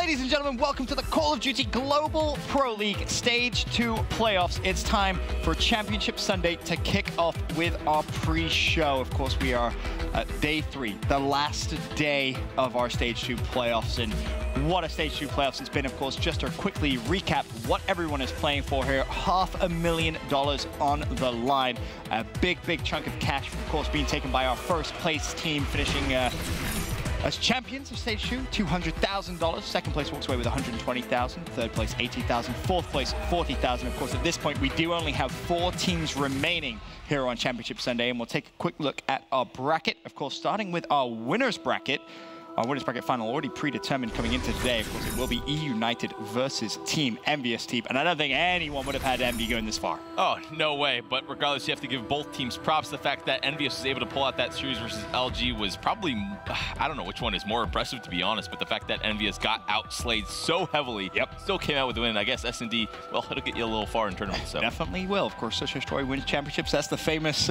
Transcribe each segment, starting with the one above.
Ladies and gentlemen, welcome to the Call of Duty Global Pro League Stage 2 playoffs. It's time for Championship Sunday to kick off with our pre-show. Of course, we are at day 3, the last day of our Stage 2 playoffs. And what a Stage 2 playoffs it's been. Of course, just to quickly recap what everyone is playing for here. $500,000 on the line. A big chunk of cash, of course, being taken by our first place team, finishing as champions of Stage 2, $200,000. Second place walks away with $120,000. Third place, $80,000. Fourth place, $40,000. Of course, at this point, we do only have 4 teams remaining here on Championship Sunday, and we'll take a quick look at our bracket. Of course, starting with our winners bracket. Our winners bracket final already predetermined coming into today. Of course, it will be United versus Team Envious Team. And I don't think anyone would have had Envy going this far. Oh, no way. But regardless, you have to give both teams props. The fact that Envious was able to pull out that series versus LG was probably, I don't know which one is more impressive, to be honest, but the fact that Envious got outslayed so heavily, still came out with the win. I guess S&D, well, it'll get you a little far in tournaments. So. Definitely will. Of course, such a story wins championships. That's the famous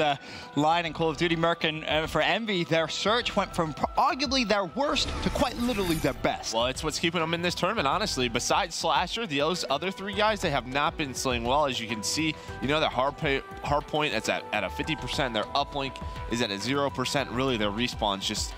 line in Call of Duty. Merc, and for Envy, their search went from arguably their worst to quite literally their best. Well, it's what's keeping them in this tournament, honestly. Besides Slasher, those other 3 guys, they have not been slaying well. As you can see, you know, their hard point is at a 50%. Their uplink is at a 0%. Really, their respawns just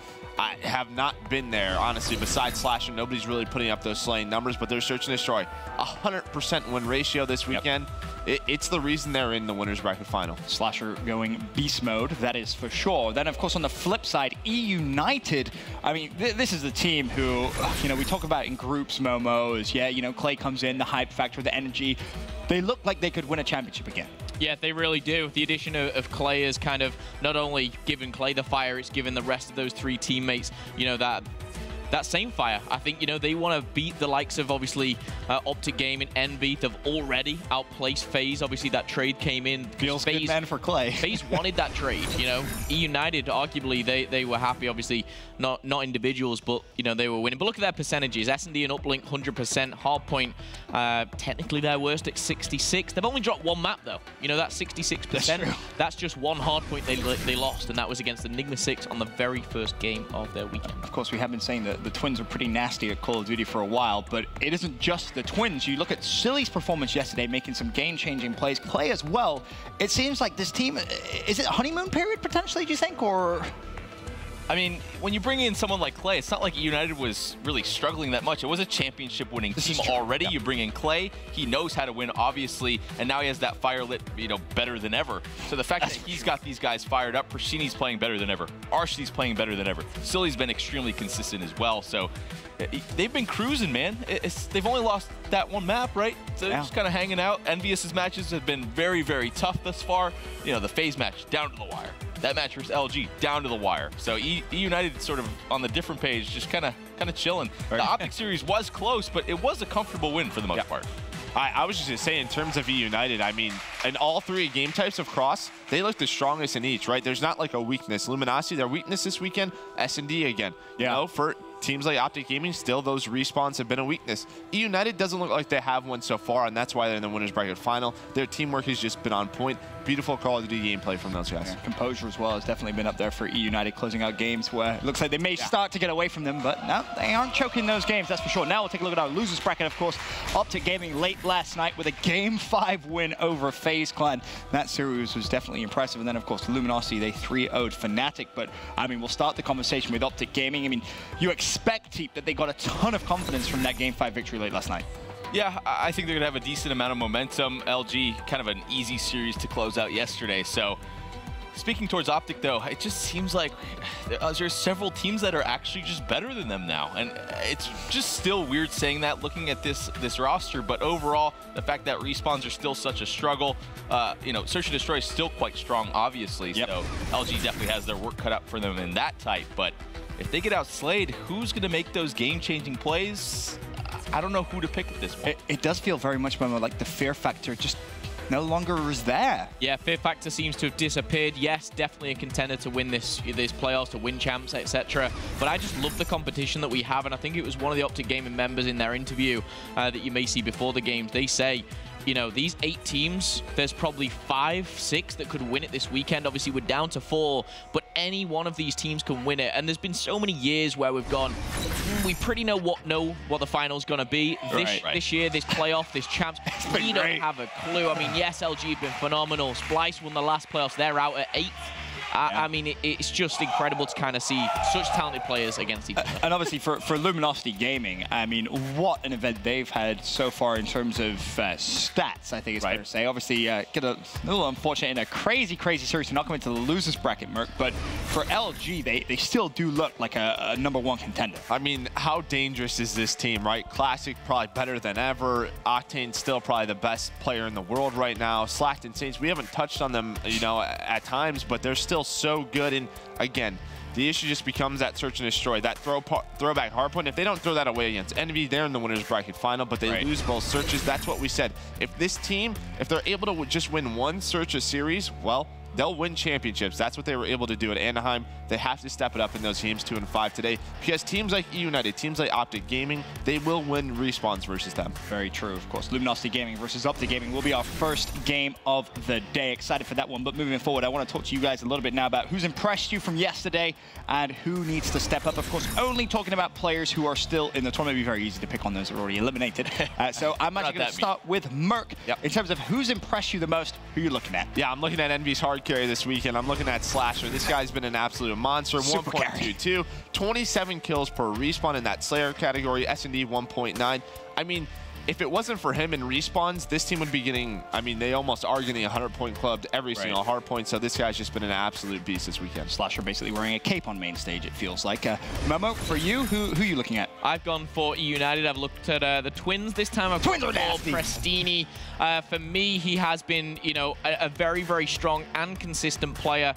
have not been there, honestly. Besides Slasher, nobody's really putting up those slaying numbers, but they're search and destroy. 100% win ratio this weekend. It's the reason they're in the winners bracket final. Slasher going beast mode, that is for sure. Then, of course, on the flip side, United. I mean, this is the team who, you know, we talk about in groups, Momos. Yeah, you know, Clay comes in, the hype factor, the energy. They look like they could win a championship again. Yeah, they really do. The addition of Clay is kind of not only giving Clay the fire, it's giving the rest of those 3 teammates, you know, that same fire. I think, you know, they want to beat the likes of, obviously, Optic Gaming, Envy. They've already outplaced FaZe. Obviously, that trade came in. Feels good, man, for Clay. FaZe wanted that trade, you know. United, arguably, they were happy. Obviously, not individuals, but, you know, they were winning. But look at their percentages. S&D and Uplink, 100%. Hardpoint, technically their worst at 66. They've only dropped 1 map, though. You know, that's 66%. That's just 1 hardpoint they lost, and that was against Enigma 6 on the very first game of their weekend. Of course, we have been saying that the Twins are pretty nasty at Call of Duty for a while, but it isn't just the Twins. You look at Silly's performance yesterday, making some game-changing plays. Clay as well. It seems like this team, is it a honeymoon period potentially, do you think, or? I mean, when you bring in someone like Clay, it's not like United was really struggling that much. It was a championship-winning team already. You bring in Clay, he knows how to win, obviously, and now he has that fire lit, you know, better than ever. So the fact that he's got these guys fired up, Prashini's playing better than ever, Arshi's playing better than ever, Silly's been extremely consistent as well. So they've been cruising, man. They've only lost that 1 map, right? So they're just kind of hanging out. Envious's matches have been very tough thus far. You know, the FaZe match, down to the wire. That match versus LG, down to the wire. So United sort of on the different page, just kind of chilling. The Optic series was close, but it was a comfortable win for the most part. I was just going to say, in terms of United, I mean, in all 3 game types of Cross, they look the strongest in each, right? There's not like a weakness. Luminosity, their weakness this weekend, S&D again. You know, for teams like Optic Gaming, still those respawns have been a weakness. United doesn't look like they have one so far, and that's why they're in the winners bracket final. Their teamwork has just been on point. Beautiful Call of Duty gameplay from those guys. Yeah, composure as well has definitely been up there for United, closing out games where it looks like they may start to get away from them, but no, they aren't choking those games, that's for sure. Now we'll take a look at our losers bracket, of course. Optic Gaming late last night with a Game 5 win over FaZe Clan. That series was definitely impressive. And then, of course, Luminosity, they 3-0'd Fnatic. But, I mean, we'll start the conversation with Optic Gaming. I mean, you expect, Teep, that they got a ton of confidence from that Game 5 victory late last night. Yeah, I think they're going to have a decent amount of momentum. LG, kind of an easy series to close out yesterday. So, speaking towards Optic, though, it just seems like there's several teams that are actually just better than them now. And it's just still weird saying that, looking at this roster. But overall, the fact that respawns are still such a struggle, you know, Search and Destroy is still quite strong, obviously. So, LG definitely has their work cut out for them in that type. But if they get outslayed, who's going to make those game-changing plays? I don't know who to pick at this point. It does feel very much more like the fear factor just no longer is there. Yeah, fear factor seems to have disappeared. Yes, definitely a contender to win this playoffs, to win champs, etc. But I just love the competition that we have, and I think it was one of the Optic Gaming members in their interview that you may see before the games. They say, you know, these 8 teams, there's probably 5, 6 that could win it this weekend. Obviously, we're down to 4, but any one of these teams can win it. And there's been so many years where we've gone, we pretty know what the final's going to be. This year, this playoff, this champs, we don't have a clue. I mean, yes, LG have been phenomenal. Splice won the last playoffs. They're out at 8th. I mean, it's just incredible to kind of see such talented players against each other. And obviously for Luminosity Gaming, I mean, what an event they've had so far in terms of stats, I think it's fair to say. Obviously, get a little unfortunate in a crazy, crazy series to not come into the losers bracket, Merc, but for LG, they still do look like a #1 contender. I mean, how dangerous is this team, right? Classic probably better than ever. Octane still probably the best player in the world right now. Slacked and Saints, we haven't touched on them, you know, at times, but they're still so good. And again, the issue just becomes that search and destroy, that throwback hardpoint. If they don't throw that away against Envy, they're in the winners bracket final, but they lose both searches. That's what we said. If this team, if they're able to just win one search a series, well, they'll win championships. That's what they were able to do at Anaheim. They have to step it up in those games 2 and 5 today, because teams like United, teams like Optic Gaming, they will win respawns versus them. Very true, of course. Luminosity Gaming versus Optic Gaming will be our first game of the day. Excited for that one, but moving forward, I want to talk to you guys a little bit now about who's impressed you from yesterday and who needs to step up. Of course, only talking about players who are still in the tournament. It'd be very easy to pick on those that are already eliminated. So I'm actually going to start with Merc. In terms of who's impressed you the most, who you're looking at. Yeah, I'm looking at Envy's hard carry this weekend. I'm looking at Slasher. This guy's been an absolute monster. 1.22, 27 kills per respawn in that Slayer category. S&D 1.9. I mean, if it wasn't for him in respawns, this team would be getting, I mean, they almost are getting 100-point clubbed every single hard point. So this guy's just been an absolute beast this weekend. Slasher basically wearing a cape on main stage, it feels like. Momo, for you, who are you looking at? I've gone for United. I've looked at the Twins this time. I've gone for Prestini. For me, he has been, you know, a very, very strong and consistent player.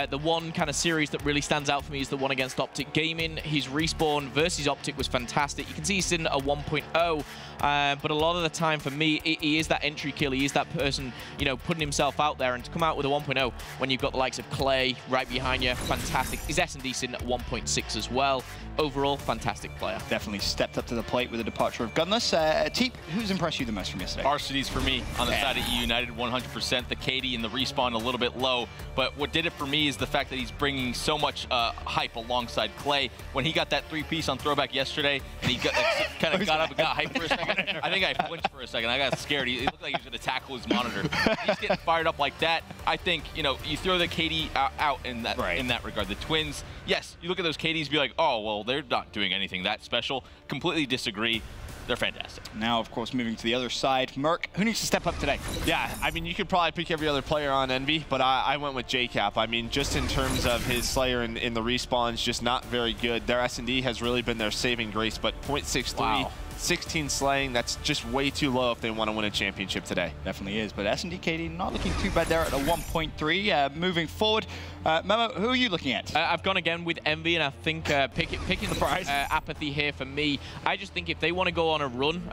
The one kind of series that really stands out for me is the one against Optic Gaming. His respawn versus Optic was fantastic. You can see he's sitting at a 1.0. But a lot of the time for me, he is that entry kill. He is that person, you know, putting himself out there, and to come out with a 1.0 when you've got the likes of Clay right behind you, fantastic. His S&D sitting at 1.6 as well. Overall, fantastic player. Definitely stepped up to the plate with the departure of Gunless. Teep, who's impressed you the most from yesterday? Varsity's for me on the side of United, 100%. The KD and the respawn a little bit low, but what did it for me is the fact that he's bringing so much hype alongside Clay. When he got that 3-piece on throwback yesterday, and he got kind of got up and got hyped for a second, I think I flinched for a second. I got scared. He looked like he was going to tackle his monitor. He's getting fired up like that. I think, you know, you throw the KD out in that regard. The Twins, yes, you look at those KDs and be like, oh, well, they're not doing anything that special. Completely disagree. They're fantastic. Now, of course, moving to the other side, Merc, who needs to step up today? Yeah, I mean, you could probably pick every other player on Envy, but I went with JCap. I mean, just in terms of his Slayer in the respawns, just not very good. Their S&D has really been their saving grace, but 0.63, 16 slaying, that's just way too low if they want to win a championship today. Definitely is, but S&D KD not looking too bad there at a 1.3. Moving forward, Memo, who are you looking at? I've gone again with Envy, and I think picking Apathy here for me. I just think if they want to go on a run,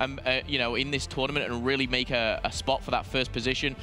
you know, in this tournament and really make a spot for that first position,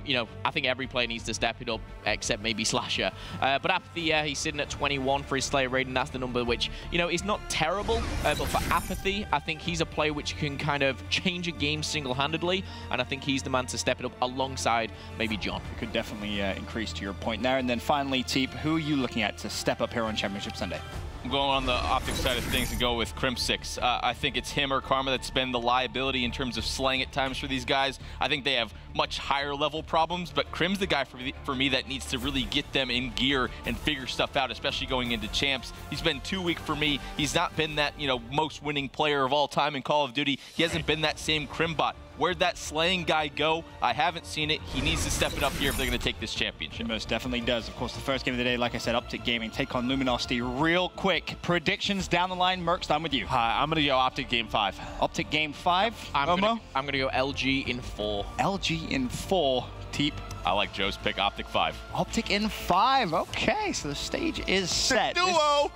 you know, I think every player needs to step it up, except maybe Slasher. But Apathy, he's sitting at 21 for his Slayer rating. That's the number which, you know, is not terrible. But for Apathy, I think he's a player which can kind of change a game single-handedly, and I think he's the man to step it up alongside maybe John. It could definitely increase to your point there. And then finally, Teep, who are you looking at to step up here on Championship Sunday? I'm going on the Optic side of things and go with Crim6. I think it's him or Karma that's been the liability in terms of slaying at times for these guys. I think they have much higher level problems, but Crim's the guy for me that needs to really get them in gear and figure stuff out, especially going into champs. He's been too weak for me. He's not been that, you know, most winning player of all time in Call of Duty. He hasn't been that same Crimbot. Where'd that slaying guy go? I haven't seen it. He needs to step it up here if they're going to take this championship. He most definitely does. Of course, the first game of the day, like I said, Optic Gaming take on Luminosity. Real quick, predictions down the line. Merc, I'm with you. I'm going to go Optic Game 5. Optic Game 5. I'm going to go LG in 4. LG in 4. Teep. I like Joe's pick, Optic 5. Optic in 5. Okay, so the stage is set. Duo!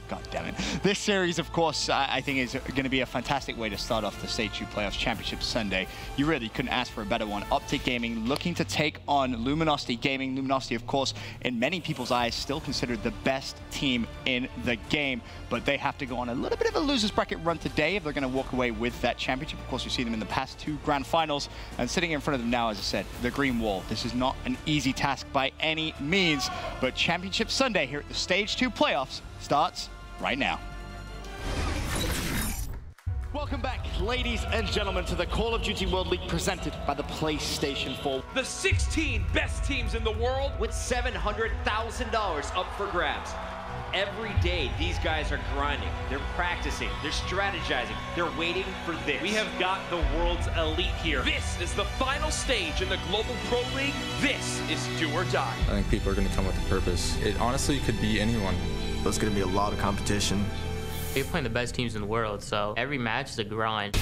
God damn it. This series, of course, I think is going to be a fantastic way to start off the Stage 2 Playoffs Championship Sunday. You really couldn't ask for a better one. Optic Gaming looking to take on Luminosity Gaming. Luminosity, of course, in many people's eyes, still considered the best team in the game. But they have to go on a little bit of a loser's bracket run today if they're going to walk away with that championship. Of course, we've seen them in the past 2 grand finals. And sitting in front of them now, as I said, the green wall. This is not an easy task by any means. But Championship Sunday here at the Stage 2 Playoffs starts right now. Welcome back, ladies and gentlemen, to the Call of Duty World League presented by the PlayStation 4. The 16 best teams in the world with $700,000 up for grabs. Every day, these guys are grinding, they're practicing, they're strategizing, they're waiting for this. We have got the world's elite here. This is the final stage in the Global Pro League. This is do or die. I think people are going to come with a purpose. It honestly could be anyone. There's going to be a lot of competition. You're playing the best teams in the world, so every match is a grind.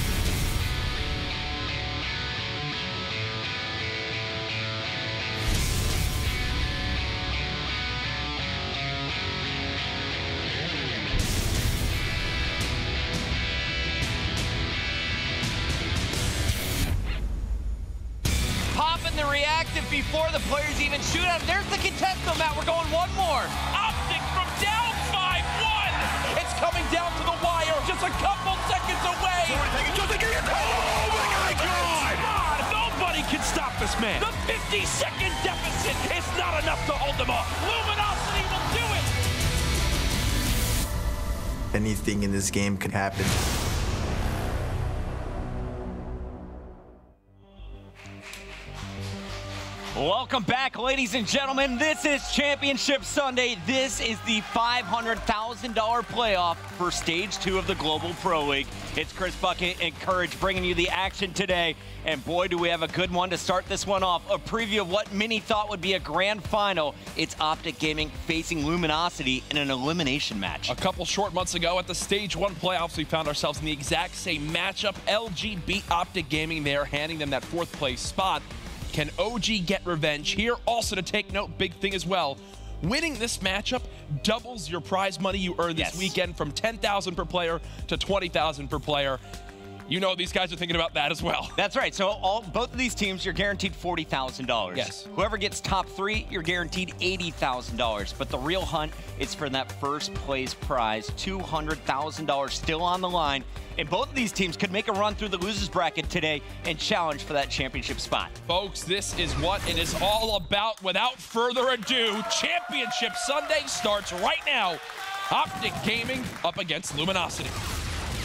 Popping the reactive before the players even shoot him. There's the contestant map. We're going one more. Optic from down 5-1. It's coming down to the wire, just a couple seconds away. Oh my God! Nobody can stop this man. The 50-second deficit is not enough to hold them off. Luminosity will do it. Anything in this game can happen. Welcome back, ladies and gentlemen. This is Championship Sunday. This is the $500,000 playoff for Stage 2 of the Global Pro League. It's Chris Bucket and Courage bringing you the action today. And boy, do we have a good one to start this one off. A preview of what many thought would be a grand final. It's Optic Gaming facing Luminosity in an elimination match. A couple short months ago at the Stage 1 playoffs, we found ourselves in the exact same matchup. LG beat Optic Gaming there, handing them that 4th place spot. Can OG get revenge here? Also to take note, big thing as well, winning this matchup doubles your prize money you earn this weekend from $10,000 per player to $20,000 per player. You know these guys are thinking about that as well. That's right. So both of these teams, you're guaranteed $40,000. Yes. Whoever gets top 3, you're guaranteed $80,000. But the real hunt is for that first place prize, $200,000 still on the line. And both of these teams could make a run through the losers bracket today and challenge for that championship spot. Folks, this is what it is all about. Without further ado, Championship Sunday starts right now. Optic Gaming up against Luminosity.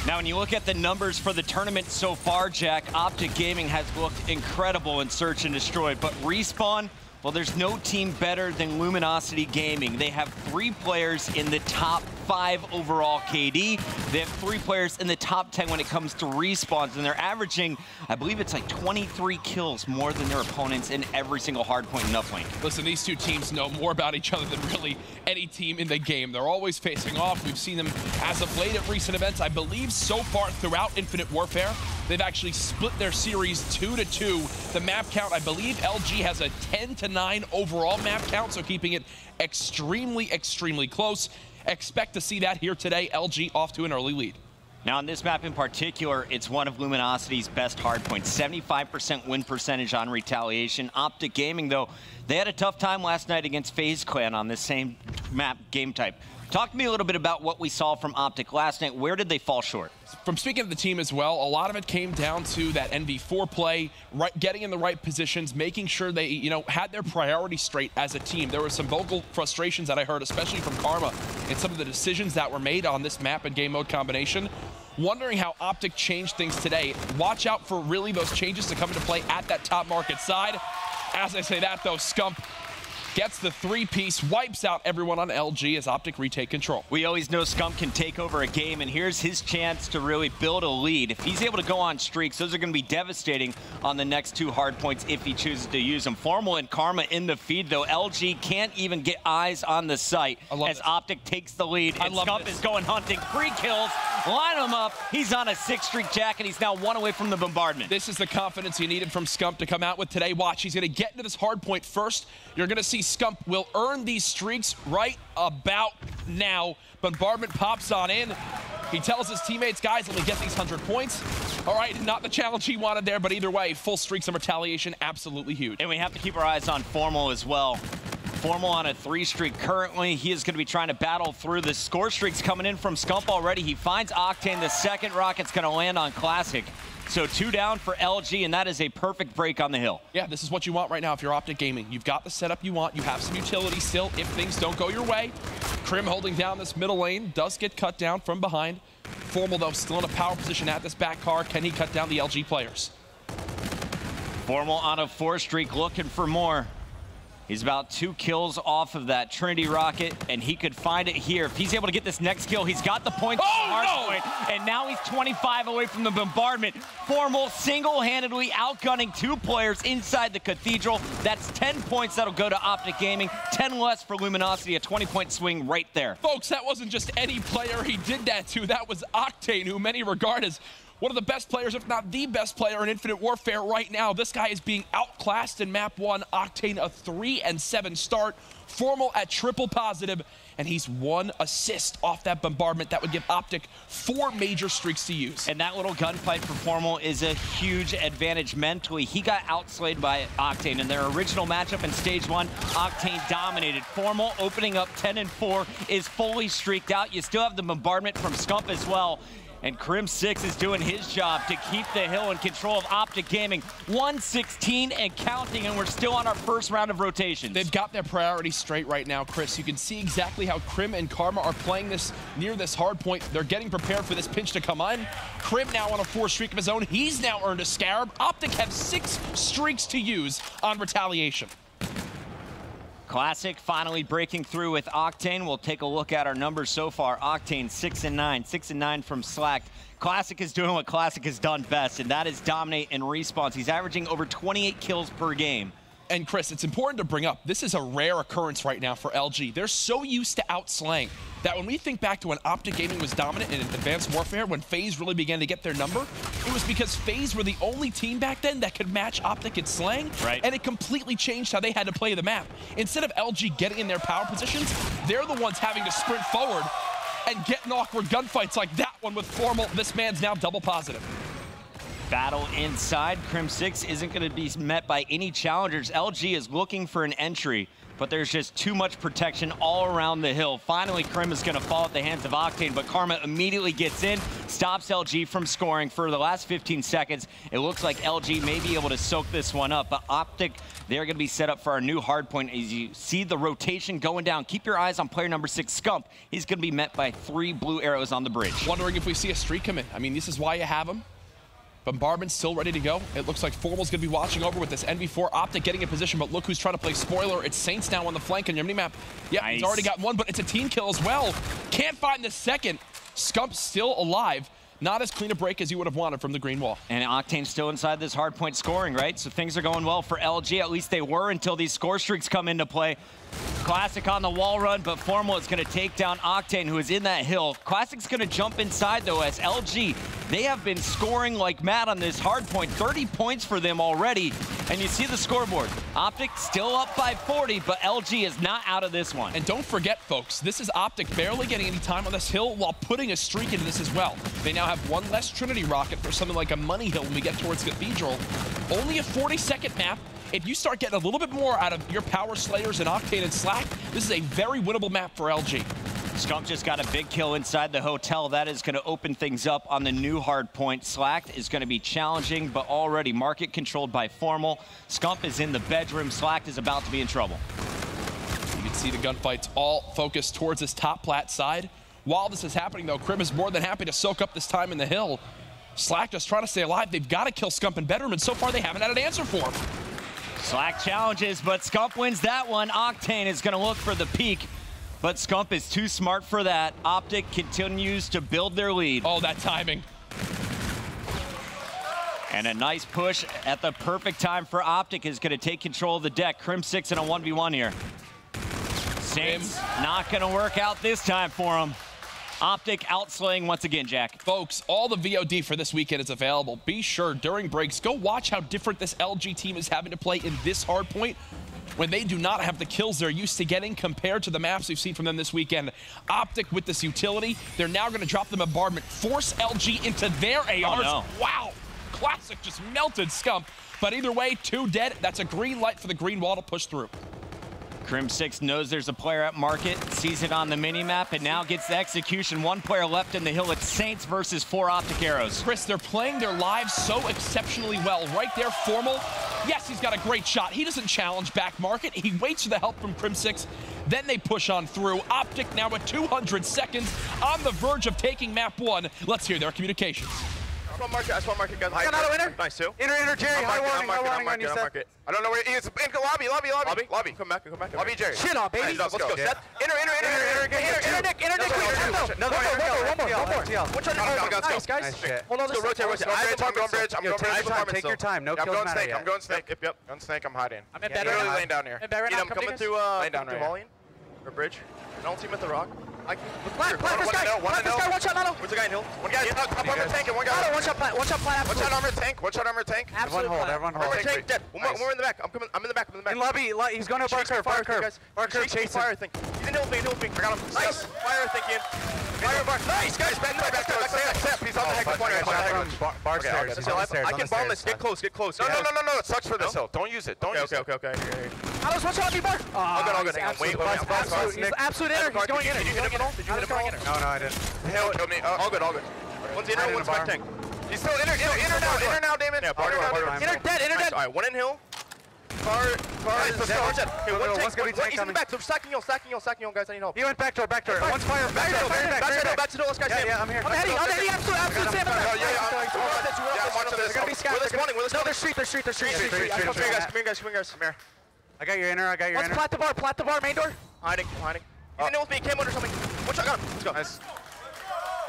Now, when you look at the numbers for the tournament so far, Jack, Optic Gaming has looked incredible in Search and Destroy, but Respawn, well, there's no team better than Luminosity Gaming. They have 3 players in the top 5 overall KD. They have 3 players in the top 10 when it comes to respawns, and they're averaging, I believe it's like 23 kills more than their opponents in every single hardpoint and uplink. Listen, these two teams know more about each other than really any team in the game. They're always facing off. We've seen them as of late at recent events. I believe so far throughout Infinite Warfare, they've actually split their series 2-2. The map count, I believe LG has a 10-9 overall map count, so keeping it extremely, extremely close. Expect to see that here today. LG off to an early lead. Now, on this map in particular, it's one of Luminosity's best hardpoints. 75% win percentage on retaliation. Optic Gaming, though, they had a tough time last night against FaZe Clan on this same map game type. Talk to me a little bit about what we saw from Optic last night. Where did they fall short? From speaking of the team as well, a lot of it came down to that NV4 play, getting in the right positions, making sure they, had their priorities straight as a team. There were some vocal frustrations that I heard, especially from Karma, in some of the decisions that were made on this map and game mode combination. Wondering how Optic changed things today. Watch out for really those changes to come into play at that top market side. As I say that, though, Scump gets the 3-piece, wipes out everyone on LG as Optic retake control. We always know Scump can take over a game, and here's his chance to really build a lead. If he's able to go on streaks, those are going to be devastating on the next 2 hard points if he chooses to use them. Formal and Karma in the feed, though. LG can't even get eyes on the site as Optic takes the lead, and Scump is going hunting. 3 kills, line him up. He's on a 6-streak jack, and he's now 1 away from the bombardment. This is the confidence he needed from Scump to come out with today. Watch, he's going to get into this hard point first. You're going to see Scump will earn these streaks right about now. Bombardment pops on in. He tells his teammates, guys, let me get these 100 points. All right, not the challenge he wanted there, but either way, full streaks of retaliation, absolutely huge. And we have to keep our eyes on Formal as well. Formal on a 3-streak currently. He is going to be trying to battle through the score streaks coming in from Scump already. He finds Octane. The second rocket's going to land on Classic. So 2 down for LG, and that is a perfect break on the hill. Yeah, this is what you want right now if you're Optic Gaming. You've got the setup you want. You have some utility still if things don't go your way. Krim holding down this middle lane, does get cut down from behind. Formal, though, still in a power position at this back car. Can he cut down the LG players? Formal on a 4 streak, looking for more. He's about 2 kills off of that Trinity rocket, and he could find it here. If he's able to get this next kill, he's got the points on the hard point, and now he's 25 away from the bombardment. Formal single-handedly outgunning 2 players inside the Cathedral. That's 10 points that'll go to Optic Gaming, 10 less for Luminosity, a 20-point swing right there. Folks, that wasn't just any player he did that to. That was Octane, who many regard as one of the best players, if not the best player in Infinite Warfare right now. This guy is being outclassed in map 1. Octane a 3-7 start. Formal at triple positive, and he's 1 assist off that bombardment. That would give Optic 4 major streaks to use. And that little gunfight for Formal is a huge advantage mentally. He got outslayed by Octane in their original matchup in stage 1. Octane dominated. Formal opening up 10-4 is fully streaked out. You still have the bombardment from Scump as well. And Crim6 is doing his job to keep the hill in control of Optic Gaming. 116 and counting, and we're still on our first round of rotations. They've got their priorities straight right now, Chris. You can see exactly how Crim and Karma are playing this near this hard point. They're getting prepared for this pinch to come on. Crim now on a 4 streak of his own. He's now earned a Scarab. Optic have 6 streaks to use on retaliation. Classic finally breaking through with Octane. We'll take a look at our numbers so far. Octane 6-9, 6-9 from Slack. Classic is doing what Classic has done best, and that is dominate and respawns. He's averaging over 28 kills per game. And Chris, it's important to bring up, this is a rare occurrence right now for LG. They're so used to outslaying that when we think back to when Optic Gaming was dominant in Advanced Warfare, when FaZe really began to get their number, it was because FaZe were the only team back then that could match Optic at slaying, and it completely changed how they had to play the map. Instead of LG getting in their power positions, they're the ones having to sprint forward and get in awkward gunfights like that one with Formal. This man's now double positive. Battle inside. Crim6 isn't going to be met by any challengers. LG is looking for an entry, but there's just too much protection all around the hill. Finally, Crim is going to fall at the hands of Octane, but Karma immediately gets in, stops LG from scoring for the last 15 seconds. It looks like LG may be able to soak this one up, but Optic, they're going to be set up for our new hard point. As you see the rotation going down, keep your eyes on player number 6, Scump. He's going to be met by 3 blue arrows on the bridge. Wondering if we see a streak come in. I mean, this is why you have him. Bombardment's still ready to go. It looks like Formal's going to be watching over with this NV4. Optic getting in position, but look who's trying to play spoiler. It's Saints now on the flank on your mini-map. Yep, nice. He's already got 1, but it's a team kill as well. Can't find the second. Scump's still alive. Not as clean a break as you would have wanted from the green wall. And Octane's still inside this hard point scoring, right? So things are going well for LG. At least they were until these score streaks come into play. Classic on the wall run, but Formal is going to take down Octane, who is in that hill. Classic's going to jump inside, though, as LG, they have been scoring like mad on this hard point. 30 points for them already, and you see the scoreboard. Optic still up by 40, but LG is not out of this one. And don't forget, folks, this is Optic barely getting any time on this hill while putting a streak into this as well. They now have 1 less Trinity rocket for something like a Money Hill when we get towards Cathedral. Only a 40-second map. If you start getting a little bit more out of your power slayers and Octane and Slack, this is a very winnable map for LG. Scump just got a big kill inside the hotel. That is going to open things up on the new hard point. Slack is going to be challenging, but already market controlled by Formal. Scump is in the bedroom. Slack is about to be in trouble. You can see the gunfights all focused towards this top plat side. While this is happening, though, Crim is more than happy to soak up this time in the hill. Slack just trying to stay alive. They've got to kill Scump in bedroom, and so far they haven't had an answer for him. Slack challenges, but Scump wins that one. Octane is going to look for the peak, but Scump is too smart for that. Optic continues to build their lead. Oh, that timing. And a nice push at the perfect time for Optic is going to take control of the deck. Crim6 in a 1v1 here. Saints not going to work out this time for him. Optic outslaying once again, Jack. Folks, all the VOD for this weekend is available. Be sure during breaks, go watch how different this LG team is having to play in this hard point when they do not have the kills they're used to getting compared to the maps we've seen from them this weekend. Optic with this utility, they're now going to drop the bombardment, force LG into their ARs. Oh, no. Wow, Classic just melted Scump. But either way, 2 dead. That's a green light for the green wall to push through. Crim6 knows there's a player at market, sees it on the mini-map, and now gets the execution. 1 player left in the hill. It's Saints versus 4 Optic arrows. Chris, they're playing their lives so exceptionally well. Right there, Formal. Yes, he's got a great shot. He doesn't challenge back market. He waits for the help from Crim6. Then they push on through. Optic now at 200 seconds on the verge of taking map 1. Let's hear their communications. I want market, guys. I got another winner. Nice, too. Inner, Jerry. High warning on you, Seth. I don't know where he is. Lobby. Come back. Lobby, Jerry. Shit on, baby. Let's go. Seth. Inner, Nick. One more. Which one? Nice, guys. Hold on, let's go. Rotate. I'm going bridge. I'm going bridge. Take your time. No kills matter yet. I'm going snake. Yep. On snake. I'm hiding. I'm in bed right now. Literally laying down here. I'm coming through laying down right or bridge. I don't see him at the rock. Plant this guy. One shot, Nano. Where's the guy in hill? One guy. Up armor tank and one guy. One shot plant. One shot armor tank. One shot armor tank. Everyone hold. Armor tank dead. One more in the back. I'm in the back. In lobby. He's going to bar curve. Bar curve. Chasing. Fire thing. He's in hill thing. I got him. Nice. Fire thinking. Fire bar. Nice guys. Back. He's on the heck corner. Bar stairs. He's on the stairs. I can bomb this. Get close. No. It sucks for this hill. Don't use it. Okay. Alex, one shot on me, bar. All good. Hang on. Wait. He's absolute inner. He's going inner. Did you hit him at all? No, I didn't. Hell killed me. All good. One's inner, one's back tank. He's still inner now, Damon. Yeah, inner dead. Alright, one in hill. Car is dead. Okay, one's gonna be tank. He's in the back. They're stacking hill, guys. I need help. He went back door. One's fire. Back door. Let's go. Yeah, I'm here. I'm heading. Absolute Sam. They're gonna be scattered. No, they're street. Come here, guys. Come here. I got your inner. Let's plat the bar, main door. Hiding. He's in there with me, came under something. One shot, got him. Let's go. Nice.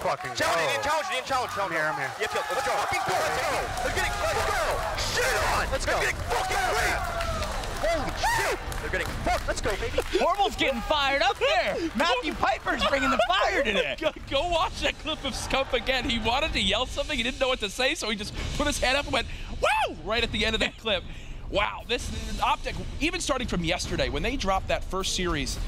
Fucking challenge. I'm here. Yeah, kill. Let's go. Fucking go. They're getting, let's go. Shit on. Let's go. They're getting fucking raped. Holy shit. They're getting fucked. Let's go, baby. Hormal's getting fired up there. Matthew Piper's bringing the fire today. Go watch that clip of Scump again. He wanted to yell something. He didn't know what to say, so he just put his hand up and went, woo, right at the end of that clip. Wow, this Optic, even starting from yesterday, when they dropped that first series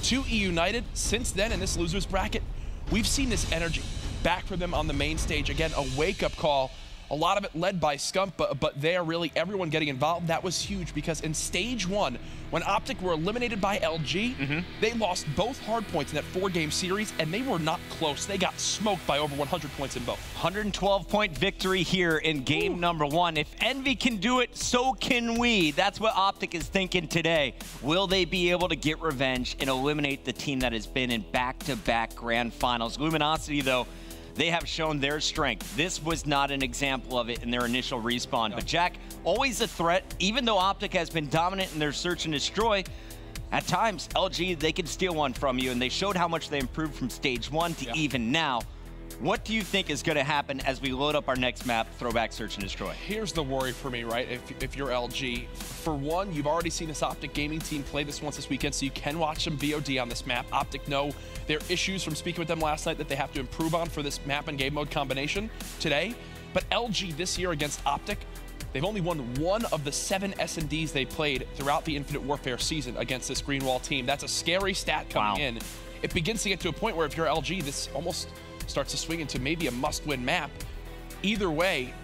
to E United, since then in this loser's bracket, we've seen this energy back from them on the main stage. Again, a wake-up call. A lot of it led by Scump, but they are really everyone getting involved. That was huge because in stage 1, when Optic were eliminated by LG, they lost both hard points in that 4-game series, and they were not close. They got smoked by over 100 points in both. 112-point victory here in game number 1. If Envy can do it, so can we. That's what Optic is thinking today. Will they be able to get revenge and eliminate the team that has been in back-to-back grand finals? Luminosity, though, they have shown their strength. This was not an example of it in their initial respawn. But Jack, always a threat, even though Optic has been dominant in their search and destroy. At times, LG, they can steal one from you, and they showed how much they improved from stage 1 to even now. What do you think is going to happen as we load up our next map, Throwback Search and Destroy? Here's the worry for me, right? If you're LG, for one, you've already seen this Optic gaming team play this once this weekend, so you can watch some VOD on this map. Optic know their issues from speaking with them last night that they have to improve on for this map and game mode combination today. But LG this year against Optic, they've only won 1 of the 7 S&Ds they played throughout the Infinite Warfare season against this Green Wall team. That's a scary stat coming in. It begins to get to a point where if you're LG, this almost starts to swing into maybe a must-win map. Either way,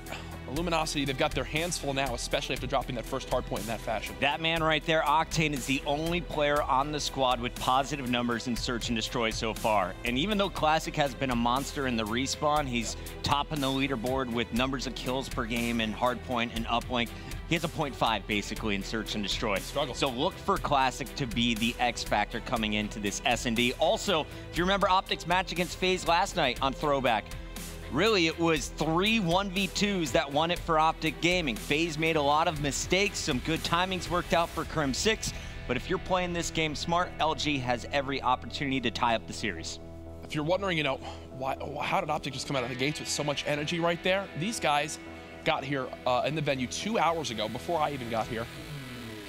Luminosity, they've got their hands full now, especially after dropping that first hard point in that fashion. That man right there, Octane, is the only player on the squad with positive numbers in Search and Destroy so far. And even though Classic has been a monster in the respawn, he's topping the leaderboard with numbers of kills per game and hardpoint and uplink. He has a 0.5 basically in Search and Destroy. Struggle. So look for Classic to be the X factor coming into this S&D. Also, if you remember Optic's match against FaZe last night on Throwback, really it was 3 1v2s that won it for Optic Gaming. FaZe made a lot of mistakes, some good timings worked out for Crim 6, but if you're playing this game smart, LG has every opportunity to tie up the series. If you're wondering, you know, how did Optic just come out of the gates with so much energy right there? These guys got here in the venue 2 hours ago, before I even got here.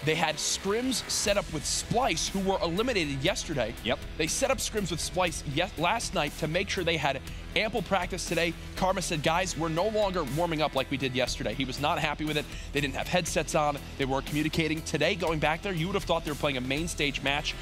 They had scrims set up with Splice, who were eliminated yesterday. Yep. They set up scrims with Splice last night to make sure they had ample practice today. Karma said, guys, we're no longer warming up like we did yesterday. He was not happy with it. They didn't have headsets on. They weren't communicating. Today, going back there, you would have thought they were playing a main stage match,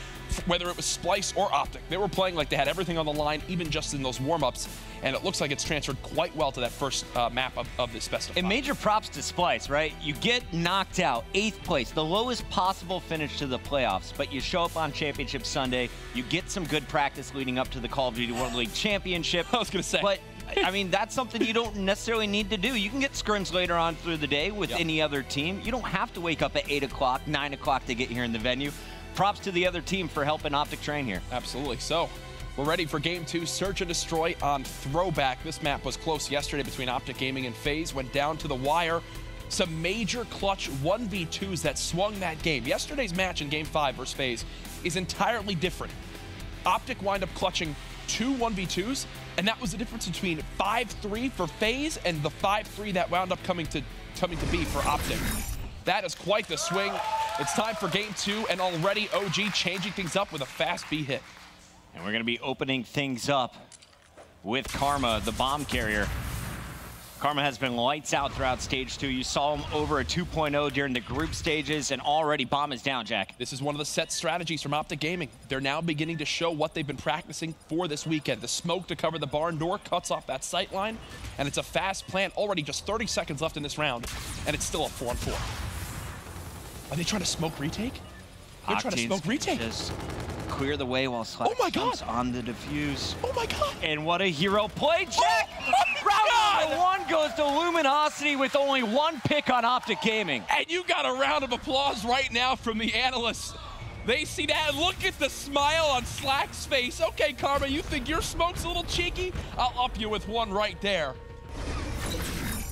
whether it was Splice or Optic. They were playing like they had everything on the line, even just in those warm-ups. And it looks like it's transferred quite well to that first map of this best of 5. And major props to Splice, right? You get knocked out, 8th place, the lowest possible finish to the playoffs, but you show up on Championship Sunday, you get some good practice leading up to the Call of Duty World League Championship. I was going to say. But, I mean, that's something you don't necessarily need to do. You can get scrims later on through the day with any other team. You don't have to wake up at 8 o'clock, 9 o'clock to get here in the venue. props to the other team for helping Optic train here. Absolutely. So we're ready for game 2, Search and Destroy on Throwback. This map was close yesterday between Optic Gaming and FaZe, went down to the wire. Some major clutch 1v2s that swung that game. Yesterday's match in game 5 versus FaZe is entirely different. Optic wind up clutching 2 1v2s, and that was the difference between 5-3 for FaZe and the 5-3 that wound up coming to be for Optic. That is quite the swing. It's time for game 2, and already OG changing things up with a fast B hit. And we're going to be opening things up with Karma, the bomb carrier. Karma has been lights out throughout stage 2. You saw him over a 2.0 during the group stages, and already bomb is down, Jack. This is one of the set strategies from Optic Gaming. They're now beginning to show what they've been practicing for this weekend. The smoke to cover the barn door cuts off that sight line, and it's a fast plant. Already just 30 seconds left in this round, and it's still a 4-on-4. Are they trying to smoke retake? They're trying to smoke retake. Just clear the way while Slack comes on the defuse. Oh my god! And what a hero play, Jack! Round number 1 goes to Luminosity with only 1 pick on Optic Gaming. And you got a round of applause right now from the analysts. They see that. Look at the smile on Slack's face. Okay, Karma, you think your smoke's a little cheeky? I'll up you with 1 right there.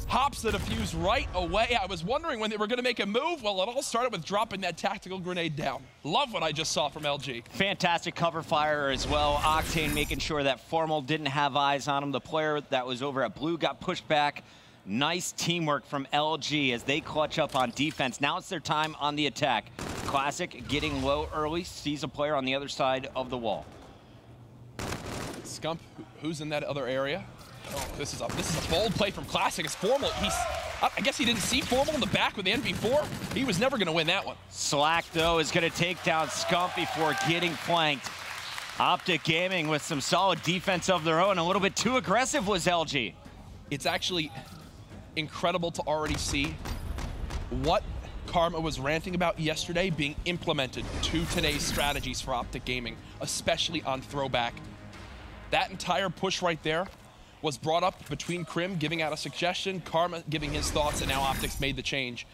Hops the defuse right away. I was wondering when they were going to make a move. Well, it all started with dropping that tactical grenade down. Love what I just saw from LG. Fantastic cover fire as well. Octane making sure that Formal didn't have eyes on him. The player that was over at Blue got pushed back. Nice teamwork from LG as they clutch up on defense. Now it's their time on the attack. Classic getting low early, sees a player on the other side of the wall. Scump, who's in that other area? Oh, this is a bold play from Classic. It's Formal. I guess he didn't see Formal in the back with the NV4. He was never going to win that one. Slack, though, is going to take down Scump before getting flanked. Optic Gaming with some solid defense of their own. A little bit too aggressive was LG. It's actually incredible to already see what Karma was ranting about yesterday being implemented to today's strategies for Optic Gaming, especially on Throwback. That entire push right there was brought up between Krim giving out a suggestion, Karma giving his thoughts, and now Optic's made the change.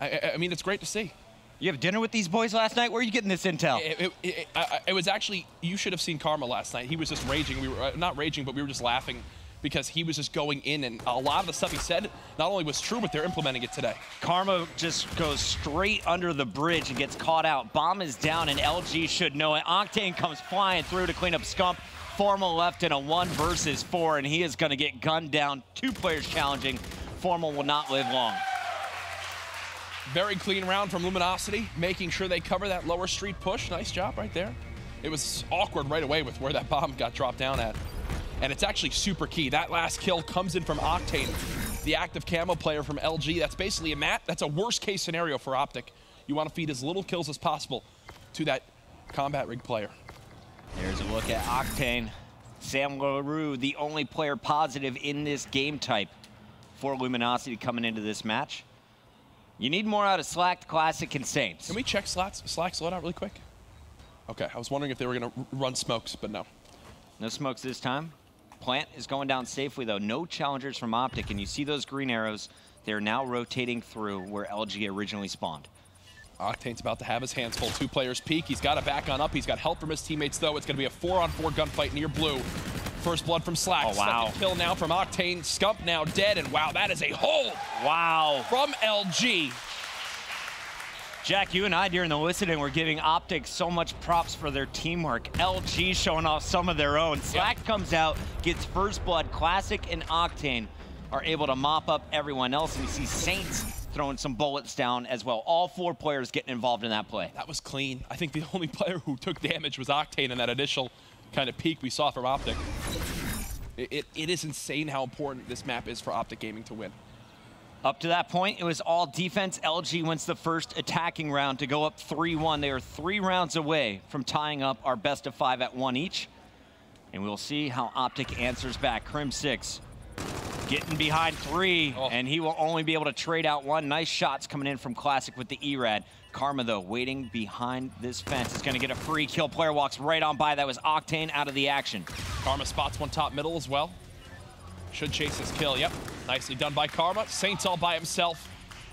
I mean, it's great to see. You have dinner with these boys last night? Where are you getting this intel? It was actually, you should have seen Karma last night. He was just raging. We were not raging, but we were just laughing because he was just going in, and a lot of the stuff he said not only was true, but they're implementing it today. Karma just goes straight under the bridge and gets caught out. Bomb is down, and LG should know it. Octane comes flying through to clean up Scump. Formal left in a 1 versus 4, and he is going to get gunned down. 2 players challenging. Formal will not live long. Very clean round from Luminosity, making sure they cover that lower street push. Nice job right there. It was awkward right away with where that bomb got dropped down at. And it's actually super key. That last kill comes in from Octane, the active camo player from LG. That's basically a mat. That's a worst case scenario for Optic. You want to feed as little kills as possible to that combat rig player. There's a look at Octane. Sam LaRue, the only player positive in this game type for Luminosity coming into this match. You need more out of Slack, Classic, and Saints. Can we check Slack's loadout really quick? Okay, I was wondering if they were going to run smokes, but no. No smokes this time. Plant is going down safely, though. No challengers from Optic, and you see those green arrows. They're now rotating through where LG originally spawned. Octane's about to have his hands full. 2 players peek. He's got it back on up. He's got help from his teammates, though. It's going to be a 4-on-4 gunfight near blue. First blood from Slack. Oh, wow. Second kill now from Octane. Scump now dead, and wow, that is a hold. Wow. From LG. Jack, you and I during the listening were giving Optic so much props for their teamwork. LG showing off some of their own. Slack comes out, gets first blood. Classic and Octane are able to mop up everyone else, and you see Saints throwing some bullets down as well. All 4 players getting involved in that play. That was clean. I think the only player who took damage was Octane in that initial kind of peak we saw from Optic. It is insane how important this map is for Optic Gaming to win. Up to that point, it was all defense. LG wins the first attacking round to go up 3-1. They are 3 rounds away from tying up our best of 5 at 1 each. And we'll see how Optic answers back. Crim 6 getting behind 3, and he will only be able to trade out 1. Nice shots coming in from Classic with the E-Rad. Karma, though, waiting behind this fence. Is going to get a free kill. Player walks right on by. That was Octane out of the action. Karma spots 1 top middle as well. Should chase his kill. Yep, nicely done by Karma. Saints all by himself.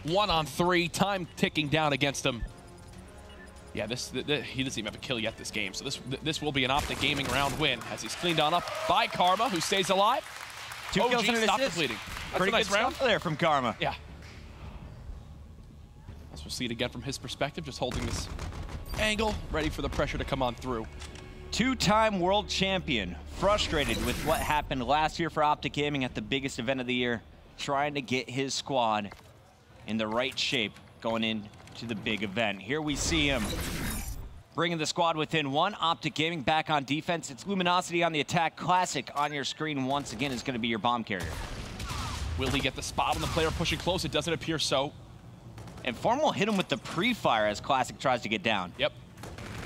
1-on-3. Time ticking down against him. Yeah, he doesn't even have a kill yet this game, so this will be an Optic Gaming round win as he's cleaned on up by Karma, who stays alive. 2 kills and an stop the assist. bleeding. That's Pretty a nice good round stuff there from Karma. Yeah. As we'll see it again from his perspective, just holding this angle, ready for the pressure to come on through. 2-time world champion, frustrated with what happened last year for Optic Gaming at the biggest event of the year, trying to get his squad in the right shape going into the big event. Here we see him bringing the squad within 1. Optic Gaming back on defense. It's Luminosity on the attack. Classic on your screen once again is going to be your bomb carrier. Will he get the spot on the player pushing close? It doesn't appear so. And Formal hit him with the pre-fire as Classic tries to get down. Yep.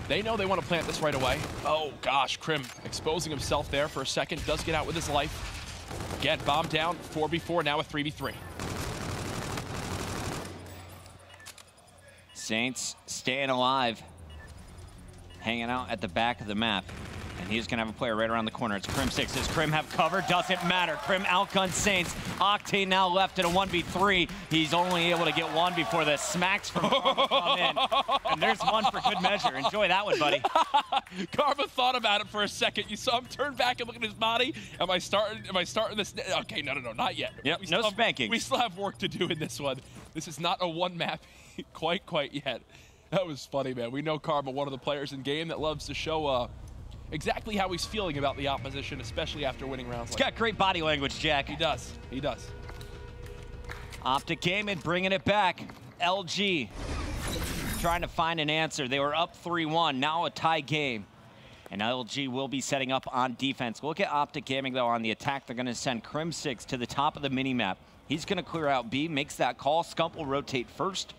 They know they want to plant this right away. Oh gosh, Krim exposing himself there for a second. Does get out with his life. Again, bomb down. 4v4, now a 3v3. Saints staying alive. Hanging out at the back of the map. And he's going to have a player right around the corner. It's Crim6. Does Krim have cover? Doesn't matter. Krim outguns Saints. Octane now left in a 1v3. He's only able to get one before the smacks from Karma come in. And there's one for good measure. Enjoy that one, buddy. Karma thought about it for a second. You saw him turn back and look at his body. Am I starting this? Okay, no, not yet. Yep, no spanking. We still have work to do in this one. This is not a one map quite yet. That was funny, man. We know Karma, one of the players in game that loves to show exactly how he's feeling about the opposition, especially after winning rounds. He's got great body language, Jack. He does. He does. Optic Gaming bringing it back. LG trying to find an answer. They were up 3-1, now a tie game. And LG will be setting up on defense. Look at Optic Gaming, though, on the attack. They're going to send Crim6 to the top of the mini-map. He's going to clear out B, makes that call. Scump will rotate first.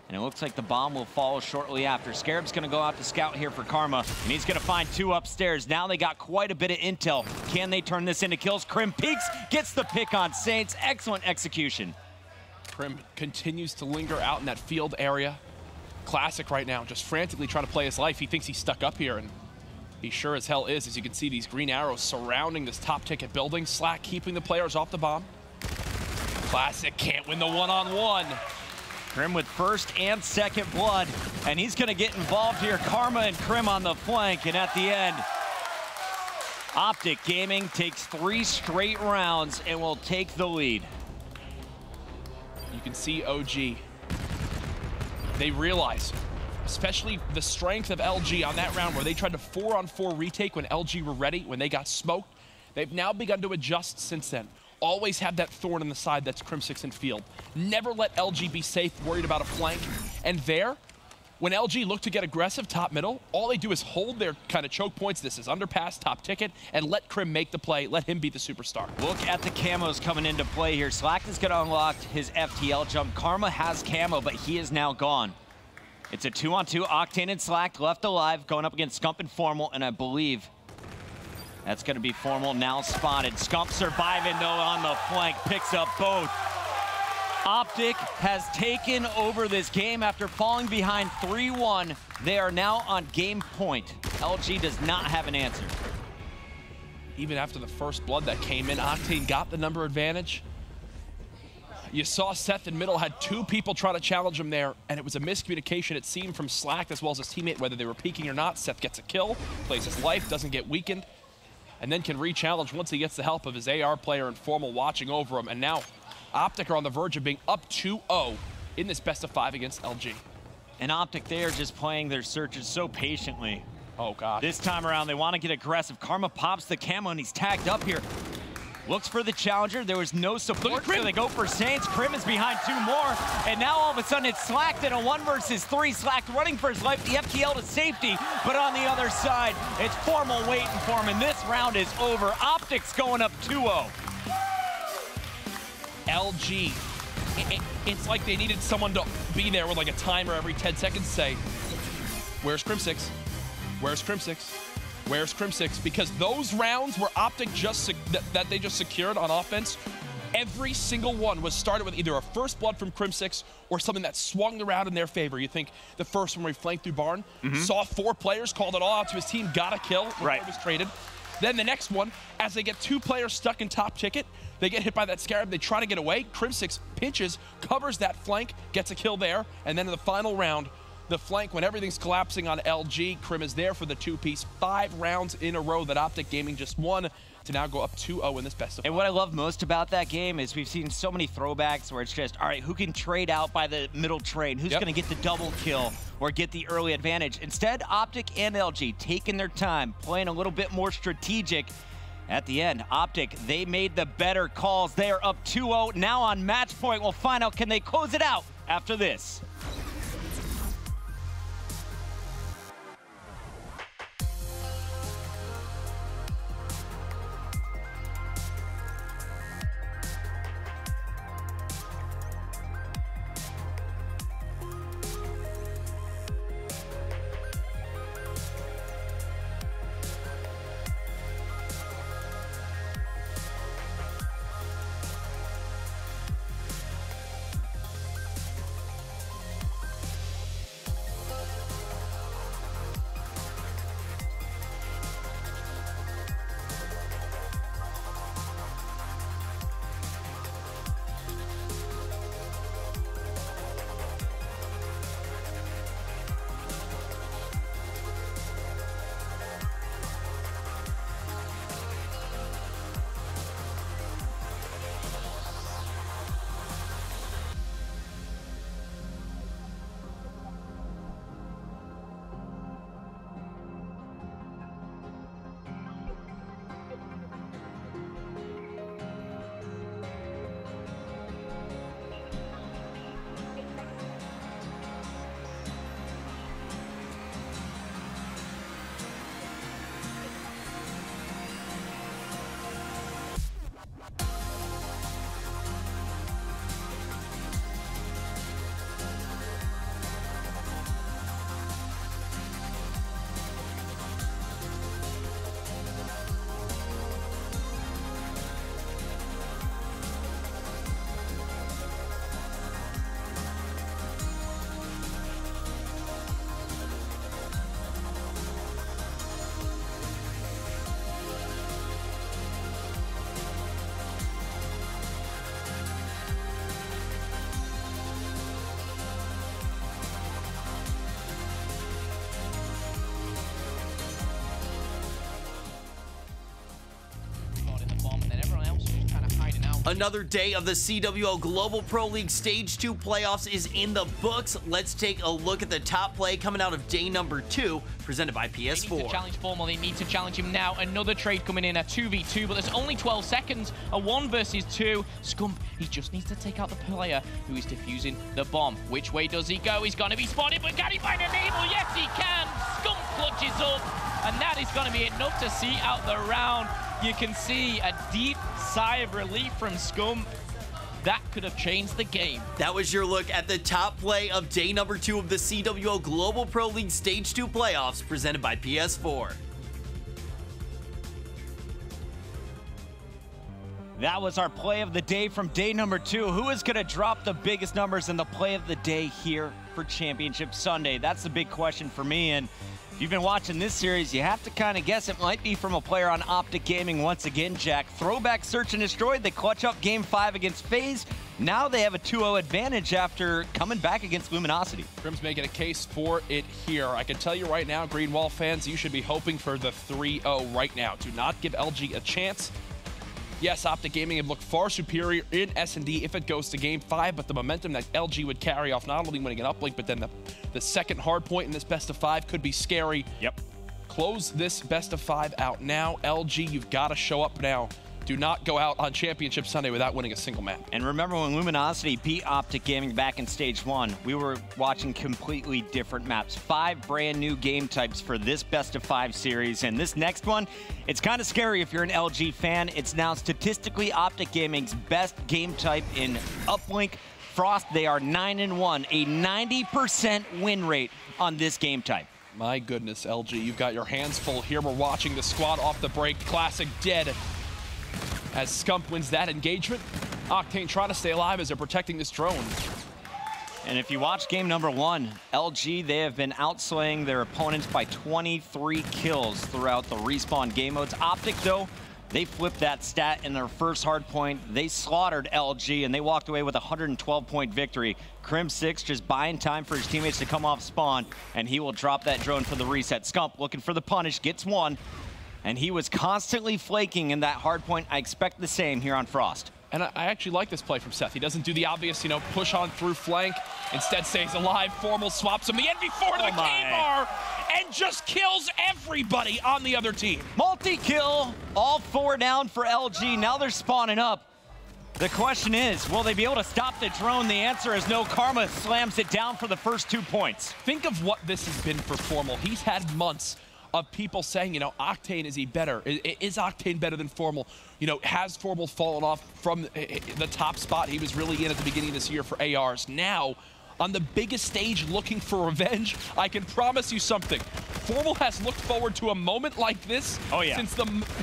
And it looks like the bomb will follow shortly after. Scarab's going to go out to scout here for Karma, and he's going to find 2 upstairs. Now they got quite a bit of intel. Can they turn this into kills? Krim peeks, gets the pick on Saints. Excellent execution. Krim continues to linger out in that field area. Classic right now, just frantically trying to play his life. He thinks he's stuck up here, and he sure as hell is. As you can see, these green arrows surrounding this top ticket building. Slack keeping the players off the bomb. Classic can't win the one-on-one. Krim with first and second blood, and he's going to get involved here. Karma and Krim on the flank, and at the end, Optic Gaming takes 3 straight rounds and will take the lead. You can see OG. They realize, especially the strength of LG on that round where they tried to 4-on-4 retake when LG were ready, when they got smoked. They've now begun to adjust since then. Always have that thorn in the side that's Crim6 in field. Never let LG be safe, worried about a flank. And there, when LG look to get aggressive top middle, all they do is hold their kind of choke points. This is underpass, top ticket, and let Krim make the play. Let him be the superstar. Look at the camos coming into play here. Slack is going to unlock his FTL jump. Karma has camo, but he is now gone. It's a 2-on-2. Octane and Slack left alive, going up against Scump and Formal, and I believe that's going to be Formal now spotted. Scump surviving, though, on the flank. Picks up both. Optic has taken over this game after falling behind 3-1. They are now on game point. LG does not have an answer. Even after the first blood that came in, Octane got the number advantage. You saw Seth in middle had 2 people trying to challenge him there, and it was a miscommunication, it seemed, from Slack as well as his teammate, whether they were peeking or not. Seth gets a kill, plays his life, doesn't get weakened, and then can re-challenge once he gets the help of his AR player and Formal watching over him. And now Optic are on the verge of being up 2-0 in this best-of-5 against LG. And Optic, they are just playing their searches so patiently. Oh, God. This time around, they want to get aggressive. Karma pops the camo, and he's tagged up here. Looks for the challenger. There was no support, so they go for Saints. Krim is behind 2 more, and now all of a sudden it's Slack in a 1 versus 3. Slack running for his life, the FTL to safety, but on the other side, it's Formal waiting for him, and this round is over. Optic's going up 2-0. LG, it's like they needed someone to be there with like a timer every 10 seconds to say, where's Crim6? Where's Crim6? Where's Crim6? Because those rounds where Optic that they just secured on offense, every single one was started with either a first blood from Crim6 or something that swung the round in their favor. You think the first one where he flanked through Barn, saw 4 players, called it all out to his team, got a kill before it was traded. Then the next one, as they get 2 players stuck in top ticket, they get hit by that Scarab, they try to get away. Crim6 pinches, covers that flank, gets a kill there, and then in the final round, the flank when everything's collapsing on LG. Krim is there for the two-piece. 5 rounds in a row that Optic Gaming just won to now go up 2-0 in this best of 5. And what I love most about that game is we've seen so many throwbacks where it's just, all right, who can trade out by the middle trade? Who's going to get the double kill or get the early advantage? Instead, Optic and LG taking their time, playing a little bit more strategic. At the end, Optic, they made the better calls. They are up 2-0. Now on match point, we'll find out, can they close it out after this? Another day of the CWL Global Pro League Stage 2 playoffs is in the books. Let's take a look at the top play coming out of day number 2, presented by PS4. They need to challenge Formal. They need to challenge him now. Another trade coming in, a 2v2, but there's only 12 seconds. A 1 versus 2. Scump, he just needs to take out the player who is defusing the bomb. Which way does he go? He's going to be spotted, but can he find an able? Yes, he can. Scump clutches up, and that is going to be enough to see out the round. You can see a deep sigh of relief from Scump. That could have changed the game. That was your look at the top play of day number 2 of the CWL Global Pro League Stage 2 playoffs, presented by PS4. That was our play of the day from day number 2. Who is going to drop the biggest numbers in the play of the day here for Championship Sunday? That's the big question for me. And if you've been watching this series, you have to kind of guess it might be from a player on Optic Gaming once again, Jack. Throwback Search and Destroy. They clutch up Game 5 against FaZe. Now they have a 2-0 advantage after coming back against Luminosity. Krim's making a case for it here. I can tell you right now, Greenwall fans, you should be hoping for the 3-0 right now. Do not give LG a chance. Yes, Optic Gaming have looked far superior in S&D if it goes to Game 5, but the momentum that LG would carry off not only winning an uplink, but then the second hard point in this best of 5 could be scary. Yep. Close this best of 5 out now. LG, you've got to show up now. Do not go out on Championship Sunday without winning a single map. And remember when Luminosity beat Optic Gaming back in Stage 1, we were watching completely different maps. 5 brand new game types for this best of 5 series. And this next one, it's kind of scary if you're an LG fan. It's now statistically Optic Gaming's best game type in uplink. Frost, they are 9-1, a 90% win rate on this game type. My goodness, LG, you've got your hands full here. We're watching the squad off the break. Classic dead. As Scump wins that engagement, Octane trying to stay alive as they're protecting this drone. And if you watch game number 1, LG, they have been outslaying their opponents by 23 kills throughout the respawn game modes. Optic, though, They flipped that stat in their first hard point. They slaughtered LG, and they walked away with a 112-point victory. Crim6 just buying time for his teammates to come off spawn, and he will drop that drone for the reset. Scump looking for the punish, gets one, and he was constantly flaking in that hard point. I expect the same here on Frost. And I actually like this play from Seth. He doesn't do the obvious, you know, push on through flank. Instead stays alive. Formal swaps him the NV4 to the K-bar and just kills everybody on the other team. Multi-kill, all 4 down for LG. Now they're spawning up. The question is, will they be able to stop the drone? The answer is no. Karma slams it down for the first 2 points. Think of what this has been for Formal. He's had months of people saying, you know, Octane, is he better? Is Octane better than Formal? You know, has Formal fallen off from the top spot he was really in at the beginning of this year for ARs? Now, on the biggest stage looking for revenge, I can promise you something. Formal has looked forward to a moment like this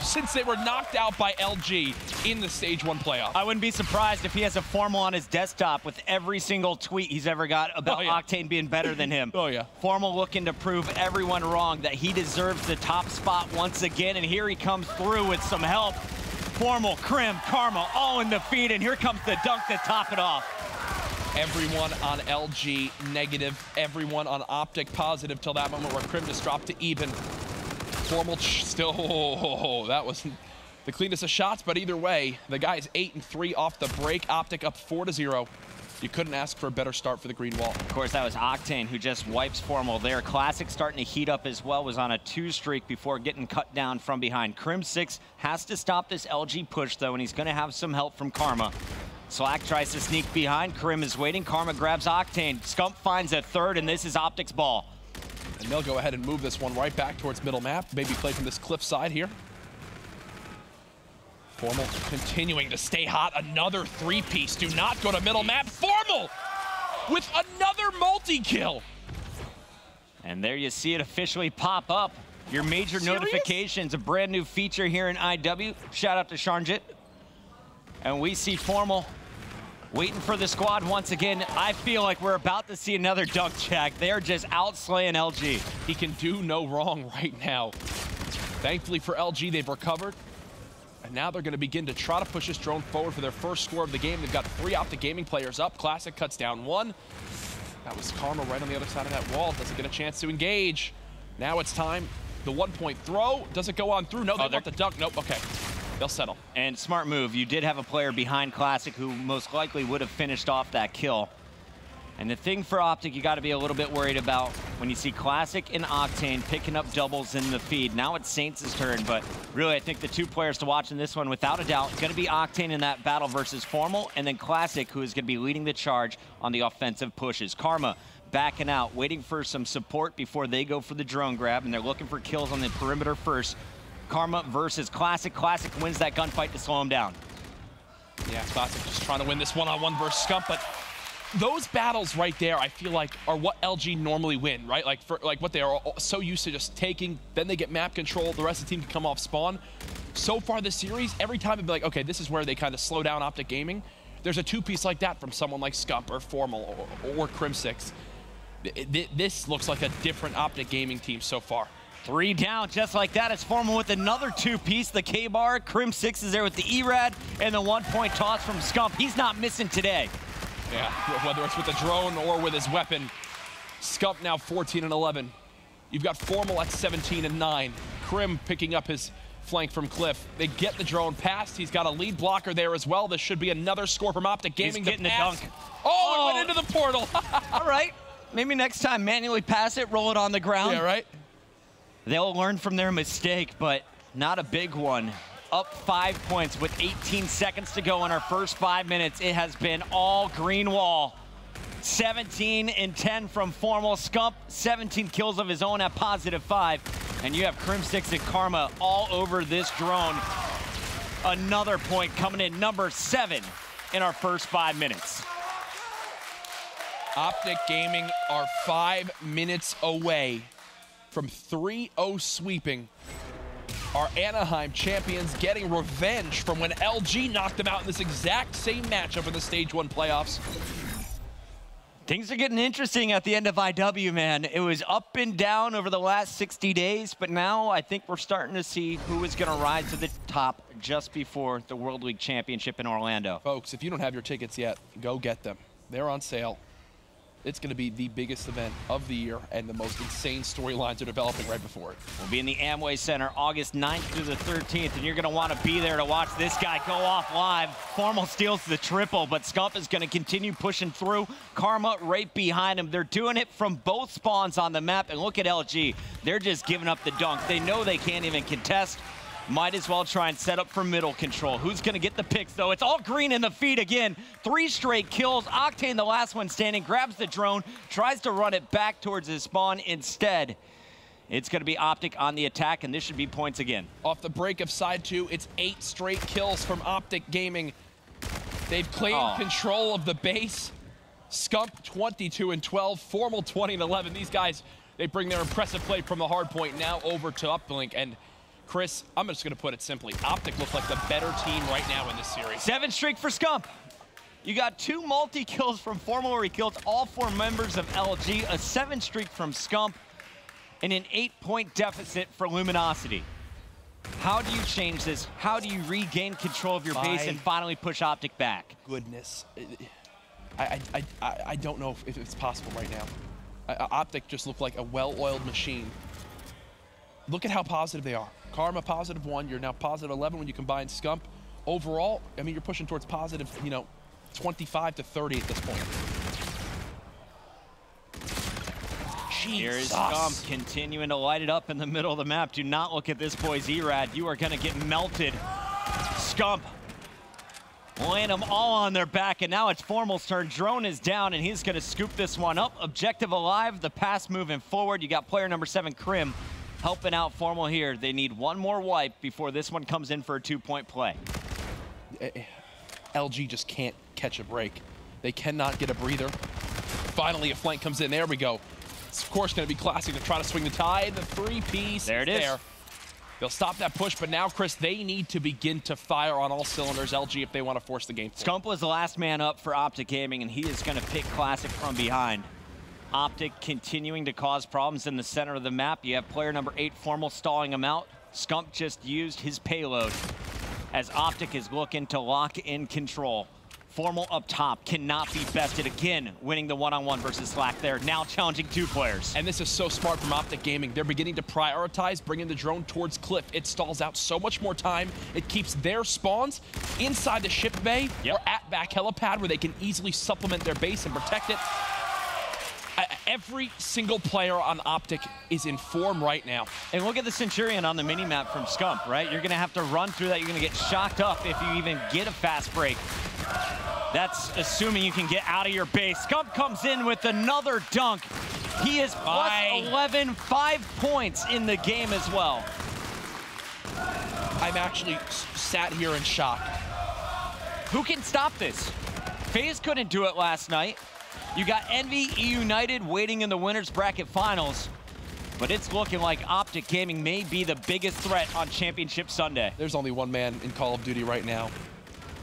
since they were knocked out by LG in the Stage 1 playoff. I wouldn't be surprised if he has a Formal on his desktop with every single tweet he's ever got about Octane being better than him. Formal looking to prove everyone wrong that he deserves the top spot once again, and here he comes through with some help. Formal, Crim, Karma, all in the feed, and here comes the dunk to top it off. Everyone on LG negative, everyone on Optic positive till that moment where Crim just dropped to even. Formal still, that wasn't the cleanest of shots, but either way, the guy's 8-3 off the break. Optic up 4-0. You couldn't ask for a better start for the green wall. Of course, that was Octane who just wipes Formal there. Classic starting to heat up as well, was on a 2 streak before getting cut down from behind. Crim6 has to stop this LG push though, and he's gonna have some help from Karma. Slack tries to sneak behind. Crim is waiting. Karma grabs Octane. Scump finds a third, and this is Optic's ball. And they'll go ahead and move this one right back towards middle map. Maybe play from this cliff side here. Formal continuing to stay hot. Another 3-piece. Do not go to middle map. Formal with another multi-kill. And there you see it officially pop up. Your major notifications, a brand new feature here in IW. Shout out to Sharnjit. And we see Formal waiting for the squad once again. I feel like we're about to see another dunk check. They're just outslaying LG. He can do no wrong right now. Thankfully for LG, they've recovered. And now they're going to begin to try to push this drone forward for their first score of the game. They've got 3 Optic Gaming players up. Classic cuts down 1. That was Karma right on the other side of that wall. Doesn't get a chance to engage. Now it's time. The 1-point throw. Does it go on through? No, they want the dunk. Nope. Okay. They'll settle. And smart move. You did have a player behind Classic who most likely would have finished off that kill. And the thing for Optic you got to be a little bit worried about when you see Classic and Octane picking up doubles in the feed. Now it's Saints' turn, but really I think the 2 players to watch in this one without a doubt going to be Octane in that battle versus Formal, and then Classic who is going to be leading the charge on the offensive pushes. Karma backing out, waiting for some support before they go for the drone grab, and they're looking for kills on the perimeter first. Karma versus Classic. Classic wins that gunfight to slow him down. Yeah, Classic just trying to win this one-on-one versus Scump, but those battles right there, I feel like, are what LG normally win, right? Like what they are so used to just taking, then they get map control, the rest of the team can come off spawn. So far this series, every time it'd be like, okay, this is where they kind of slow down Optic Gaming. There's a 2-piece like that from someone like Scump or Formal or Crim6. This looks like a different Optic Gaming team so far. 3 down, just like that. It's Formal with another 2-piece, the K-bar. Crim6 is there with the E-Rad, and the 1-point toss from Scump. He's not missing today. Yeah, whether it's with the drone or with his weapon. Scump now 14-11. You've got Formal at 17-9. Crim picking up his flank from Cliff. They get the drone past. He's got a lead blocker there as well. This should be another score from Optic Gaming. He's getting the dunk. Oh, it went into the portal. All right, maybe next time manually pass it, roll it on the ground. Yeah, right. They'll learn from their mistake, but not a big one. Up 5 points with 18 seconds to go in our first 5 minutes. It has been all green wall. 17 and 10 from Formal. Scump, 17 kills of his own at +5. And you have Crim6 and Karma all over this drone. Another point coming in, number 7 in our first 5 minutes. Optic Gaming are 5 minutes away from 3-0 sweeping our Anaheim champions, getting revenge from when LG knocked them out in this exact same matchup in the Stage 1 playoffs. Things are getting interesting at the end of IW, man. It was up and down over the last 60 days, but now I think we're starting to see who is going to rise to the top just before the World League Championship in Orlando. Folks, if you don't have your tickets yet, go get them. They're on sale. It's going to be the biggest event of the year, and the most insane storylines are developing right before it. We'll be in the Amway Center August 9th through the 13th, and you're going to want to be there to watch this guy go off live. Formal steals the triple, but Scump is going to continue pushing through. Karma right behind him. They're doing it from both spawns on the map, and look at LG. They're just giving up the dunk. They know they can't even contest. Might as well try and set up for middle control. Who's going to get the picks, though? It's all green in the feed again. 3 straight kills. Octane, the last one standing, grabs the drone, tries to run it back towards his spawn. Instead, it's going to be Optic on the attack, and this should be points again. Off the break of side 2, it's 8 straight kills from Optic Gaming. They've claimed control of the base. Scump 22 and 12, Formal 20 and 11. These guys, they bring their impressive play from the hard point now over to Uplink. And Chris, I'm just going to put it simply. Optic looks like the better team right now in this series. 7 streak for Scump. You got 2 multi-kills from Formal where he killed all 4 members of LG, a 7 streak from Scump, and an 8-point deficit for Luminosity. How do you change this? How do you regain control of your base and finally push Optic back? Goodness. I don't know if it's possible right now. Optic just looked like a well-oiled machine. Look at how positive they are. Karma positive 1, you're now positive 11 when you combine Scump. Overall, I mean, you're pushing towards positive, 25 to 30 at this point. Here is Scump continuing to light it up in the middle of the map. Do not look at this boy's Erad. You are going to get melted. Scump laying them all on their back, and now it's Formal's turn. Drone is down, and he's going to scoop this one up. Objective alive, the pass moving forward. You got player number 7, Krim, helping out Formal here. They need one more wipe before this one comes in for a 2-point play. LG just can't catch a break. They cannot get a breather. Finally, a flank comes in. There we go. It's, of course, going to be classic to try to swing the tide. The 3-piece there it is. There. They'll stop that push, but now, Chris, they need to begin to fire on all cylinders, LG, if they want to force the game forward. Scump was the last man up for Optic Gaming, and he is going to pick Classic from behind. Optic continuing to cause problems in the center of the map. You have player number 8, Formal, stalling him out. Scump just used his payload as Optic is looking to lock in control. Formal up top cannot be bested again, winning the one-on-one versus Slack there, now challenging 2 players. And this is so smart from Optic Gaming. They're beginning to prioritize bringing the drone towards Cliff. It stalls out so much more time. It keeps their spawns inside the ship bay or at back helipad where they can easily supplement their base and protect it. Every single player on Optic is in form right now. And look at the Centurion on the mini-map from Scump, right? You're going to have to run through that. You're going to get shocked up if you even get a fast break. That's assuming you can get out of your base. Scump comes in with another dunk. He is plus 11, 5 points in the game as well. I'm actually sat here in shock. Who can stop this? FaZe couldn't do it last night. You got Envy, E United waiting in the winners bracket finals, but it's looking like Optic Gaming may be the biggest threat on Championship Sunday. There's only one man in Call of Duty right now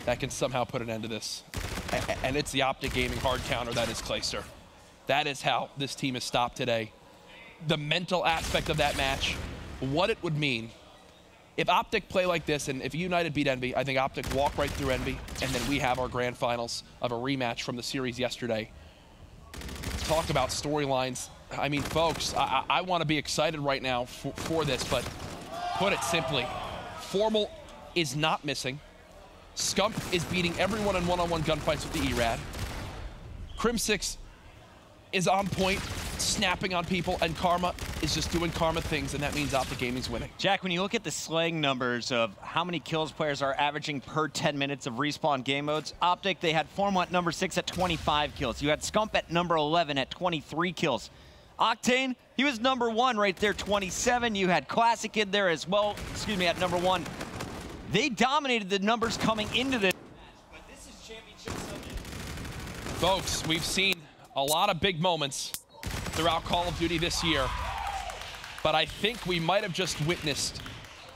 that can somehow put an end to this, and it's the Optic Gaming hard counter that is Clayster. That is how this team is stopped today. The mental aspect of that match, what it would mean. If Optic play like this, and if United beat Envy, I think Optic walk right through Envy, and then we have our grand finals of a rematch from the series yesterday. Talk about storylines. I mean, folks, I want to be excited right now for this, but put it simply, Formal is not missing. Scump is beating everyone in one-on-one gunfights with the Erad. Crim6 is on point, snapping on people, and Karma is just doing Karma things, and that means Optic Gaming's winning. Jack, when you look at the slaying numbers of how many kills players are averaging per 10 minutes of respawn game modes, Optic, they had Formal at number 6 at 25 kills. You had Scump at number 11 at 23 kills. Octane, he was number 1 right there, 27. You had Classic in there as well, at number 1. They dominated the numbers coming into this match, but this is Championship Sunday. Folks, we've seen a lot of big moments throughout Call of Duty this year, but I think we might have just witnessed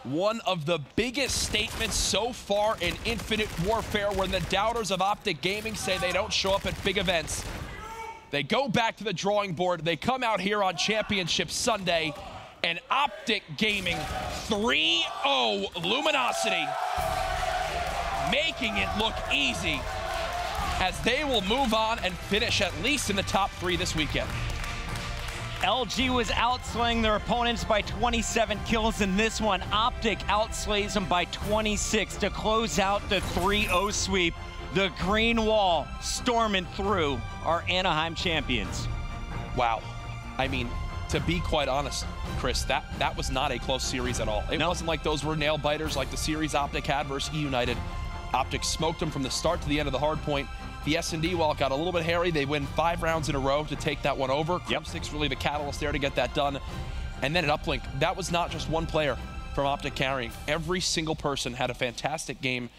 one of the biggest statements so far in Infinite Warfare when the doubters of Optic Gaming say they don't show up at big events. They go back to the drawing board. They come out here on Championship Sunday, and Optic Gaming 3-0 Luminosity, making it look easy as they will move on and finish at least in the top 3 this weekend. LG was outslaying their opponents by 27 kills in this one. Optic outslays them by 26 to close out the 3-0 sweep. The green wall storming through our Anaheim champions. Wow. I mean, to be quite honest, Chris, that was not a close series at all. It wasn't like those were nail biters like the series Optic had versus E-United. Optic smoked them from the start to the end of the hard point. The S&D, while it got a little bit hairy, they win 5 rounds in a row to take that one over. Crimsix really the catalyst there to get that done. And then at Uplink, that was not just one player from Optic carrying. Every single person had a fantastic game.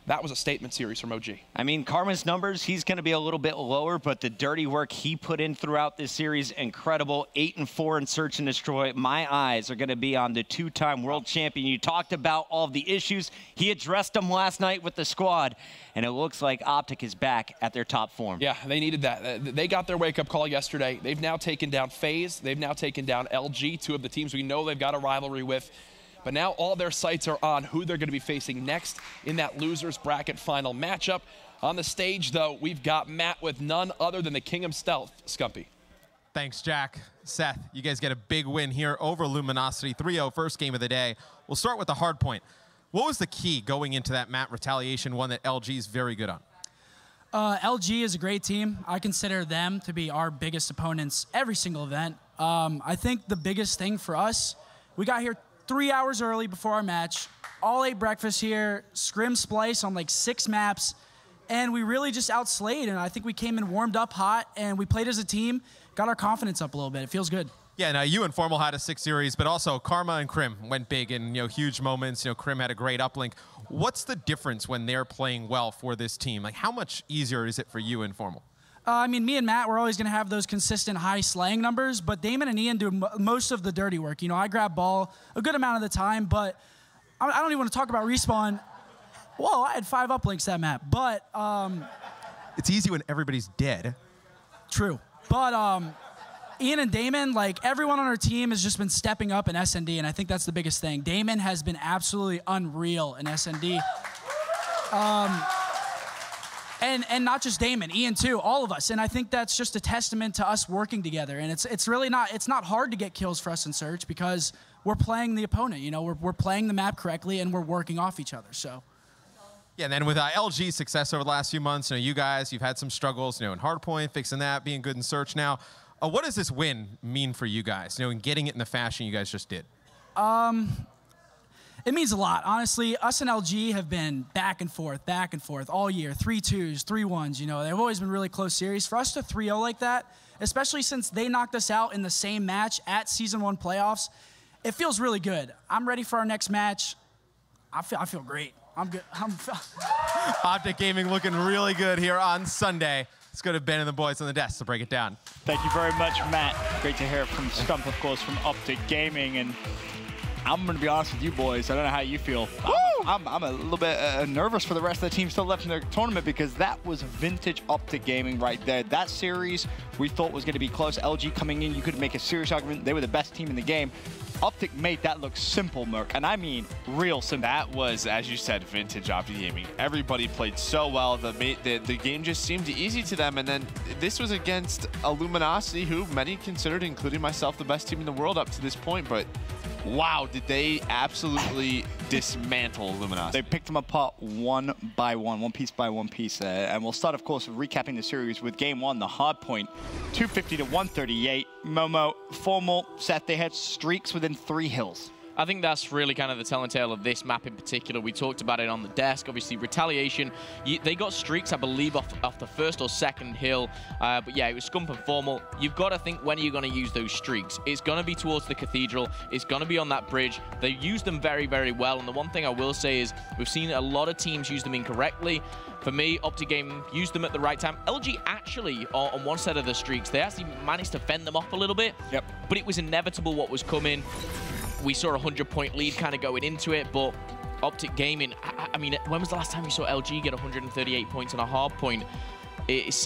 That was a statement series from OG. I mean, Karma's numbers, he's going to be a little bit lower, but the dirty work he put in throughout this series, incredible. 8-4 in Search and Destroy. My eyes are going to be on the 2-time world champion. You talked about all of the issues. He addressed them last night with the squad, and it looks like Optic is back at their top form. Yeah, they needed that. They got their wake-up call yesterday. They've now taken down FaZe. They've now taken down LG, 2 of the teams we know they've got a rivalry with. But now all their sights are on who they're going to be facing next in that losers bracket final matchup. On the stage, though, we've got Matt with none other than the king of stealth, Scumpy. Thanks, Jack. Seth, you guys get a big win here over Luminosity, 3-0, first game of the day. We'll start with the hard point. What was the key going into that map retaliation, one that LG is very good on? LG is a great team. I consider them to be our biggest opponents every single event. I think the biggest thing for us, we got here 3 hours early before our match, all ate breakfast here, scrim splice on like 6 maps, and we really just outslayed, and I think we came in warmed up hot, and we played as a team, got our confidence up a little bit. It feels good. Yeah, now you and Formal had a 6 series, but also Karma and Krim went big in huge moments. Krim had a great uplink. What's the difference when they're playing well for this team? Like, how much easier is it for you and Formal? I mean, me and Matt, we're always going to have those consistent high slaying numbers, but Damon and Ian do most of the dirty work. I grab ball a good amount of the time, but I don't even want to talk about respawn. Whoa, I had 5 uplinks that map, but... it's easy when everybody's dead. True, but Ian and Damon, like everyone on our team has just been stepping up in S&D, and I think that's the biggest thing. Damon has been absolutely unreal in S&D. And not just Damon, Ian too, all of us. And I think that's just a testament to us working together. And it's really not, it's not hard to get kills for us in Search because we're playing the opponent, we're playing the map correctly and we're working off each other, so. Yeah, and then with LG's success over the last few months, you guys, you've had some struggles, in Hardpoint, fixing that, being good in Search now. What does this win mean for you guys, in getting it in the fashion you guys just did? It means a lot. Honestly, us and LG have been back and forth all year. 3-2s, 3-1s, They've always been really close series. For us to 3-0 like that, especially since they knocked us out in the same match at Season 1 playoffs, it feels really good. I'm ready for our next match. I feel great. I'm good. Optic Gaming looking really good here on Sunday. Let's go to Ben and the boys on the desk to break it down. Thank you very much, Matt. Great to hear from Stump, of course, from Optic Gaming. And I'm going to be honest with you boys. I don't know how you feel. I'm a little bit nervous for the rest of the team still left in the tournament because that was vintage Optic Gaming right there. That series we thought was going to be close. LG coming in, you could make a serious argument. They were the best team in the game. Optic made that look simple, Merc, and I mean real simple. That was, as you said, vintage Optic Gaming. Everybody played so well. The game just seemed easy to them, and then this was against a Luminosity who many considered, including myself, the best team in the world up to this point, but wow, did they absolutely dismantle Luminosity. They picked them apart one by one, one piece by one piece. And we'll start, of course, recapping the series with game 1, the hard point, 250 to 138. Momo, Formal, Seth, they had streaks within 3 hills. I think that's really kind of the telling tale of this map in particular. We talked about it on the desk. Obviously, Retaliation, they got streaks, I believe, off the first or second hill. But yeah, it was Scump and Formal. You've got to think, when are you going to use those streaks? It's going to be towards the Cathedral. It's going to be on that bridge. They used them very, very well. And the one thing I will say is we've seen a lot of teams use them incorrectly. For me, Optic Gaming used them at the right time. LG actually, on one set of the streaks, they actually managed to fend them off a little bit. Yep. But it was inevitable what was coming. We saw a 100-point lead kind of going into it, but Optic Gaming, I mean, when was the last time you saw LG get 138 points on a hard point? It's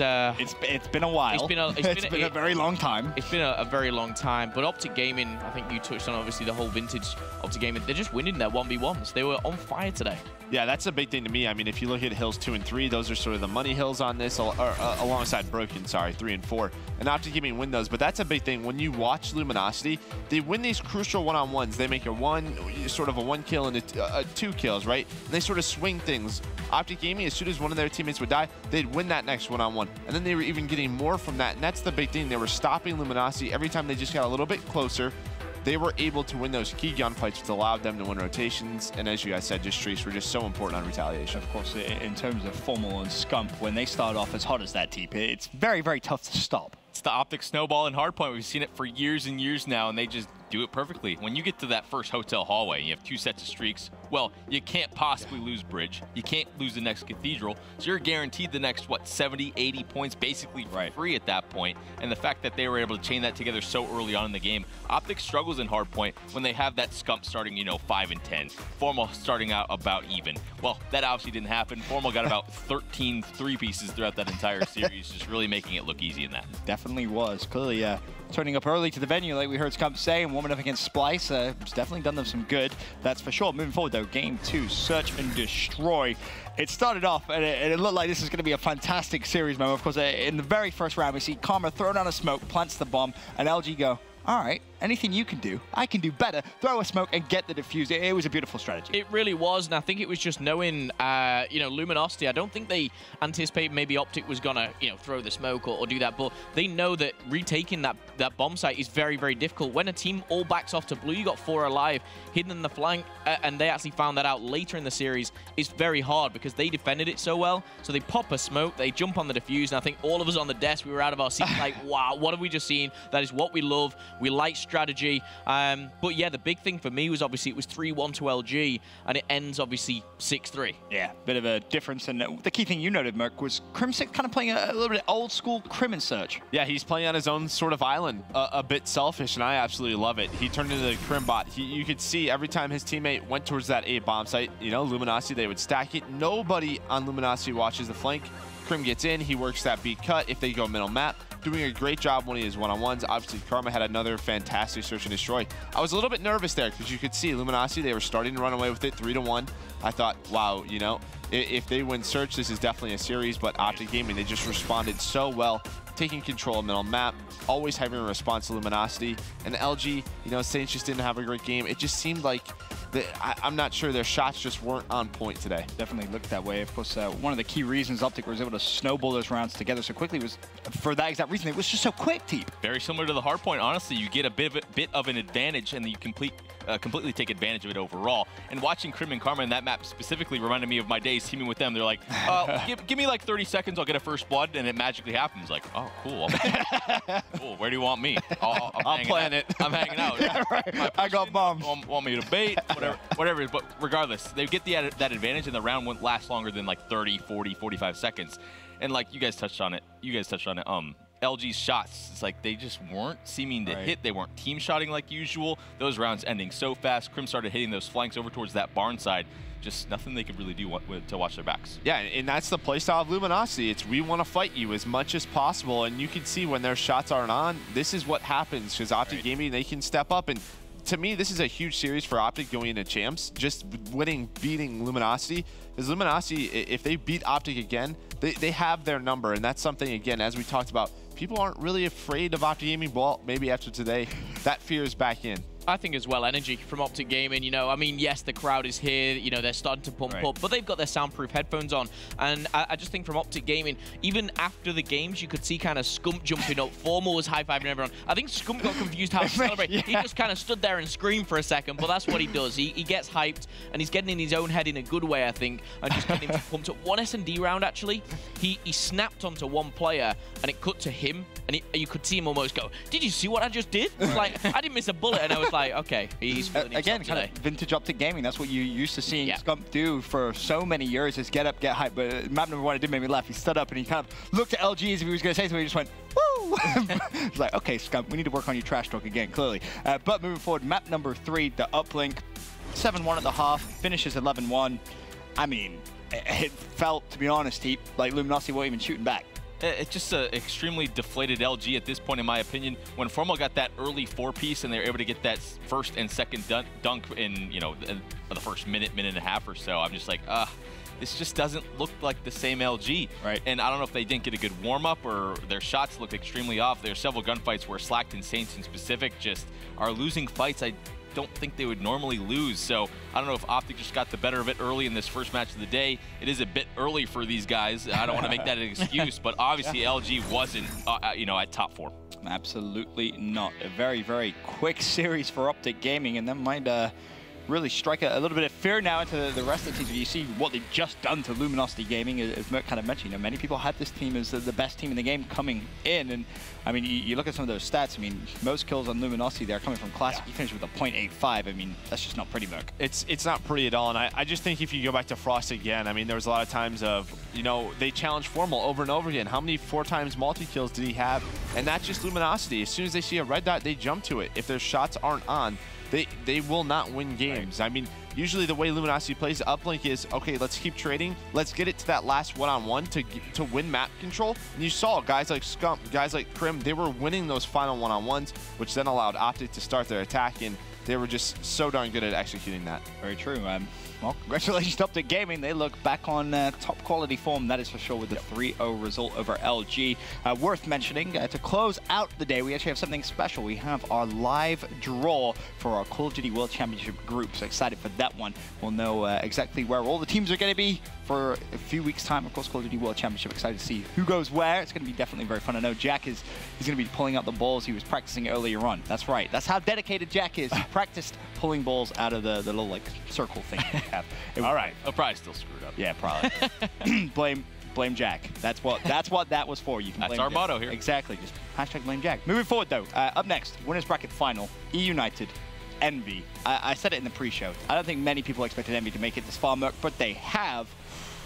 been a while. It's been a very long time. It's been a very long time. But Optic Gaming, I think you touched on obviously the whole vintage Optic Gaming. They're just winning their 1v1s. They were on fire today. Yeah, that's a big thing to me. I mean, if you look at hills 2 and 3, those are sort of the money hills on this, alongside Broken, 3 and 4. And Optic Gaming win those, but that's a big thing. When you watch Luminosity, they win these crucial one-on-ones. They make a one kill and a 2 kills, right? And they sort of swing things. Optic Gaming, as soon as one of their teammates would die, they'd win that next one-on-one. And then they were even getting more from that, and that's the big thing. They were stopping Luminosity every time they just got a little bit closer. They were able to win those key gunfights, which allowed them to win rotations. And as you guys said, just streaks were just so important on retaliation. Of course, in terms of Formal and Scump, when they start off as hot as that TP, it's very, very tough to stop. It's the Optic snowball in Hardpoint. We've seen it for years and years now, and they just do it perfectly. When you get to that first hotel hallway and you have 2 sets of streaks, well, you can't possibly lose Bridge. You can't lose the next Cathedral. So you're guaranteed the next, 70, 80 points basically free at that point. And the fact that they were able to chain that together so early on in the game. Optic struggles in Hardpoint when they have that Scump starting, 5 and 10. Formal starting out about even. Well, that obviously didn't happen. Formal got about 13 3-pieces throughout that entire series, just really making it look easy in that. Definitely was. Clearly, turning up early to the venue, like we heard Scump say, and warming up against Splice, it's definitely done them some good. That's for sure. Moving forward, though, game 2, Search and Destroy. It started off, and it looked like this is going to be a fantastic series, man. Of course, in the very first round, we see Karma throw down a smoke, plants the bomb, and LG go, all right, anything you can do, I can do better. Throw a smoke and get the defuse. It was a beautiful strategy. It really was, and I think it was just knowing, Luminosity. I don't think they anticipated maybe Optic was going to, throw the smoke or do that, but they know that retaking that bomb site is very, very difficult. When a team all backs off to blue, you got 4 alive, hidden in the flank, and they actually found that out later in the series. It's very hard because they defended it so well. So they pop a smoke, they jump on the defuse, and I think all of us on the desk, we were out of our seats like, wow, what have we just seen? That is what we love. We like strategy. But yeah, the big thing for me was obviously it was 3-1 to LG, and it ends obviously 6-3. Yeah, bit of a difference. And the key thing you noted, Merc, was Crim6 kind of playing a little bit old school Crim and Search. Yeah, he's playing on his own sort of island, a bit selfish, and I absolutely love it. He turned into the Crim bot. You could see every time his teammate went towards that A bomb site, Luminosity, they would stack it. Nobody on Luminosity watches the flank. Crim gets in, he works that B cut if they go middle map. Doing a great job winning his one-on-ones. Obviously, Karma had another fantastic search and destroy. I was a little bit nervous there because you could see Luminosity, they were starting to run away with it 3-1. I thought, wow, if they win search, this is definitely a series, but Optic Gaming, they just responded so well, taking control of middle map, always having a response to Luminosity. And LG, Saints just didn't have a great game. It just seemed like I'm not sure their shots just weren't on point today. Definitely looked that way. Of course, one of the key reasons Optic was able to snowball those rounds together so quickly was for that exact reason. It was just so quick, Teep. Very similar to the Hardpoint. Honestly, you get a bit of an advantage, and you completely take advantage of it overall. And watching Crim and Karma in that map specifically reminded me of my days teaming with them. They're like, give me like 30 seconds, I'll get a first blood, and it magically happens. Like, oh, cool. Cool. Where do you want me? I'm playing it. I'm hanging out. Yeah, right. I got bombs. Want me to bait? Whatever it is. But regardless, they get that advantage, and the round wouldn't last longer than like 30, 40, 45 seconds. And like you guys touched on it. LG's shots, it's like they just weren't seeming to hit. They weren't team shotting like usual. Those rounds ending so fast. Crim started hitting those flanks over towards that barn side. Just nothing they could really do to watch their backs. Yeah, and that's the playstyle of Luminosity. It's we want to fight you as much as possible, and you can see when their shots aren't on, this is what happens, because Optic Gaming, they can step up. And to me, this is a huge series for Optic going into champs, just beating Luminosity. Because Luminosity, if they beat Optic again, they have their number, and that's something, again, as we talked about, people aren't really afraid of Optic Gaming. Well, maybe after today, that fear is back in. I think as well, energy from Optic Gaming, I mean, yes, the crowd is here, they're starting to pump up, but they've got their soundproof headphones on. And I just think from Optic Gaming, even after the games, you could see kind of Scump jumping up. Formal was high-fiving everyone. I think Scump got confused how to celebrate. Yeah. He just kind of stood there and screamed for a second, but that's what he does. He gets hyped, and he's getting in his own head in a good way, I think, and just getting him pumped up. One S&D round, actually, he snapped onto one player, and it cut to him, and you could see him almost go, did you see what I just did? Like, I didn't miss a bullet, and I was like, okay, he's feeling again, kind of vintage Optic Gaming. That's what you used to seeing Scump do for so many years, is get up, get hype. But map number 1, it did make me laugh. He stood up and he kind of looked at LG as if he was going to say something. He just went, woo! He's like, okay, Scump, we need to work on your trash talk again, clearly. But moving forward, map number 3, the uplink, 7-1 at the half, finishes 11-1. I mean, it felt, to be honest, like Luminosity weren't even shooting back. It's just an extremely deflated LG at this point, in my opinion. When Formal got that early 4-piece and they were able to get that first and second dunk in, the first minute and a half or so, I'm just like, this just doesn't look like the same LG. Right. And I don't know if they didn't get a good warm-up or their shots looked extremely off. There are several gunfights where Slacked and Saints in specific just are losing fights I don't think they would normally lose. So I don't know if Optic just got the better of it early in this first match of the day. It is a bit early for these guys. I don't want to make that an excuse, but obviously LG wasn't, at top 4. Absolutely not. A very, very quick series for Optic Gaming, and that might really strike a little bit of fear now into the rest of the teams. You see what they've just done to Luminosity Gaming, as Merc kind of mentioned. Many people had this team as the best team in the game coming in, and I mean, you look at some of those stats. I mean, most kills on Luminosity, they're coming from Classic. You finish with a .85. I mean, that's just not pretty, Merc. It's not pretty at all, and I just think if you go back to Frost again, I mean, there was a lot of times of, they challenged Formal over and over again. How many 4 times multi-kills did he have? And that's just Luminosity. As soon as they see a red dot, they jump to it. If their shots aren't on, they will not win games. Right. I mean, usually the way Luminosity plays the uplink is, okay, let's keep trading. Let's get it to that last one-on-one to win map control. And you saw guys like Scump, guys like Krim, they were winning those final one-on-ones, which then allowed Optic to start their attack, and they were just so darn good at executing that. Very true. Well, congratulations to Optic Gaming. They look back on top quality form, that is for sure, with the 3-0 result over LG. Worth mentioning, to close out the day, we actually have something special. We have our live draw for our Call of Duty World Championship group. So excited for that one. We'll know exactly where all the teams are going to be for a few weeks' time. Of course, Call of Duty World Championship. Excited to see who goes where. It's going to be definitely very fun. I know Jack he's going to be pulling out the balls he was practicing earlier on. That's right. That's how dedicated Jack is. He practiced pulling balls out of the little like circle thing. All right. I'll probably still screwed up. Yeah, probably. Blame Jack. That's what that was for. You can That's blame our Jack. motto here. Exactly. Just hashtag blame Jack. Moving forward though, up next, winners bracket final, E-United, Envy. I said it in the pre-show. I don't think many people expected Envy to make it this far, Merc, but they have.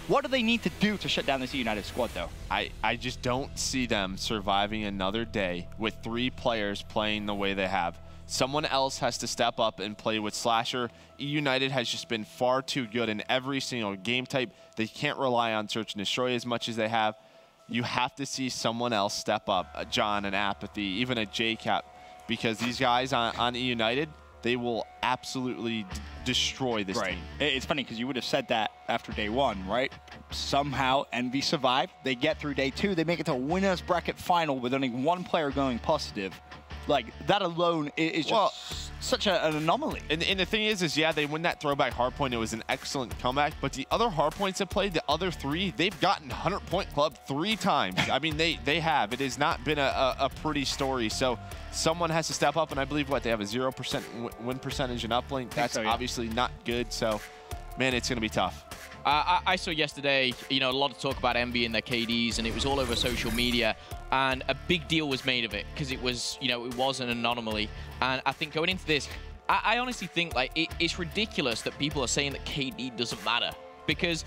What do they need to do to shut down this E-United squad though? I just don't see them surviving another day with 3 players playing the way they have. Someone else has to step up and play with Slasher. E-United has just been far too good in every single game type. They can't rely on Search and Destroy as much as they have. You have to see someone else step up, a John, an Apathy, even a JCap, because these guys on E-United, they will absolutely destroy this team. It's funny because you would have said that after day 1, right? Somehow Envy survived. They get through day 2. They make it to a winners bracket final with only 1 player going positive. Like, that alone is just such an anomaly. And the thing is, yeah, they win that throwback hardpoint. It was an excellent comeback. But the other hardpoints that played, the other 3, they've gotten 100-point club 3 times. I mean, they have. It has not been a pretty story. So someone has to step up. And I believe, they have a 0% win percentage in uplink. That's obviously not good. So, man, it's going to be tough. I saw yesterday, a lot of talk about Envy and their KDs, and it was all over social media, and a big deal was made of it because it was, it was an anomaly. And I think going into this, I honestly think it's ridiculous that people are saying that KD doesn't matter, because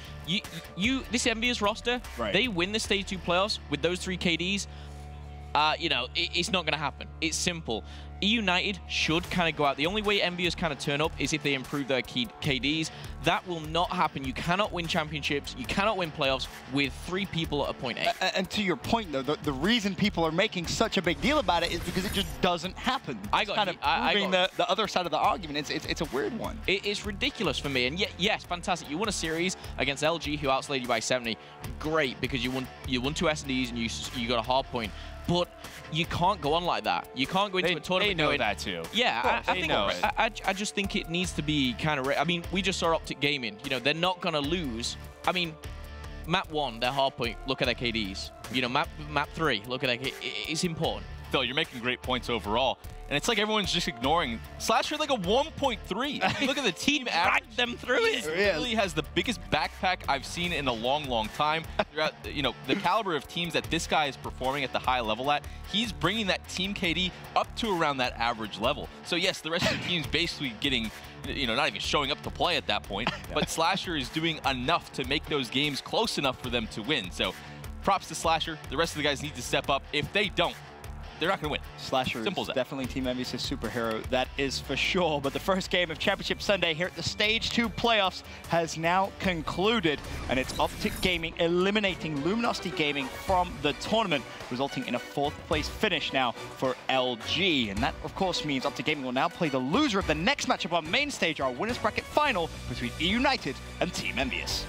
this Envious roster, they win the Stage 2 playoffs with those 3 KDs. It's not going to happen. It's simple. E-United should kind of go out. The only way Envious kind of turn up is if they improve their KDs. That will not happen. You cannot win championships. You cannot win playoffs with 3 people at a .8. And to your point, though, the reason people are making such a big deal about it is because it just doesn't happen. It's kind of proving the other side of the argument. It's a weird one. It's ridiculous for me. And yes, fantastic. You won a series against LG, who outslayed you by 70. Great, because you won 2 S&Ds and you got a hard point. But you can't go on like that. You can't go into a tournament. They know that too. Yeah, I just think it needs to be kind of. I mean, we just saw Optic Gaming. They're not gonna lose. I mean, map 1, their hard point. Look at their KDs. Map 3. Look at their. It's important. Phil, you're making great points overall. And it's like everyone's just ignoring. Slasher like a 1.3. Look at the team average. them through it. He really has the biggest backpack I've seen in a long, long time. Throughout, the caliber of teams that this guy is performing at the high level at, he's bringing that team KD up to around that average level. So yes, the rest of the team's basically getting, not even showing up to play at that point. But Slasher is doing enough to make those games close enough for them to win. So props to Slasher. The rest of the guys need to step up. If they don't, they're not going to win. Slasher Simple is as that. definitely Team Envy's superhero, that is for sure. But the first game of Championship Sunday here at the Stage 2 playoffs has now concluded, and it's Optic Gaming eliminating Luminosity Gaming from the tournament, resulting in a 4th place finish now for LG. And that, of course, means Optic Gaming will now play the loser of the next matchup on main stage, our winners bracket final between E United and Team Envious.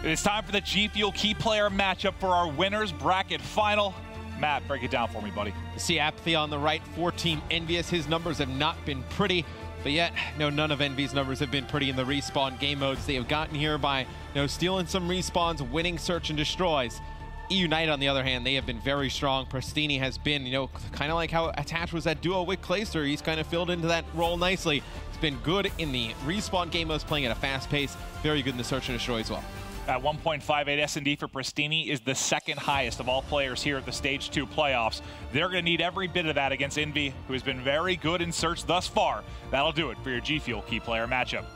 It is time for the G Fuel key player matchup for our winners bracket final. Matt, break it down for me, buddy. You see Apathy on the right for Team Envious. His numbers have not been pretty, but yet, no, none of Envy's numbers have been pretty in the respawn game modes. They have gotten here by, stealing some respawns, winning search and destroys. E United, on the other hand, they have been very strong. Pristini has been, kind of like how Attach was that duo with Clayster. He's kind of filled into that role nicely. It's been good in the respawn game modes, playing at a fast pace. Very good in the search and destroy as well. At 1.58 S&D for Pristini is the 2nd highest of all players here at the Stage 2 playoffs. They're going to need every bit of that against Envy, who has been very good in search thus far. That'll do it for your G Fuel key player matchup.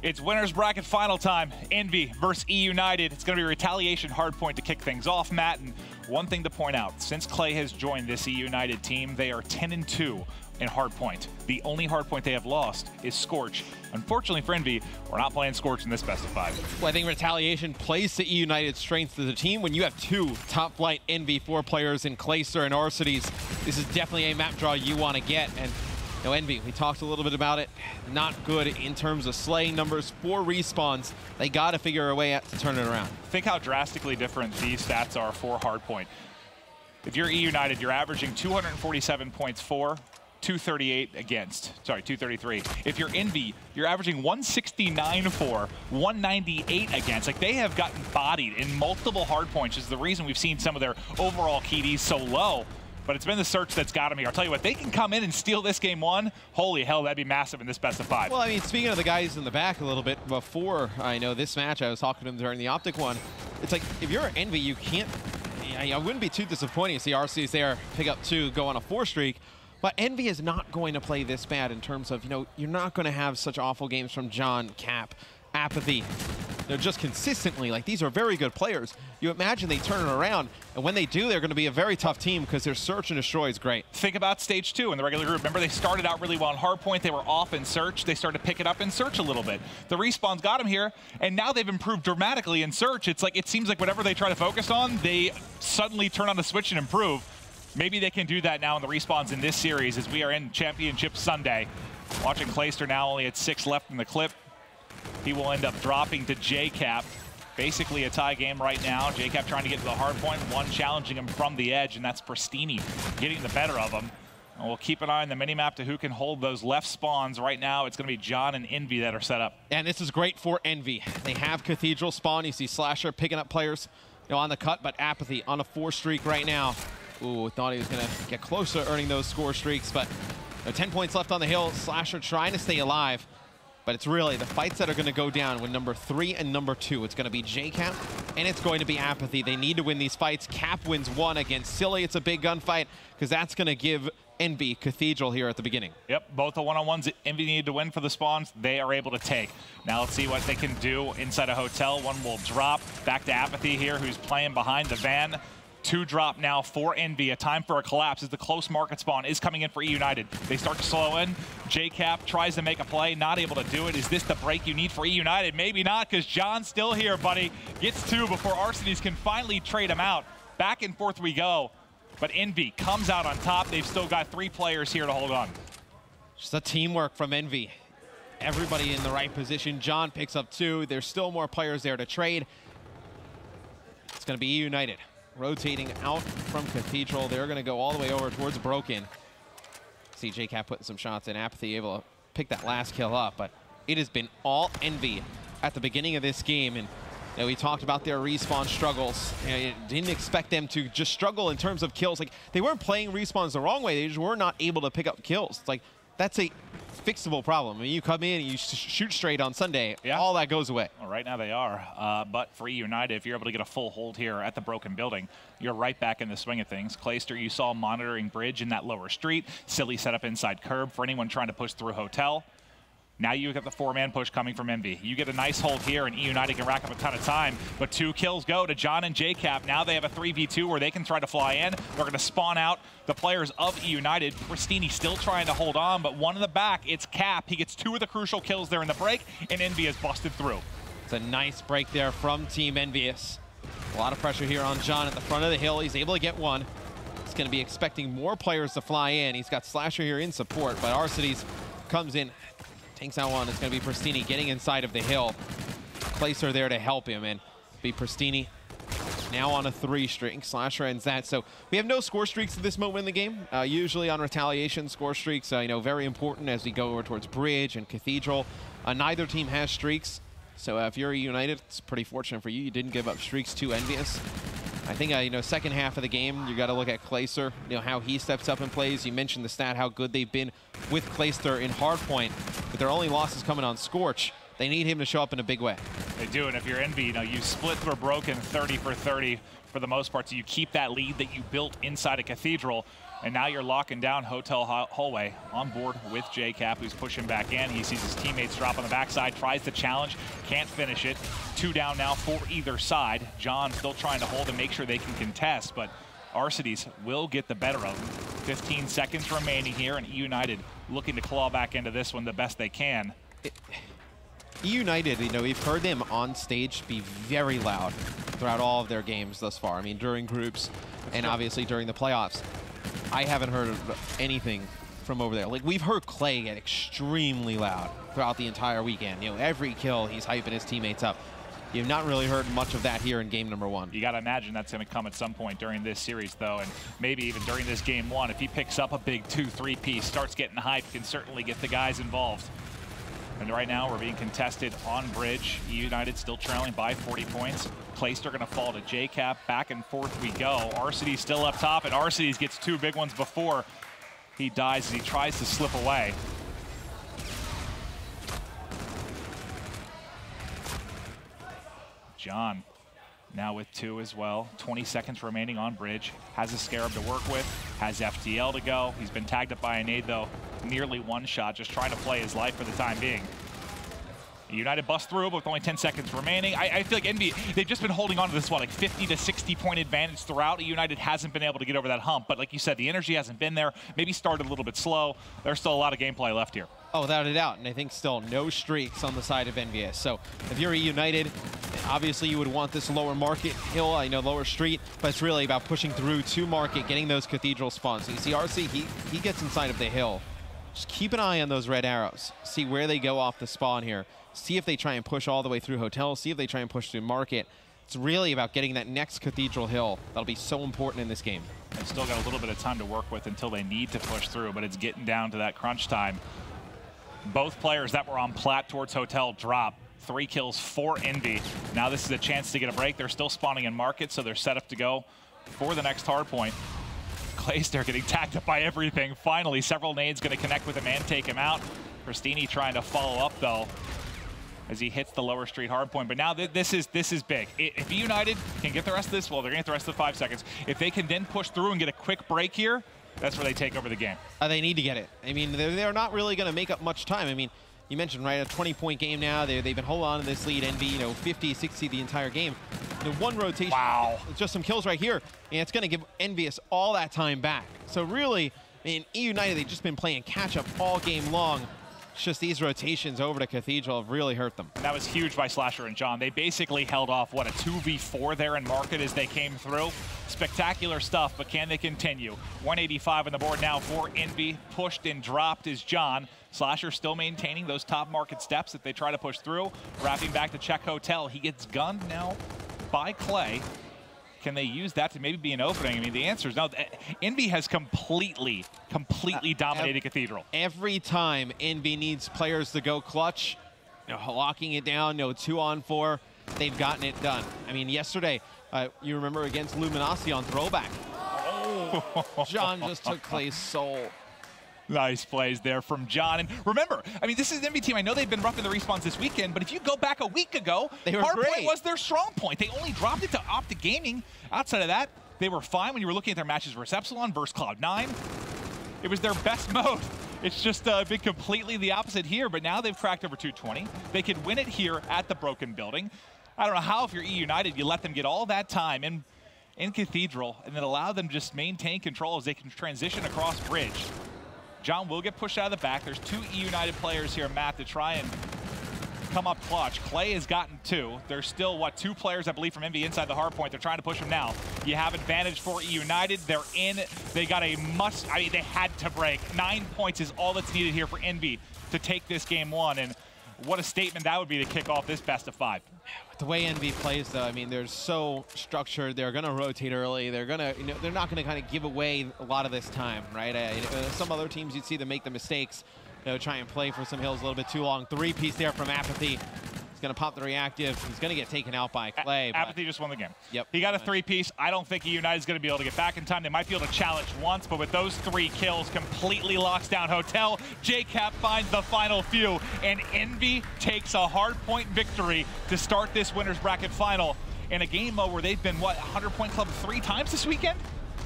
It's winners bracket final time. Envy versus E United. It's going to be a retaliation hardpoint to kick things off, Matt. And one thing to point out, since Clay has joined this E United team, they are 10-2 in hardpoint. The only hardpoint they have lost is Scorch. Unfortunately for Envy, we're not playing Scorch in this best of 5. Well, I think retaliation plays to E United's strength as a team. When you have 2 top flight NV4 players in Clayster and Arcides, this is definitely a map draw you want to get. And Envy, we talked a little bit about it. Not good in terms of slaying numbers, 4 respawns. They got to figure a way out to turn it around. Think how drastically different these stats are for hardpoint. If you're E United, you're averaging 247 points for, 238 against. Sorry, 233. If you're Envy, you're averaging 169 for, 198 against. Like, they have gotten bodied in multiple hardpoints, which is the reason we've seen some of their overall KDs so low. But it's been the search that's got them here. I'll tell you what, they can come in and steal this game 1. Holy hell, that'd be massive in this best of 5. Well, I mean, speaking of the guys in the back a little bit, before I know this match, I was talking to them during the Optic one. It's like, if you're Envy, you can't, I wouldn't be too disappointed to see Arceus there pick up 2, go on a 4 streak. But Envy is not going to play this bad in terms of, you know, you're not going to have such awful games from John, Cap, Apathy. They're just consistently, like, these are very good players. You imagine they turn it around, and when they do, they're going to be a very tough team because their search and destroy is great. Think about stage 2 in the regular group. Remember, they started out really well in hardpoint. They were off in search. They started to pick it up in search a little bit. The respawns got them here, and now they've improved dramatically in search. It's like, it seems like whatever they try to focus on, they suddenly turn on the switch and improve. Maybe they can do that now in the respawns in this series as we are in Championship Sunday. Watching Clayster now only at 6 left in the clip. He will end up dropping to JCap. Basically a tie game right now. JCap trying to get to the hard point, one challenging him from the edge, and that's Pristini getting the better of him. And we'll keep an eye on the minimap to who can hold those left spawns. Right now, it's going to be John and Envy that are set up. And this is great for Envy. They have Cathedral spawn. You see Slasher picking up players, you know, on the cut, but Apathy on a 4 streak right now. Ooh, thought he was going to get closer earning those score streaks, but 10 points left on the hill. Slasher trying to stay alive, but it's really the fights that are going to go down with number 3 and number 2. It's going to be JCap, and it's going to be Apathy. They need to win these fights. Cap wins 1 against Silly. It's a big gunfight because that's going to give Envy Cathedral here at the beginning. Yep, both the one-on-ones that Envy needed to win for the spawns, they are able to take. Now let's see what they can do inside a hotel. One will drop. Back to Apathy here, who's playing behind the van. 2 drop now for Envy. A time for a collapse as the close market spawn is coming in for E United. They start to slow in. JCap tries to make a play, not able to do it. Is this the break you need for E United? Maybe not, because John's still here, buddy. Gets 2 before Arcenies can finally trade him out. Back and forth we go. But Envy comes out on top. They've still got 3 players here to hold on. Just a teamwork from Envy. Everybody in the right position. John picks up 2. There's still more players there to trade. It's going to be E United. Rotating out from Cathedral. They're going to go all the way over towards Broken. See JCap putting some shots in. Apathy able to pick that last kill up, but it has been all Envy at the beginning of this game. And you know, we talked about their respawn struggles. You know, you didn't expect them to just struggle in terms of kills. Like, they weren't playing respawns the wrong way. They just were not able to pick up kills. It's like, that's a fixable problem. I mean, you come in and you shoot straight on Sunday, all that goes away. Well, right now they are. But for E United, if you're able to get a full hold here at the Broken Building, you're right back in the swing of things. Clayster, you saw monitoring bridge in that lower street. Silly set up inside curb for anyone trying to push through hotel. Now you get the 4-man push coming from Envy. You get a nice hold here, and E United can rack up a ton of time, but 2 kills go to John and JCap. Now they have a 3v2 where they can try to fly in. They're going to spawn out the players of E United. Pristini still trying to hold on, but one in the back, it's Cap. He gets 2 of the crucial kills there in the break, and Envy is busted through. It's a nice break there from Team Envious. A lot of pressure here on John at the front of the hill. He's able to get 1. He's going to be expecting more players to fly in. He's got Slasher here in support, but Arcenies comes in, takes out 1. It's going to be Pristini getting inside of the hill. Placer there to help him, and be Pristini now on a 3 streak. Slasher ends that. So we have no score streaks at this moment in the game. Usually on retaliation, score streaks, you know, very important as we go over towards Bridge and Cathedral. Neither team has streaks. So if you're United, it's pretty fortunate for you. You didn't give up streaks to Envious. I think, you know, second half of the game, you got to look at Clayster, you know, how he steps up and plays. You mentioned the stat, how good they've been with Clayster in hardpoint, but their only losses coming on Scorch. They need him to show up in a big way. They do, and if you're Envy, you know, you split through Broken 30 for 30 for the most part, so you keep that lead that you built inside a Cathedral, and now you're locking down Hotel Hallway on board with JCap, who's pushing back in. He sees his teammates drop on the backside, tries to challenge, can't finish it. 2 down now for either side. John still trying to hold and make sure they can contest, but Arcenies will get the better of them. 15 seconds remaining here, and E United looking to claw back into this one the best they can. E United, you know, we've heard them on stage be very loud throughout all of their games thus far. I mean, during groups and obviously during the playoffs. I haven't heard of anything from over there. Like, we've heard Clay get extremely loud throughout the entire weekend. You know, every kill, he's hyping his teammates up. You've not really heard much of that here in game number 1. You got to imagine that's going to come at some point during this series, though, and maybe even during this game 1. If he picks up a big 2-3 piece, starts getting hyped, can certainly get the guys involved. And right now, we're being contested on Bridge. E United still trailing by 40 points. Clayster going to fall to JCap. Back and forth we go. Arcenies still up top, and Arcenies gets 2 big ones before he dies as he tries to slip away. John now with 2 as well. 20 seconds remaining on Bridge. Has a Scarab to work with. has FTL to go. He's been tagged up by a nade, though. Nearly one shot, just trying to play his life for the time being. United bust through, but with only 10 seconds remaining. I feel like Envy, they've just been holding on to this, like 50 to 60 point advantage throughout. United hasn't been able to get over that hump, but like you said, the energy hasn't been there. Maybe started a little bit slow. There's still a lot of gameplay left here. Oh, without a doubt, and I think still no streaks on the side of NVS. So if you're United, obviously you would want this lower market hill, lower street, but it's really about pushing through to market, getting those cathedral spawns. So you see RC, he gets inside of the hill. Just keep an eye on those red arrows. See where they go off the spawn here. See if they try and push all the way through hotel. See if they try and push through market. It's really about getting that next cathedral hill. That'll be so important in this game. They've still got a little bit of time to work with until they need to push through, but it's getting down to that crunch time. Both players that were on plat towards hotel drop. 3 kills for Envy. Now this is a chance to get a break. They're still spawning in market, so they're set up to go for the next hard point. Clayster getting tagged up by everything. Finally, several nades going to connect with him and take him out. Christini trying to follow up, though, as he hits the lower street hard point. But now this is big. If United can get the rest of this, well, they're going to get the rest of the 5 seconds. If they can then push through and get a quick break here, that's where they take over the game. They need to get it. I mean, they're not really going to make up much time. I mean, you mentioned, right, a 20-point game now. They've been holding on to this lead. Envy, 50, 60 the entire game. One rotation, wow, just some kills right here, and it's going to give Envious all that time back. So really, I mean, United, they've just been playing catch-up all game long. It's just these rotations over to Cathedral have really hurt them. That was huge by Slasher and John. They basically held off, what, a 2v4 there in market as they came through. Spectacular stuff, but can they continue? 185 on the board now for Envy. Pushed and dropped is John. Slasher still maintaining those top market steps if they try to push through. Wrapping back to check hotel. He gets gunned now by Clay. Can they use that to maybe be an opening? I mean, the answer is no. Envy has completely dominated Cathedral. Every time Envy needs players to go clutch, locking it down, 2-on-4, they've gotten it done. I mean, yesterday, you remember against Luminosity on throwback. Oh, John just took Clay's soul. Nice plays there from John. And remember, I mean, this is an Envy team. I know they've been rough in the respawns this weekend, but if you go back a week ago, Hardpoint was their strong point. They only dropped it to Optic Gaming. Outside of that, they were fine when you were looking at their matches versus Epsilon versus Cloud9. It was their best mode. It's just been completely the opposite here, but now they've cracked over 220. They could win it here at the Broken Building. I don't know how, if you're United, you let them get all that time in Cathedral and then allow them to just maintain control as they can transition across bridge. John will get pushed out of the back. There's 2 United players here, Matt, to try and come up clutch. Clay has gotten 2. There's still, 2 players, I believe, from Envy inside the hard point. They're trying to push him now. You have advantage for United. They're in. They got a must. I mean, they had to break. 9 points is all that's needed here for Envy to take this game 1. And what a statement that would be to kick off this best of 5. The way Envy plays, though, I mean, they're so structured. They're going to rotate early. They're going to, they're not going to kind of give away a lot of this time, right? Some other teams, you'd see them make the mistakes, try and play for some hills a little bit too long. 3-piece there from Apathy. He's going to pop the reactive. He's going to get taken out by Clay. Apathy just won the game. Yep. He got a 3-piece. I don't think United's going to be able to get back in time. They might be able to challenge once, but with those 3 kills, completely locks down Hotel. JCap finds the final few, and Envy takes a hard point victory to start this winner's bracket final in a game mode where they've been, 100-point club 3 times this weekend?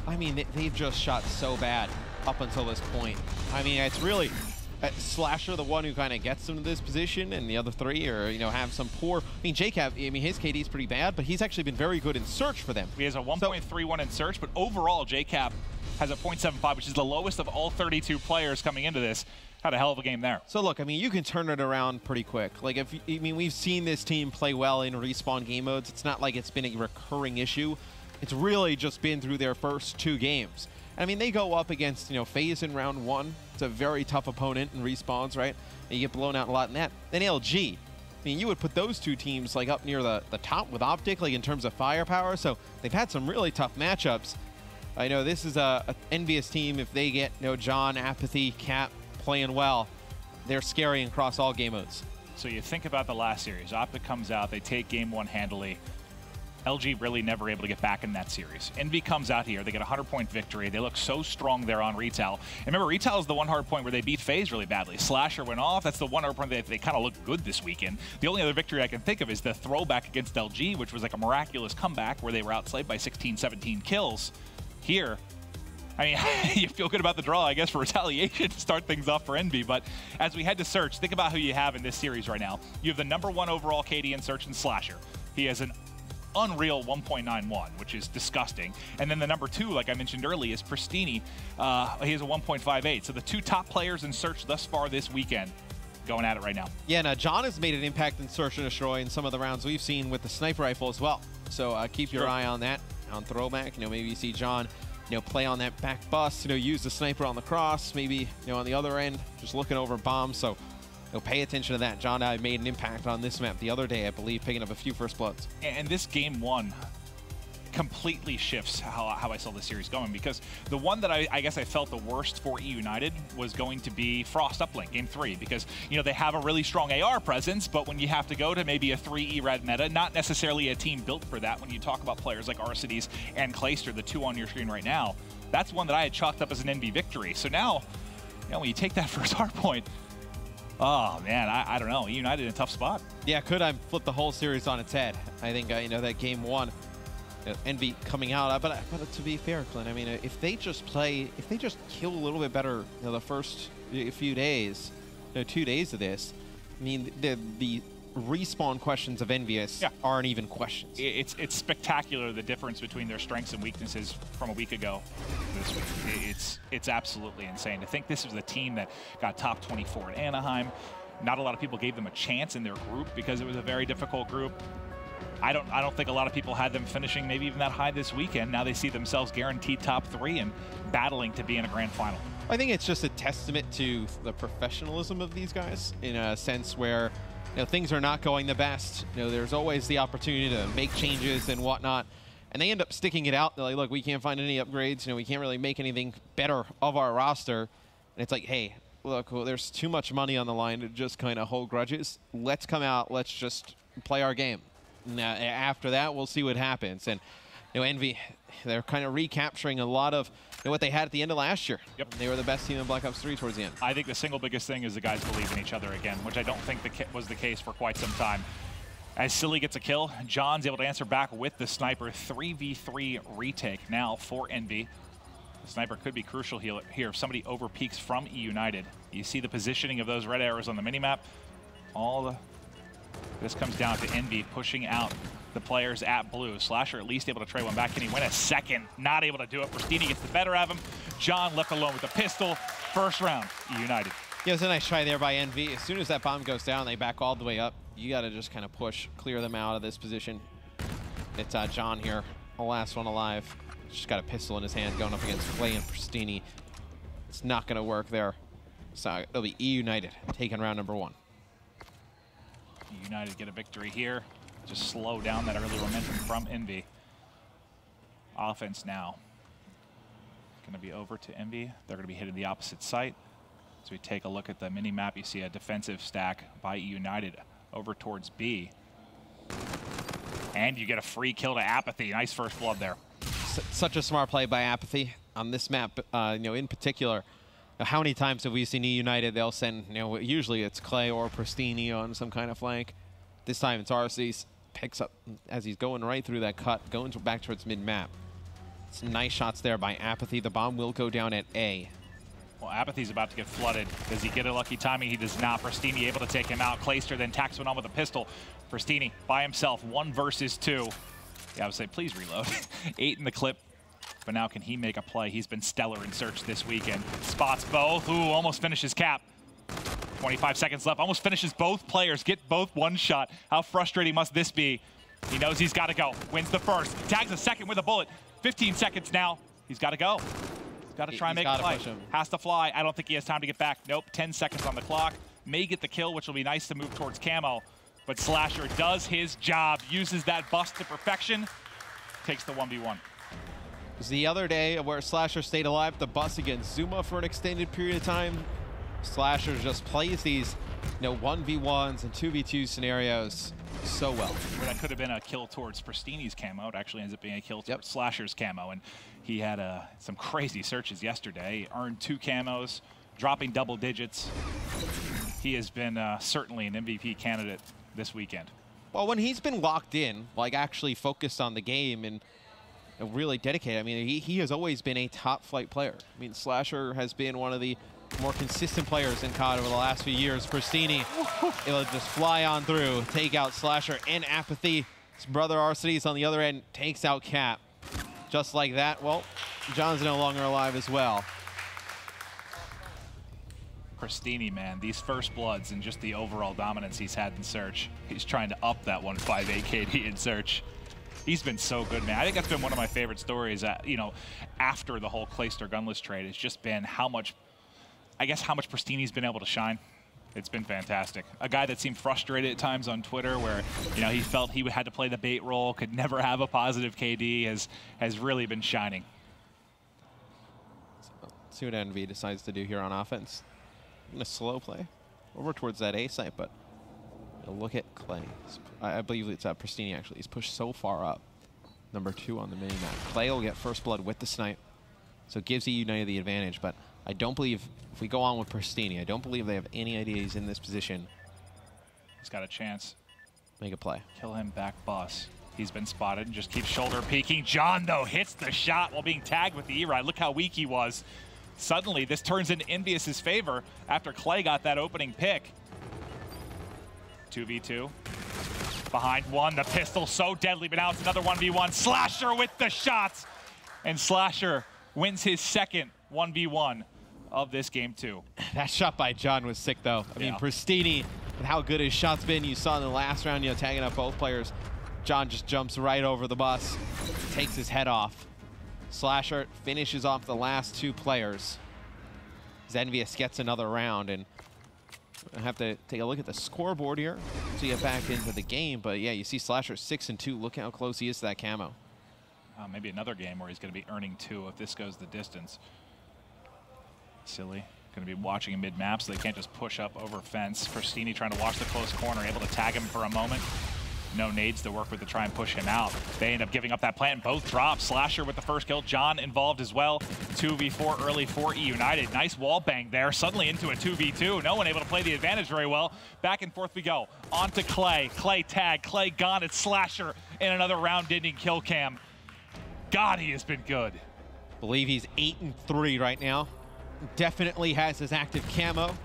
I mean, they've just shot so bad up until this point. I mean, it's really Slasher the one who kind of gets them to this position, and the other 3 are, have some poor. I mean, JCap, I mean, his KD is pretty bad, but he's actually been very good in search for them. He has a 1.31 in search, but overall, JCap has a 0.75, which is the lowest of all 32 players coming into this. Had a hell of a game there. So look, I mean, you can turn it around pretty quick. Like, we've seen this team play well in respawn game modes. It's not like it's been a recurring issue. It's really just been through their first 2 games. I mean, they go up against, FaZe in round 1. It's a very tough opponent in respawns, right? And you get blown out a lot in that. Then LG. I mean, you would put those 2 teams, up near the top with Optic, in terms of firepower. So they've had some really tough matchups. I know this is a envious team. If they get, John, Apathy, Cap playing well, they're scary across all game modes. So you think about the last series. Optic comes out. They take game 1 handily. LG really never able to get back in that series. Envy comes out here. They get a 100-point victory. They look so strong there on Retail. And remember, Retail is the one hard point where they beat FaZe really badly. Slasher went off. That's the one hard point they kind of look good this weekend. The only other victory I can think of is the throwback against LG, which was like a miraculous comeback where they were outslayed by 16, 17 kills. Here, I mean, you feel good about the draw, I guess, for retaliation to start things off for Envy. But as we head to Search, think about who you have in this series right now. You have the #1 overall KD in Search and Slasher. He has an unreal 1.91, which is disgusting. And then the #2, like I mentioned earlier, is Pristini. He has a 1.58. So the 2 top players in Search thus far this weekend going at it right now. Yeah, now John has made an impact in Search and Destroy in some of the rounds we've seen with the sniper rifle as well. So keep your eye on that, on throwback. Maybe you see John play on that back bust, use the sniper on the cross, maybe, on the other end, just looking over bombs. So, pay attention to that. John and I made an impact on this map the other day, I believe, picking up a few first bloods. And this game 1 completely shifts how I saw the series going, because the one that I guess I felt the worst for E United was going to be Frost Uplink, game 3, because, they have a really strong AR presence, but when you have to go to maybe a 3 ERAD meta, not necessarily a team built for that, when you talk about players like Arcides and Clayster, the 2 on your screen right now, that's one that I had chalked up as an Envy victory. So now, when you take that first hard point, oh man, I don't know, E United in a tough spot. Yeah, could I flip the whole series on its head? I think, that game 1, Envy coming out, but to be fair, Clint, I mean, if they just kill a little bit better, the first few days, 2 days of this, I mean, the respawn questions of Envious aren't even questions. It's spectacular, the difference between their strengths and weaknesses from a week ago this week. It's absolutely insane. To think this was a team that got top 24 at Anaheim. Not a lot of people gave them a chance in their group because it was a very difficult group. I don't think a lot of people had them finishing maybe even that high this weekend. Now they see themselves guaranteed top 3 and battling to be in a grand final. I think it's just a testament to the professionalism of these guys in a sense where things are not going the best. There's always the opportunity to make changes and whatnot, and they end up sticking it out. They're like, look, we can't find any upgrades. We can't really make anything better of our roster. And it's like, hey, look, well, there's too much money on the line to just kind of hold grudges. Let's come out. Let's just play our game. Now, after that, we'll see what happens. And Envy, they're kind of recapturing a lot of what they had at the end of last year. Yep. They were the best team in Black Ops 3 towards the end. I think the single biggest thing is the guys believe in each other again, which I don't think was the case for quite some time. As Silly gets a kill, John's able to answer back with the sniper. 3v3 retake now for Envy. The sniper could be crucial here if somebody overpeaks from E United. You see the positioning of those red arrows on the minimap. This comes down to Envy pushing out the players at blue. Slasher at least able to trade one back. Can he win a second? Not able to do it. Pristini gets the better of him. John left alone with the pistol. First round, E United. Yeah, it was a nice try there by Envy. As soon as that bomb goes down, they back all the way up. You got to just kind of push, clear them out of this position. It's John here, the last one alive. Just got a pistol in his hand going up against Clay and Pristini. It's not going to work there. So it'll be E United taking round #1. United get a victory here. Just slow down that early momentum from Envy. Offense now. Going to be over to Envy. They're going to be hitting the opposite site. As we take a look at the mini-map, you see a defensive stack by United over towards B. And you get a free kill to Apathy. Nice first blood there. Such a smart play by Apathy on this map, in particular. How many times have we seen E United? They'll send, usually it's Clay or Pristini on some kind of flank. This time it's Arceus. Picks up as he's going right through that cut, going back towards mid-map. Some nice shots there by Apathy. The bomb will go down at A. Well, Apathy's about to get flooded. Does he get a lucky timing? He does not. Pristini able to take him out. Clayster then tacks one on with a pistol. Pristini by himself, 1 versus 2. Yeah, I would say please reload. 8 in the clip. But now can he make a play? He's been stellar in Search this weekend. Spots both. Ooh, almost finishes Cap. 25 seconds left. Almost finishes both players. Get both one shot. How frustrating must this be? He knows he's got to go. Wins the first. Tags the second with a bullet. 15 seconds now. He's got to go. He's got to try and make a play. Has to fly. I don't think he has time to get back. Nope. 10 seconds on the clock. May get the kill, which will be nice to move towards camo. But Slasher does his job. Uses that bust to perfection. Takes the 1v1. It was the other day where Slasher stayed alive, the bus against Zuma for an extended period of time. Slasher just plays these 1v1s and 2v2 scenarios so well. Where that could have been a kill towards Pristini's camo. It actually ends up being a kill towards Slasher's camo. And he had some crazy searches yesterday. Earned 2 camos, dropping double digits. He has been certainly an MVP candidate this weekend. Well, when he's been locked in, like actually focused on the game and really dedicated. I mean, he has always been a top flight player. I mean, Slasher has been one of the more consistent players in COD over the last few years. Pristini able to just fly on through, take out Slasher and Apathy. His brother Arcides on the other end takes out Cap. Just like that, well, John's no longer alive as well. Pristini, man, these first bloods and just the overall dominance he's had in Search. He's trying to up that 158 KD in Search. He's been so good, man. I think that's been one of my favorite stories, you know, after the whole Clayster Gunless trade. It's just been how much, I guess, how much Pristini's been able to shine. It's been fantastic. A guy that seemed frustrated at times on Twitter where, you know, he felt he had to play the bait role, could never have a positive KD, has really been shining. So, let's see what Envy decides to do here on offense. In a slow play over towards that A site, but look at Clay. I believe it's Pristini, actually. He's pushed so far up. Number 2 on the mini-map. Clay will get first blood with the snipe, so it gives United the advantage, but I don't believe, if we go on with Pristini, I don't believe they have any idea he's in this position. He's got a chance. Make a play. Kill him, back boss. He's been spotted and just keeps shoulder peeking. John, though, hits the shot while being tagged with the E-Ride. Look how weak he was. Suddenly, this turns into Envious's favor after Clay got that opening pick. 2v2. Behind one, the pistol so deadly, but now it's another 1v1. Slasher with the shots. And Slasher wins his second 1v1 of this game, too. That shot by John was sick, though. I mean, Pristini, with how good his shot's been, you saw in the last round, you know, tagging up both players. John just jumps right over the bus, takes his head off. Slasher finishes off the last 2 players. Zenvious gets another round, and I have to take a look at the scoreboard here to get back into the game. But yeah, you see Slasher 6-2. Look how close he is to that camo. Maybe another game where he's going to be earning 2 if this goes the distance. Silly. Going to be watching a mid-map, so they can't just push up over fence. Pristini trying to watch the close corner, able to tag him for a moment. No nades to work with to try and push him out. They end up giving up that plant and both drop. Slasher with the first kill. John involved as well. 2v4 early for E United. Nice wall bang there. Suddenly into a 2v2. No one able to play the advantage very well. Back and forth we go. On to Clay. Clay tag. Clay gone. It's Slasher in another round-ending kill cam. God, he has been good. I believe he's 8-3 right now. Definitely has his active camo.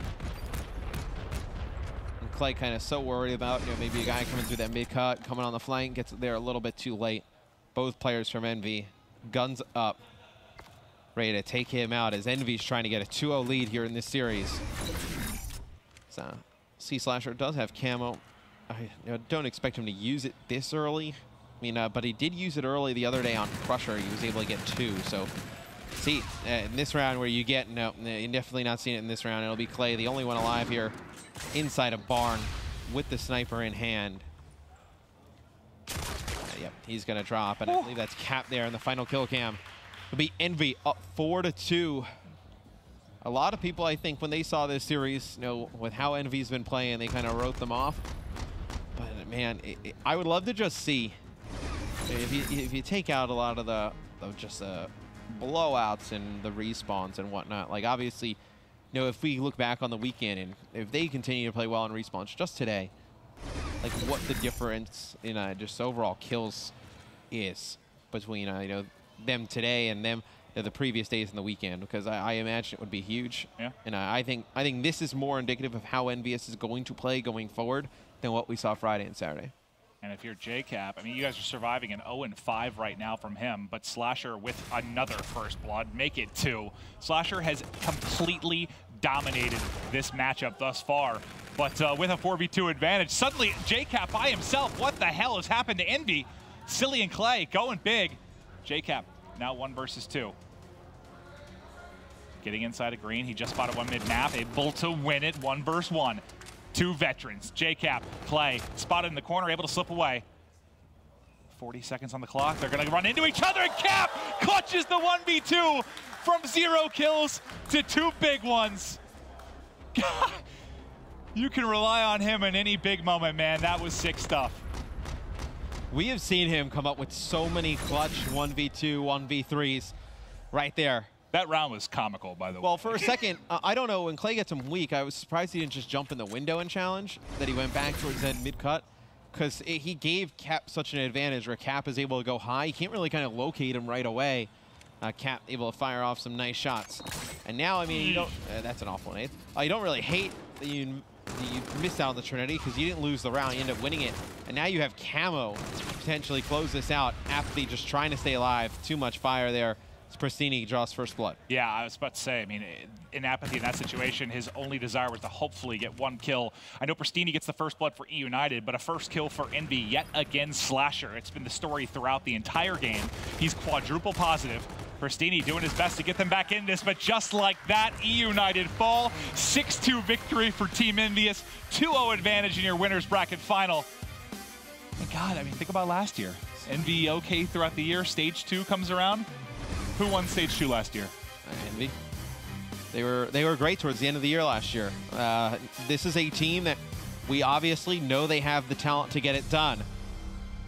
Clay kind of so worried about, you know, maybe a guy coming through that mid-cut, coming on the flank, gets there a little bit too late. Both players from Envy, guns up, ready to take him out as Envy's trying to get a 2-0 lead here in this series. So, C-Slasher does have camo. I don't expect him to use it this early. I mean, but he did use it early the other day on Crusher. He was able to get 2, so see, in this round where you get, no, you're definitely not seeing it in this round. It'll be Clay, the only one alive here inside a barn with the sniper in hand. Yep, he's gonna drop, and I believe that's Cap there in the final kill cam. It'll be Envy up 4-2. A lot of people, I think, when they saw this series, you know, with how Envy's been playing, they kind of wrote them off. But man, I would love to just see, if you take out a lot of the blowouts and the respawns and whatnot, like obviously, you know, if we look back on the weekend and if they continue to play well in respawns just today, like what the difference in just overall kills is between you know, them today and them the previous days in the weekend, because I imagine it would be huge. Yeah. And I think this is more indicative of how Envious is going to play going forward than what we saw Friday and Saturday. And if you're JCap, I mean, you guys are surviving an 0-5 right now from him, but Slasher with another first blood, make it 2. Slasher has completely dominated this matchup thus far, but with a 4v2 advantage, suddenly JCap by himself. What the hell has happened to Envy? Silly and Clay going big. JCap now 1 versus 2. Getting inside of green, he just spotted one mid-map, able to win it 1 versus 1. 2 veterans, JCap, Clay, spotted in the corner, able to slip away. 40 seconds on the clock, they're gonna run into each other, and Cap clutches the 1v2 from 0 kills to 2 big ones. God, you can rely on him in any big moment, man. That was sick stuff. We have seen him come up with so many clutch 1v2, 1v3s right there. That round was comical, by the way. Well, for a second, I don't know, when Clay gets him weak, I was surprised he didn't just jump in the window and challenge, that he went back towards that mid-cut. because he gave Cap such an advantage where Cap is able to go high. You can't really kind of locate him right away. Cap able to fire off some nice shots. And now, I mean, you don't, that's an awful nade. You don't really hate that you missed out on the Trinity because you didn't lose the round. You end up winning it. And now you have Camo to potentially close this out. Apathy just trying to stay alive. Too much fire there. Pristini draws first blood. Yeah, I was about to say, I mean, in Apathy in that situation, his only desire was to hopefully get one kill. I know Pristini gets the first blood for E United, but a first kill for Envy, yet again Slasher. It's been the story throughout the entire game. He's quadruple positive. Pristini doing his best to get them back in this, but just like that, E United fall. 6-2 victory for Team Envious. 2-0 advantage in your winner's bracket final. And God, I mean, think about last year. Envy okay throughout the year. Stage 2 comes around. Who won Stage 2 last year? Envy. They were great towards the end of the year last year. This is a team that we obviously know they have the talent to get it done.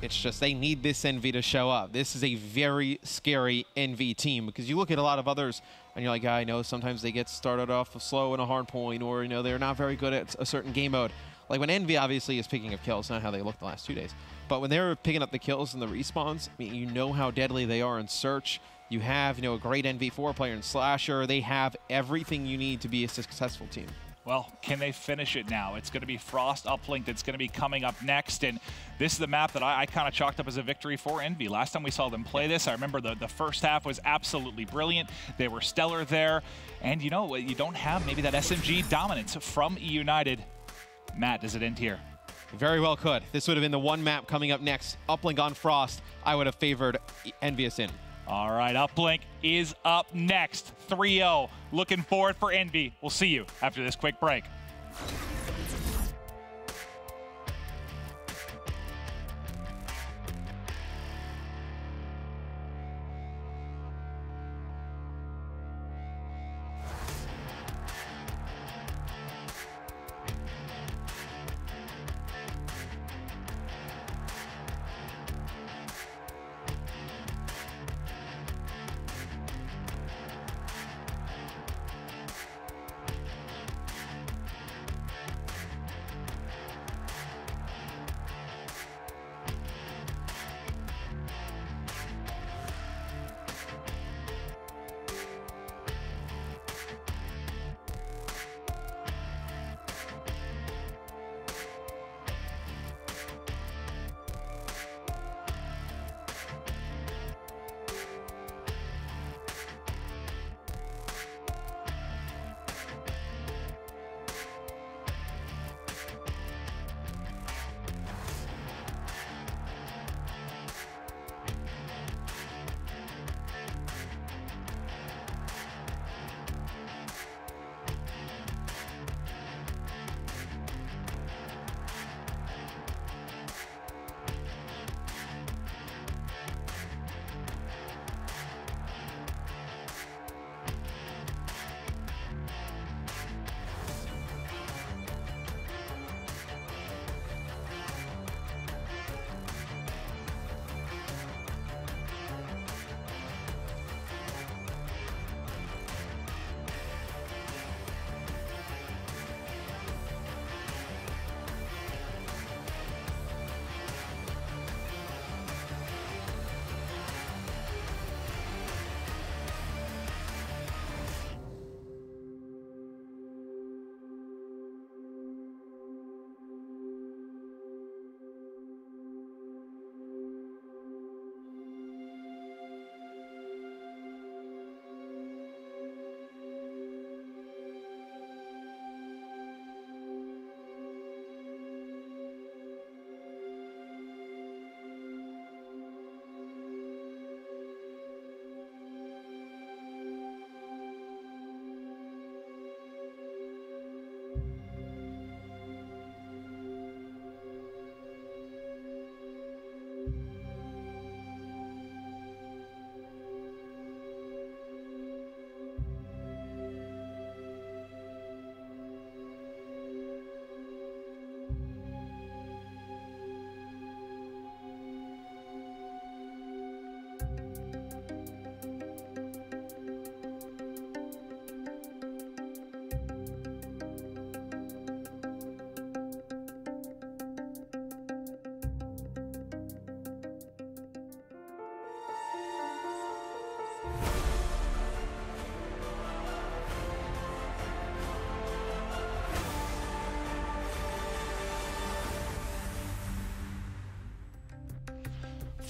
It's just they need this Envy to show up. This is a very scary Envy team because you look at a lot of others and you're like, I know sometimes they get started off slow in a hard point, or they're not very good at a certain game mode. Like when Envy obviously is picking up kills, not how they looked the last 2 days, but when they're picking up the kills and the respawns, I mean, you know how deadly they are in Search. You have, a great NV4 player in Slasher. They have everything you need to be a successful team. Well, can they finish it now? It's going to be Frost Uplink that's going to be coming up next, and this is the map that I kind of chalked up as a victory for Envy. Last time we saw them play this, I remember the first half was absolutely brilliant. They were stellar there, and you don't have maybe that SMG dominance from E United. Matt, does it end here? Very well could. This would have been the one map coming up next. Uplink on Frost. I would have favored Envious in. All right, Uplink is up next. 3-0. Looking forward for Envy. We'll see you after this quick break.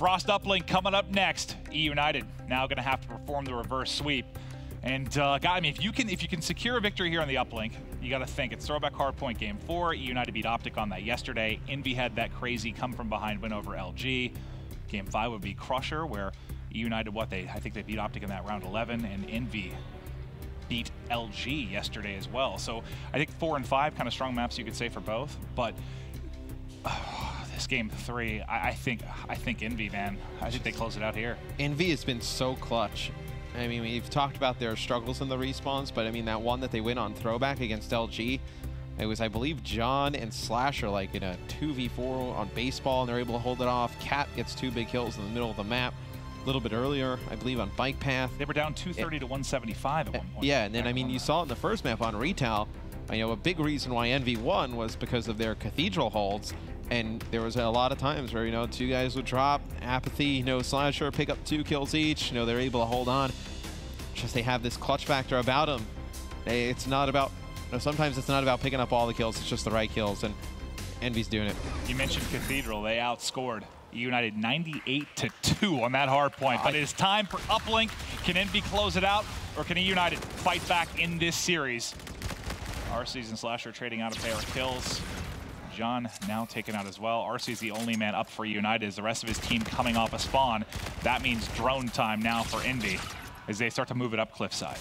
Frost uplink coming up next. E United now going to have to perform the reverse sweep. And I mean, if you can secure a victory here on the uplink, you got to think it's throwback hardpoint game 4. E United beat Optic on that yesterday. Envy had that crazy come from behind win over LG. Game 5 would be Crusher, where E United, I think they beat Optic in that round 11, and Envy beat LG yesterday as well. So I think 4 and 5 kind of strong maps you could say for both, but this game 3, I think Envy, man, I think they close it out here. Envy has been so clutch. I mean, we've talked about their struggles in the respawns, but I mean, that one that they win on throwback against LG, it was, I believe, John and Slasher like in a 2v4 on baseball, and they're able to hold it off. Cap gets 2 big kills in the middle of the map a little bit earlier, I believe, on Bike Path. They were down 230 to 175 at one point. Yeah, and then, I mean, you saw it in the first map on Retail. You know, a big reason why Envy won was because of their Cathedral holds. And there was a lot of times where, you know, 2 guys would drop, Apathy, you know, Slasher, pick up 2 kills each. You know, they're able to hold on. Just they have this clutch factor about them. It's not about, you know, sometimes it's not about picking up all the kills, it's just the right kills, and Envy's doing it. You mentioned Cathedral, they outscored United 98-2 on that hard point. But it is time for uplink. Can Envy close it out, or can United fight back in this series? RC's and Slasher trading out a pair of kills. John now taken out as well. RC's the only man up for United as the rest of his team coming off a spawn. That means drone time now for Envy as they start to move it up cliffside.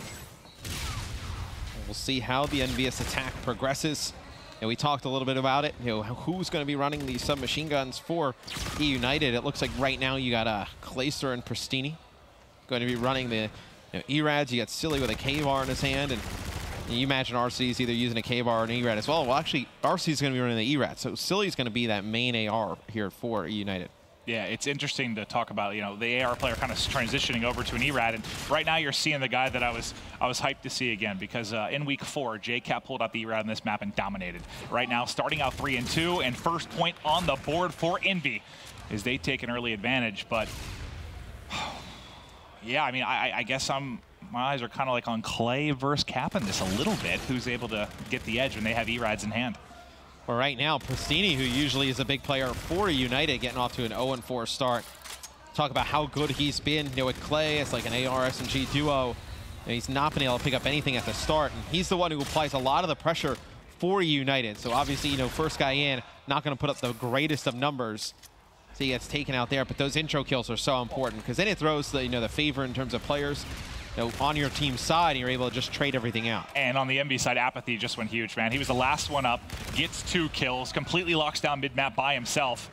We'll see how the Envious attack progresses. And we talked a little bit about it. You know, who's going to be running these submachine guns for E United? It looks like right now you got Clayster and Pristini going to be running the E-Rads. You got Silly with a K-Bar in his hand, and you imagine RC's either using a K-Bar or an E-Rad as well. Well, actually, RC's going to be running the E-Rad, so Silly's going to be that main AR here for E United. Yeah, it's interesting to talk about, you know, the AR player kind of transitioning over to an E-Rad, and right now you're seeing the guy that I was hyped to see again, because in week 4, JCap pulled out the E-Rad in this map and dominated. Right now, starting out 3-2, and first point on the board for Envy as they take an early advantage. But yeah, I mean, I guess my eyes are kind of like on Clay versus Cap in this a little bit, who's able to get the edge when they have E-Rads in hand. Well, right now, Pristini, who usually is a big player for United, getting off to an 0-4 start. Talk about how good he's been. You know, with Clay, it's like an AR-SMG duo. And he's not been able to pick up anything at the start. And he's the one who applies a lot of the pressure for United. So obviously, you know, first guy in, not going to put up the greatest of numbers. So he gets taken out there. But those intro kills are so important, because then it throws the, you know, the favor in terms of players, you know, on your team's side, and you're able to just trade everything out. And on the Envy side, Apathy just went huge, man. He was the last one up, gets 2 kills, completely locks down mid-map by himself.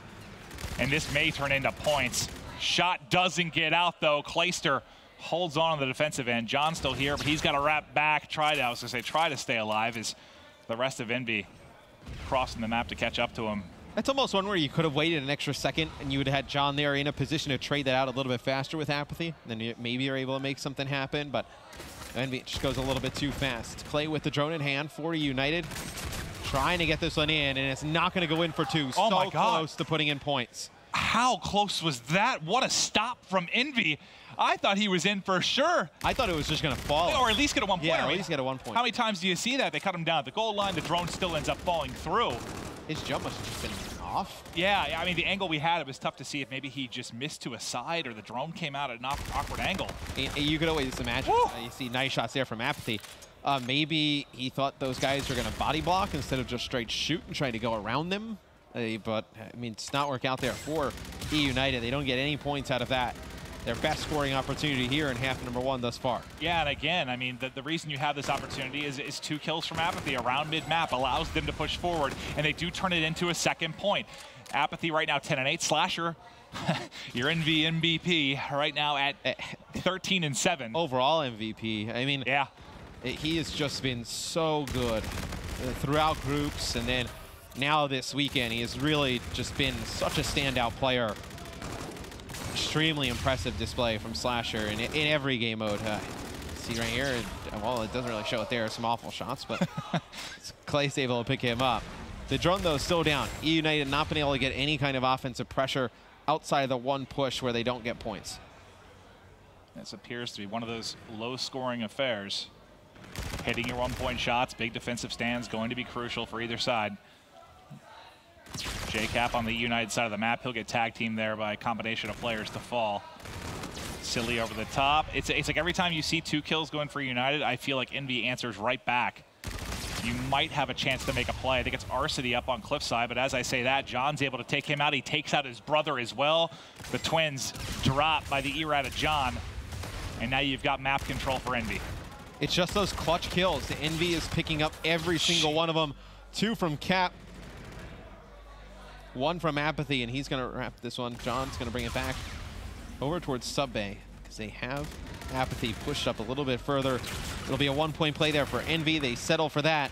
And this may turn into points. Shot doesn't get out, though. Clayster holds on the defensive end. John's still here, but he's got to wrap back, try to stay alive, as the rest of Envy crossing the map to catch up to him. That's almost one where you could have waited an extra second and you would have had John there in a position to trade that out a little bit faster with Apathy. Then maybe you're able to make something happen, but Envy just goes a little bit too fast. Clay with the drone in hand for United, trying to get this one in, and it's not going to go in for 2. Oh, so my God. Close to putting in points. How close was that? What a stop from Envy. I thought he was in for sure. I thought it was just going to fall. Or at least get a 1 point. Yeah, at least get a 1 point. How many times do you see that? They cut him down at the goal line. The drone still ends up falling through. His jump must have just been off. Yeah, I mean, the angle we had, it was tough to see if maybe he just missed to a side or the drone came out at an awkward angle. You could always imagine. You see nice shots there from Apathy. Maybe he thought those guys were going to body block instead of just straight shoot and trying to go around them. But, I mean, it's not work out there for E United. They don't get any points out of that. Their best scoring opportunity here in half number 1 thus far. Yeah, and again, I mean, the reason you have this opportunity is 2 kills from Apathy around mid-map, allows them to push forward, and they do turn it into a second point. Apathy right now 10-8. Slasher, your Envy MVP right now at 13-7. Overall MVP. I mean, yeah, he has just been so good throughout groups, and then now this weekend, he has really just been such a standout player. Extremely impressive display from Slasher in every game mode. See right here, well, it doesn't really show it there. Some awful shots, but Clay's able to pick him up. The drone, though, is still down. E United not been able to get any kind of offensive pressure outside of the 1 push where they don't get points. This appears to be one of those low-scoring affairs. Hitting your 1 point shots, big defensive stands, going to be crucial for either side. JCap on the United side of the map. He'll get tag team there by a combination of players to fall. Silly over the top. It's like every time you see 2 kills going for United, I feel like Envy answers right back. You might have a chance to make a play. I think it's Arsity up on Cliffside, but as I say that, John's able to take him out. He takes out his brother as well. The twins drop by the errata of John, and now you've got map control for Envy. It's just those clutch kills. The Envy is picking up every single one of them. 2 from Cap, 1 from Apathy, and he's going to wrap this one. John's going to bring it back over towards Sub Bay because they have Apathy pushed up a little bit further. It'll be a 1-point play there for Envy. They settle for that.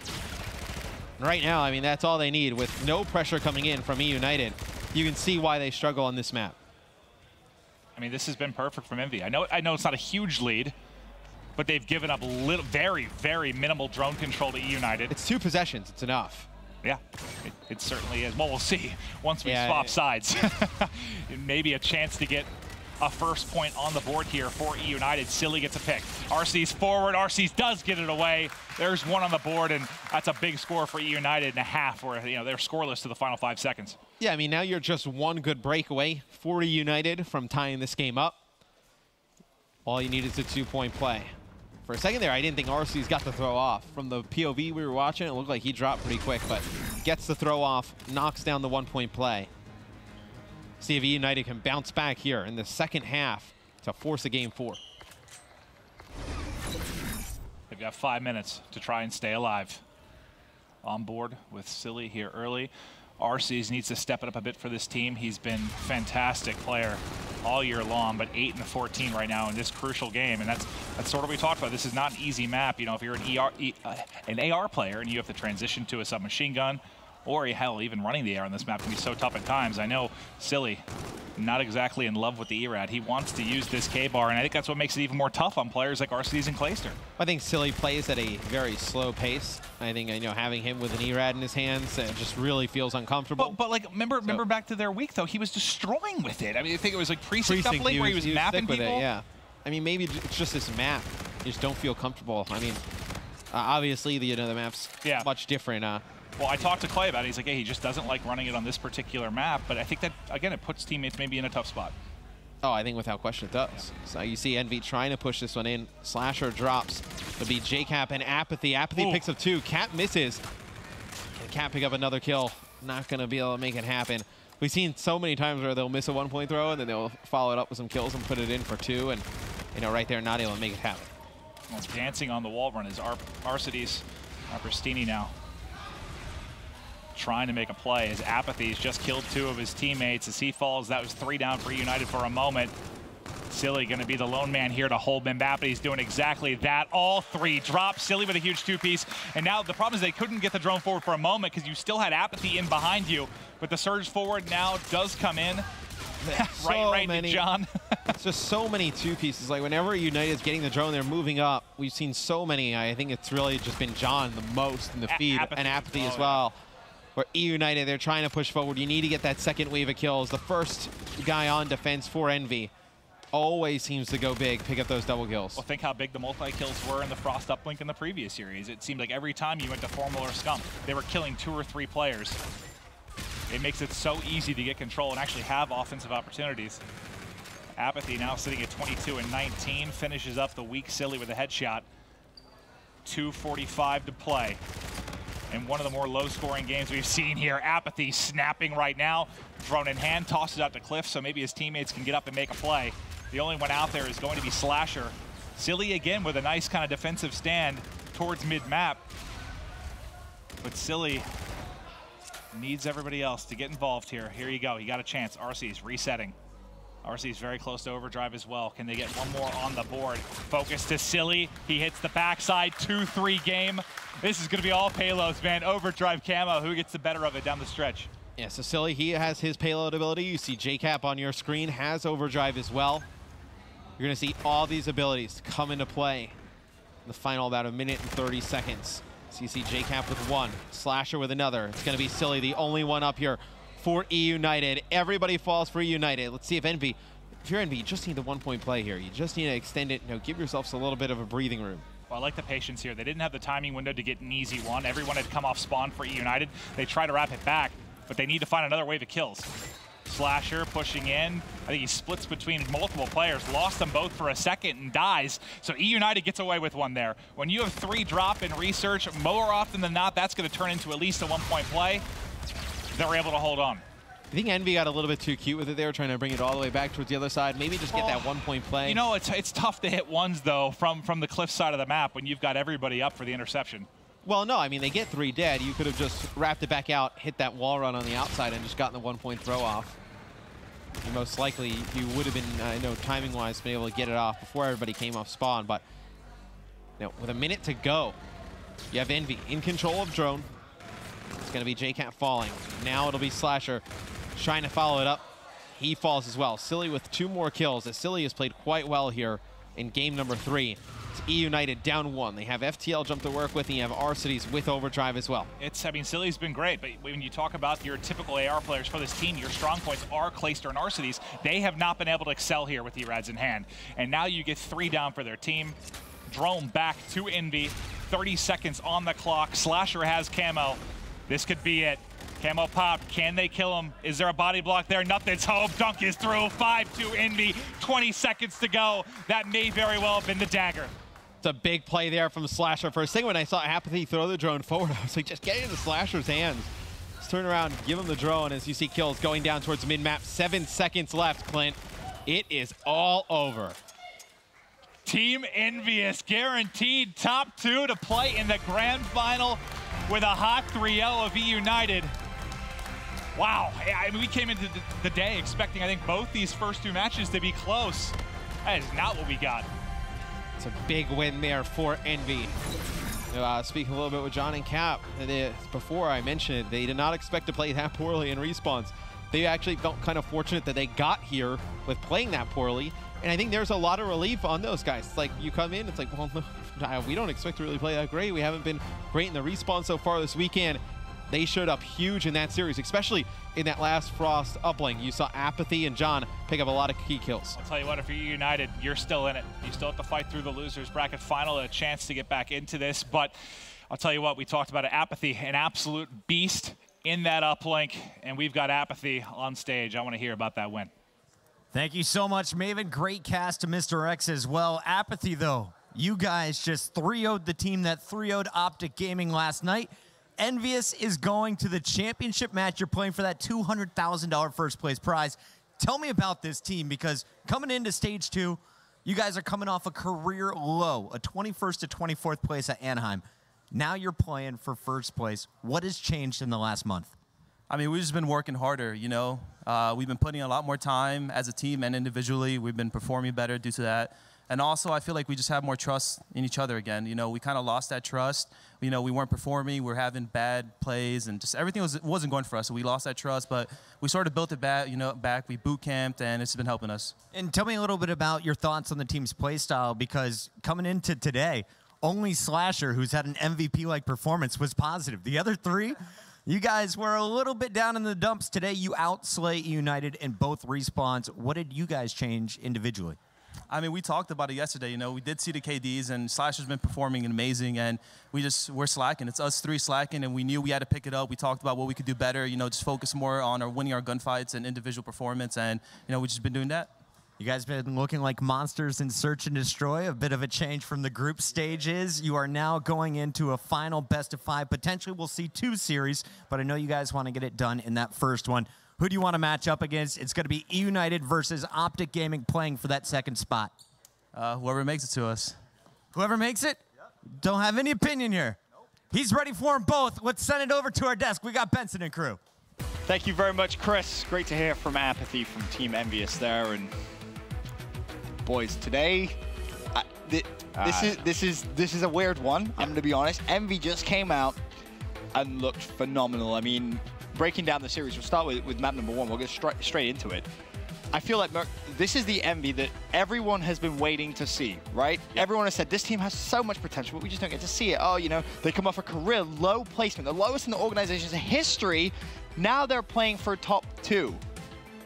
And right now, I mean, that's all they need. With no pressure coming in from United, you can see why they struggle on this map. I mean, this has been perfect from Envy. I know it's not a huge lead, but they've given up very, very minimal drone control to United. It's 2 possessions. It's enough. Yeah, it certainly is. Well, we'll see once we swap sides. Maybe a chance to get a first point on the board here for United. Silly gets a pick. RC's forward. RC's does get it away. There's 1 on the board, and that's a big score for United and a half, where they're scoreless to the final 5 seconds. Yeah, I mean, now you're just 1 good break away for United from tying this game up. All you need is a 2-point play. For a second there, I didn't think RC's got the throw off. From the POV we were watching, it looked like he dropped pretty quick, but gets the throw off, knocks down the 1-point play. See if United can bounce back here in the second half to force a game 4. They've got 5 minutes to try and stay alive. On board with Silly here early. RC's needs to step it up a bit for this team. He's been a fantastic player all year long, but 8-14 right now in this crucial game, and that's sort of what we talked about. This is not an easy map. If you're an AR player and you have to transition to a submachine gun, or hell, even running the air on this map can be so tough at times. I know Silly, not exactly in love with the ERAD. He wants to use this K-bar, and I think that's what makes it even more tough on players like RC's and Clayster. I think Silly plays at a very slow pace. I think having him with an ERAD in his hands just really feels uncomfortable. But like, remember back to their week though, he was destroying with it. I mean, I think it was like precinct uplink where he was mapping people. With it, yeah. I mean, maybe it's just this map. You just don't feel comfortable. I mean, obviously the map's much different. Well, I talked to Clay about it. He's like, hey, he just doesn't like running it on this particular map. But I think that, again, it puts teammates maybe in a tough spot. Oh, I think without question it does. Yeah. So you see Envy trying to push this one in. Slasher drops. It'll be JCap and Apathy. Apathy picks up 2. Cap misses. Can Cap pick up another kill? Not going to be able to make it happen. We've seen so many times where they'll miss a 1-point throw, and then they'll follow it up with some kills and put it in for 2. And, right there, not able to make it happen. Well, dancing on the wall run is Arcides Pristini now. Trying to make a play as Apathy's just killed 2 of his teammates. As he falls, that was 3 down for United for a moment. Silly going to be the lone man here to hold him back, but he's doing exactly that. All 3 drop. Silly with a huge 2-piece. And now the problem is they couldn't get the drone forward for a moment because you still had Apathy in behind you. But the surge forward now does come in. right to John. It's just so many 2-pieces. Like whenever United's getting the drone, they're moving up. We've seen so many. I think it's really just been John the most in the feed, and Apathy as well. Where United, they're trying to push forward. You need to get that second wave of kills. The first guy on defense for Envy always seems to go big, pick up those double kills. Well, think how big the multi-kills were in the Frost uplink in the previous series. It seemed like every time you went to Formal or Scum, they were killing 2 or 3 players. It makes it so easy to get control and actually have offensive opportunities. Apathy now sitting at 22-19, finishes up the weak Silly with a headshot. 2:45 to play. And one of the more low-scoring games we've seen here. Apathy snapping right now. Drone in hand, tosses out to Cliff, so maybe his teammates can get up and make a play. The only one out there is going to be Slasher. Silly again with a nice kind of defensive stand towards mid-map. But Silly needs everybody else to get involved here. Here you go, he got a chance. RC's resetting. RC's very close to overdrive as well. Can they get one more on the board? Focus to Silly. He hits the backside, 2-3 game. This is going to be all payloads, man. Overdrive camo. Who gets the better of it down the stretch? Yeah, so Silly, he has his payload ability. You see JCap on your screen has overdrive as well. You're going to see all these abilities come into play in the final about 1 minute and 30 seconds. So you see JCap with 1, Slasher with another. It's going to be Silly, the only one up here for United. Everybody falls for United. Let's see if Envy, if you're Envy, you just need the 1-point play here. You just need to extend it, give yourselves a little bit of a breathing room. Well, I like the patience here. They didn't have the timing window to get an easy one. Everyone had come off spawn for United. They try to wrap it back. but they need to find another wave of kills. Slasher pushing in. I think he splits between multiple players, lost them both for a second and dies. So E United gets away with one there. When you have 3 drop in research, more often than not, that's going to turn into at least a 1-point play. They're able to hold on. I think Envy got a little bit too cute with it there, trying to bring it all the way back towards the other side. Maybe just get that 1-point play. You know, it's tough to hit ones, though, from the cliff side of the map when you've got everybody up for the interception. Well, no, I mean, they get 3 dead. You could have just wrapped it back out, hit that wall run on the outside, and just gotten the 1-point throw off. And most likely, you would have been, timing-wise, been able to get it off before everybody came off spawn. But, with a minute to go, you have Envy in control of drone. It's going to be JCat falling. Now it'll be Slasher trying to follow it up. He falls as well. Silly with 2 more kills, as Silly has played quite well here in game number 3. It's E United down 1. They have FTL jump to work with, and you have R-Cities with overdrive as well. I mean, Silly's been great, but when you talk about your typical AR players for this team, your strong points are Clayster and R-Cities. They have not been able to excel here with E-Rads in hand. And now you get 3 down for their team. Drone back to Envy. 30 seconds on the clock. Slasher has camo. This could be it. Camo popped. Can they kill him? Is there a body block there? Nothing's hope. Dunk is through. 5-2 Envy. 20 seconds to go. That may very well have been the dagger. It's a big play there from Slasher. First thing when I saw Apathy throw the drone forward, I was like, just get it into Slasher's hands. Just turn around, give him the drone as you see kills going down towards the mid-map. 7 seconds left, Clint. It is all over. Team Envious guaranteed top 2 to play in the grand final with a hot 3-0 of E United. Wow, I mean, we came into the day expecting, I think, both these first 2 matches to be close. That is not what we got. It's a big win there for Envy. Speaking a little bit with John and Cap, before I mentioned it, they did not expect to play that poorly in respawns. They actually felt kind of fortunate that they got here with playing that poorly. And I think there's a lot of relief on those guys. It's like you come in, it's like, well, no, we don't expect to really play that great. We haven't been great in the respawn so far this weekend. They showed up huge in that series, especially in that last Frost uplink. You saw Apathy and John pick up a lot of key kills. I'll tell you what, if you're United, you're still in it. You still have to fight through the losers bracket final, a chance to get back into this. But I'll tell you what, we talked about it. Apathy, an absolute beast in that uplink, and we've got Apathy on stage. I want to hear about that win. Thank you so much, Maven. Great cast to Mr. X as well. Apathy, though, you guys just 3-0'd the team that 3-0'd Optic Gaming last night. Envious is going to the championship match. You're playing for that $200,000 first place prize. Tell me about this team, because coming into stage 2, you guys are coming off a career low, a 21st to 24th place at Anaheim. Now you're playing for first place. What has changed in the last month? I mean, we've just been working harder, you know. We've been putting a lot more time as a team and individually. We've been performing better due to that. And also, I feel like we just have more trust in each other again. You know, we kind of lost that trust. You know, we weren't performing. We were having bad plays, and just everything wasn't going for us. So we lost that trust, but we sort of built it back. We boot camped, and it's been helping us. And tell me a little bit about your thoughts on the team's play style, because coming into today, only Slasher, who's had an MVP-like performance, was positive. The other 3, you guys were a little bit down in the dumps. Today, you outslay United in both respawns. What did you guys change individually? I mean, we talked about it yesterday. You know, we did see the KDs, and Slasher's been performing amazing, and we're slacking. It's us 3 slacking, and we knew we had to pick it up. We talked about what we could do better, you know, just focus more on winning our gunfights and individual performance, and, you know, we've just been doing that. You guys been looking like monsters in Search and Destroy, a bit of a change from the group stages. You are now going into a final best of 5. Potentially we'll see 2 series, but I know you guys want to get it done in that first one. Who do you want to match up against? It's going to be E United versus Optic Gaming playing for that second spot. Whoever makes it to us. Whoever makes it? Yep. Don't have any opinion here. Nope. He's ready for them both. Let's send it over to our desk. We got Benson and crew. Thank you very much, Chris. Great to hear from Apathy from Team Envious there. And boys, today, this is a weird one. I'm going to be honest. Envy just came out and looked phenomenal. I mean, breaking down the series, we'll start with map number 1. We'll get straight into it. I feel like this is the Envy that everyone has been waiting to see, right? Yep. Everyone has said, this team has so much potential, but we just don't get to see it. Oh, you know, they come off a career low placement, the lowest in the organization's history. Now they're playing for top 2.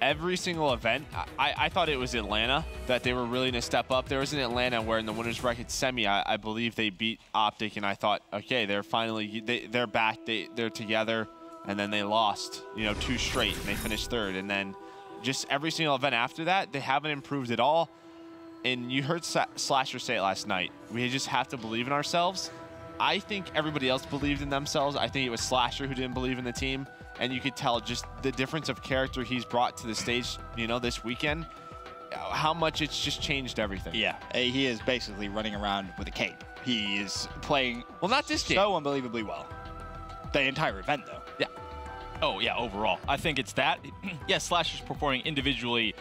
Every single event, I thought it was Atlanta that they were really going to step up. There was an Atlanta where in the winners bracket semi, I believe they beat Optic, and I thought, okay, they're finally, they're back, they're together. and then they lost, you know, 2 straight, and they finished 3rd. And then just every single event after that, they haven't improved at all. And you heard Slasher say it last night. We just have to believe in ourselves. I think everybody else believed in themselves. I think it was Slasher who didn't believe in the team. And you could tell just the difference of character he's brought to the stage, you know, this weekend, how much it's just changed everything. Yeah, he is basically running around with a cape. He is playing not this game. So unbelievably well. The entire event, though. Yeah. Oh, yeah, overall. I think it's that. Yes, Slasher's performing individually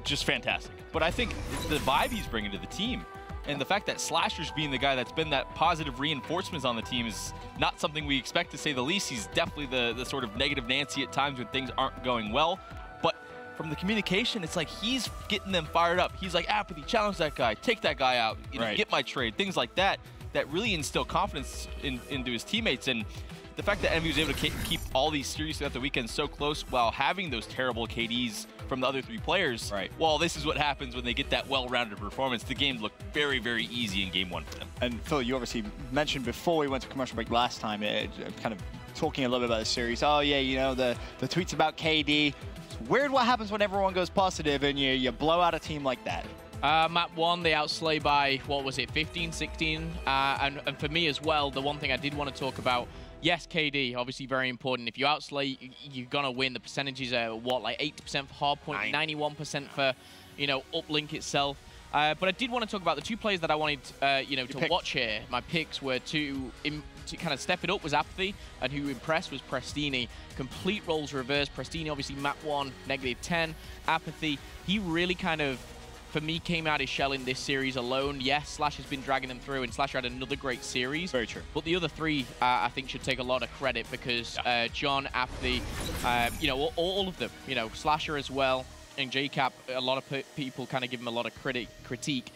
just fantastic. But I think the vibe he's bringing to the team and the fact that Slasher's being the guy that's been that positive reinforcements on the team is not something we expect, to say the least. He's definitely the sort of negative Nancy at times when things aren't going well. But from the communication, it's like he's getting them fired up. He's like, Apathy, challenge that guy, take that guy out, you know, get my trade, things like that, that really instill confidence into his teammates. And the fact that Envy was able to keep all these series throughout the weekend so close while having those terrible KDs from the other 3 players, well, this is what happens when they get that well-rounded performance. The game looked very, very easy in game 1 for them. And Phil, you obviously mentioned before we went to commercial break last time, kind of talking a little bit about the series. Oh yeah, you know, the tweets about KD. It's weird what happens when everyone goes positive and you blow out a team like that. Map 1, they outslay by, what was it, 15, 16? And for me as well, the one thing I did want to talk about, yes, KD, obviously very important. If you outslay, you're going to win. The percentages are, what, like 80% for Hardpoint, 91% for, you know, Uplink itself. But I did want to talk about the 2 players that I wanted, you know, to watch here. My picks were to kind of step it up was Apathy, and who impressed was Prestini. Complete roles reversed. Prestini, obviously, map 1, -10. Apathy, he really kind of, for me, came out his shell in this series alone. Yes, Slash has been dragging them through, and Slasher had another great series. Very true. But the other 3, I think, should take a lot of credit because John, Apathy, you know, all of them, you know, Slasher as well, and JCap, a lot of people kind of give him a lot of critique.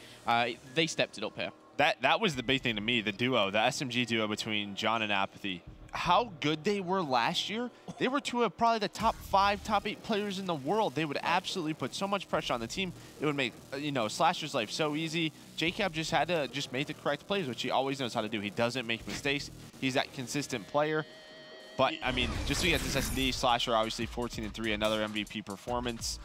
They stepped it up here. That was the big thing to me, the duo, the SMG duo between John and Apathy. How good they were last year. They were 2 of probably the top 5, top 8 players in the world. They would absolutely put so much pressure on the team. It would make, you know, Slasher's life so easy. JCap just had to just make the correct plays, which he always knows how to do. He doesn't make mistakes. He's that consistent player. But, I mean, just to get this SD, Slasher obviously 14-3, another MVP performance.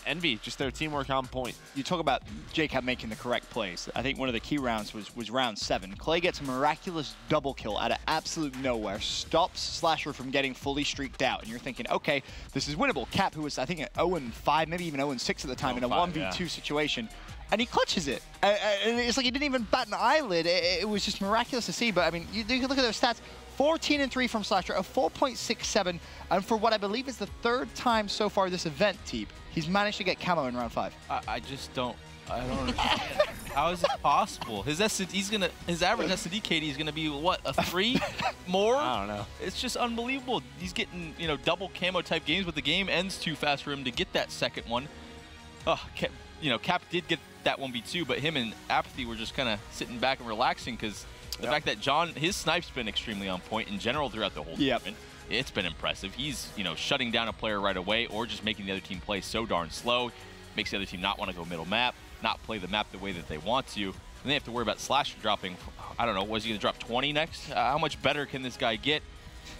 Envy, just their teamwork on point. You talk about JCap making the correct plays. I think one of the key rounds was round 7. Clay gets a miraculous double kill out of absolute nowhere, stops Slasher from getting fully streaked out. And you're thinking, okay, this is winnable. Cap, who was, I think, at 0-5, maybe even 0-6 at the time in a 1v2 situation. And he clutches it. And it's like he didn't even bat an eyelid. It was just miraculous to see. But, I mean, you can look at those stats. 14-3 from Slasher, a 4.67, and for what I believe is the 3rd time so far this event, Teep, he's managed to get camo in round 5. I just don't. I don't understand. How is it possible? His average SD KD is gonna be what, a 3 more? I don't know. It's just unbelievable. He's getting, you know, double camo type games, but the game ends too fast for him to get that 2nd one. Oh, you know, Cap did get that 1v2, but him and Apathy were just kind of sitting back and relaxing because the fact that John, his snipe's been extremely on point in general throughout the whole tournament. It's been impressive. He's, you know, shutting down a player right away or just making the other team play so darn slow. Makes the other team not want to go middle map, not play the map the way that they want to. And they have to worry about Slasher dropping, I don't know, was he going to drop 20 next? How much better can this guy get?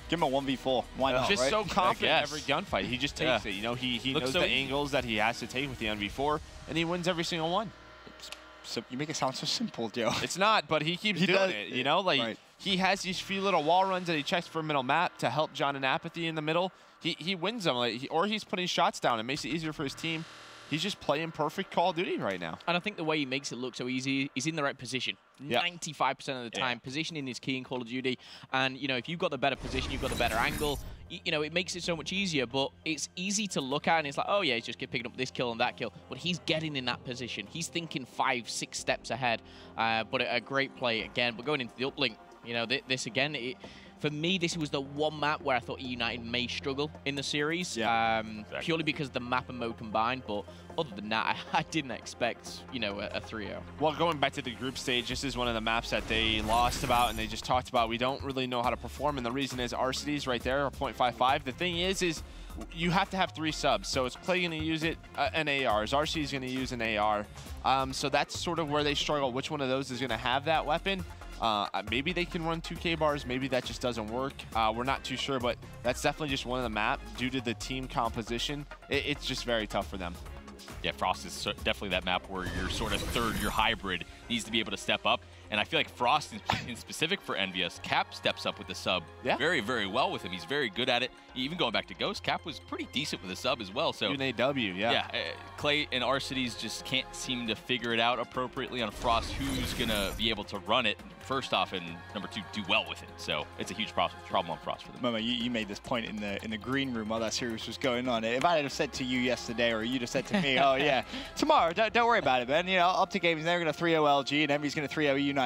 Give him a 1v4. Why not, just so confident in every gunfight. He just takes it. You know, he knows so the angles that he has to take with the NV4, and he wins every single one. So you make it sound so simple, Joe. It's not, but he keeps doing it. You know, like he has these few little wall runs that he checks for middle map to help John and Apathy in the middle. He wins them, or he's putting shots down. It makes it easier for his team. He's just playing perfect Call of Duty right now. And I think the way he makes it look so easy, he's in the right position. 95% of the time, positioning is key in Call of Duty. And, you know, if you've got the better position, you've got the better angle, you know, it makes it so much easier. But it's easy to look at, and it's like, oh, yeah, he's just picking up this kill and that kill. But he's getting in that position. He's thinking 5, 6 steps ahead. But a great play again. But going into the uplink, you know, this again, for me, this was the one map where I thought United may struggle in the series, purely because of the map and mode combined. But other than that, I didn't expect, you know, a 3-0. Well, going back to the group stage, this is one of the maps that they lost about and they just talked about. We don't really know how to perform, and the reason is RCDs right there are 0.55. The thing is you have to have 3 subs. So is Clay going to use it, an AR? Is RC going to use an AR? So that's sort of where they struggle. Which one of those is going to have that weapon? Maybe they can run 2K bars. Maybe that just doesn't work. We're not too sure, but that's definitely just one of the map due to the team composition. It's just very tough for them. Yeah, Frost is definitely that map where your sort of your hybrid needs to be able to step up. And I feel like Frost, in specific for Envious, Cap steps up with the sub very, very well with him. He's very good at it. Even going back to Ghost, Cap was pretty decent with the sub as well. So even AW, yeah. Clay and Arcides just can't seem to figure it out appropriately on Frost, who's going to be able to run it, first off, and number two, do well with it. So it's a huge problem on Frost for them. Momo, you made this point in the green room while that series was going on. If I had have said to you yesterday, or you'd have said to me, oh yeah, tomorrow, don't worry about it, man. You know, Optic Gaming, they're going to 3-0 LG, and Envy's going to 3-0 United.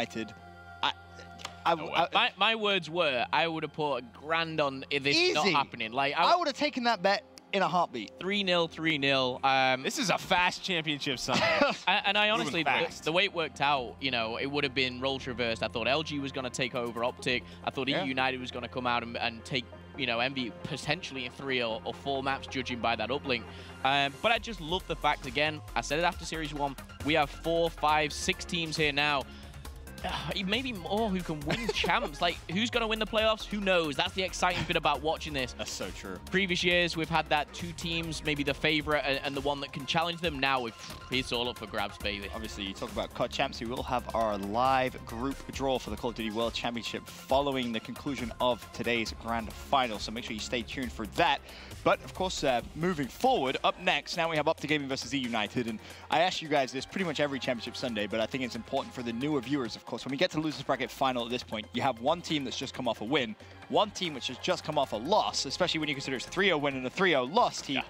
My words were, I would have put $1,000 on this not happening. Like I would have taken that bet in a heartbeat. 3-0, 3-0. This is a fast championship Sunday. and I honestly, the way it worked out, you know, it would have been roles reversed. I thought LG was going to take over Optic. I thought EU United was going to come out and take, you know, Envy potentially in 3 or 4 maps, judging by that uplink. But I just love the fact, again, I said it after Series 1, we have 4, 5, 6 teams here now. Maybe more who can win champs. Like, who's going to win the playoffs? Who knows? That's the exciting bit about watching this. That's so true. Previous years, we've had that 2 teams, maybe the favorite and the one that can challenge them. Now, it's all up for grabs, baby. Obviously, you talk about COD champs. We will have our live group draw for the Call of Duty World Championship following the conclusion of today's grand final. So make sure you stay tuned for that. But, of course, moving forward, up next, now we have Optic Gaming versus E United. And I ask you guys this pretty much every Championship Sunday, but I think it's important for the newer viewers, of course. When we get to losers bracket final at this point, you have one team that's just come off a win, one team which has just come off a loss, especially when you consider it's a 3-0 win and a 3-0 loss team.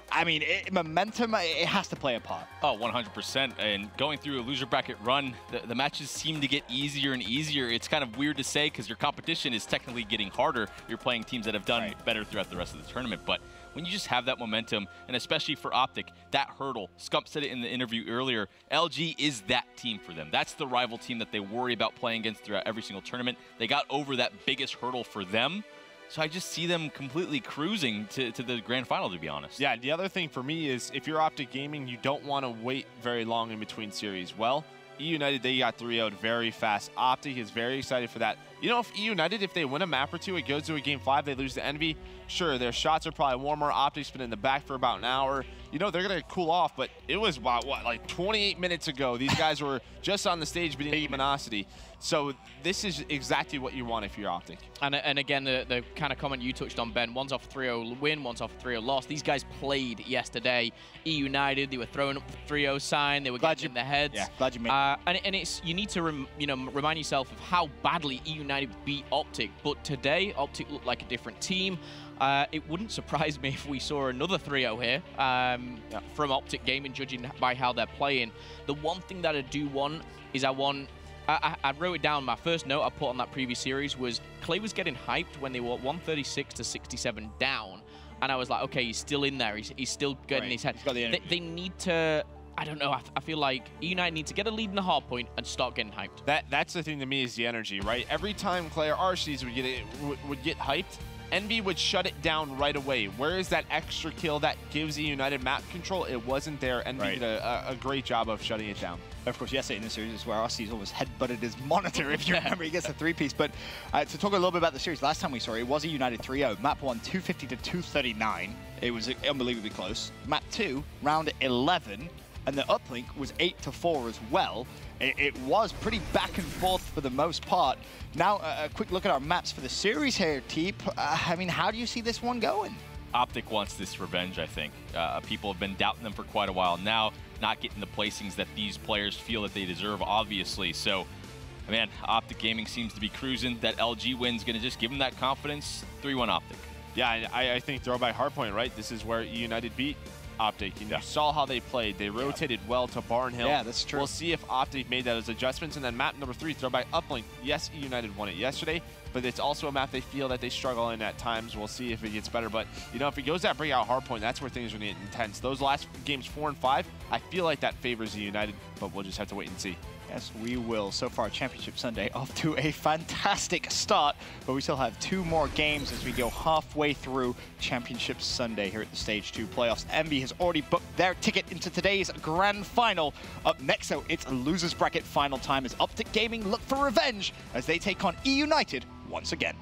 I mean, momentum, it has to play a part. Oh, 100%. And going through a loser bracket run, the matches seem to get easier and easier. It's kind of weird to say because your competition is technically getting harder. You're playing teams that have done better throughout the rest of the tournament. But when you just have that momentum, and especially for Optic, that hurdle, Scump said it in the interview earlier, LG is that team for them. That's the rival team that they worry about playing against throughout every single tournament. They got over that biggest hurdle for them. So I just see them completely cruising to the grand final, to be honest. Yeah, the other thing for me is if you're Optic Gaming, you don't want to wait very long in between series. Well, E United, they got 3-0'd very fast. Optic is very excited for that. You know, if E United, if they win a map or two, it goes to a game 5, they lose to Envy. Sure, their shots are probably warmer. Optic's been in the back for about an hour. You know, they're going to cool off, but it was, what, like 28 minutes ago. These guys were just on the stage beating Luminosity. So this is exactly what you want if you're Optic. And again, the kind of comment you touched on, Ben, one's off 3-0 win, one's off 3-0 loss. These guys played yesterday. E United, they were throwing up the 3-0 sign. They were getting in their heads. Yeah, glad you made and it's, you need to remind yourself of how badly E United beat Optic. But today, Optic looked like a different team. It wouldn't surprise me if we saw another 3-0 here from Optic Gaming, judging by how they're playing. The one thing that I do want is I wrote it down. My first note I put on that previous series was Clay was getting hyped when they were 136 to 67 down. And I was like, okay, he's still in there. He's still getting his head. He's got the energy. They need to... I don't know. I feel like United need to get a lead in the hard point and start getting hyped. That's the thing to me is the energy, right? Every time Clay or Arcides would get hyped, Envy would shut it down right away. Where is that extra kill that gives E United map control? It wasn't there. Envy did a great job of shutting it down. Of course, yesterday in the series is where Arcides almost headbutted his monitor, if you remember. He gets a 3-piece. But to talk a little bit about the series, last time we saw it was a United 3-0. Map 1, 250 to 239. It was unbelievably close. Map 2, round 11. And the uplink was 8-4 as well. It was pretty back and forth for the most part. Now, a quick look at our maps for the series here, Teep. I mean, how do you see this one going? Optic wants this revenge, I think. People have been doubting them for quite a while now, not getting the placings that these players feel that they deserve, obviously. So, man, Optic Gaming seems to be cruising. That LG win's going to just give them that confidence. 3-1 Optic. Yeah, I think throwback hardpoint, right? This is where E United beat Optic, and you saw how they played. They rotated well to Barnhill. Yeah, that's true. We'll see if Optic made those adjustments. And then map number 3, throwback uplink. Yes, E United won it yesterday. but it's also a map they feel that they struggle in at times. We'll see if it gets better. But, you know, if it goes that breakout hardpoint, that's where things are going to get intense. Those last games 4 and 5, I feel like that favors the United, but we'll just have to wait and see. Yes, we will. So far, Championship Sunday off to a fantastic start, but we still have 2 more games as we go halfway through Championship Sunday here at the Stage 2 playoffs. Envy has already booked their ticket into today's grand final. Up next, though, it's a loser's bracket final time as Optic Gaming look for revenge as they take on E United once again.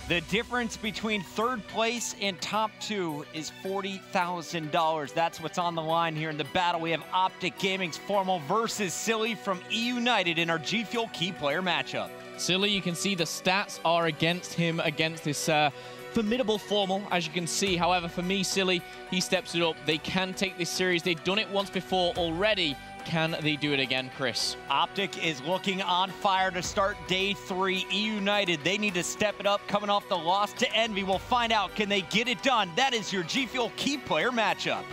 The difference between third place and top 2 is $40,000. That's what's on the line here in the battle. We have Optic Gaming's Formal versus Silly from E United in our G Fuel key player matchup. Silly, you can see the stats are against him, against this formidable Formal, as you can see. However, for me, Silly, he steps it up. They can take this series. They've done it once before already. Can they do it again, Chris? Optic is looking on fire to start day 3. E United, they need to step it up coming off the loss to Envy. We'll find out, can they get it done? That is your G Fuel key player matchup.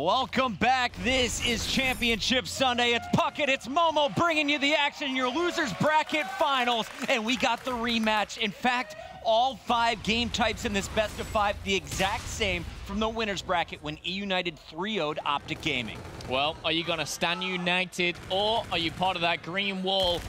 Welcome back. This is Championship Sunday. It's Puckett, it's Momo bringing you the action, your losers bracket finals, and we got the rematch. In fact, all 5 game types in this best of 5, the exact same from the winners bracket when E United 3-0'd Optic Gaming. Well, are you gonna stand United, or are you part of that green wall?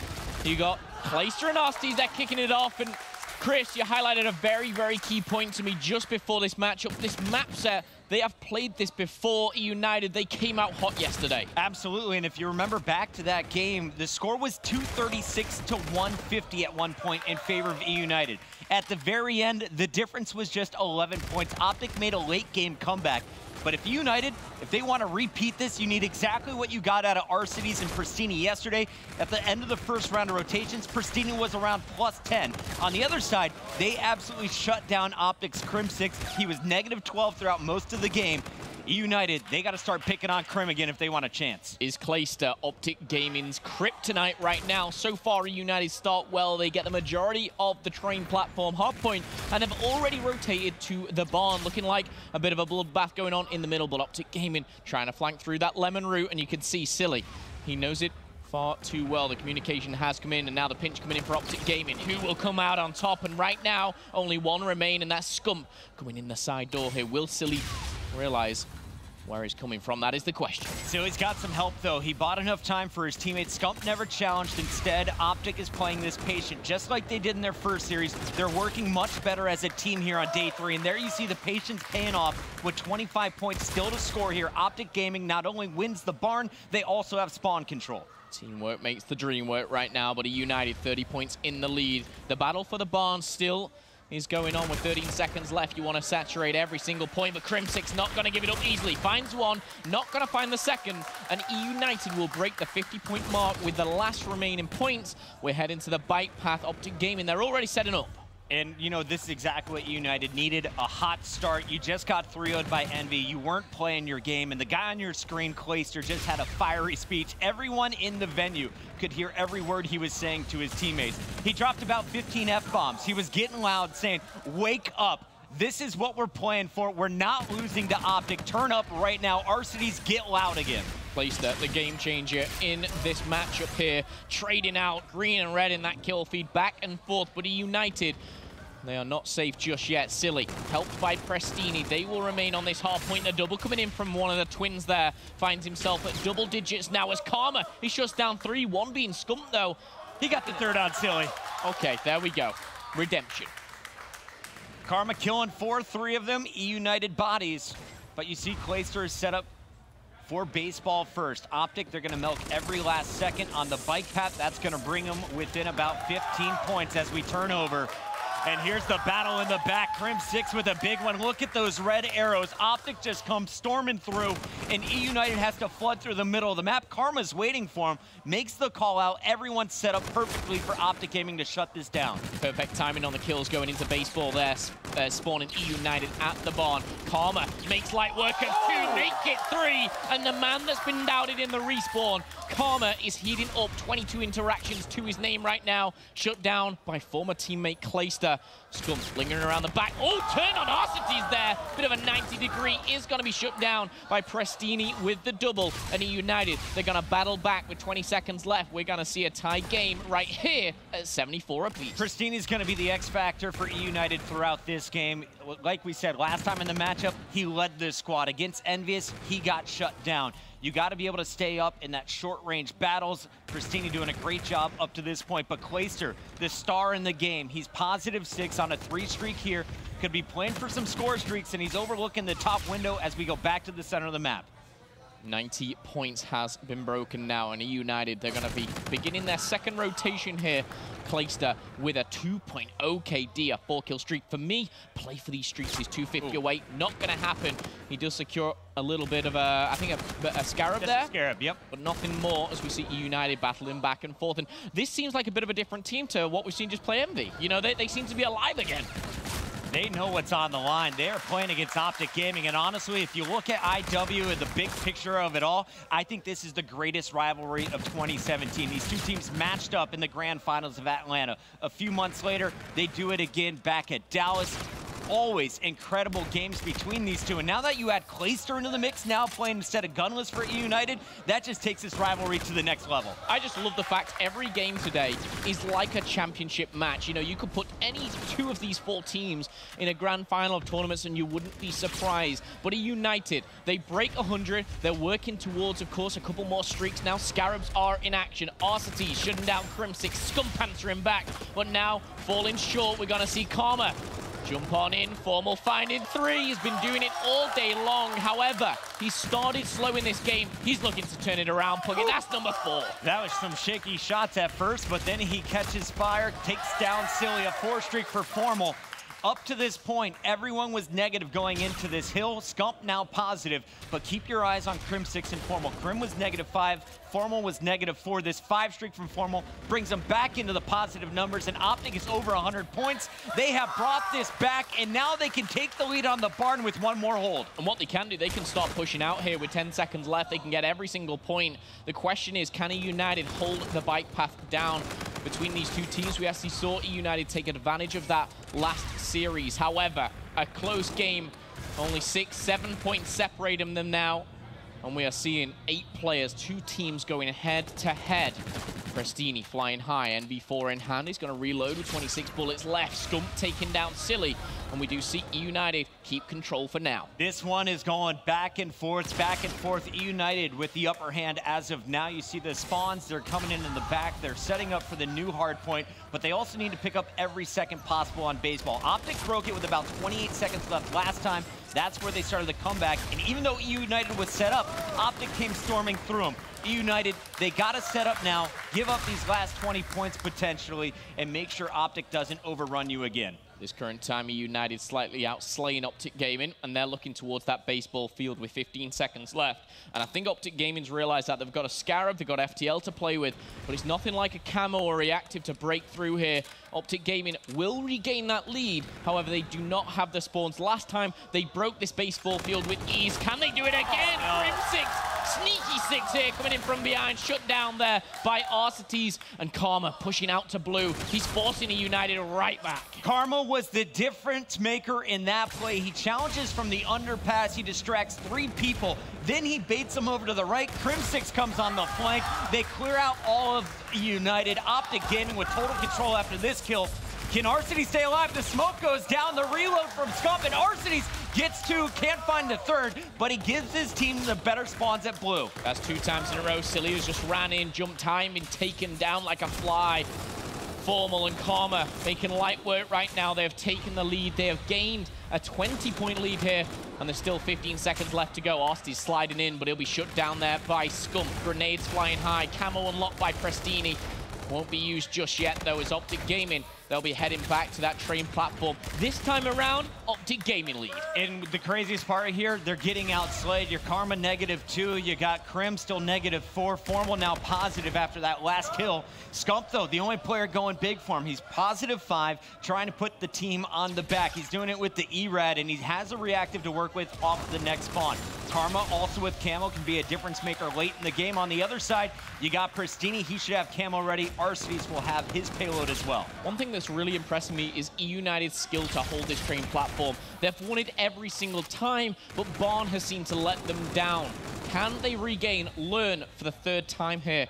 You got Clayster and Osties, they're kicking it off, and Chris, you highlighted a very, very key point to me just before this matchup. This map set, they have played this before E United. They came out hot yesterday. Absolutely, and if you remember back to that game, the score was 236 to 150 at one point in favor of E United. At the very end, the difference was just 11 points. Optic made a late game comeback. But if United, if they want to repeat this, you need exactly what you got out of Arcides and Pristini yesterday. At the end of the first round of rotations, Pristini was around +10. On the other side, they absolutely shut down Optic's Crim6. He was -12 throughout most of the game. United, they got to start picking on Crim again if they want a chance. Is Clayster Optic Gaming's kryptonite right now? So far, United start well. They get the majority of the train platform hardpoint and have already rotated to the barn, looking like a bit of a bloodbath going on in the middle, but Optic Gaming trying to flank through that lemon route, and you can see Silly. He knows it far too well. The communication has come in, and now the pinch coming in for Optic Gaming. Who will come out on top? And right now, only one remain, and that's Scump coming in the side door here. Will Silly realize where he's coming from? That is the question. Silly's got some help, though. He bought enough time for his teammate. Scump never challenged. Instead, Optic is playing this patient, just like they did in their first series. They're working much better as a team here on day 3, and there you see the patience paying off with 25 points still to score here. Optic Gaming not only wins the barn, they also have spawn control. Teamwork makes the dream work right now, but a United 30 points in the lead. The battle for the barn still is going on with 13 seconds left. You want to saturate every single point, but Crim6 not going to give it up easily. Finds one, not going to find the second, and E United will break the 50-point mark with the last remaining points. We're heading to the bike path. Optic Gaming, they're already setting up. And, you know, this is exactly what United needed, a hot start. You just got 3-0'd by Envy. You weren't playing your game, and the guy on your screen, Clayster, just had a fiery speech. Everyone in the venue could hear every word he was saying to his teammates. He dropped about 15 F-bombs. He was getting loud, saying, "Wake up. This is what we're playing for. We're not losing to Optic. Turn up right now. Arcides, get loud again." Clayster, the game changer in this matchup here, trading out green and red in that kill feed back and forth, but United, they are not safe just yet. Silly, helped by Pristini. They will remain on this hard point. A double coming in from one of the twins there. Finds himself at double digits now as Karma. He shuts down 3, 1 being Scump though. He got the third on Silly. Okay, there we go. Redemption. Karma killing 4, 3 of them, E United bodies. But you see Clayster is set up for baseball first. Optic, they're gonna milk every last second on the bike path. That's gonna bring them within about 15 points as we turn over. And here's the battle in the back. Crim6 with a big one. Look at those red arrows. Optic just comes storming through, and E United has to flood through the middle of the map. Karma's waiting for him, makes the call out. Everyone's set up perfectly for Optic Gaming to shut this down. Perfect timing on the kills going into baseball there. Spawning E United at the barn. Karma makes light work of 2, make it 3, and the man that's been doubted in the respawn, Karma, is heating up. 22 interactions to his name right now. Shut down by former teammate Clayster. Scump lingering around the back. Oh, turn on Arcides there. Bit of a 90-degree is going to be shut down by Pristini with the double. And E United, they're going to battle back with 20 seconds left. We're going to see a tie game right here at 74 apiece. Pristini's going to be the X factor for E United throughout this game. Like we said, last time in the matchup, he led this squad. Against Envious, he got shut down. You got to be able to stay up in that short-range battles. Pristini doing a great job up to this point. But Clayster, the star in the game, he's +6 on a 3 streak here. Could be playing for some score streaks, and he's overlooking the top window as we go back to the center of the map. 90 points has been broken now, and E United, they're going to be beginning their second rotation here. Clayster with a 2.0 KD, a 4-kill streak. For me, play for these streaks. He's 250 away. Not going to happen. He does secure a little bit of a, I think, a Scarab there. A Scarab, yep. But nothing more as we see E United battling back and forth. And this seems like a bit of a different team to what we've seen just play Envy. You know, they seem to be alive again. They know what's on the line. They are playing against Optic Gaming, and honestly, if you look at IW and the big picture of it all, I think this is the greatest rivalry of 2017. These two teams matched up in the grand finals of Atlanta. A few months later, they do it again back at Dallas. always incredible games between these two. And now that you add Clayster into the mix, now playing instead of Gunless for E United, that just takes this rivalry to the next level. I just love the fact every game today is like a championship match. You know, you could put any two of these 4 teams in a grand final of tournaments and you wouldn't be surprised. But E United, they break 100. They're working towards, of course, a couple more streaks now. Scarabs are in action. Arcity shutting down Crimsix. Scump answering back. But now, falling short, we're going to see Karma jump on in. Formal finding 3. He's been doing it all day long. However, he started slow in this game. He's looking to turn it around. Puggy, that's number 4. That was some shaky shots at first, but then he catches fire, takes down Silly. A 4 streak for Formal. Up to this point, everyone was negative going into this hill. Scump now positive, but keep your eyes on Crim6 and Formal. Crim was -5, Formal was -4. This 5 streak from Formal brings them back into the positive numbers, and Optic is over 100 points. They have brought this back, and now they can take the lead on the barn with 1 more hold. And what they can do, they can start pushing out here with 10 seconds left. They can get every single point. The question is, can E United hold the bike path down between these two teams? We actually saw E United take advantage of that last series. However, a close game, only 6-7 points separate them now. And we are seeing 8 players, 2 teams going head-to-head. Prestini flying high, NV4 in hand. He's going to reload with 26 bullets left. Scump taking down Silly. And we do see E United keep control for now. This one is going back and forth, E United with the upper hand as of now. You see the spawns, they're coming in the back. They're setting up for the new hard point, but they also need to pick up every second possible on baseball. Optic broke it with about 28 seconds left last time. That's where they started the comeback. And even though E United was set up, Optic came storming through them. E United, they got to set up now, give up these last 20 points potentially, and make sure Optic doesn't overrun you again. This current time, E United slightly outslaying Optic Gaming, and they're looking towards that baseball field with 15 seconds left. And I think Optic Gaming's realized that they've got a Scarab, they've got FTL to play with, but it's nothing like a camo or reactive to break through here. Optic Gaming will regain that lead. However, they do not have the spawns. Last time, they broke this baseball field with ease. Can they do it again? Crim6, sneaky 6 here, coming in from behind, shut down there by Arcites, and Karma pushing out to blue. He's forcing E United right back. Karma was the difference maker in that play. He challenges from the underpass. He distracts 3 people. Then he baits them over to the right. Crim6 comes on the flank. They clear out all of United. Optic Gaming with total control after this kill. Can Arcity stay alive? The smoke goes down. The reload from Scump, and Arcites gets 2, can't find the 3rd, but he gives his team the better spawns at blue. That's 2 times in a row. Silly has just ran in, jumped high, been taken down like a fly. Formal and Karma making light work right now. They have taken the lead. They have gained a 20-point lead here, and there's still 15 seconds left to go. Arcites sliding in, but he'll be shut down there by Scump. Grenades flying high. Camo unlocked by Prestini. Won't be used just yet, though, as Optic Gaming, they'll be heading back to that train platform. This time around, Optic Gaming lead. And the craziest part here, they're getting outslayed. Your Karma -2, you got Crim still -4, Formal now positive after that last kill. Scump, though, the only player going big for him. He's +5, trying to put the team on the back. He's doing it with the E-Rad, and he has a reactive to work with off the next spawn. Karma, also with camo, can be a difference maker late in the game. On the other side, you got Prestini. He should have camo ready. Arcites will have his payload as well. One thing that's really impressing me is E United's skill to hold this train platform. They've won it every single time, but Barn has seemed to let them down. Can they regain, learn for the 3rd time here?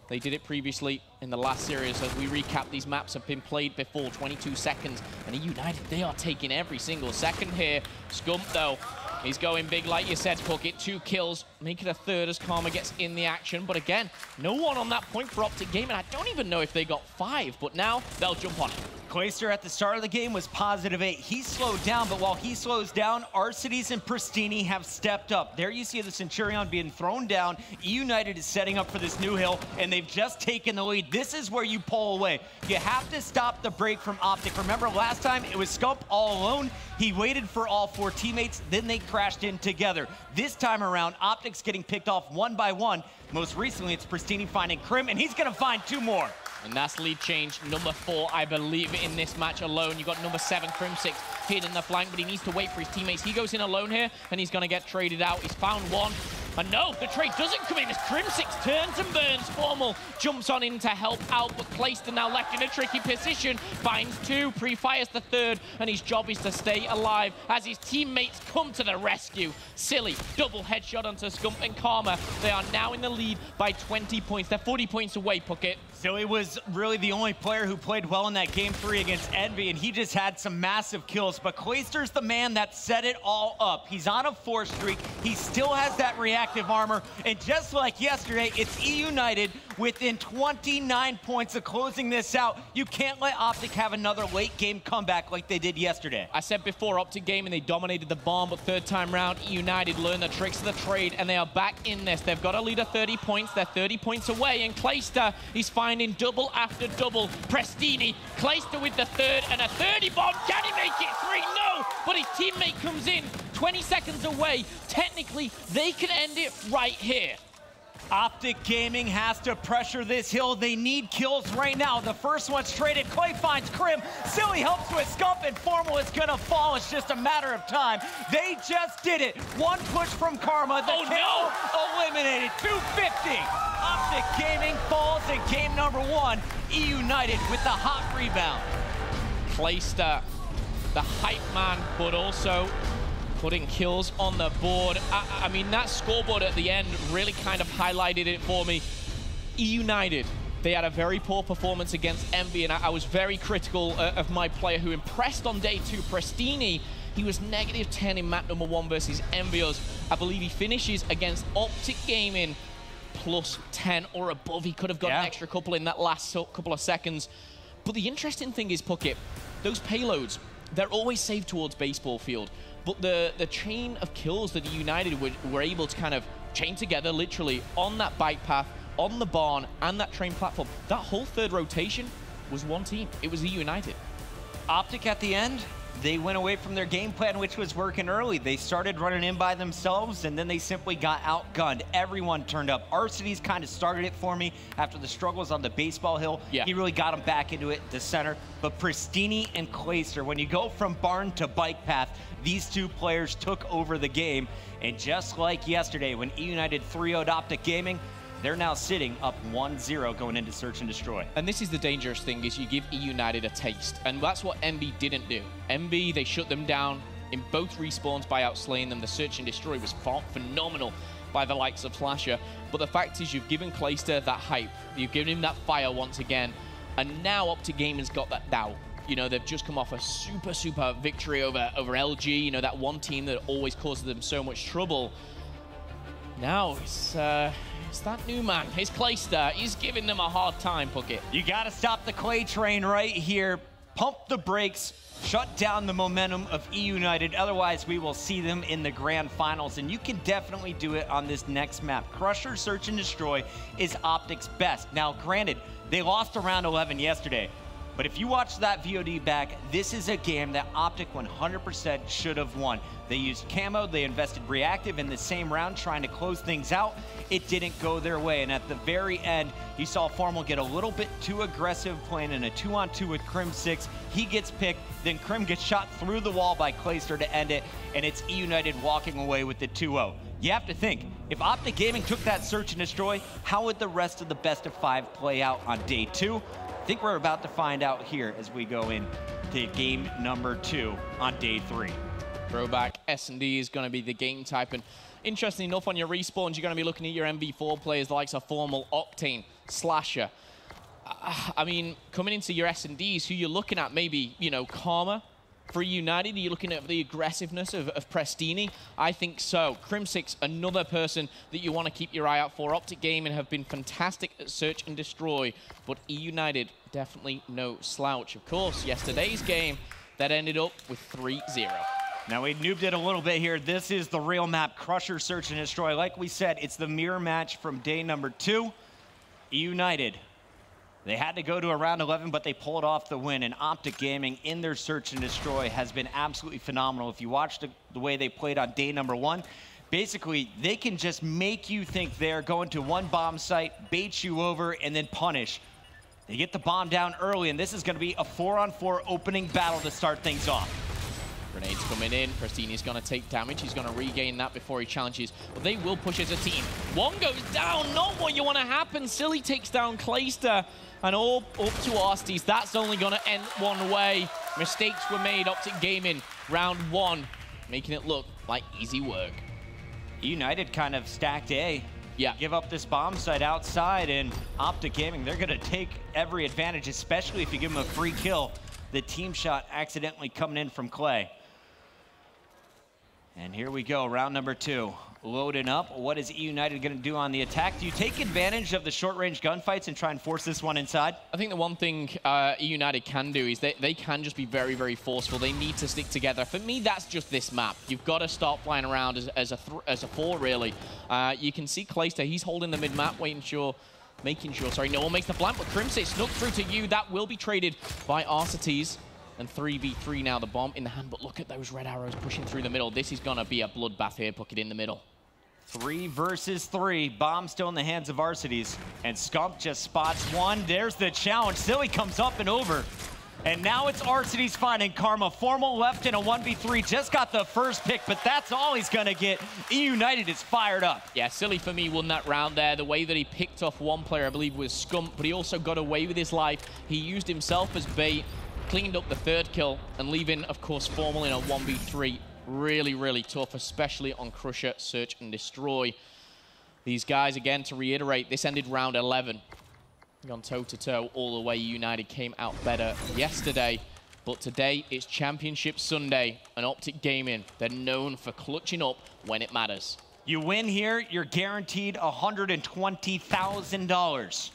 They did it previously in the last series. As we recap, these maps have been played before, 22 seconds. And E United, they are taking every single second here. Scump, though, he's going big, like you said, Hook it. 2 kills, make it a 3rd as Karma gets in the action. But again, no one on that point for Optic Gaming. I don't even know if they got 5, but now they'll jump on it. Clayster at the start of the game was +8. He slowed down, but while he slows down, Arcites and Prestini have stepped up. There you see the Centurion being thrown down. E United is setting up for this new hill, and they've just taken the lead. This is where you pull away. You have to stop the break from Optic. Remember last time, it was Scump all alone. He waited for all 4 teammates, then they crashed in together. This time around, Optic's getting picked off 1 by 1. Most recently, it's Prestini finding Crim, and he's gonna find 2 more. And that's lead change number 4, I believe, in this match alone. You got number 7, Crim6, hidden in the flank, but he needs to wait for his teammates. He goes in alone here, and he's going to get traded out. He's found 1. And no, the trade doesn't come in as Crim6 turns and burns. Formal jumps on in to help out, but Clayster now left in a tricky position. Finds two, pre-fires the third, and his job is to stay alive as his teammates come to the rescue. Silly, double headshot onto Scump and Karma. They are now in the lead by 20 points. They're 40 points away, Puckett. Silly was really the only player who played well in that game 3 against Envy, and he just had some massive kills. But Clayster's the man that set it all up. He's on a 4 streak. He still has that reactive armor. And just like yesterday, it's E United within 29 points of closing this out. You can't let Optic have another late game comeback like they did yesterday. I said before, Optic Gaming, they dominated the bomb, but third time round, E United learned the tricks of the trade, and they are back in this. They've got a lead of 30 points. They're 30 points away, and Clayster is finding double after double. Prestini, Clayster with the third, and a 30 bomb. Can he make it 3? No, but his teammate comes in 20 seconds away. Technically, they can end it right here. Optic Gaming has to pressure this hill. They need kills right now. The first one's traded. Clay finds Crim. Silly helps with Scump, and Formal is gonna fall. It's just a matter of time. They just did it. One push from Karma. The kill eliminated. 250. Optic Gaming falls in game number 1. E United with the hot rebound. Clayster, the hype man, but also putting kills on the board. I mean, that scoreboard at the end really kind of highlighted it for me. E United, they had a very poor performance against Envy, and I was very critical of my player who impressed on day 2, Prestini. He was -10 in map number 1 versus Envios. I believe he finishes against Optic Gaming +10 or above. He could have got an extra couple in that last couple of seconds. But the interesting thing is, Puckett, those payloads, they're always saved towards baseball field. But the chain of kills that United were able to kind of chain together, literally, on that bike path, on the barn, and that train platform, that whole third rotation was one team. It was E United. Optic at the end, they went away from their game plan, which was working early. They started running in by themselves, and then they simply got outgunned. Everyone turned up. Arcides kind of started it for me after the struggles on the baseball hill. Yeah. He really got them back into it, the center. But Prestini and Clayster, when you go from barn to bike path, these two players took over the game. And just like yesterday, when E United 3-0'd Optic Gaming, they're now sitting up 1-0 going into Search and Destroy. And this is the dangerous thing, is you give E United a taste. And that's what Envy didn't do. Envy, they shut them down in both respawns by outslaying them. The Search and Destroy was phenomenal by the likes of Slasher. But the fact is, you've given Clayster that hype. You've given him that fire once again. And now Optic Gaming's got that doubt. You know, they've just come off a super victory over LG. You know, that one team that always causes them so much trouble. Now it's that new man. It's Clayster. He's giving them a hard time, Puckett. You got to stop the Clay train right here. Pump the brakes. Shut down the momentum of E United. Otherwise, we will see them in the grand finals. And you can definitely do it on this next map. Crusher, Search, and Destroy is Optic's best. Now, granted, they lost to round 11 yesterday. But if you watch that VOD back, this is a game that Optic 100% should have won. They used camo, they invested reactive in the same round trying to close things out. It didn't go their way, and at the very end, you saw Formal get a little bit too aggressive playing in a 2-on-2 with Crim6. He gets picked, then Crim gets shot through the wall by Clayster to end it, and it's E United walking away with the 2-0. You have to think, if Optic Gaming took that Search and Destroy, how would the rest of the best of 5 play out on day 2? I think we're about to find out here as we go into game number 2 on day 3. Throwback S&D is going to be the game type. And interesting enough, on your respawns, you're going to be looking at your MV4 players, the likes of Formal, Octane, Slasher. I mean, coming into your S&Ds, who you're looking at, maybe, you know, Karma for United? Are you looking at the aggressiveness of Prestini? I think so. Crim6, another person that you want to keep your eye out for. Optic Gaming have been fantastic at Search and Destroy, but E United, definitely no slouch. Of course, yesterday's game, that ended up with 3-0. Now, we noobed it a little bit here. This is the real map, Crusher, Search, and Destroy. Like we said, it's the mirror match from day number 2. E United, they had to go to a round 11, but they pulled off the win. And Optic Gaming in their Search and Destroy has been absolutely phenomenal. If you watch the way they played on day number 1, basically, they can just make you think they're going to one bomb site, bait you over, and then punish. They get the bomb down early, and this is going to be a 4-on-4 opening battle to start things off. Grenades coming in. Pristini's going to take damage. He's going to regain that before he challenges. But they will push as a team. One goes down. Not what you want to happen. Silly takes down Clayster. And all up to Arsties. That's only going to end one way. Mistakes were made. Optic Gaming, round 1, making it look like easy work. United kind of stacked A. Yeah. Give up this bomb site outside, and Optic Gaming, they're going to take every advantage, especially if you give them a free kill. The team shot accidentally coming in from Clay. And here we go, round number 2. Loading up. What is E United going to do on the attack? Do you take advantage of the short-range gunfights and try and force this one inside? I think the one thing E United can do is they can just be very, very forceful. They need to stick together. For me, that's just this map. You've got to start flying around as a 4, really. You can see Clayster. He's holding the mid-map, making sure, no one makes the flank, but Crimson snuck through to you. That will be traded by Arcetes. And 3v3 now, the bomb in the hand. But look at those red arrows pushing through the middle. This is going to be a bloodbath here. Put it in the middle. 3 versus 3. Bomb still in the hands of Arcetes. And Scump just spots one. There's the challenge. Silly comes up and over. And now it's Arcetes finding Karma. Formal left in a 1v3. Just got the first pick, but that's all he's going to get. E United is fired up. Yeah, Silly for me won that round there. The way that he picked off one player, I believe, was Scump, but he also got away with his life. He used himself as bait, cleaned up the 3rd kill, and leaving, of course, Formal in a 1v3. Really, really tough, especially on Crusher, Search, and Destroy. These guys, again, to reiterate, this ended round 11. Gone toe-to-toe all the way. United came out better yesterday. But today, it's Championship Sunday, and Optic Gaming, they're known for clutching up when it matters. You win here, you're guaranteed $120,000.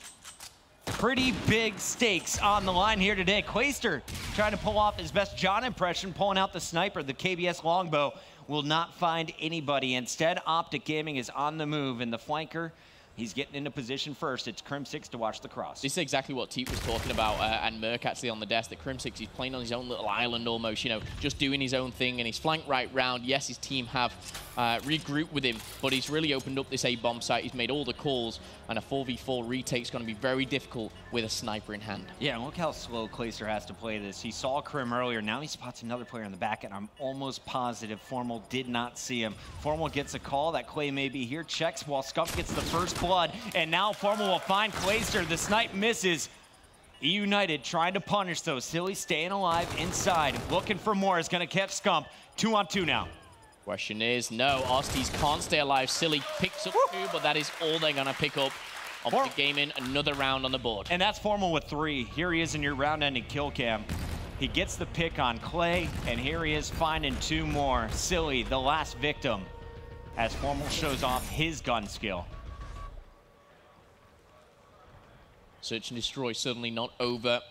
Pretty big stakes on the line here today. Clayster trying to pull off his best John impression, pulling out the sniper. The KBS longbow will not find anybody. Instead, Optic Gaming is on the move, and the flanker, he's getting into position first. It's Crim6 to watch the cross. This is exactly what Teep was talking about, and Merc actually on the desk, that Crim6, he's playing on his own little island almost, you know, just doing his own thing, and he's flanked right round. Yes, his team have regrouped with him, but he's really opened up this A-bomb site. He's made all the calls, and a 4v4 retake is going to be very difficult with a sniper in hand. Yeah, and look how slow Clayster has to play this. He saw Crim earlier. Now he spots another player in the back, and I'm almost positive Formal did not see him. Formal gets a call that Clay may be here, checks while Scump gets the first blood, and now Formal will find Clayster. The snipe misses. E United trying to punish, though. Silly staying alive inside, looking for more. Is going to catch Scump. 2-on-2 now. Question is, no, Arcetes can't stay alive. Silly picks up 2, but that is all they're going to pick up. Optic Gaming, another round on the board. And that's Formal with 3. Here he is in your round-ending kill cam. He gets the pick on Clay, and here he is finding 2 more. Silly, the last victim, as Formal shows off his gun skill. Search and Destroy certainly not over.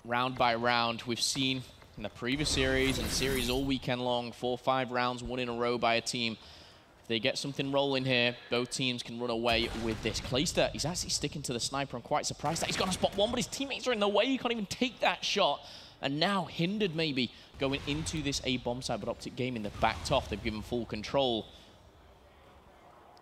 Round by round, we've seen in the previous series and series all weekend long, 4 or 5 rounds, 1 in a row by a team. If they get something rolling here, both teams can run away with this. Clayster, he's actually sticking to the sniper. I'm quite surprised that he's going to spot 1, but his teammates are in the way. He can't even take that shot. And now hindered maybe going into this A-bomb side, but Optic Gaming, they've backed off. They've given full control.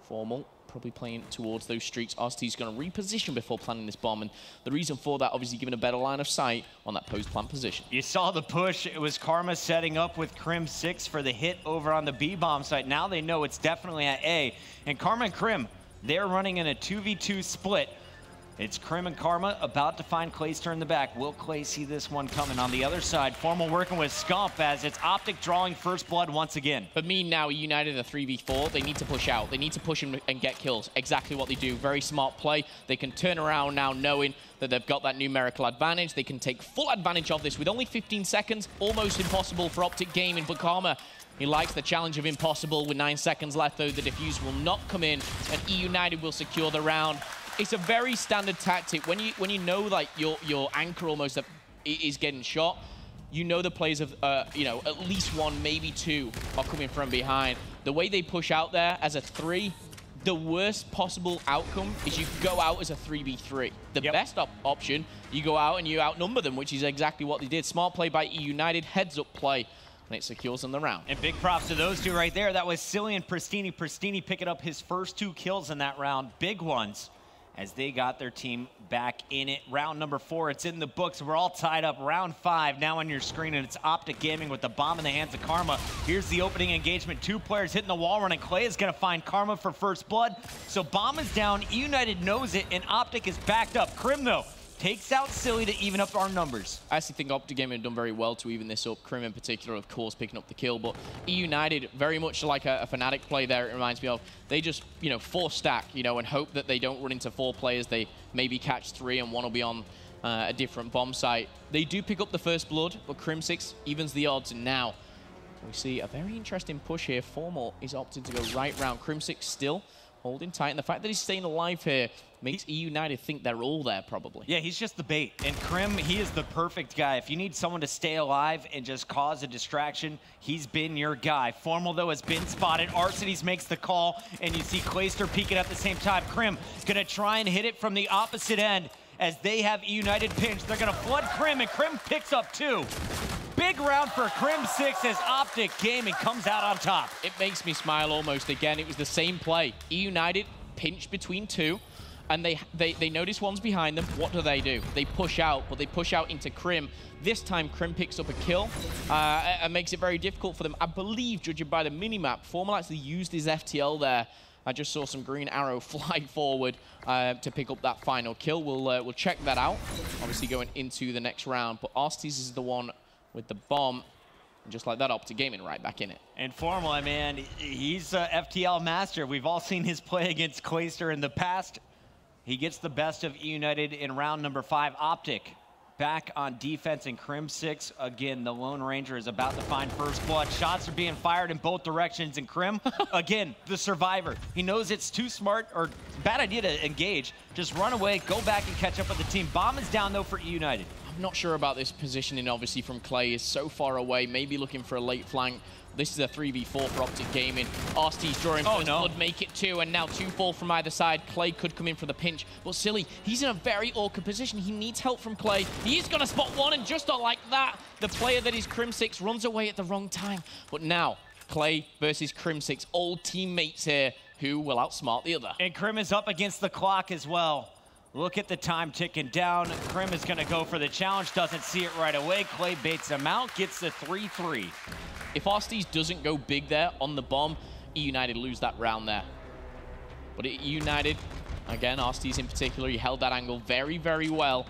Formal probably playing towards those streaks. Arcetes going to reposition before planting this bomb, and the reason for that, obviously giving a better line of sight on that post-plant position. You saw the push. It was Karma setting up with Crim6 for the hit over on the B-bomb site. Now they know it's definitely at A, and Karma and Crim, they're running in a 2v2 split. It's Crim and Karma about to find Clayster in the back. Will Clay see this one coming? On the other side, Formal working with Scump as it's Optic drawing first blood once again. For me now, United are 3v4. They need to push out. They need to push and get kills. Exactly what they do. Very smart play. They can turn around now knowing that they've got that numerical advantage. They can take full advantage of this with only 15 seconds. Almost impossible for Optic Gaming, but Karma, he likes the challenge of impossible. With 9 seconds left, though, the defuse will not come in, and E United will secure the round. It's a very standard tactic. When you know like your anchor almost is getting shot, you know the players of you know, at least 1, maybe 2 are coming from behind. The way they push out there as a 3, the worst possible outcome is you go out as a 3v3. The best option, you go out and you outnumber them, which is exactly what they did. Smart play by E United, heads up play, and it secures them the round. And big props to those 2 right there. That was Silly and Pristini. Pristini picking up his first 2 kills in that round, big ones, as they got their team back in it. Round number 4, it's in the books. We're all tied up. Round 5 now on your screen, and it's Optic Gaming with the bomb in the hands of Karma. Here's the opening engagement. 2 players hitting the wall run, and Clay is going to find Karma for first blood. So bomb is down. United knows it, and Optic is backed up. Krim, though, takes out Silly to even up our numbers. I actually think Optic Gaming have done very well to even this up. Krim in particular, of course, picking up the kill. But United, very much like a Fnatic play there, it reminds me of. They just, 4 stack, and hope that they don't run into 4 players. They maybe catch 3 and one will be on a different bomb site. They do pick up the first blood, but Crim6 evens the odds. And now we see a very interesting push here. Formal is opting to go right round. Crim6 still holding tight, and the fact that he's staying alive here makes United think they're all there, probably. Yeah, he's just the bait. And Krim, he is the perfect guy. If you need someone to stay alive and just cause a distraction, he's been your guy. Formal, though, has been spotted. Arcitys makes the call, and you see Clayster peeking at the same time. Krim gonna try and hit it from the opposite end as they have United pinched. They're gonna flood Krim, and Krim picks up 2. Big round for Crim6 as Optic Gaming comes out on top. It makes me smile almost again. It was the same play. United pinched between 2, and they notice one's behind them. What do? They push out, but they push out into Krim. This time, Krim picks up a kill and makes it very difficult for them. I believe, judging by the minimap, Formal actually used his FTL there. I just saw some green arrow fly forward to pick up that final kill. We'll check that out, obviously going into the next round. But Arcitys is the one with the bomb, and just like that, Optic Gaming right back in it. And Formal, man, he's a FTL master. We've all seen his play against Clayster in the past. He gets the best of United in round number 5. Optic back on defense, and Crim6, again, the Lone Ranger is about to find first blood. Shots are being fired in both directions, and Krim, again, the survivor. He knows it's too smart or bad idea to engage. Just run away, go back and catch up with the team. Bomb is down, though, for United. I'm not sure about this positioning, obviously, from Clay. Is so far away, maybe looking for a late flank. This is a 3v4 for Optic Gaming. Arcitys drawing first blood, make it 2, and now 2 fall from either side. Clay could come in for the pinch, but Silly, he's in a very awkward position. He needs help from Clay. He is going to spot one, and just not like that, the player that is Crim6 runs away at the wrong time. But now, Clay versus Crim6, old teammates here, who will outsmart the other. And Krim is up against the clock as well. Look at the time ticking down. Krim is going to go for the challenge, doesn't see it right away. Clay baits him out, gets the 3-3. If Arcitys doesn't go big there on the bomb, United lose that round there. But United, again, Arcitys in particular, he held that angle very, very well.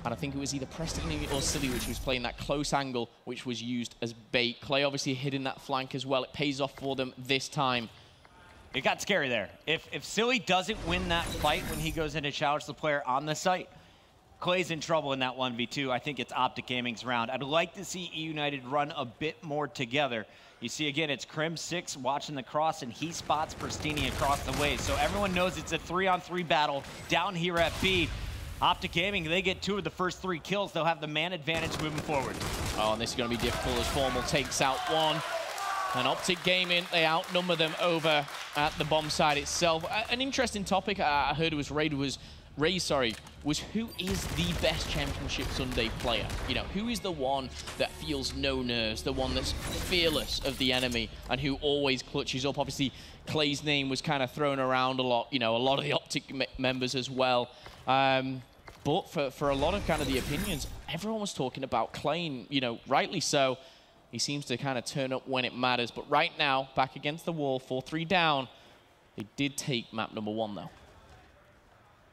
And I think it was either Prestini or Silly which was playing that close angle, which was used as bait. Clay obviously hitting that flank as well. It pays off for them this time. It got scary there. If Silly doesn't win that fight when he goes in to challenge the player on the site, Clay's in trouble in that 1v2. I think it's Optic Gaming's round. I'd like to see United run a bit more together. You see, again, it's Crim6 watching the cross, and he spots Prestini across the way. So everyone knows it's a 3-on-3 battle down here at B. Optic Gaming, they get 2 of the first 3 kills. They'll have the man advantage moving forward. Oh, and this is going to be difficult as Formal takes out 1. And Optic Gaming, they outnumber them over at the bomb side itself. An interesting topic I heard was was who is the best Championship Sunday player? Who is the one that feels no nerves, the one that's fearless of the enemy, and who always clutches up? Obviously, Clay's name was kind of thrown around a lot, a lot of the Optic members as well. But for a lot of kind of the opinions, everyone was talking about Clay, rightly so. He seems to kind of turn up when it matters. But right now, back against the wall, 4-3 down. They did take map number 1, though.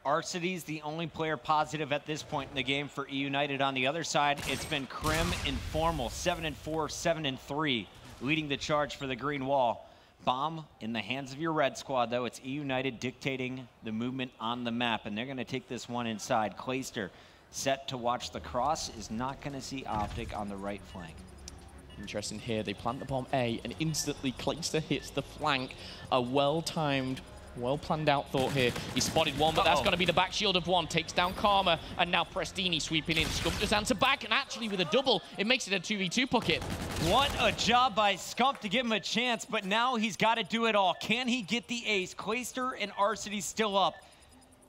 Arcitys, the only player positive at this point in the game for United. On the other side, it's been Krim and Formal, 7-4, 7-3, leading the charge for the green wall. Bomb in the hands of your red squad, though. It's United dictating the movement on the map, and they're going to take this one inside. Clayster, set to watch the cross, is not going to see Optic on the right flank. Interesting here, they plant the bomb A, and instantly Clayster hits the flank. A well-timed, well-planned out thought here. He spotted 1, but that's going to be the back shield of 1. Takes down Karma, and now Prestini sweeping in. Scump just answer back, and actually with a double, it makes it a 2v2 pocket. What a job by Scump to give him a chance, but now he's got to do it all. Can he get the ace? Clayster and Arcitys still up.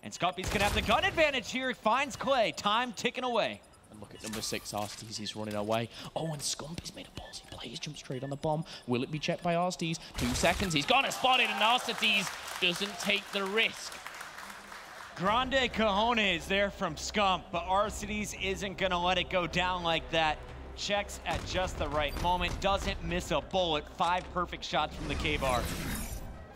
And Scumpy's going to have the gun advantage here. He finds Clay. Time ticking away. And look at number 6, Arcitys, he's running away. Oh, and Scump has made a ballsy play. He's jumped straight on the bomb. Will it be checked by Arcitys? 2 seconds, he's got it spotted, and Arcitys doesn't take the risk. Grande cojones there from Scump, but Arcides isn't gonna let it go down like that. Checks at just the right moment, doesn't miss a bullet. 5 perfect shots from the K-Bar.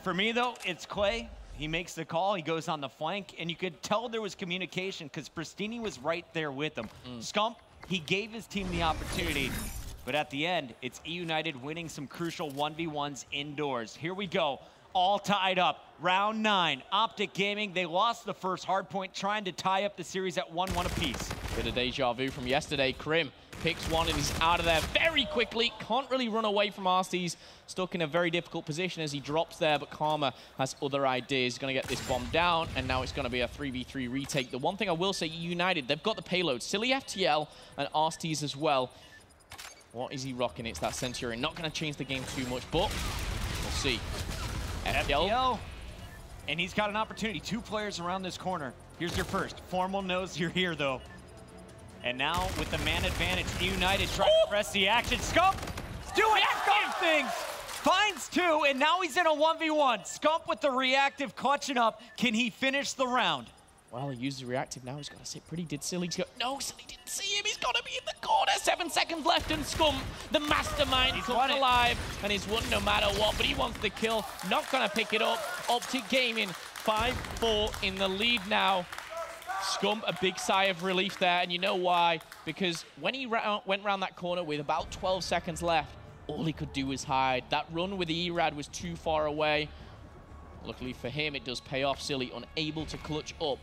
For me though, it's Clay. He makes the call, he goes on the flank, and you could tell there was communication because Pristini was right there with him. Scump, he gave his team the opportunity, but at the end, it's E United winning some crucial 1v1s indoors. Here we go. All tied up. Round 9. Optic Gaming, they lost the first hard point, trying to tie up the series at 1-1 apiece. Bit of deja vu from yesterday. Krim picks one and he's out of there very quickly. Can't really run away from Arcides. Stuck in a very difficult position as he drops there, but Karma has other ideas. He's going to get this bomb down, and now it's going to be a 3v3 retake. The one thing I will say, United, they've got the payload. Silly FTL and Arcides as well. What is he rocking? It's that Centurion. Not going to change the game too much, but we'll see. FTL. And he's got an opportunity. 2 players around this corner. Here's your first. Formal knows you're here, though. And now, with the man advantage, United trying to press the action. Scump, doing Scump things. Finds 2, and now he's in a 1v1. Scump with the reactive clutching up. Can he finish the round? Well, he used the reactive now. He's got to sit pretty. Did Silly go? No, Silly didn't see him. He's got to be in the corner. 7 seconds left, and Scump, the mastermind, comes alive, and he's won no matter what, but he wants the kill. Not going to pick it up. Optic Gaming, 5-4 in the lead now. Scump, a big sigh of relief there, and you know why? Because when he went around that corner with about 12 seconds left, all he could do was hide. That run with the ERAD was too far away. Luckily for him, it does pay off. Silly unable to clutch up.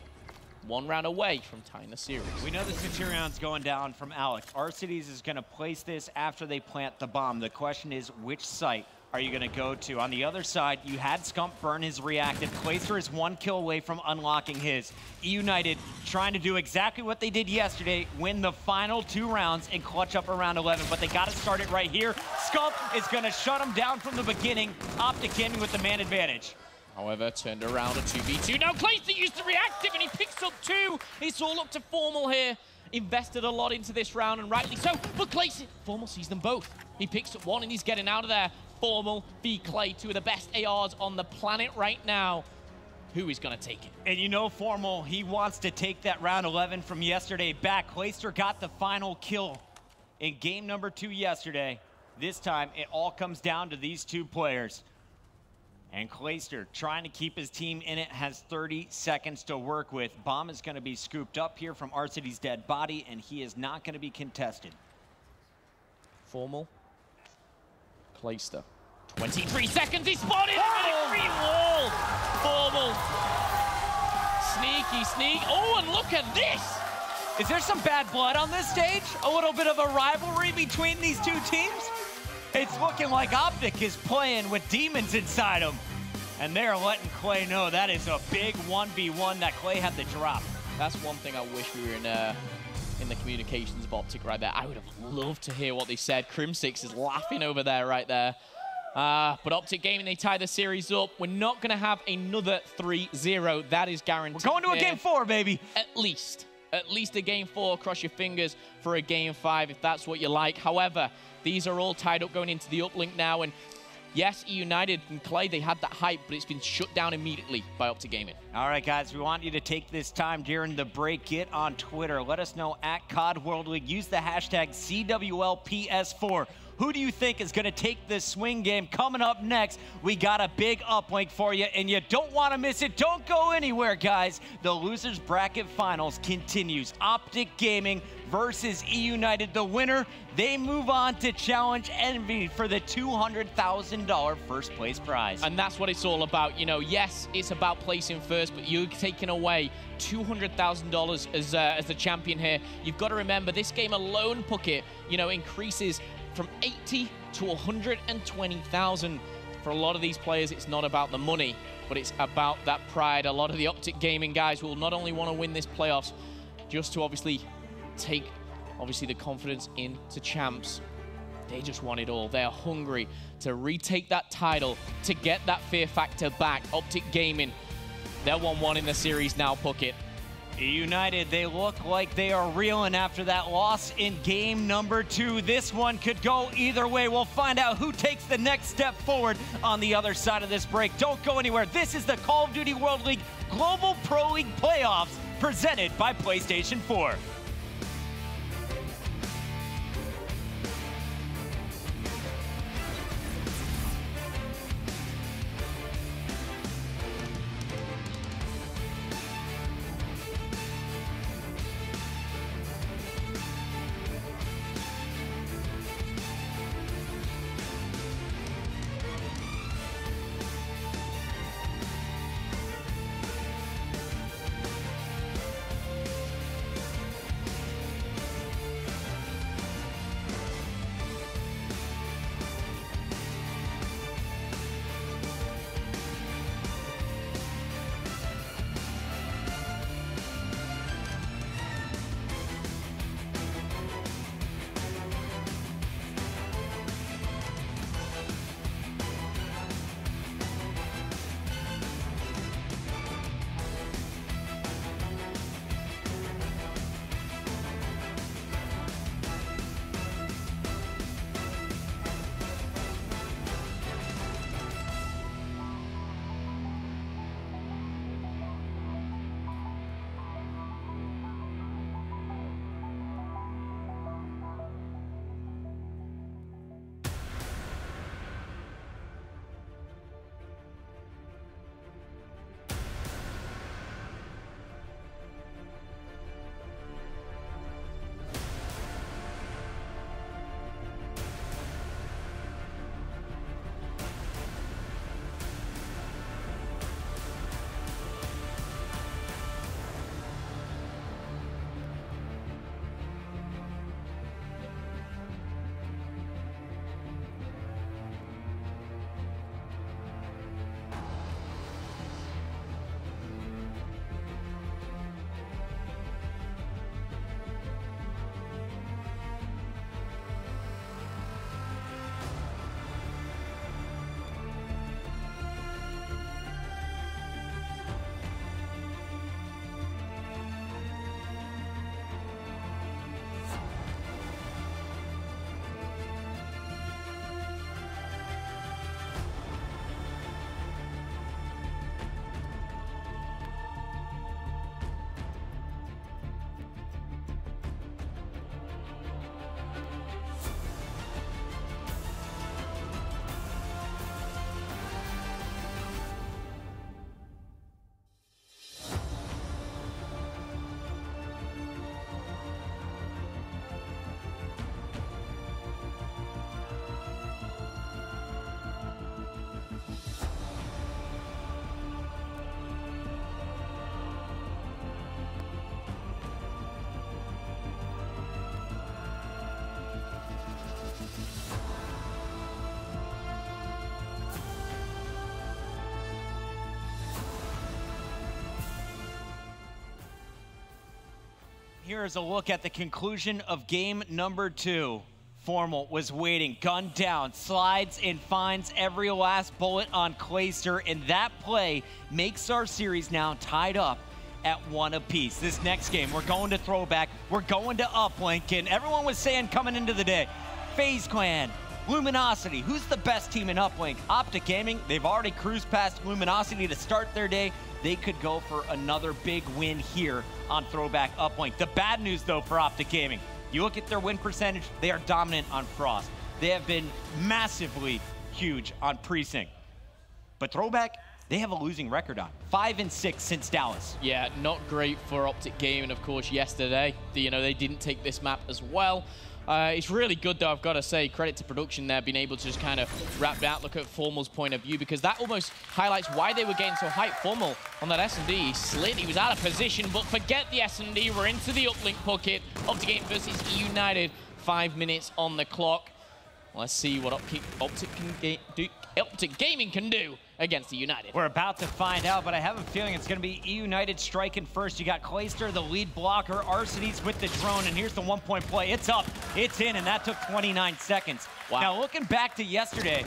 1 round away from tying the series. We know the Centurion's going down from Alec. Arcides is going to place this after they plant the bomb. The question is, which site are you going to go to? On the other side, you had Scump burn his reactive. Clayster is 1 kill away from unlocking his. E United trying to do exactly what they did yesterday, win the final 2 rounds and clutch up around 11, but they got to start it right here. Scump is going to shut him down from the beginning. Optic Gaming with the man advantage. However, turned around a 2v2. Now Clayster used the reactive and he picks up 2. It's all up to Formal here. Invested a lot into this round, and rightly so. But Clayster, Formal sees them both. He picks up 1 and he's getting out of there. Formal v Clay, 2 of the best ARs on the planet right now. Who is going to take it? And you know Formal, he wants to take that round 11 from yesterday back. Clayster got the final kill in game number 2 yesterday. This time, it all comes down to these 2 players. And Clayster, trying to keep his team in it, has 30 seconds to work with. Bomb is going to be scooped up here from Arcides' dead body, and he is not going to be contested. Formal. Clayster. 23 seconds, he spotted him in a green wall. Formal. Sneaky sneak. Oh, and look at this. Is there some bad blood on this stage? A little bit of a rivalry between these 2 teams? It's looking like Optic is playing with demons inside him. And they're letting Clay know that is a big 1v1 that Clay had to drop. That's one thing I wish we were in the communications of Optic right there. I would have loved to hear what they said. Crim6 is laughing over there right there. But Optic Gaming, they tie the series up. We're not going to have another 3-0. That is guaranteed. We're going to a game 4, baby. At least a game 4. Cross your fingers for a game 5 if that's what you like. However, these are all tied up going into the uplink now. And yes, E United and Clay, they had that hype, but it's been shut down immediately by Optic Gaming. All right, guys, we want you to take this time during the break. Get on Twitter. Let us know at COD World League. Use the hashtag CWLPS4. Who do you think is going to take this swing game? Coming up next, we got a big uplink for you, and you don't want to miss it. Don't go anywhere, guys. The Losers Bracket Finals continues. Optic Gaming versus E United. The winner, they move on to challenge Envy for the $200,000 first place prize. And that's what it's all about. You know, yes, it's about placing first, but you're taking away $200,000 as the champion here. You've got to remember, this game alone, Puckett, you know, increases from 80 to 120,000. For a lot of these players, it's not about the money, but it's about that pride. A lot of the Optic Gaming guys will not only want to win this playoffs, just to obviously take the confidence into champs. They just want it all. They're hungry to retake that title, to get that fear factor back. Optic Gaming, they're 1-1 in the series now, Puckett. E United, they look like they are reeling after that loss in game number 2. This one could go either way. We'll find out who takes the next step forward on the other side of this break. Don't go anywhere. This is the Call of Duty World League Global Pro League Playoffs presented by PlayStation 4. Here is a look at the conclusion of game number 2. Formal was waiting, gun down, slides and finds every last bullet on Clayster, and that play makes our series now tied up at 1 apiece. This next game, we're going to throwback, we're going to uplink, and everyone was saying coming into the day, FaZe Clan, Luminosity, who's the best team in uplink? Optic Gaming, they've already cruised past Luminosity to start their day. They could go for another big win here on Throwback Uplink. The bad news, though, for Optic Gaming, you look at their win percentage, they are dominant on Frost. They have been massively huge on Precinct. But Throwback, they have a losing record on 5-6 since Dallas. Yeah, not great for Optic Gaming, of course, yesterday. They didn't take this map as well. It's really good, though, I've got to say, credit to production there, being able to just kind of wrap that, look at Formal's point of view, because that almost highlights why they were getting so hyped. Formal on that S&D, he slid, he was out of position, but forget the S&D, we're into the uplink bucket. Optic Gaming versus United, 5 minutes on the clock. Let's see what Optic Gaming can do against the United. We're about to find out, but I have a feeling it's going to be United striking first. You got Clayster, the lead blocker, Arcitys with the drone, and here's the one-point play. It's up, it's in, and that took 29 seconds. Wow. Now, looking back to yesterday,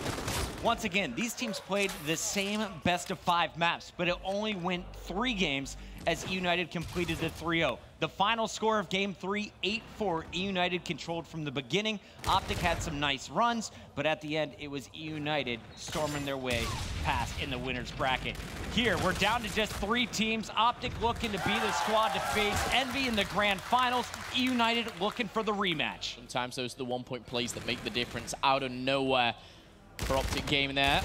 once again, these teams played the same best-of-5 maps, but it only went 3 games, as E United completed the 3-0. The final score of Game 3, 8-4. E United controlled from the beginning. Optic had some nice runs, but at the end, it was E United storming their way past in the winner's bracket. Here, we're down to just 3 teams. Optic looking to be the squad to face Envy in the grand finals. E United looking for the rematch. Sometimes those are the one-point plays that make the difference out of nowhere for Optic Gaming there.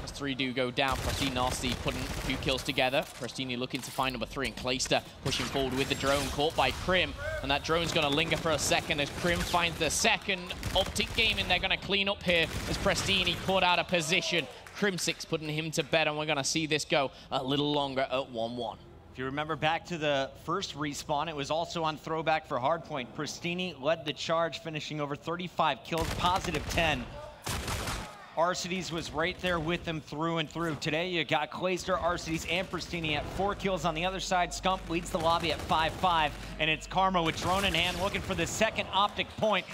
As 3 do go down, Luminosity putting a few kills together. Prestini looking to find number 3, and Clayster pushing forward with the drone, caught by Krim. And that drone's going to linger for a second as Krim finds the second. Optic Gaming, they're going to clean up here as Prestini caught out of position. Crim6 putting him to bed, and we're going to see this go a little longer at 1-1. If you remember back to the first respawn, it was also on throwback for Hardpoint. Prestini led the charge, finishing over 35 kills, positive 10. Arcides was right there with them through and through. Today, you got Clayster, Arcides, and Prestini at 4 kills on the other side. Scump leads the lobby at 5-5, and it's Karma with drone in hand looking for the second Optic point.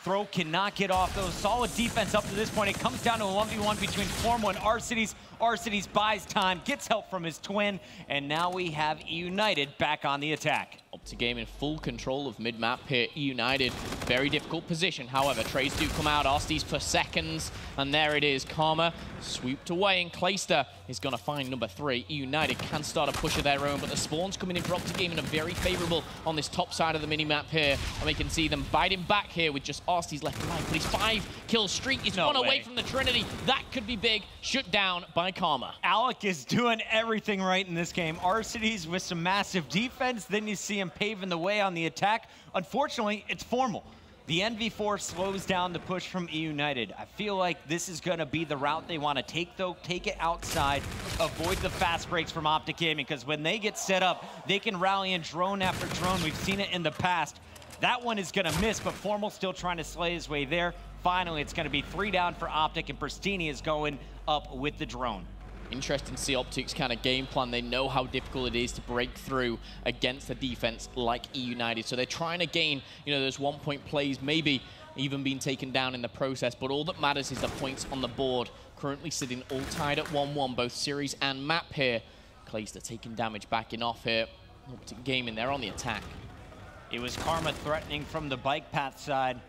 Throw cannot get off, though. Solid defense up to this point. It comes down to a 1v1 between Formo and Arcides. Arcides buys time, gets help from his twin, and now we have E United back on the attack. Optic Gaming in full control of mid-map here. E United, very difficult position. However, trades do come out. Arcides for seconds, and there it is. Karma swooped away, and Clayster is going to find number 3. E United can start a push of their own, but the spawns coming in for Optic Gaming are very favorable on this top side of the mini-map here, and we can see them biting back here with just Arcides left behind. But his 5-kill streak is one away from the Trinity. That could be big. Shut down by Karma. Alec is doing everything right in this game. Arcides with some massive defense. Then you see him paving the way on the attack. Unfortunately, it's Formal. The NV4 slows down the push from E United. I feel like this is going to be the route they want to take, though. Take it outside. Avoid the fast breaks from Optic Gaming, because when they get set up, they can rally in drone after drone. We've seen it in the past. That one is going to miss, but Formal still trying to slay his way there. Finally, it's going to be 3 down for Optic, and Prestini is going up with the drone. Interesting to see Optic's kind of game plan. They know how difficult it is to break through against a defense like E United. So they're trying to gain, those 1-point plays, maybe even being taken down in the process. But all that matters is the points on the board. Currently sitting all tied at 1-1, both series and map here. Clayster taking damage backing off here. Optic Gaming, they're on the attack. It was Karma threatening from the bike path side,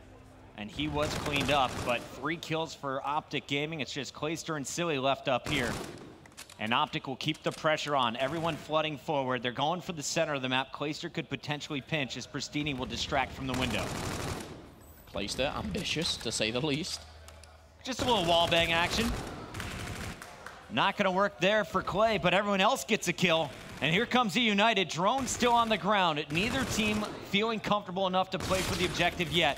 and he was cleaned up. But 3 kills for Optic Gaming. It's just Clayster and Silly left up here. And Optic will keep the pressure on. Everyone flooding forward. They're going for the center of the map. Clayster could potentially pinch as Prestini will distract from the window. Clayster, ambitious, to say the least. Just a little wallbang action. Not going to work there for Clay, but everyone else gets a kill. And here comes E United. Drone still on the ground. Neither team feeling comfortable enough to play for the objective yet.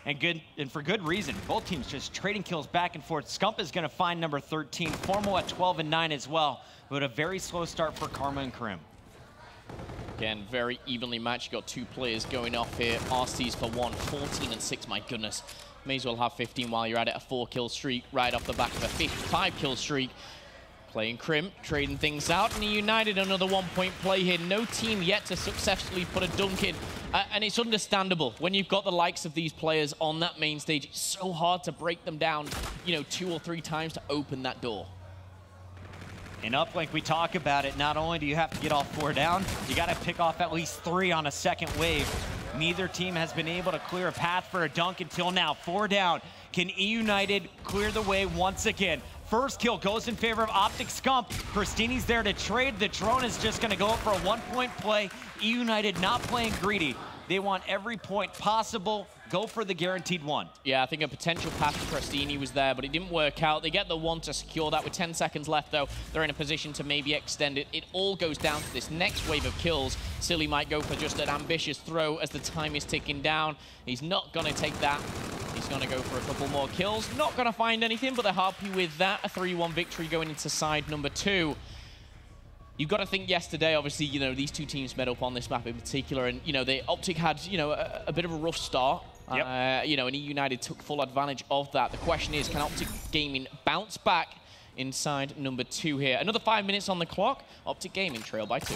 And for good reason. Both teams just trading kills back and forth. Scump is going to find number 13. Formal at 12 and 9 as well. But a very slow start for Karma and Krim. Again, very evenly matched. You got 2 players going off here. Arcides for 1, 14 and 6. My goodness. May as well have 15 while you're at it. A 4-kill streak right off the back of a 5-kill streak. Playing Krim, trading things out, and United another 1-point play here. No team yet to successfully put a dunk in, and it's understandable when you've got the likes of these players on that main stage. It's so hard to break them down, 2 or 3 times to open that door. In uplink, we talk about it. Not only do you have to get all 4 down, you got to pick off at least 3 on a second wave. Neither team has been able to clear a path for a dunk until now. 4 down. Can E United clear the way once again? First kill goes in favor of Optic. Scump. Prestini's there to trade. The drone is just going to go up for a 1-point play. E United not playing greedy. They want every point possible. Go for the guaranteed 1. Yeah, I think a potential pass to Prestini was there, but it didn't work out. They get the 1 to secure that. With 10 seconds left, though, they're in a position to maybe extend it. It all goes down to this next wave of kills. Silly might go for just an ambitious throw as the time is ticking down. He's not going to take that. He's going to go for a couple more kills. Not going to find anything, but they're happy with that. A 3-1 victory going into side number 2. You've got to think yesterday, obviously, these 2 teams met up on this map in particular, and, Optic had, a bit of a rough start. Yep. And E United took full advantage of that. The question is, can Optic Gaming bounce back inside number 2 here? Another 5 minutes on the clock. Optic Gaming trail by 2.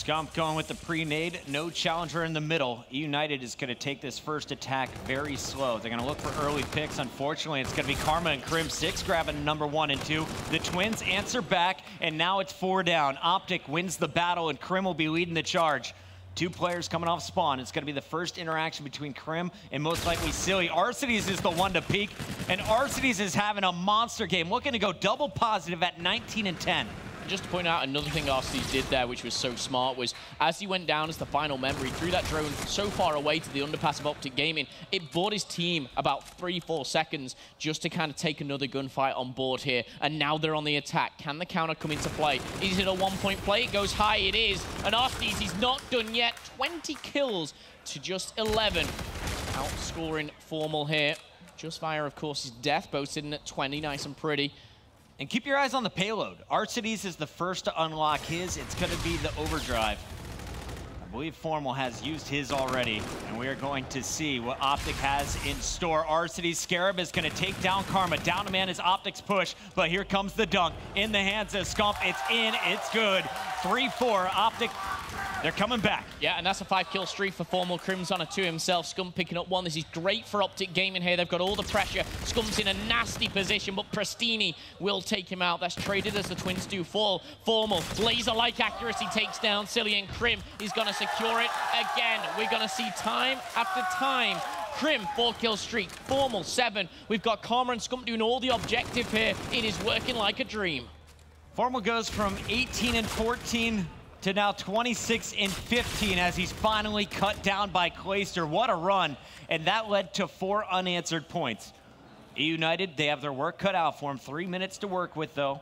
Scump going with the pre-nade, no challenger in the middle. United is going to take this first attack very slow. They're going to look for early picks. Unfortunately, it's going to be Karma and Crim 6 grabbing number 1 and 2. The Twins answer back, and now it's 4 down. Optic wins the battle, and Crim will be leading the charge. 2 players coming off spawn. It's going to be the first interaction between Crim and most likely Silly. Arcides is the one to peak, and Arcides is having a monster game, looking to go double positive at 19 and 10. Just to point out another thing Arcides did there, which was so smart, was as he went down as the final memory, threw that drone so far away to the underpass of Optic Gaming, it bought his team about 3-4 seconds just to kind of take another gunfight on board here. And now they're on the attack. Can the counter come into play? Is it a 1-point play? It goes high, it is. And Arcides, he's not done yet. 20 kills to just 11. Outscoring Formal here. Just via, of course, his death, both sitting at 20, nice and pretty. And keep your eyes on the payload. Arcides is the first to unlock his. It's going to be the overdrive. I believe Formal has used his already, and we are going to see what Optic has in store. Arcides Scarab is going to take down Karma. Down to man is Optic's push, but here comes the dunk. In the hands of Scump. It's in, it's good. 3-4, Optic. They're coming back. Yeah, and that's a 5-kill streak for Formal. Crim's on a 2 himself. Scump picking up 1. This is great for Optic Gaming here. They've got all the pressure. Scump's in a nasty position, but Prestini will take him out. That's traded as the Twins do fall. Formal, laser-like accuracy takes down Silly, and Crim is going to secure it again. We're going to see time after time. Crim, 4-kill streak. Formal, 7. We've got Karma and Scump doing all the objective here. It is working like a dream. Formal goes from 18 and 14 to now 26 and 15 as he's finally cut down by Clayster. What a run. And that led to 4 unanswered points. United, they have their work cut out for them. 3 minutes to work with, though.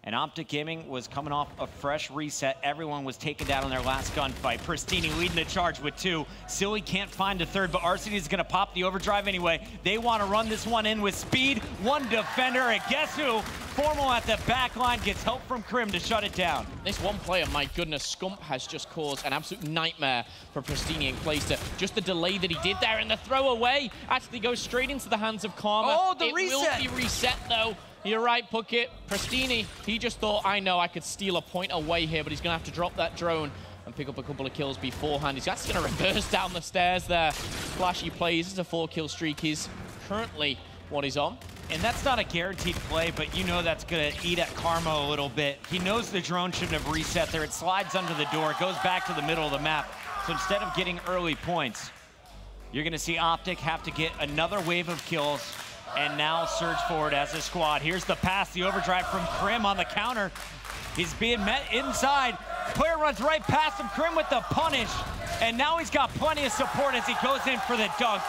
And Optic Gaming was coming off a fresh reset. Everyone was taken down in their last gunfight. Prestini leading the charge with 2. Silly can't find a third, but Arcides is going to pop the overdrive anyway. They want to run this one in with speed. 1 defender, and guess who? Formal at the back line gets help from Crim to shut it down. This one player, my goodness, Scump has just caused an absolute nightmare for Prestini and Clayster. Just the delay that he did there, and the throwaway actually goes straight into the hands of Karma. Oh, the reset! It will be reset, though. You're right, Puckett. Prestini, he just thought, I know I could steal a point away here, but he's going to have to drop that drone and pick up a couple of kills beforehand. He's actually going to reverse down the stairs there. Flashy plays. It's a 4-kill streak. He's currently what he's on. And that's not a guaranteed play, but you know that's going to eat at Karma a little bit. He knows the drone shouldn't have reset there. It slides under the door, goes back to the middle of the map. So instead of getting early points, you're going to see Optic have to get another wave of kills and now surge forward as a squad. Here's the pass, the overdrive from Crim on the counter. He's being met inside. Player runs right past him. Crim with the punish. And now he's got plenty of support as he goes in for the dunk.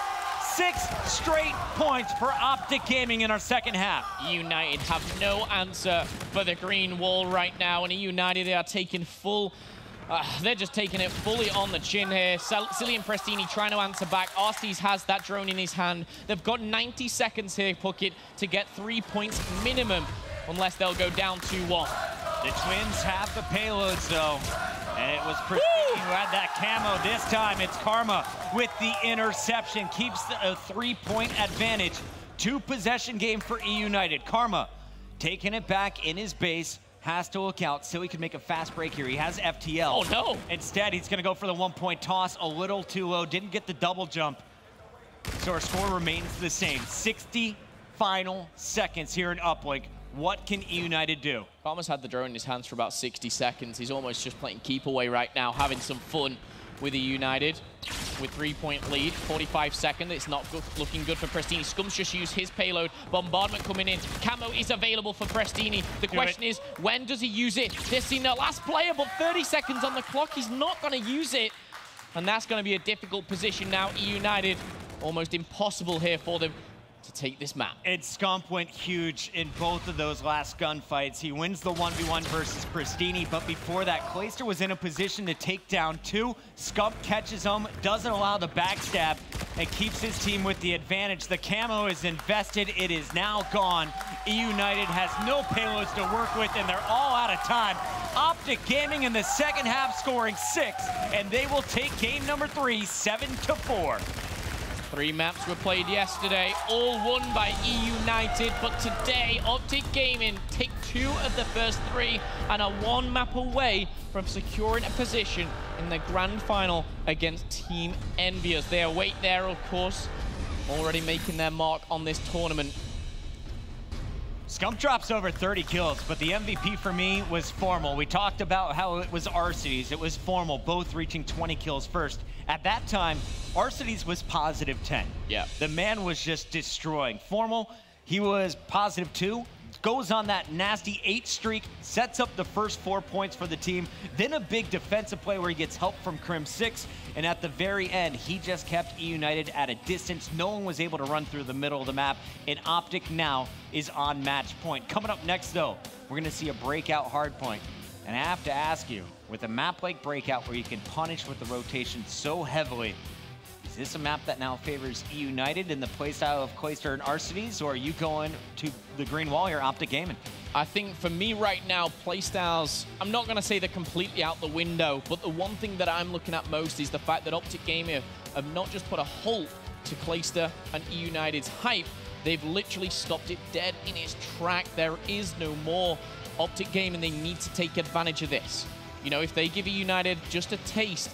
6 straight points for Optic Gaming in our second half. United have no answer for the green wall right now. And United, they are taking full... they're just taking it fully on the chin here. Silly and Prestini trying to answer back. Arcides has that drone in his hand. They've got 90 seconds here, Puckett, to get 3 points minimum, unless they'll go down 2-1. The Twins have the payloads, though. And it was Prestini who had that camo. This time, it's Karma with the interception. Keeps a 3-point advantage. 2-possession game for United. Karma taking it back in his base. Has to look out. Silly could make a fast break here. He has FTL. Oh, no. Instead, he's going to go for the 1-point toss. A little too low. Didn't get the double jump. So our score remains the same. 60 final seconds here in Uplink. What can United do? Karma's had the drone in his hands for about 60 seconds. He's almost just playing keep away right now, having some fun with the United. With 3-point lead, 45 seconds. It's not looking good for Prestini. Scump's just used his payload. Bombardment coming in. Camo is available for Prestini. The question is, when does he use it? They've seen the last player, but 30 seconds on the clock. He's not going to use it. And that's going to be a difficult position now. United, almost impossible here for them to take this map. And Scump went huge in both of those last gunfights. He wins the 1v1 versus Prestini, but before that, Clayster was in a position to take down 2. Scump catches him, doesn't allow the backstab, and keeps his team with the advantage. The camo is invested. It is now gone. United has no payloads to work with, and they're all out of time. Optic Gaming in the second half scoring 6, and they will take game number 3, 7-4. 3 maps were played yesterday, all won by E United, but today Optic Gaming take 2 of the first 3 and are 1 map away from securing a position in the grand final against Team Envious. They await there, of course, already making their mark on this tournament. Scump drops over 30 kills, but the MVP for me was Formal. We talked about how it was Arcides, it was Formal, both reaching 20 kills first. At that time, Arcides was positive 10. Yeah. The man was just destroying. Formal, he was positive 2, goes on that nasty 8 streak, sets up the first 4 points for the team, then a big defensive play where he gets help from Crim 6, and at the very end, he just kept E United at a distance. No one was able to run through the middle of the map, and Optic now is on match point. Coming up next, though, we're gonna see a breakout hard point. And I have to ask you, with a map like Breakout where you can punish with the rotation so heavily, is this a map that now favors E United in the playstyle of Clayster and Arcides, or are you going to the green wall here, Optic Gaming? I think for me right now, playstyles, I'm not going to say they're completely out the window, but the one thing that I'm looking at most is the fact that Optic Gaming have not just put a halt to Clayster and E United's hype, they've literally stopped it dead in its track. There is no more. Optic Gaming, they need to take advantage of this. You know, if they give E United just a taste,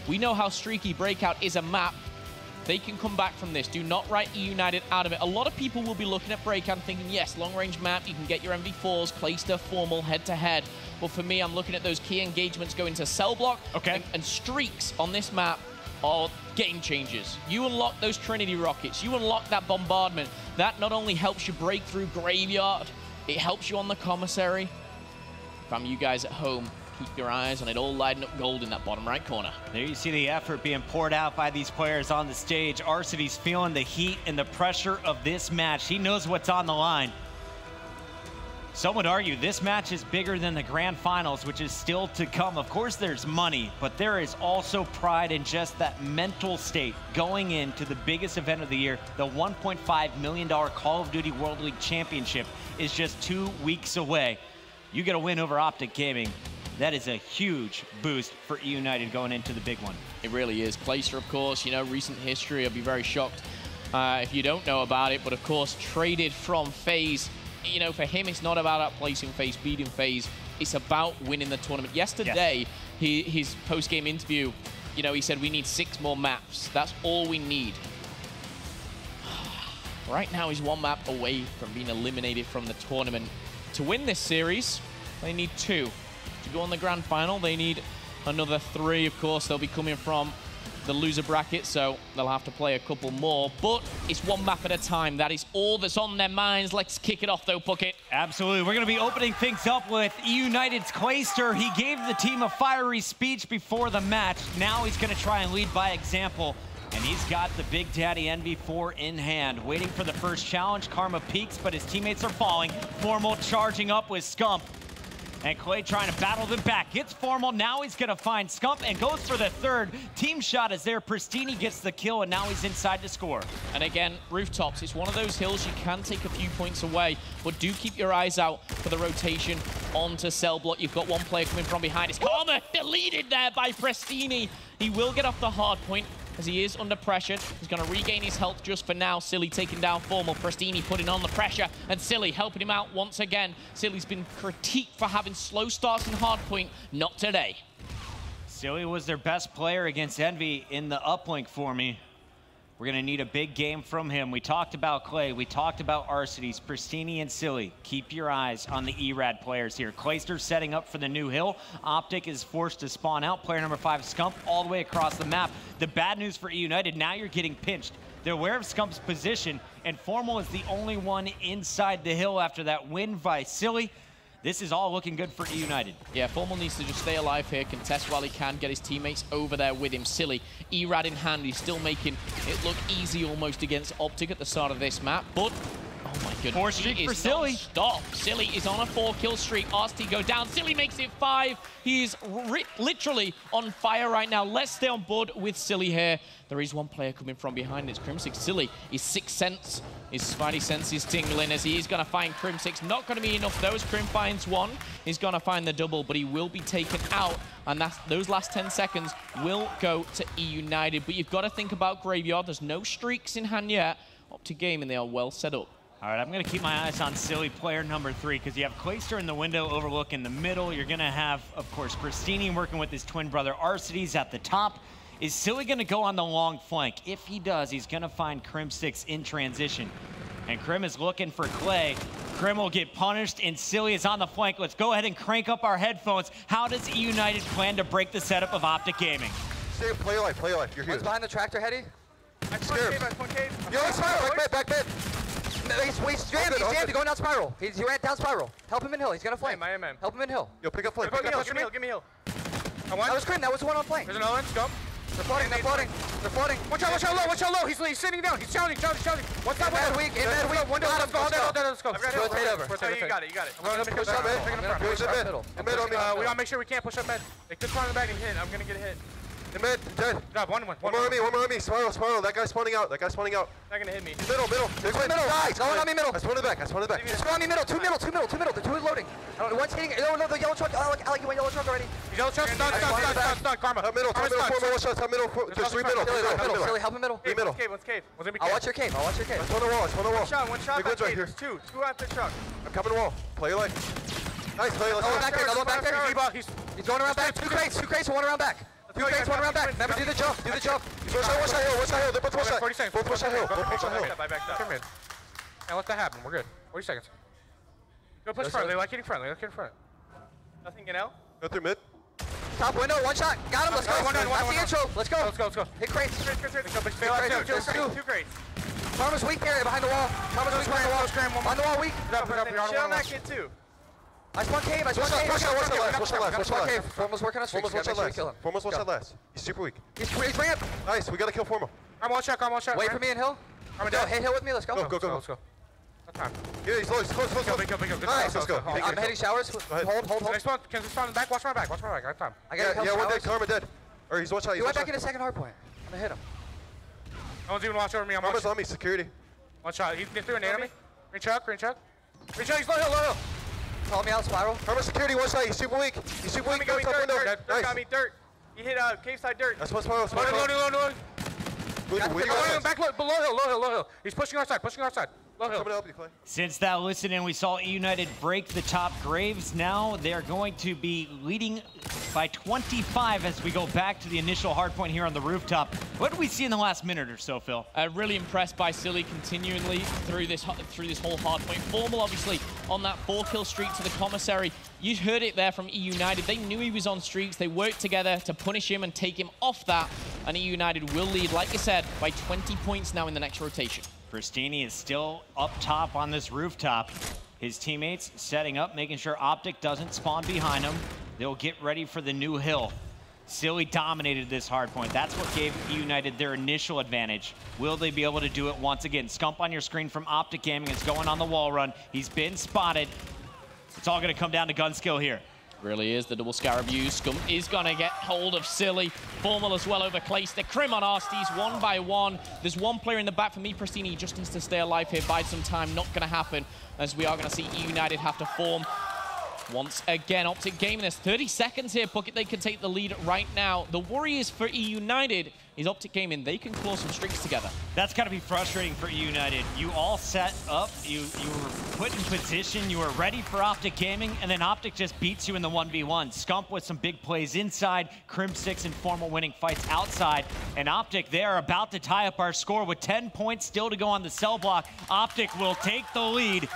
we know how streaky Breakout is a map. They can come back from this. Do not write E United out of it. A lot of people will be looking at Breakout and thinking, yes, long-range map, you can get your MV4s, Clayster, Formal, head-to-head. But for me, I'm looking at those key engagements going to cell block and streaks on this map are game changers. You unlock those Trinity rockets. You unlock that bombardment. That not only helps you break through Graveyard, it helps you on the commissary. If I'm you guys at home, keep your eyes on it all lighting up gold in that bottom right corner. There you see the effort being poured out by these players on the stage. Arcides feeling the heat and the pressure of this match. He knows what's on the line. Some would argue this match is bigger than the grand finals, which is still to come. Of course, there's money, but there is also pride in just that mental state going into the biggest event of the year. The $1.5 million Call of Duty World League Championship is just 2 weeks away. You get a win over Optic Gaming. That is a huge boost for E United going into the big one. It really is. Clayster, of course, you know, recent history. I'd be very shocked if you don't know about it, but of course, traded from FaZe. You know, for him, it's not about outplacing FaZe, beating FaZe. It's about winning the tournament. Yesterday, his post-game interview, you know, he said, we need 6 more maps. That's all we need. Right now, he's 1 map away from being eliminated from the tournament. To win this series, they need 2. To go on the grand final, they need another 3. Of course, they'll be coming from the loser bracket, so they'll have to play a couple more. But it's 1 map at a time. That is all that's on their minds. Let's kick it off, though, Bucket. Absolutely. We're going to be opening things up with E United's Clayster. He gave the team a fiery speech before the match. Now he's going to try and lead by example. And he's got the Big Daddy NV4 in hand. Waiting for the first challenge. Karma peaks, but his teammates are falling. Formal charging up with Scump. And Clay trying to battle them back. Hits Formal, now he's gonna find Scump and goes for the 3rd. Team shot is there, Pristini gets the kill, and now he's inside to score. And again, rooftops, it's one of those hills you can take a few points away, but do keep your eyes out for the rotation onto cell block. You've got 1 player coming from behind. It's Karma deleted there by Pristini. He will get off the hard point, as he is under pressure. He's going to regain his health just for now. Silly taking down Formal. Pristini putting on the pressure, and Silly helping him out once again. Silly's been critiqued for having slow starts in hardpoint. Not today. Silly was their best player against Envy in the uplink for me. We're going to need a big game from him. We talked about Clay. We talked about Arcides, Pristini, and Silly. Keep your eyes on the ERAD players here. Clayster setting up for the new hill. Optic is forced to spawn out. Player number 5, Scump, all the way across the map. The bad news for E United, now you're getting pinched. They're aware of Scump's position, and Formal is the only one inside the hill after that win by Silly. This is all looking good for E United. Yeah, Formal needs to just stay alive here, contest while he can, get his teammates over there with him. Silly, ERAD in hand, he's still making it look easy almost against Optic at the start of this map, but oh my good. 4 streak for Silly. Stop. Silly is on a 4-kill streak. RST go down. Silly makes it 5. He's literally on fire right now. Let's stay on board with Silly here. There is one player coming from behind. It's Crimsix. Silly, his sixth sense, his spidey sense is tingling as he is going to find Crimsix. Not going to be enough. Those Crim finds one. He's going to find the double, but he will be taken out. And those last 10 seconds will go to E United. But you've got to think about Graveyard. There's no streaks in hand yet. Optic Gaming, they are well set up. All right, I'm going to keep my eyes on Silly, player number 3, because you have Clayster in the window, Overlook in the middle. You're going to have, of course, Christini working with his twin brother Arcides at the top. Is Silly going to go on the long flank? If he does, he's going to find Crim6 in transition. And Crim is looking for Clay. Crim will get punished, and Silly is on the flank. Let's go ahead and crank up our headphones. How does E United plan to break the setup of Optic Gaming? Stay, play your life, play your life. You're here. One's behind the tractor, Hetty. I'm scared. Yo, spiral, back mid. He's jammed, he's going down spiral. He ran down spiral. Help him in hill, he's gonna flame. Help him in hill. Yo, pick up flame. Give me heal. That was Crim, that was the one on flame. There's another one, scum. They're floating. Watch out low. He's sitting down. He's shouting. What's that window? In that weak. Window, let's go. You got it. I'm gonna push up mid. In mid on me. We gotta make sure we can't push up mid. They could spawn in the back and hit. I'm gonna get hit. In mid, dead. One more on me. Spiral. That guy's spawning out. Not gonna hit me. Middle. There's one. Nice. No one on me middle. I spawned back. Just go on me middle. Two middle. The two is loading. One's hitting. No, the yellow truck. Alec, you went yellow truck already. Yellow truck. Stun. Karma. Middle. 4 middle. There's 3 middle. Silly, help him middle. One's cave. I'll watch your cave. I spawned a wall. One shot. Big one's right here. Two at the truck. I'm coming wall. Play your life. Nice play. Let's go. Another one back there. He's going around back. Two crates, one around back. Two crates, one around back. Remember, do the jump. Watch that hill. They're both push that. 40 seconds. Both push that hill. I backed up. Come in. Now let that happen. We're good. 40 seconds. Go push front. They like hitting front. Nothing in L. Go through mid. Top window, one shot. Got him. Let's go. That's the intro. Let's go. Hit crates. Two crates. Karma's weak here behind the wall. On the wall weak. Shit on that kid too. I spawn cave. Watch left. Formal's working on streaks. Foremost, watch that last. He's super weak. He's ramp. Nice, we gotta kill Formal. I'm on shot. Wait for me in hill. Hit hill with me. Let's go. Go. Let's go. Time. Yeah, he's close. Nice, let's go. I'm hitting showers. Hold. Can we spawn back? Watch my back. I have time. Yeah, one dead. Karma dead. Or he's watch out. He went back in the second hard point. I'm gonna hit him. No one's even watching over me. Karma's on me. Security. One shot. He threw a nade on me. Green chuck. He's low hill. Call me out, spiral. Karma security, one side. He's super weak. Dirt. Got me dirt. He hit cave side dirt. That's one spiral. No. Back low hill. He's pushing our side. Low hill. Coming to help you, Clay. Since that listening, we saw E United break the top Graves. Now they're going to be leading by 25 as we go back to the initial hard point here on the rooftop. What did we see in the last minute or so, Phil? Really impressed by Silly continually through this whole hard point. Formal, obviously, on that 4-kill streak to the commissary. You heard it there from E United. They knew he was on streaks. They worked together to punish him and take him off that. And E United will lead, like you said, by 20 points now in the next rotation. Christini is still up top on this rooftop. His teammates setting up, making sure Optic doesn't spawn behind him. They'll get ready for the new hill. Silly dominated this hard point. That's what gave E United their initial advantage. Will they be able to do it once again? Scump on your screen from Optic Gaming is going on the wall run. He's been spotted. It's all going to come down to gun skill here. Really is the double scarab use. Scump is going to get hold of Silly. Formal as well over Clayster. Crim on Arsties, 1 by 1. There's one player in the back for me. Pristini, he just needs to stay alive here. Bide some time. Not going to happen, as we are going to see E United have to form. Once again, Optic Gaming, there's 30 seconds here. Bucket, they can take the lead right now. The worry is for E United is Optic Gaming. They can claw some streaks together. That's got to be frustrating for E United. You all set up, you were put in position, you were ready for Optic Gaming, and then Optic just beats you in the 1v1. Scump with some big plays inside, Crim6 and Formal winning fights outside, and Optic, they are about to tie up our score with 10 points still to go on the cell block. Optic will take the lead.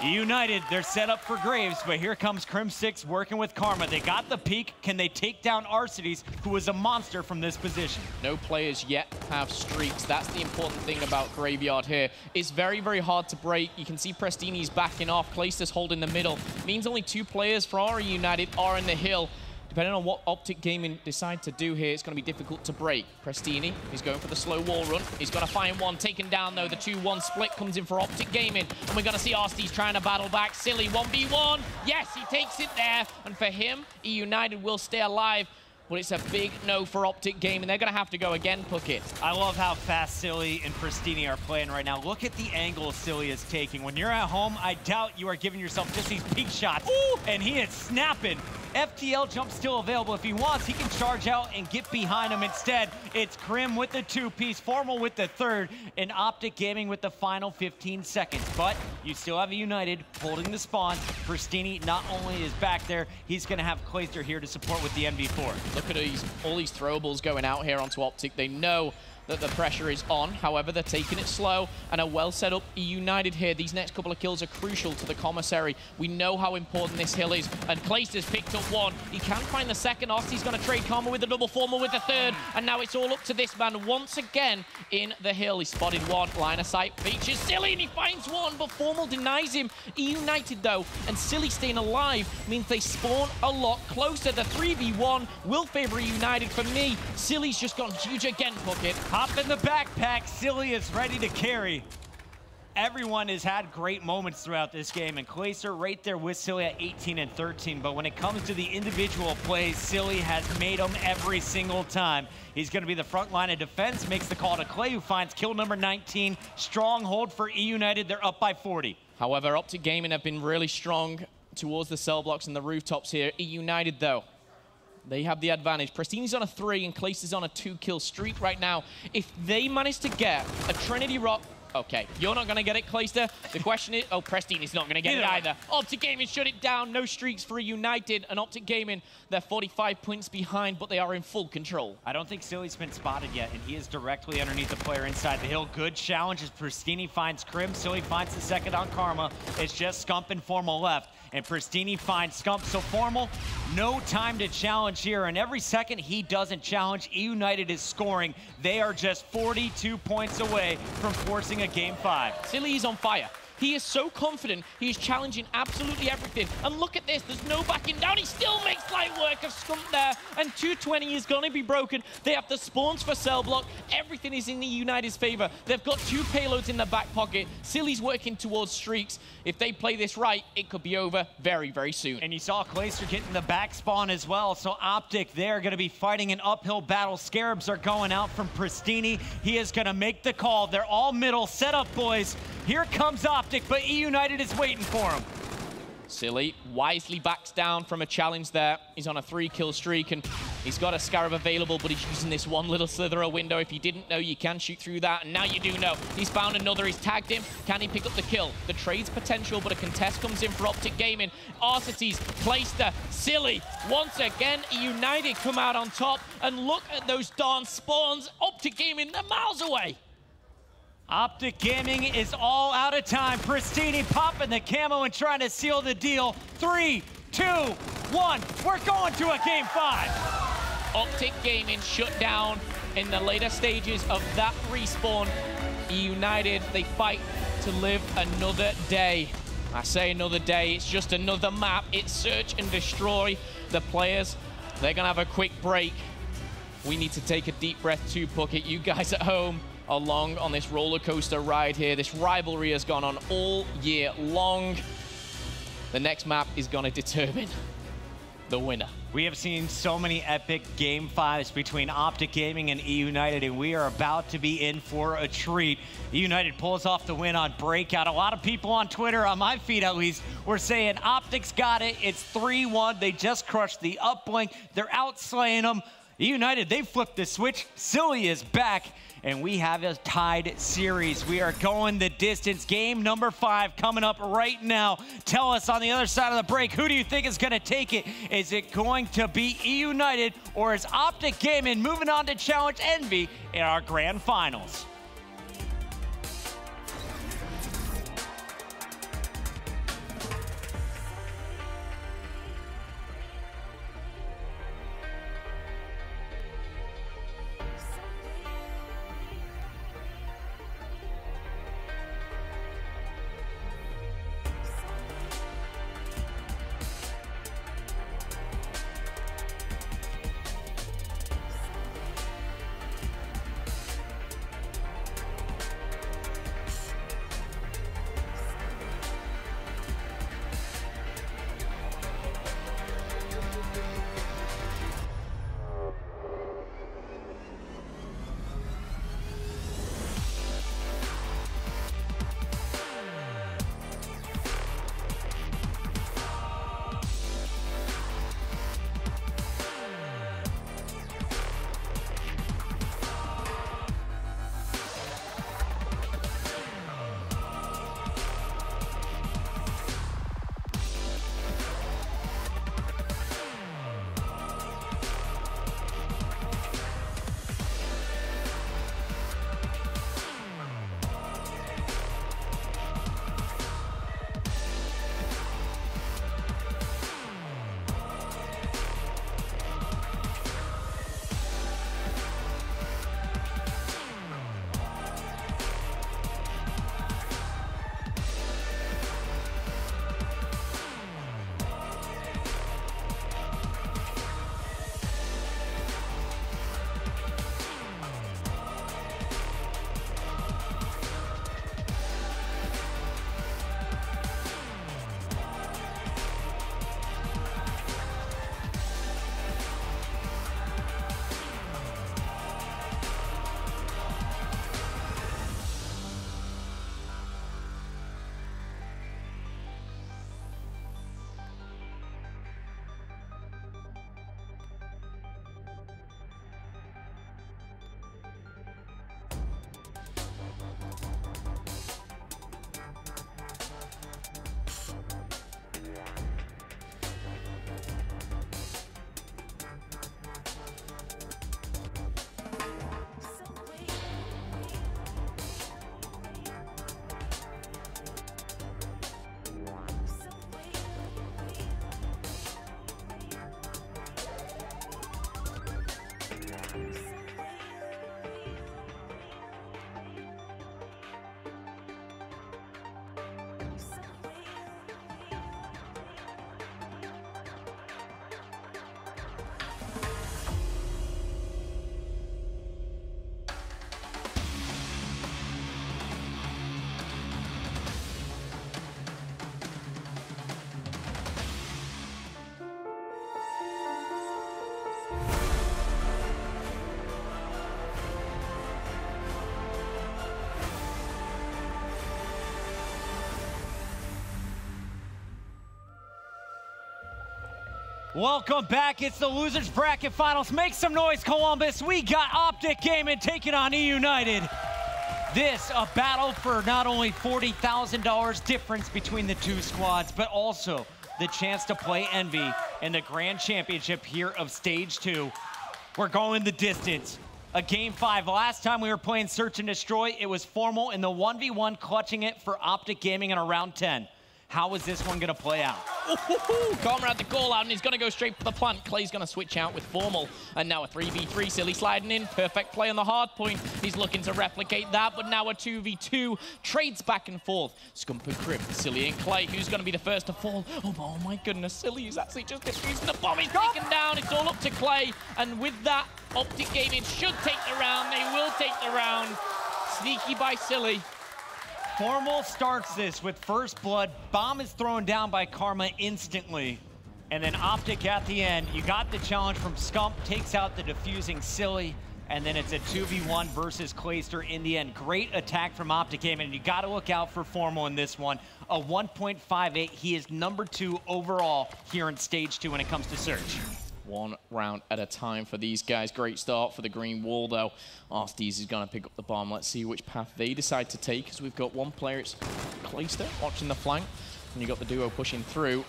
United, they're set up for Graves, but here comes Crim6 working with Karma. They got the peak. Can they take down Arcides, who is a monster from this position? No players yet have streaks. That's the important thing about Graveyard here. It's very, very hard to break. You can see Prestini's backing off. Clayster's holding the middle. Means only 2 players for our United are in the hill. Depending on what Optic Gaming decide to do here, it's going to be difficult to break. Prestini, he's going for the slow wall run. He's going to find one taken down, though. The 2-1 split comes in for Optic Gaming. And we're going to see Arsty's trying to battle back. Silly 1v1. Yes, he takes it there. And for him, E United will stay alive. But it's a big no for Optic Gaming. They're going to have to go again, Puckett. I love how fast Silly and Prestini are playing right now. Look at the angle Silly is taking. When you're at home, I doubt you are giving yourself just these peak shots. Ooh. And he is snapping. FTL jump still available. If he wants, he can charge out and get behind him. Instead, it's Krim with the 2-piece, Formal with the 3rd, and Optic Gaming with the final 15 seconds. But you still have a United holding the spawn. Prestini not only is back there, he's going to have Clayster here to support with the NV4. Look at all these throwables going out here onto Optic. They know that the pressure is on. However, they're taking it slow and are well set up. E United here. These next couple of kills are crucial to the commissary. We know how important this hill is. And Clayster's picked up one. He can't find the second. Arsty's going to trade Karma with the double, Formal with the 3rd. And now it's all up to this man once again in the hill. He spotted one. Line of sight features Silly, and he finds one, but Formal denies him. E United, though, and Silly staying alive means they spawn a lot closer. The 3v1 will favor E United. For me, Silly's just gone huge again, Puckett. Hop in the backpack. Silly is ready to carry. Everyone has had great moments throughout this game, and Clayster right there with Silly at 18 and 13. But when it comes to the individual plays, Silly has made them every single time. He's going to be the front line of defense, makes the call to Clay, who finds kill number 19. Stronghold for E United. They're up by 40. However, Optic Gaming have been really strong towards the cell blocks and the rooftops here. E United, though, they have the advantage. Prestini's on a 3 and Clayster's on a 2-kill streak right now. If they manage to get a Trinity Rock... Okay, you're not going to get it, Clayster. The question is... Oh, Prestini's not going to get it either. Optic Gaming shut it down. No streaks for United. And Optic Gaming, they're 45 points behind, but they are in full control. I don't think Silly's been spotted yet, and he is directly underneath the player inside the hill. Good challenge as Prestini finds Krim. Silly finds the second on Karma. It's just Scump and Formal left. And Prestini finds Scump. So Formal, no time to challenge here. And every second he doesn't challenge, E United is scoring. They are just 42 points away from forcing a Game 5. Silly is on fire. He is so confident. He is challenging absolutely everything. And look at this. There's no backing down. He still makes light work of Scump there. And 220 is going to be broken. They have the spawns for cell block. Everything is in the United's favor. They've got 2 payloads in the back pocket. Silly's working towards streaks. If they play this right, it could be over very, very soon. And you saw Clayster getting the back spawn as well. So Optic, they're going to be fighting an uphill battle. Scarabs are going out from Prestini. He is going to make the call. They're all middle. Set up, boys. Here comes Optic, but E United is waiting for him. Silly wisely backs down from a challenge there. He's on a 3-kill streak, and he's got a Scarab available, but he's using this one little slither of window. If you didn't know, you can shoot through that, and now you do know. He's found another. He's tagged him. Can he pick up the kill? The trade's potential, but a contest comes in for Optic Gaming. Arcetes, Clayster, Silly. Once again, United come out on top, and look at those darn spawns. Optic Gaming, they're miles away. Optic Gaming is all out of time. Prestini popping the camo and trying to seal the deal. 3, 2, 1. We're going to a Game 5. Optic Gaming shut down in the later stages of that respawn. United, they fight to live another day. I say another day, it's just another map. It's search and destroy. The players, they're gonna have a quick break. We need to take a deep breath too, Puckett. You guys at home, along on this roller coaster ride here. This rivalry has gone on all year long. The next map is going to determine the winner. We have seen so many epic Game 5s between Optic Gaming and E United, and we are about to be in for a treat. E United pulls off the win on Breakout. A lot of people on Twitter, on my feed at least, were saying Optic's got it. It's 3-1. They just crushed the uplink. They're outslaying them. E United, they flipped the switch. Silly is back. And we have a tied series. We are going the distance. Game number 5 coming up right now. Tell us on the other side of the break, who do you think is going to take it? Is it going to be E United, or is Optic Gaming moving on to challenge Envy in our grand finals? Welcome back. It's the Losers Bracket Finals. Make some noise, Columbus. We got Optic Gaming taking on E-United. This, a battle for not only $40,000 difference between the two squads, but also the chance to play Envy in the Grand Championship here of Stage 2. We're going the distance. A Game 5. Last time we were playing Search and Destroy, it was Formal in the 1v1, clutching it for Optic Gaming in around 10. How is this one going to play out? Karma had the call out, and he's going to go straight for the plant. Clay's going to switch out with Formal. And now a 3v3. Silly sliding in. Perfect play on the hard point. He's looking to replicate that, but now a 2v2. Trades back and forth. Scump and Crib. Silly and Clay. Who's going to be the first to fall? Oh my goodness. Silly is actually just defusing the bomb. He's taken down. It's all up to Clay. And with that, Optic Gaming should take the round. They will take the round. Sneaky by Silly. Formal starts this with first blood. Bomb is thrown down by Karma instantly. And then Optic at the end. You got the challenge from Scump, takes out the defusing Silly, and then it's a 2v1 versus Clayster in the end. Great attack from Optic Gaming, and you got to look out for Formal in this one. A 1.58. He is number 2 overall here in Stage 2 when it comes to Search. One round at a time for these guys. Great start for the green wall, though. Arstees is going to pick up the bomb. Let's see which path they decide to take, because we've got one player, it's Clayster, watching the flank. And you got the duo pushing through.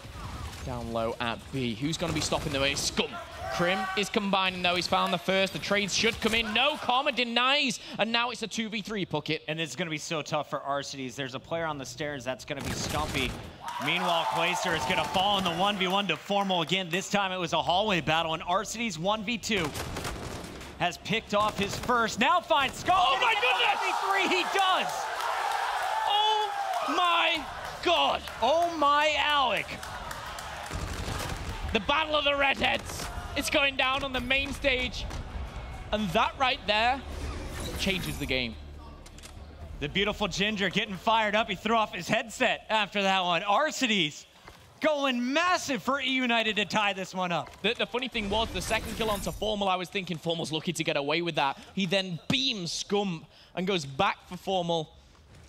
Down low at B. Who's going to be stopping the way? Scum. Crim is combining, though. He's found the first. The trades should come in. No, Karma denies. And now it's a 2v3 Puckett. And it's going to be so tough for Arcedes. There's a player on the stairs. That's going to be Stumpy. Meanwhile, Clayster is going to fall in the 1v1 to Formal again. This time it was a hallway battle, and Arcedes 1v2 has picked off his first. Now finds Scump. Oh my goodness! 1v3 he does! Oh my God! Oh my Alec! The battle of the redheads. It's going down on the main stage. And that right there changes the game. The beautiful Ginger getting fired up. He threw off his headset after that one. Arcedes going massive for E-United to tie this one up. The funny thing was, the second kill onto Formal, I was thinking Formal's lucky to get away with that. He then beams Scum and goes back for Formal.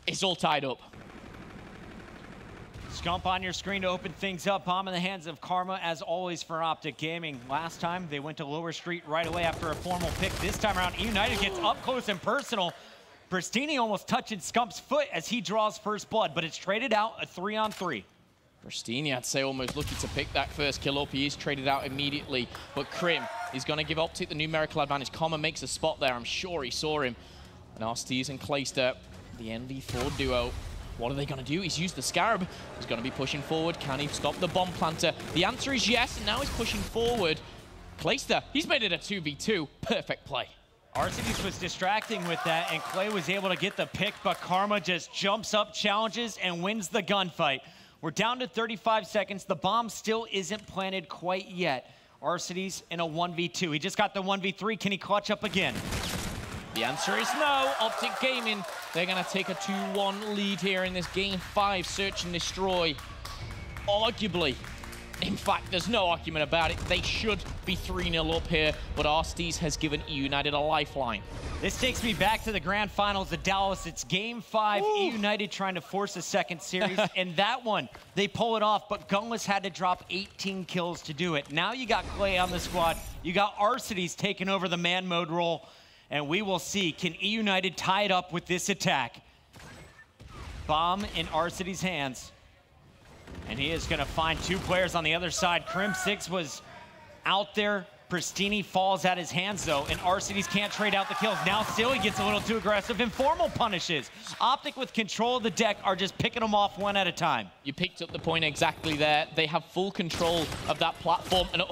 It's all tied up. Scump on your screen to open things up. Bomb in the hands of Karma, as always, for Optic Gaming. Last time, they went to Lower Street right away after a Formal pick. This time around, E-United gets up close and personal. Pristini almost touching Scump's foot as he draws first blood, but it's traded out, a 3-on-3. Pristini, I'd say, almost lucky to pick that first kill up. He is traded out immediately, but Crim is going to give Optic the numerical advantage. Karma makes a spot there. I'm sure he saw him. And Arstees and Clayster, the NV4 duo. What are they going to do? He's used the Scarab. He's going to be pushing forward. Can he stop the bomb planter? The answer is yes, and now he's pushing forward. Clayster, he's made it a 2v2. Perfect play. Arcedes was distracting with that, and Clay was able to get the pick, but Karma just jumps up, challenges, and wins the gunfight. We're down to 35 seconds. The bomb still isn't planted quite yet. Arcedes in a 1v2. He just got the 1v3. Can he clutch up again? The answer is no. Optic Gaming, they're going to take a 2-1 lead here in this Game 5 Search and Destroy. Arguably, in fact, there's no argument about it. They should be 3-0 up here, but Arstees has given E-United a lifeline. This takes me back to the grand finals of Dallas. It's Game 5, E-United trying to force a second series, and that one, they pull it off, but Gunless had to drop 18 kills to do it. Now you got Clay on the squad. You got Arcedes taking over the man mode role. And we will see, can E-United tie it up with this attack? Bomb in Arcedes' hands. And he is going to find two players on the other side. Crim6 was out there. Pristini falls at his hands, though, and Arcedes can't trade out the kills. Now Silly gets a little too aggressive, and Formal punishes. Optic, with control of the deck, are just picking them off one at a time. You picked up the point exactly there. They have full control of that platform, and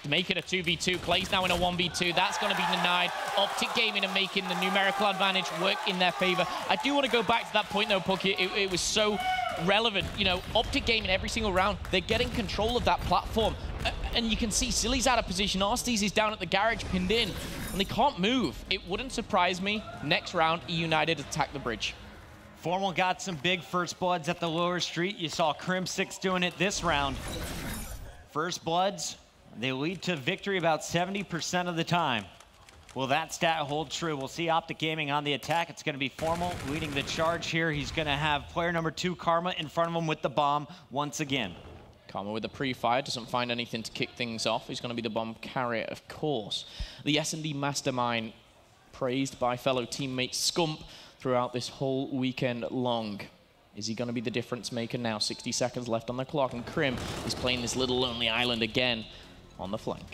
make it a 2v2. Clay's now in a 1v2. That's going to be denied. Optic Gaming are making the numerical advantage work in their favor. I do want to go back to that point, though, Pucky. It was so relevant. You know, Optic Gaming every single round, they're getting control of that platform. And you can see Silly's out of position. Arstees is down at the garage, pinned in, and they can't move. It wouldn't surprise me. Next round, E-United attack the bridge. Formal got some big first bloods at the Lower Street. You saw Crim6 doing it this round. First bloods, they lead to victory about 70% of the time. Will that stat hold true? We'll see Optic Gaming on the attack. It's going to be Formal leading the charge here. He's going to have player number 2, Karma, in front of him with the bomb once again. Karma with the pre-fire, doesn't find anything to kick things off. He's going to be the bomb carrier, of course. The S&D mastermind, praised by fellow teammate Scump throughout this whole weekend long. Is he going to be the difference maker now? 60 seconds left on the clock, and Krim is playing this little lonely island again on the flank.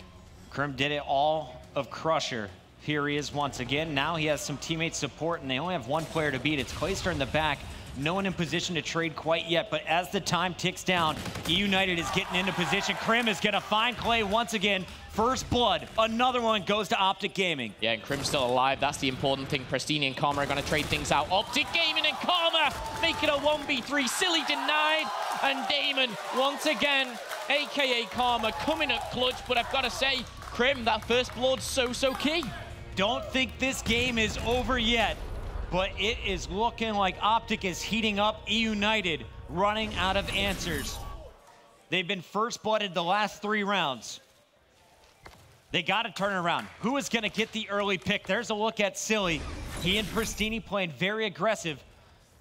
Krim did it all of Crusher. Here he is once again. Now he has some teammate support, and they only have one player to beat. It's Clayster in the back. No one in position to trade quite yet, but as the time ticks down, E-United is getting into position. Krim is going to find Clay once again. First blood. Another one goes to Optic Gaming. Yeah, and Krim's still alive. That's the important thing. Pristini and Karma are going to trade things out. Optic Gaming and Karma make it a 1v3. Silly denied. And Damon, once again, a.k.a. Karma, coming up clutch. But I've got to say, Krim, that first blood's so key. Don't think this game is over yet, but it is looking like Optic is heating up. E-United running out of answers. They've been first blooded the last 3 rounds. They got to turn around. Who is going to get the early pick? There's a look at Silly. He and Pristini playing very aggressive,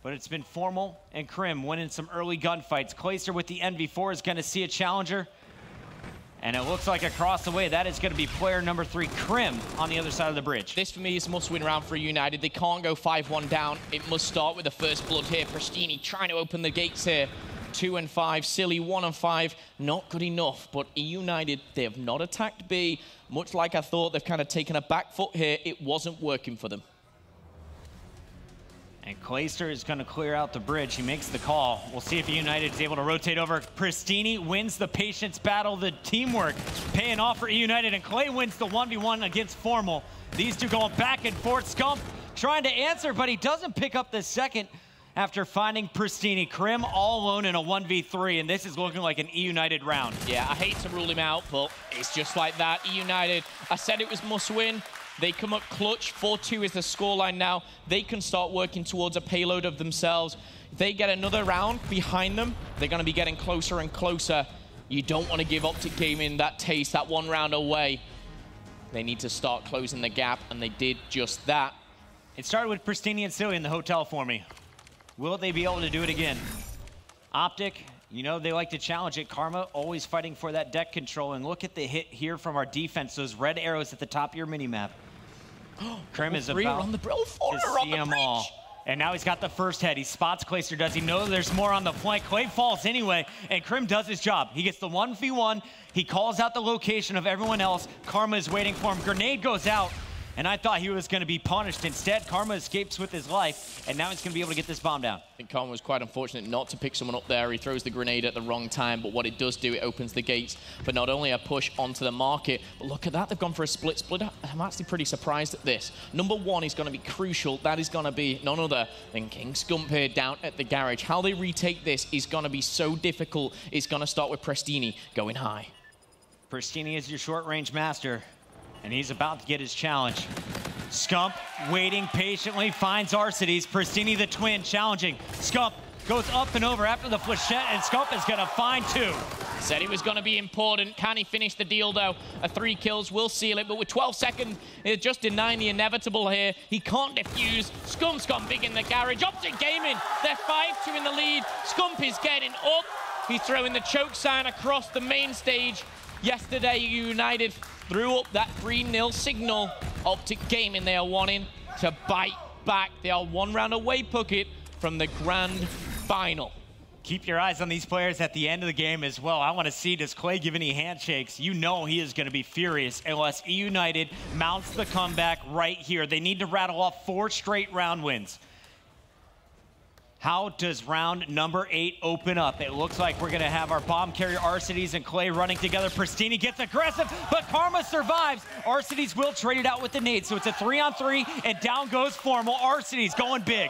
but it's been Formal and Krim winning some early gunfights. Clayster with the NV4 is going to see a challenger. And it looks like across the way, that is going to be player number 3, Krim, on the other side of the bridge. This, for me, is a must-win round for United. They can't go 5-1 down. It must start with the first blood here. Pristini trying to open the gates here. 2 and 5. Silly 1 and 5. Not good enough. But E-United, they have not attacked B. Much like I thought, they've kind of taken a back foot here. It wasn't working for them. And Clayster is going to clear out the bridge. He makes the call. We'll see if United is able to rotate over. Pristini wins the patience battle. The teamwork paying off for United. And Clay wins the 1v1 against Formal. These two going back and forth. Scump trying to answer, but he doesn't pick up the second after finding Pristini. Krim all alone in a 1v3, and this is looking like an E-United round. Yeah, I hate to rule him out, but it's just like that. E-United, I said it was must win. They come up clutch. 4-2 is the scoreline now. They can start working towards a payload of themselves. If they get another round behind them, they're going to be getting closer and closer. You don't want to give Optic Gaming that taste, that 1 round away. They need to start closing the gap, and they did just that. It started with Pristini and Silly in the hotel for me. Will they be able to do it again? Optic, you know, they like to challenge it. Karma always fighting for that deck control. And look at the hit here from our defense. Those red arrows at the top of your mini-map. Krim is about on the to see them all. And now he's got the first head. He spots Clayster. Does he know there's more on the flank? Clay falls anyway, and Krim does his job. He gets the 1v1. He calls out the location of everyone else. Karma is waiting for him. Grenade goes out. And I thought he was going to be punished. Instead, Karma escapes with his life, and now he's going to be able to get this bomb down. I think Karma was quite unfortunate not to pick someone up there. He throws the grenade at the wrong time, but what it does do, it opens the gates for not only a push onto the market, but look at that, they've gone for a split. I'm actually pretty surprised at this. Number 1 is going to be crucial. That is going to be none other than King Scump here down at the garage. How they retake this is going to be so difficult. It's going to start with Pristini going high. Pristini is your short-range master, and he's about to get his challenge. Scump waiting patiently, finds Arcides. Pristini the twin challenging. Scump goes up and over after the flechette, and Scump is going to find 2. Said he was going to be important. Can he finish the deal, though? 3 kills will seal it, but with 12 seconds, it's just denying the inevitable here. He can't defuse. Scump's gone big in the garage. Optic Gaming, they're 5-2 in the lead. Scump is getting up. He's throwing the choke sign across the main stage. Yesterday, United threw up that 3-0 signal. Optic Gaming, they are wanting to bite back. They are 1 round away, Puckett, from the grand final. Keep your eyes on these players at the end of the game as well. I want to see, does Clay give any handshakes? You know he is going to be furious unless E-United mounts the comeback right here. They need to rattle off 4 straight round wins. How does round number 8 open up? It looks like we're going to have our bomb carrier Arcides and Clay running together. Pristini gets aggressive, but Karma survives. Arcides will trade it out with the nade, so it's a 3-on-3, and down goes Formal. Arcides going big.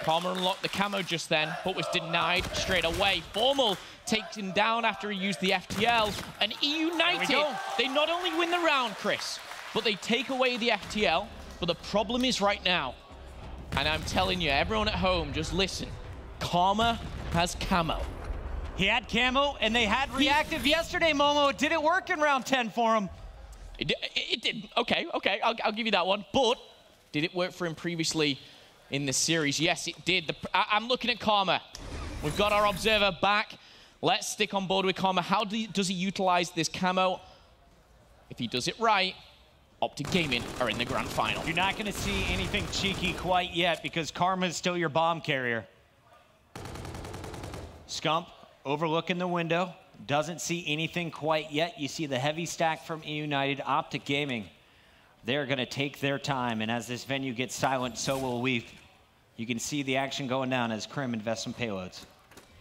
Karma unlocked the camo just then, but was denied straight away. Formal takes him down after he used the FTL, and E-United, they not only win the round, Chris, but they take away the FTL, but the problem is right now, and I'm telling you, everyone at home, just listen. Karma has camo. He had camo, and they had reactive yesterday, Momo. It didn't work in round 10 for him. It didn't. Okay, I'll give you that one. But did it work for him previously in this series? Yes, it did. I'm looking at Karma. We've got our observer back. Let's stick on board with Karma. How does he utilize this camo? If he does it right, Optic Gaming are in the grand final. You're not going to see anything cheeky quite yet because Karma is still your bomb carrier. Scump overlooking the window. Doesn't see anything quite yet. You see the heavy stack from United. Optic Gaming, they're going to take their time. And as this venue gets silent, so will we. You can see the action going down as Krim invests some payloads.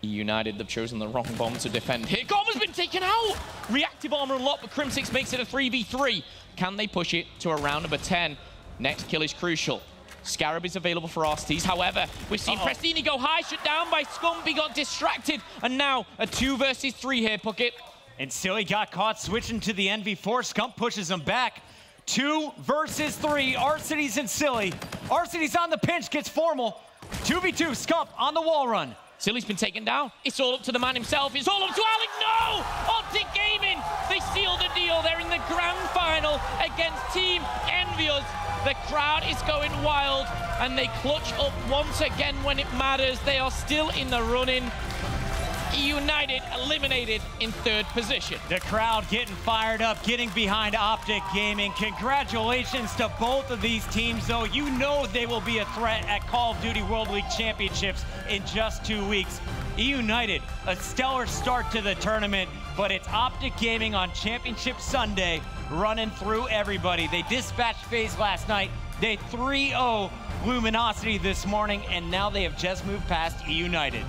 United, they've chosen the wrong bomb to defend here. Karma's been taken out! Reactive armor unlocked, but Crim6 makes it a 3v3. Can they push it to around number 10? Next kill is crucial. Scarab is available for Arsetes. However, we've seen Prestini go high, shut down by Scump. He got distracted, and now a 2 versus 3 here, Puckett. And Silly got caught switching to the NV4. Scump pushes him back. 2 versus 3, Arsetes and Silly. Arsetes on the pinch, gets formal. 2v2, Scump on the wall run. Silly's been taken down. It's all up to the man himself. It's all up to Alec. No! Optic Gaming, they seal the deal. They're in the grand final against Team Envious. The crowd is going wild, and they clutch up once again when it matters. They are still in the running. United eliminated in 3rd position. The crowd getting fired up, getting behind Optic Gaming. Congratulations to both of these teams, though. You know they will be a threat at Call of Duty World League Championships in just 2 weeks. United, a stellar start to the tournament, but it's Optic Gaming on Championship Sunday running through everybody. They dispatched FaZe last night. They 3-0 Luminosity this morning, and now they have just moved past United.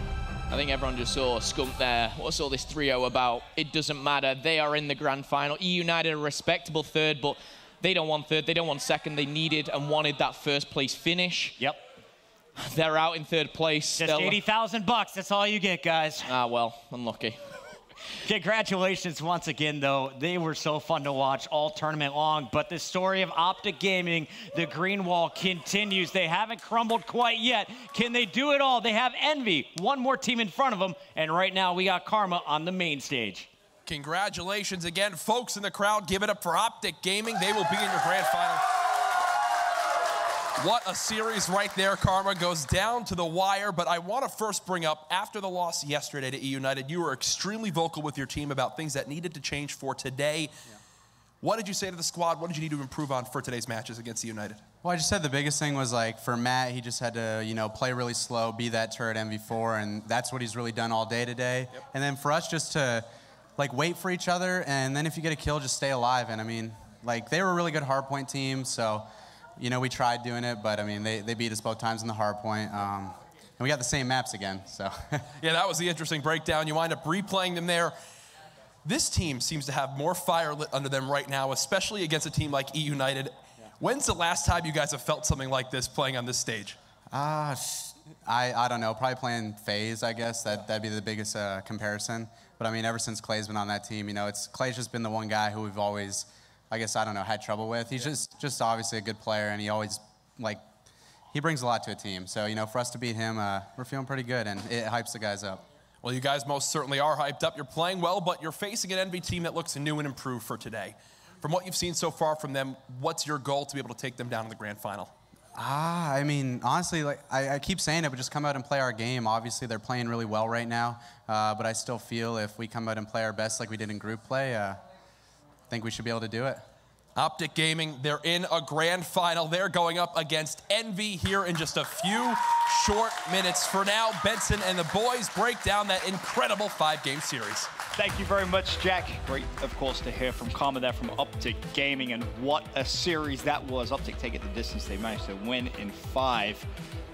I think everyone just saw Scump there. What's all this 3-0 about? It doesn't matter. They are in the grand final. United a respectable 3rd, but they don't want 3rd. They don't want 2nd. They needed and wanted that 1st place finish. Yep. They're out in 3rd place. Just 80,000 bucks. That's all you get, guys. Ah, well, unlucky. Congratulations once again, though. They were so fun to watch all tournament long, but the story of Optic Gaming, the green wall continues. They haven't crumbled quite yet. Can they do it all? They have Envy, one more team in front of them, and right now we got Karma on the main stage. Congratulations again, folks in the crowd. Give it up for Optic Gaming. They will be in your grand final. What a series right there. Karma goes down to the wire, but I want to first bring up, after the loss yesterday to United, you were extremely vocal with your team about things that needed to change for today. Yeah. What did you say to the squad? What did you need to improve on for today's matches against United? Well, I just said the biggest thing was, like, for Matt, he just had to, play really slow, be that turret MV4, and that's what he's really done all day today. Yep. And then for us, just to, wait for each other, and then if you get a kill, just stay alive. And, I mean, they were a really good hardpoint team, so... we tried doing it, but, I mean, they beat us both times in the hard point. And we got the same maps again, so. Yeah, that was the interesting breakdown. You wind up replaying them there. This team seems to have more fire lit under them right now, especially against a team like United. Yeah. When's the last time you guys have felt something like this playing on this stage? I don't know. Probably playing FaZe, I guess. That'd be the biggest comparison. But, I mean, ever since Clay's been on that team, Clay's just been the one guy who we've always... had trouble with. He's just obviously a good player, and he always, he brings a lot to a team. So, for us to beat him, we're feeling pretty good, and it hypes the guys up. Well, you guys most certainly are hyped up. You're playing well, but you're facing an NV team that looks new and improved for today. From what you've seen so far from them, what's your goal to be able to take them down in the grand final? I mean, honestly, I keep saying it, but just come out and play our game. Obviously, they're playing really well right now, but I still feel if we come out and play our best like we did in group play, I think we should be able to do it. Optic Gaming, they're in a grand final. They're going up against Envy here in just a few short minutes. For now, Benson and the boys break down that incredible 5-game series. Thank you very much, Jack. Great, of course, to hear from Karma there from Optic Gaming, and what a series that was. Optic take it the distance. They managed to win in 5.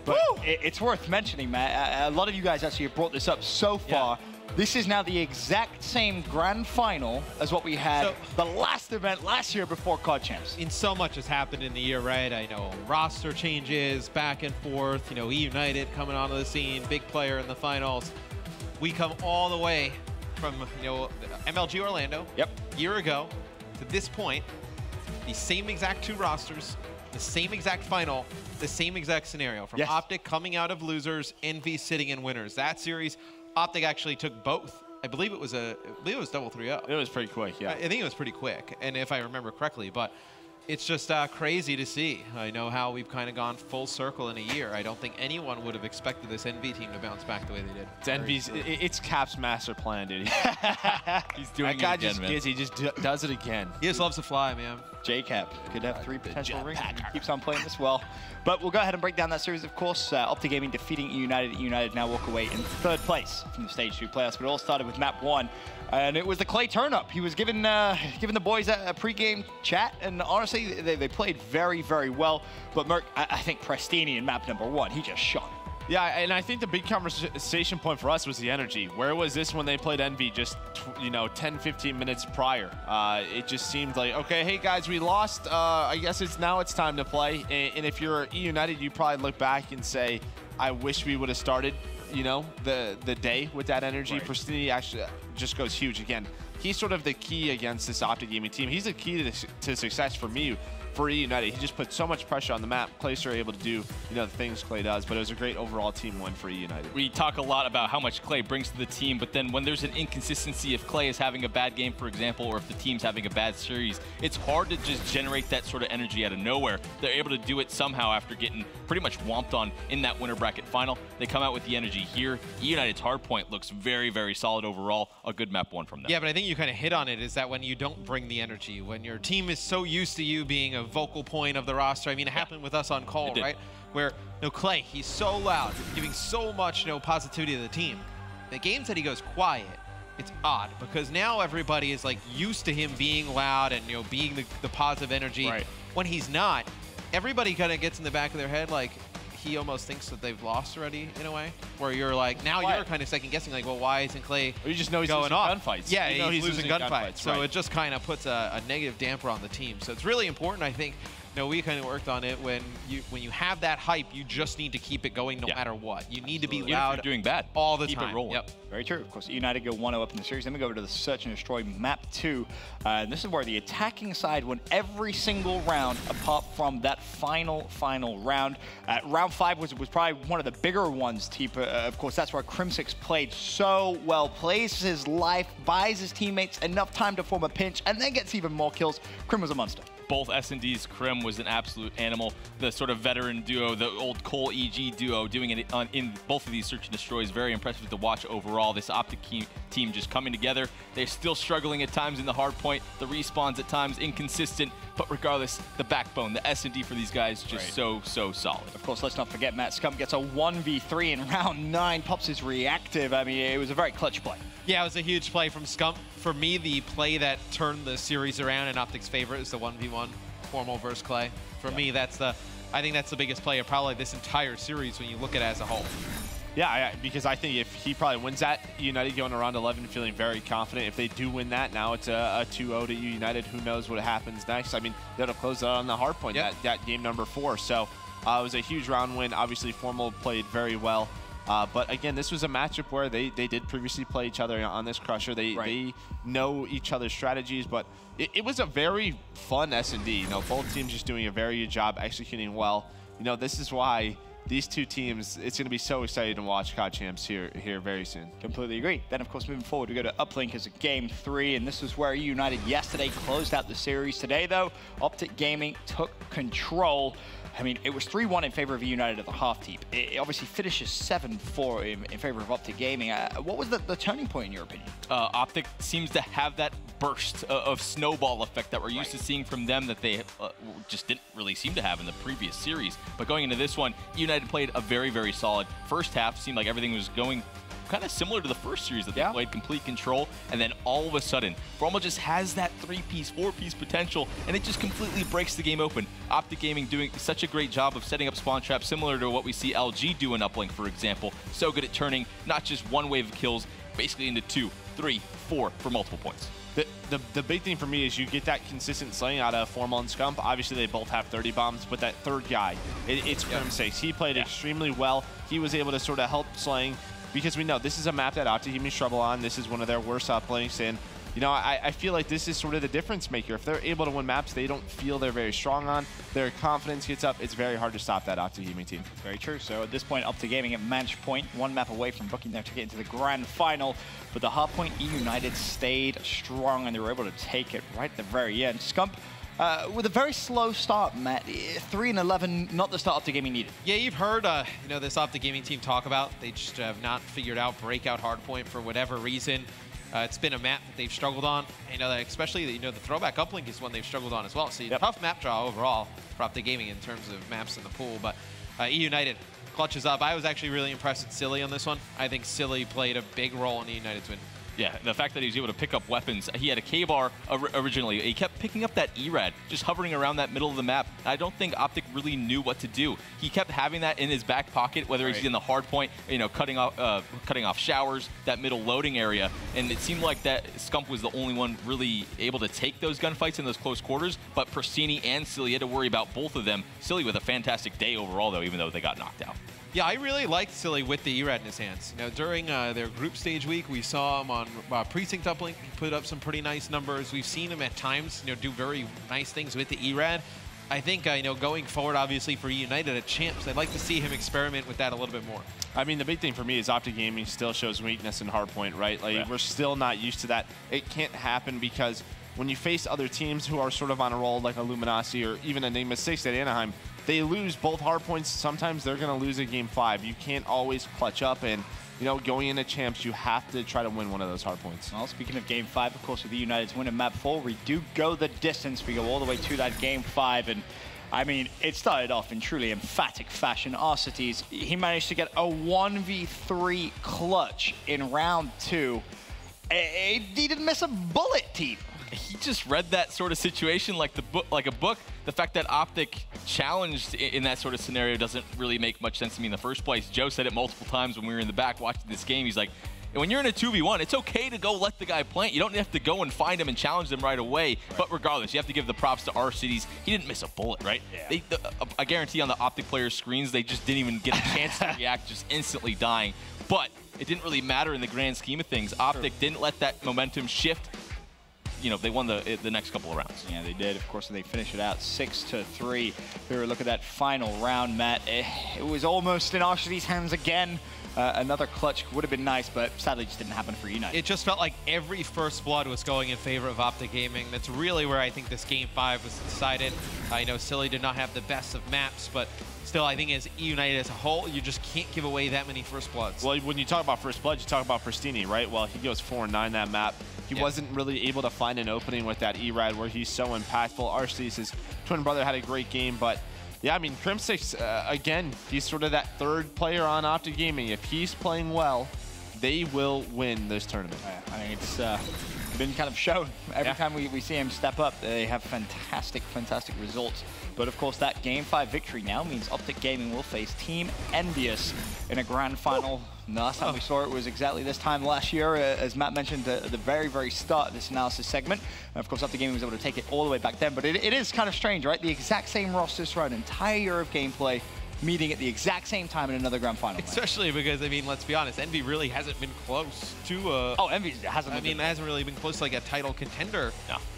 But it's worth mentioning, Matt, a lot of you guys actually have brought this up so far. Yeah. This is now the exact same grand final as what we had the last event last year before COD Champs. And so much has happened in the year, right? I know roster changes, back and forth, United coming onto the scene, big player in the finals. We come all the way from, MLG Orlando, year ago, to this point, the same exact 2 rosters, the same exact final, the same exact scenario. From Optic coming out of losers, Envy sitting in winners. That series, Optic actually took both. I believe it was double 3-0. It was pretty quick, yeah. I think it was pretty quick, and if I remember correctly. But It's just crazy to see. I know how we've kind of gone full circle in a year. I don't think anyone would have expected this NV team to bounce back the way they did. It's Envy's, it's Cap's master plan, dude. He's doing that guy it again, just man. he just does it again. He just loves to fly, man. J-Cap could have 3 potential rings. Keeps on playing this well. But we'll go ahead and break down that series, of course. Optic Gaming defeating United. United now walk away in 3rd place from the Stage 2 playoffs. But it all started with map 1. And it was the Clay turn-up. He was giving the boys a pre-game chat, and honestly, they played very, very well. But Merc, I think Prestini in map number 1, he just shot. Yeah, and I think the big conversation point for us was the energy. Where was this when they played Envy just, 10, 15 minutes prior? It just seemed like, okay, hey guys, we lost. I guess it's time to play. And if you're E United, you probably look back and say, I wish we would have started, the day with that energy. Right. Prestini actually just goes huge again. He's sort of the key against this Optic Gaming team. He's the key to success for me. For E United, he just put so much pressure on the map. Clayster able to do, the things Clay does, but it was a great overall team win for E United. We talk a lot about how much Clay brings to the team, but then when there's an inconsistency, if Clay is having a bad game, for example, or if the team's having a bad series, it's hard to just generate that sort of energy out of nowhere. They're able to do it somehow after getting pretty much whomped on in that winner bracket final. They come out with the energy here. E United's hardpoint looks very, very solid overall. A good map 1 from them. Yeah, but I think you kind of hit on it, is that when you don't bring the energy, when your team is so used to you being a vocal point of the roster. I mean, it happened with us on call, right? Where, Clay, he's so loud, giving so much, positivity to the team. The games that he goes quiet, it's odd, because now everybody is, used to him being loud and, being the positive energy. Right. When he's not, everybody kind of gets in the back of their head, he almost thinks that they've lost already, in a way, where you're now you're kind of second guessing, well, why isn't Clay or you just know he's going losing off? Gunfights. Yeah, he's losing gunfights. So right. it just kind of puts a negative damper on the team. So it's really important, I think. We kind of worked on it when you have that hype, you just need to keep it going no matter what. You need to be loud. Even if you're doing bad all the keep time. It rolling. Yep. Very true. Of course, United go 1-0 up in the series. Then we go over to the Search and Destroy map 2. And this is where the attacking side won every single round apart from that final round. Round 5 was probably one of the bigger ones, Teepa. Of course, that's where Crimsix played so well. Plays his life, buys his teammates enough time to form a pinch, and then gets even more kills. Crim was a monster. Both S&D's Crim was an absolute animal. The sort of veteran duo, the old Cole EG duo, doing it in both of these Search and Destroys, very impressive to watch overall. This Optic team just coming together. They're still struggling at times in the hard point. The respawns at times inconsistent, but regardless, the backbone, the S&D for these guys, just so solid. Of course, let's not forget Matt Scump gets a 1v3 in round 9, pops his reactive. I mean, it was a very clutch play. Yeah, it was a huge play from Scump. For me, the play that turned the series around in Optic's favor is the 1v1 Formal versus Clay. For me, I think that's the biggest play of probably this entire series when you look at it as a whole. Yeah, because I think if he probably wins that, United going around 11 feeling very confident. If they do win that, now it's a 2-0 to United. Who knows what happens next? I mean, they'll close out on the hard point, that game number 4. So it was a huge round win. Obviously, Formal played very well. But again, this was a matchup where they did previously play each other on this Crusher. They know each other's strategies, but it was a very fun S&D. Both teams just doing a very good job executing well. This is why these two teams, it's going to be so exciting to watch COD Champs here very soon. Completely agree. Then, of course, moving forward, we go to Uplink as a game 3, and this is where United yesterday closed out the series. Today, though, Optic Gaming took control. I mean, it was 3-1 in favor of United at the half, Teep. It obviously finishes 7-4 in favor of Optic Gaming. What was the turning point in your opinion? Optic seems to have that burst of snowball effect that we're used to seeing from them that they just didn't really seem to have in the previous series. But going into this one, United played a very, very solid first half. Seemed like everything was going kind of similar to the first series that they played, complete control, and then all of a sudden, Formal just has that 3-piece, 4-piece potential, and it just completely breaks the game open. Optic Gaming doing such a great job of setting up spawn traps, similar to what we see LG do in Uplink, for example. So good at turning not just one wave of kills, basically into 2, 3, 4 for multiple points. The big thing for me is you get that consistent slaying out of Formal and Scump. Obviously, they both have 30 bombs, but that third guy, it's Crimsix. He played extremely well. He was able to sort of help slaying, because we know this is a map that Optic Gaming struggle on. This is one of their worst uplinks, and I feel like this is sort of the difference maker. If they're able to win maps they don't feel they're very strong on, their confidence gets up, it's very hard to stop that Optic Gaming team. Very true. So at this point, Optic Gaming at match point, 1 map away from booking their ticket into the grand final. But the hard point, E United stayed strong, and they were able to take it right at the very end. Scump, with a very slow start, Matt. 3-11, not the start Optic Gaming needed. Yeah, you've heard you know, this Optic Gaming team talk about. They just have not figured out breakout hardpoint for whatever reason. It's been a map that they've struggled on. You know, especially the throwback uplink is one they've struggled on as well. So tough map draw overall for Optic Gaming in terms of maps in the pool. But E United clutches up. I was actually really impressed with Silly on this one. I think Silly played a big role in E United's win. Yeah, the fact that he was able to pick up weapons. He had a K-bar originally. He kept picking up that E-Rad, just hovering around that middle of the map. I don't think Optic really knew what to do. He kept having that in his back pocket, whether he's in the hard point, you know, cutting off showers, that middle loading area. And it seemed like that Scump was the only one really able to take those gunfights in those close quarters. But Pristini and Silly had to worry about both of them. Silly with a fantastic day overall, though, even though they got knocked out. Yeah, I really liked Silly with the E-Rad in his hands. You know, during their group stage week, we saw him on Precinct Uplink. He put up some pretty nice numbers. We've seen him at times, you know, do very nice things with the E-Rad. I think, you know, going forward, obviously, for United at Champs, I'd like to see him experiment with that a little bit more. I mean, the big thing for me is Optic Gaming still shows weakness in hardpoint, right? Like, we're still not used to that. It can't happen because when you face other teams who are sort of on a roll, like a Luminosity or even a Enigma 6 at Anaheim, they lose both hardpoints. Sometimes they're going to lose in Game 5. You can't always clutch up, and you know, going into Champs, you have to try to win one of those hardpoints. Well, speaking of Game 5, of course, with the United's win in Map 4, we do go the distance. We go all the way to that Game 5, and I mean, it started off in truly emphatic fashion. Arcites, he managed to get a 1v3 clutch in round 2. He didn't miss a bullet, team. He just read that sort of situation like a book. The fact that Optic challenged in that sort of scenario doesn't really make much sense to me in the first place. Joe said it multiple times when we were in the back watching this game. He's like, when you're in a 2v1, it's okay to go let the guy plant. You don't have to go and find him and challenge them right away. Right. But regardless, you have to give the props to Arcites. He didn't miss a bullet, right? Yeah. I guarantee on the Optic players' screens, they just didn't even get a chance to react, just instantly dying. But it didn't really matter in the grand scheme of things. Optic didn't let that momentum shift. You know, they won the next couple of rounds. Yeah, they did. Of course, they finished it out 6-3. We were looking at that final round, Matt. It was almost in Arcites' hands again. Another clutch would have been nice, but sadly just didn't happen for United. It just felt like every first blood was going in favor of Optic Gaming. That's really where I think this Game 5 was decided. I know Silly did not have the best of maps, but still, I think as United as a whole, you just can't give away that many first bloods. Well, when you talk about first blood, you talk about Pristini, right? Well, he goes 4-9 that map. He wasn't really able to find an opening with that E-Rad where he's so impactful. Arcites, his twin brother, had a great game, but yeah, I mean, Crimsix, again, he's sort of that third player on Optic Gaming. If he's playing well, they will win this tournament. I mean, it's been kind of shown. Every time we see him step up, they have fantastic, fantastic results. But of course, that Game 5 victory now means Optic Gaming will face Team Envious in a grand final. The last time we saw it was exactly this time last year, as Matt mentioned at the very, very start of this analysis segment. And of course, Optic Gaming was able to take it all the way back then. But it is kind of strange, right? The exact same rosters throughout an entire year of gameplay, meeting at the exact same time in another grand final. Especially because, I mean, let's be honest, Envy really hasn't been close to Envy hasn't. I mean, it hasn't really been close to like a title contender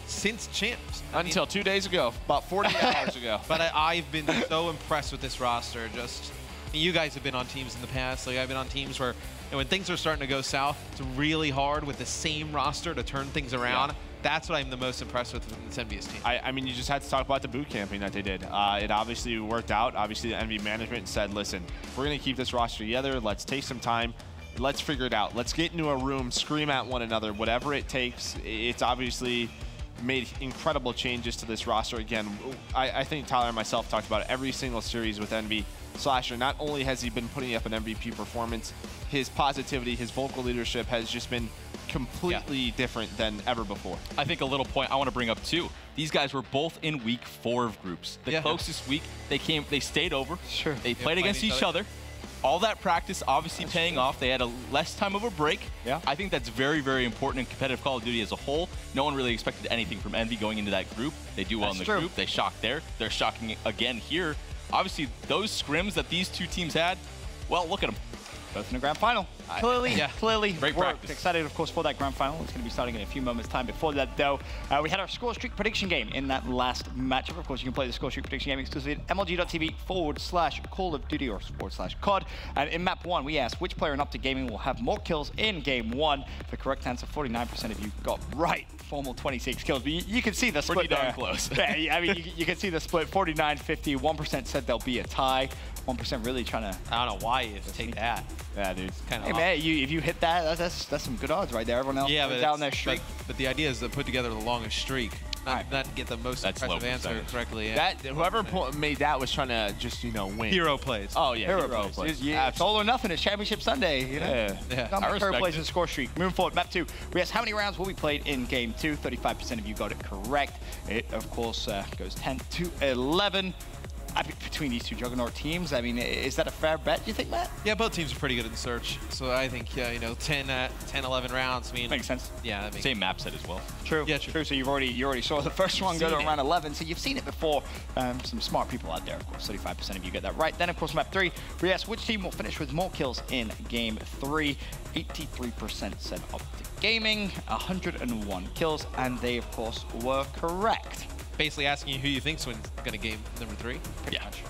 since Champs. Until 2 days ago, about 40 hours ago. But I've been so impressed with this roster. Just, you guys have been on teams in the past. Like, I've been on teams where, you know, when things are starting to go south, it's really hard with the same roster to turn things around. Yeah. That's what I'm the most impressed with this Envious team. I mean, you just had to talk about the boot camping that they did. It obviously worked out. Obviously, the Envy management said, listen, we're going to keep this roster together. Let's take some time. Let's figure it out. Let's get into a room, scream at one another, whatever it takes. It's obviously made incredible changes to this roster. Again, I think Tyler and myself talked about it every single series with Envy. Slasher, not only has he been putting up an MVP performance, his positivity, his vocal leadership has just been completely different than ever before. I think a little point I want to bring up too. These guys were both in week 4 of groups. The closest week they stayed over. Sure. They played against each other. All that practice obviously paying off. They had a less time of a break. Yeah. I think that's very, very important in competitive Call of Duty as a whole. No one really expected anything from Envy going into that group. They do well in the group. They shocked there. They're shocking again here. Obviously, those scrims that these two teams had, well, look at them. both in the grand final. Clearly Great worked. practice. Excited, of course, for that grand final. It's going to be starting in a few moments' time. Before that, though, we had our score streak prediction game in that last matchup. Of course, you can play the score streak prediction game exclusively at MLG.TV/Call of Duty or /COD. And in map 1, we asked which player in Optic Gaming will have more kills in game 1. The correct answer, 49% of you got right. Formal 26 kills. But you can see the split Pretty darn there. close. Yeah, I mean, you can see the split, 49-50. 1% said there'll be a tie. 1% really trying to... I don't know why you take that. Yeah, dude. Kind of. Hey, man, if you hit that, that's some good odds right there. Everyone else is down their streak. But the idea is to put together the longest streak, not get the most impressive answer correctly. Yeah. Whoever made that was trying to just, win. Hero plays. Oh, yeah, hero plays. It's all or nothing. It's Championship Sunday, you know? Yeah. Hero plays in score streak. Moving forward, map 2. We asked how many rounds will be played in game 2. 35% of you got it correct. It, of course, goes 10-11. I think between these two juggernaut teams, I mean, is that a fair bet, you think, Matt? Yeah, both teams are pretty good in search. So I think, 10, 11 rounds. I mean, makes sense. Yeah, that makes Same map set as well. True. Yeah, true. So you already saw the first one go to around 11. So you've seen it before. Some smart people out there, of course. 35% of you get that right. Then, of course, map 3. We asked which team will finish with more kills in game 3. 83% said Optic Gaming, 101 kills, and they, of course, were correct. Basically asking you who you think's going to game number 3. Pretty much.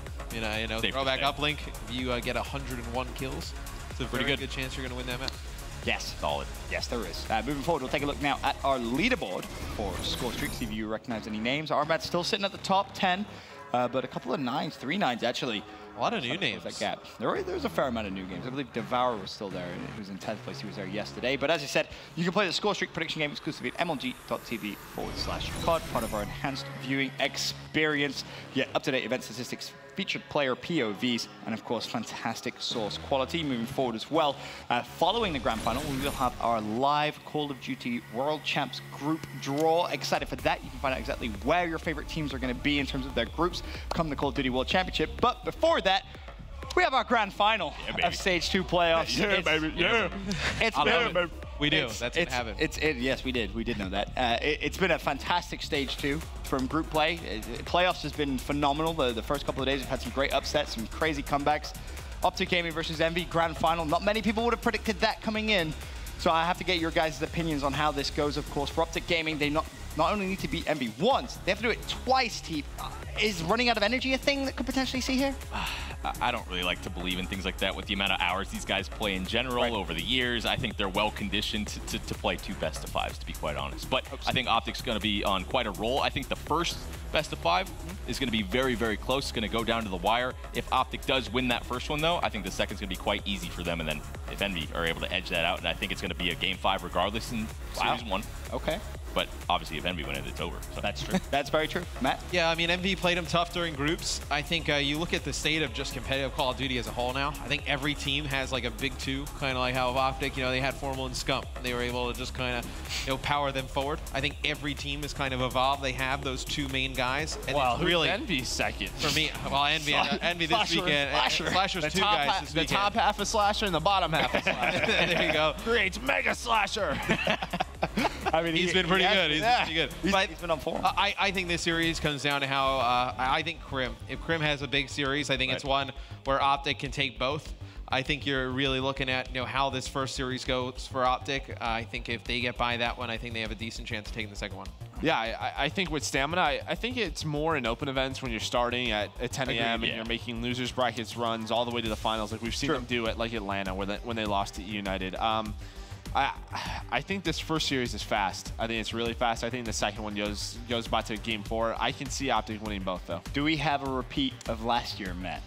Throwback uplink. If you get 101 kills, it's a very good chance you're going to win that match. Yes. Solid. Yes, there is. Moving forward, we'll take a look now at our leaderboard for score streaks. See if you recognize any names. Armad's still sitting at the top 10, but a couple of 9s, 3 9s actually. A lot of new names. That gap. There's a fair amount of new games. I believe Devourer was still there. He was in 10th place. He was there yesterday. But as I said, you can play the score streak prediction game exclusively at MLG.TV/COD, part of our enhanced viewing experience. Get up-to-date event statistics, featured player POVs, and of course, fantastic source quality. Moving forward as well, following the grand final, we will have our live Call of Duty World Champs group draw. Excited for that. You can find out exactly where your favorite teams are going to be in terms of their groups come the Call of Duty World Championship. But before that, we have our grand final of Stage 2 playoffs. Yeah, baby. Yeah. It's been, we do. That's what happened. Yes, we did. We did know that. It's been a fantastic Stage 2 from group play. Playoffs has been phenomenal. The first couple of days we've had some great upsets, some crazy comebacks. Optic Gaming versus Envy, grand final. Not many people would have predicted that coming in. So I have to get your guys' opinions on how this goes, of course. For Optic Gaming, they not only need to beat Envy once, they have to do it twice, Teep. Is running out of energy a thing that could potentially see here? I don't really like to believe in things like that with the amount of hours these guys play in general over the years. I think they're well conditioned to play 2 best-of-5s, to be quite honest. But I think Optic's going to be on quite a roll. I think the first best-of-5 is going to be very, very close. It's going to go down to the wire. If Optic does win that first one, though, I think the second's going to be quite easy for them. And then if Envy are able to edge that out, and I think it's going to be a Game 5 regardless in Series 1. Okay. But obviously, if Envy win it, it's over. So. That's true. That's very true. Matt? Yeah, I mean, Envy played them tough during groups. I think you look at the state of just competitive Call of Duty as a whole now. I think every team has like a big 2, kind of like how Optic, they had Formal and Scump. They were able to just kind of, power them forward. I think every team is kind of evolved. They have those 2 main guys. And well, really Envy's second? For me, well, Envy this weekend. Slasher's 2 guys this weekend. The top half of Slasher and the bottom half of Slasher. There you go. Creates Mega Slasher. I mean, he's been pretty good. He's pretty good. He's been on form. I think this series comes down to how I think Krim. If Krim has a big series, I think it's one where Optic can take both. I think you're really looking at how this first series goes for Optic. I think if they get by that one, I think they have a decent chance of taking the second one. Yeah, I think with Stamina, I think it's more in open events when you're starting at 10 a.m. and you're making losers brackets runs all the way to the finals, like we've seen them do at like Atlanta when they lost to United. I think this first series is fast. I think it's really fast. I think the second one goes back to game 4. I can see Optic winning both, though. Do we have a repeat of last year, Matt?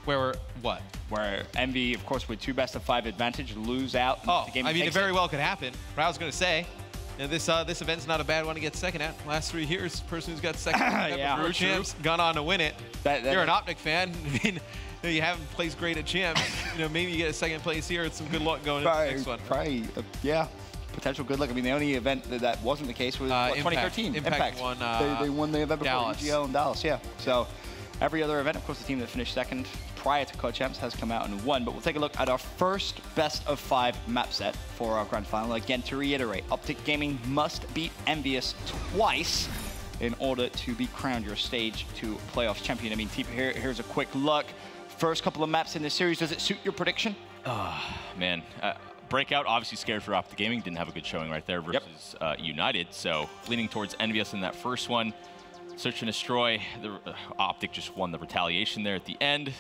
Where what? Where Envy, of course, with 2 best-of-5 advantage, lose out. Oh, I mean, it very well could happen. But I was going to say, this event's not a bad one to get second at. Last 3 years, person who's got second for champs gone on to win it. You're an Optic fan. I mean, you haven't placed great at champs. Maybe you get a second place here. It's some good luck going into the next one. Probably, yeah. Potential good luck. I mean, the only event that wasn't the case was 2013. Impact won. They won the event before Dallas. UGL in Dallas. Yeah. So every other event, of course, the team that finished second prior to co-champs has come out and won. But we'll take a look at our first best-of-5 map set for our grand final. Again, to reiterate, Optic Gaming must beat Envious twice in order to be crowned your Stage 2 playoffs champion. I mean, here's a quick look. First couple of maps in this series, does it suit your prediction? Man. Breakout, obviously scared for Optic Gaming. Didn't have a good showing right there versus United. So leaning towards Envious in that first one. Search and Destroy. The Optic just won the retaliation there at the end.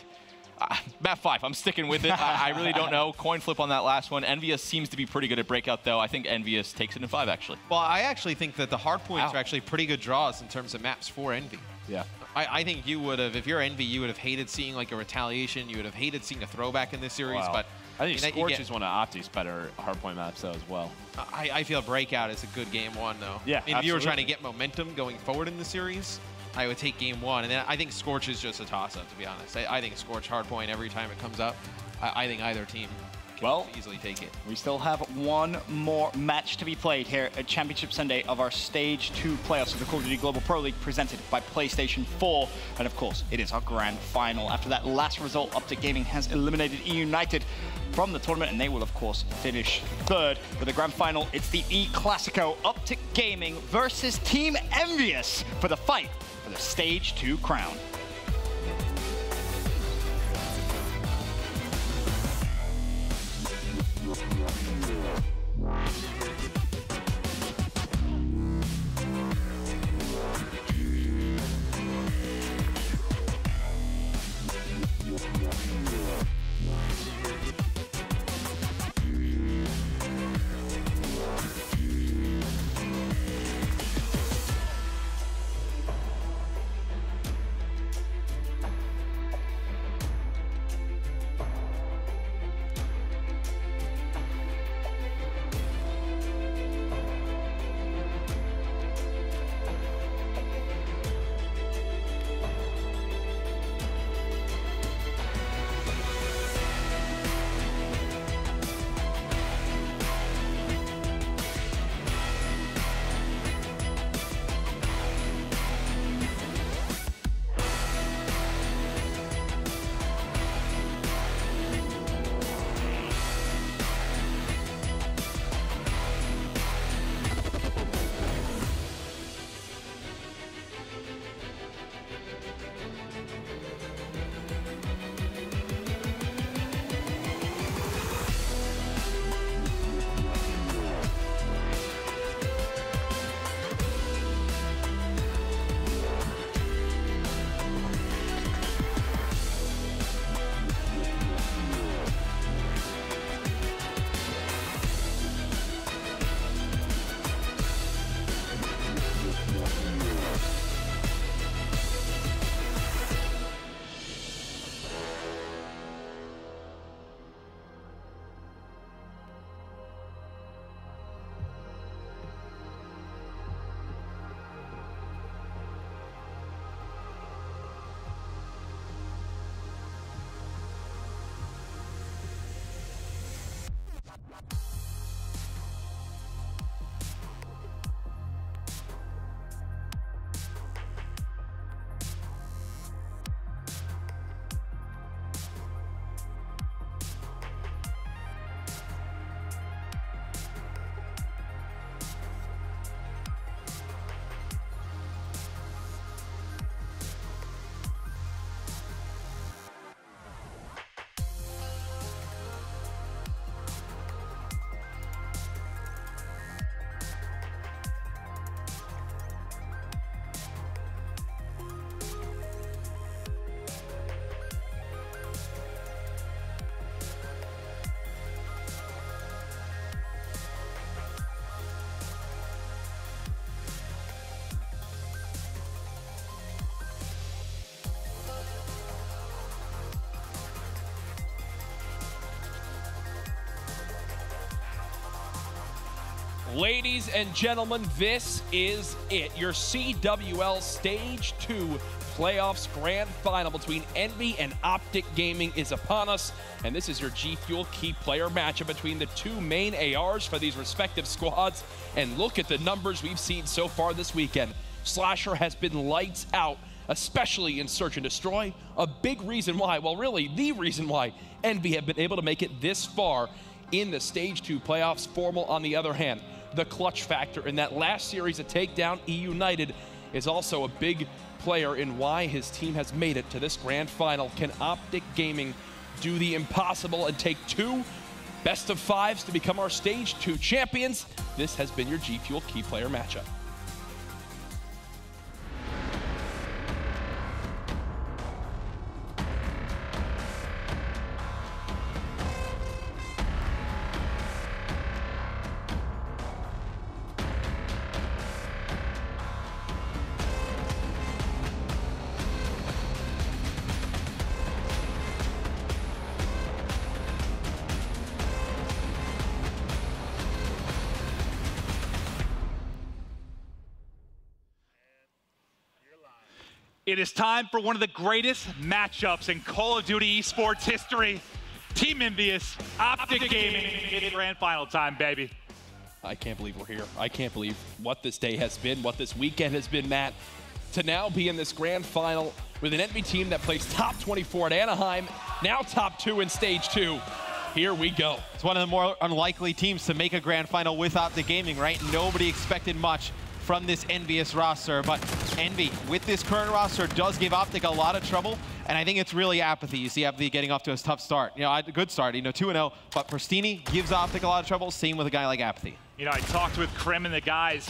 Map 5, I'm sticking with it. I really don't know. Coin flip on that last one. Envious seems to be pretty good at Breakout, though. I think Envious takes it in 5, actually. Well, I actually think that the hard points are actually pretty good draws in terms of maps for Envy. Yeah. I think you would have, if you're Envy, you would have hated seeing like a retaliation. You would have hated seeing a throwback in this series. Wow. But I think Scorch is one of Optic's better hardpoint maps, though, as well. I feel Breakout is a good game 1, though. Yeah, if you were trying to get momentum going forward in the series, I would take game 1. And then I think Scorch is just a toss-up, to be honest. I think Scorch hardpoint every time it comes up. I think either team can easily take it. We still have one more match to be played here at Championship Sunday of our Stage 2 playoffs of the Call of Duty Global Pro League presented by PlayStation 4. And of course, it is our grand final. After that last result, Optic Gaming has eliminated E United from the tournament, and they will, of course, finish 3rd. For the grand final, it's the E Clasico, Optic Gaming versus Team Envious for the fight for the Stage 2 crown. Ladies and gentlemen, this is it. Your CWL Stage 2 Playoffs Grand Final between Envy and Optic Gaming is upon us. And this is your G Fuel key player matchup between the two main ARs for these respective squads. And look at the numbers we've seen so far this weekend. Slasher has been lights out, especially in Search and Destroy. A big reason why, well, really the reason why Envy have been able to make it this far in the Stage 2 playoffs. Formal, on the other hand, the clutch factor in that last series of takedown E United is also a big player in why his team has made it to this grand final. Can Optic Gaming do the impossible and take 2 best-of-5s to become our Stage 2 champions. This has been your G Fuel Key Player matchup. It is time for one of the greatest matchups in Call of Duty esports history. Team Envious, Optic Gaming, it's grand final time, baby. I can't believe we're here. I can't believe what this day has been, what this weekend has been, Matt. To now be in this grand final with an Envy team that plays top 24 at Anaheim, now top 2 in Stage 2. Here we go. It's one of the more unlikely teams to make a grand final with Optic Gaming, right? Nobody expected much from this Envious roster, but Envy, with this current roster, does give Optic a lot of trouble, and I think it's really Apathy. You see Apathy getting off to a tough start. You know, a good start, 2-0, but Pristini gives Optic a lot of trouble, same with a guy like Apathy. You know, I talked with Krim and the guys.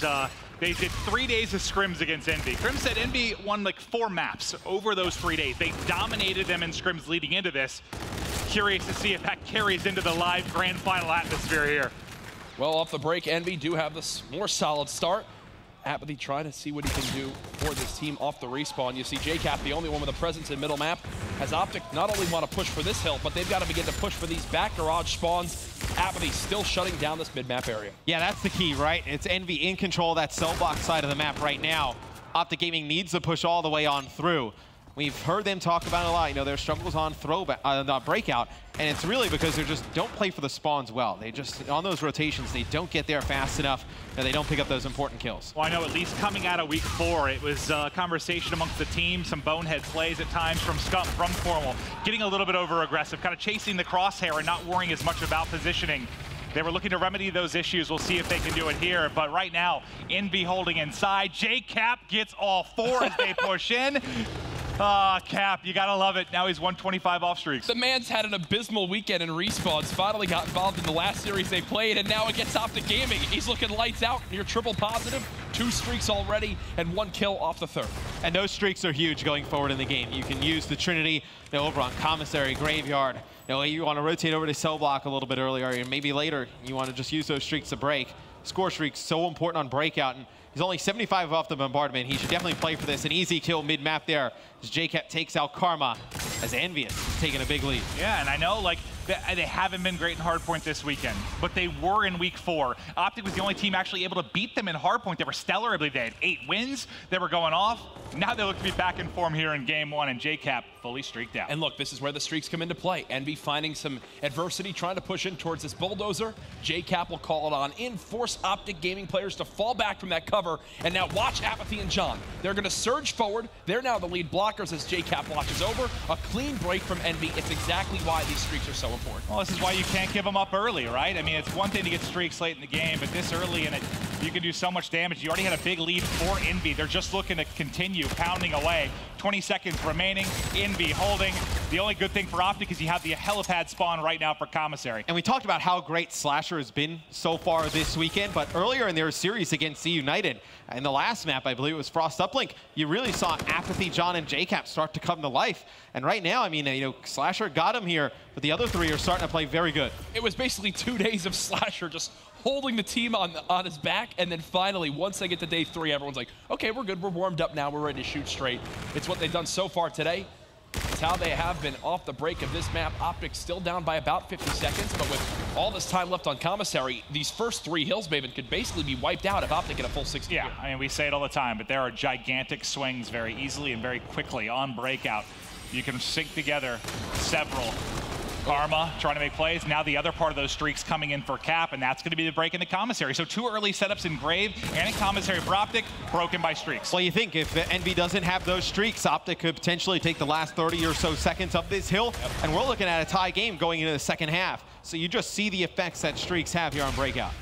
They did 3 days of scrims against Envy. Krim said Envy won like 4 maps over those 3 days. They dominated them in scrims leading into this. Curious to see if that carries into the live grand final atmosphere here. Well, off the break, Envy do have this more solid start. Apathy trying to see what he can do for this team off the respawn. You see JCap, the only one with a presence in middle map, as Optic not only want to push for this hill, but they've got to begin to push for these back garage spawns. Apathy still shutting down this mid-map area. Yeah, that's the key, right? It's Envy in control of that cell box side of the map right now. Optic Gaming needs to push all the way on through. We've heard them talk about it a lot, their struggles on breakout, and it's really because they just don't play for the spawns well. They just, on those rotations, they don't get there fast enough, and they don't pick up those important kills. Well, I know at least coming out of week 4, it was a conversation amongst the team, some bonehead plays at times from Scum, from Formal, getting a little bit over-aggressive, kind of chasing the crosshair and not worrying as much about positioning. They were looking to remedy those issues. We'll see if they can do it here. But right now, Envy holding inside. JCap gets all 4 as they push in. Cap, you gotta love it. Now he's 125 off streaks. The man's had an abysmal weekend in respawns. Finally got involved in the last series they played, and now against Optic Gaming. He's looking lights out, near triple positive. 2 streaks already, and 1 kill off the 3rd. And those streaks are huge going forward in the game. You can use the Trinity over on Commissary, Graveyard. You want to rotate over to cell block a little bit earlier, and maybe later you want to just use those streaks to break. Score streaks so important on breakout, and he's only 75 off the bombardment. He should definitely play for this. An easy kill mid-map there as JCap takes out Karma as Envious is taking a big lead. Yeah, and I know they haven't been great in hardpoint this weekend, but they were in week 4. Optic was the only team actually able to beat them in hardpoint. They were stellar. I believe they had 8 wins. They were going off. Now they look to be back in form here in game 1, and JCap fully streaked out. And look, this is where the streaks come into play. Envy finding some adversity, trying to push in towards this bulldozer. JCap will call it on in, force Optic Gaming players to fall back from that cover. And now watch Apathy and John. They're going to surge forward. They're now the lead blockers as JCap watches over. A clean break from Envy. It's exactly why these streaks are so important. Well, this is why you can't give them up early, right? I mean, it's one thing to get streaks late in the game, but this early in it, you can do so much damage. You already had a big lead for Envy. They're just looking to continue pounding away. 20 seconds remaining. Envy holding. The only good thing for Optic is you have the helipad spawn right now for Commissary. And we talked about how great Slasher has been so far this weekend, but earlier in their series against C United, in the last map, I believe it was Frost Uplink, you really saw Apathy, John, and JCap start to come to life. And right now, I mean, Slasher got him here, but the other 3 are starting to play very good. It was basically 2 days of Slasher just holding the team on his back, and then finally, once they get to day 3, everyone's like, okay, we're good, we're warmed up now, we're ready to shoot straight. It's what they've done so far today. It's how they have been off the break of this map. Optic still down by about 50 seconds, but with all this time left on Commissary, these first 3 hills, Maven, could basically be wiped out if Optic get a full 60. Yeah, I mean, we say it all the time, but there are gigantic swings very easily and very quickly on breakout. You can sync together several. Karma trying to make plays. Now the other part of those streaks coming in for Cap, and that's going to be the break in the Commissary. So 2 early setups in Grave and in Commissary for Optic, broken by streaks. Well, you think if Envy doesn't have those streaks, Optic could potentially take the last 30 or so seconds up this hill, and we're looking at a tie game going into the second half. So you just see the effects that streaks have here on breakout.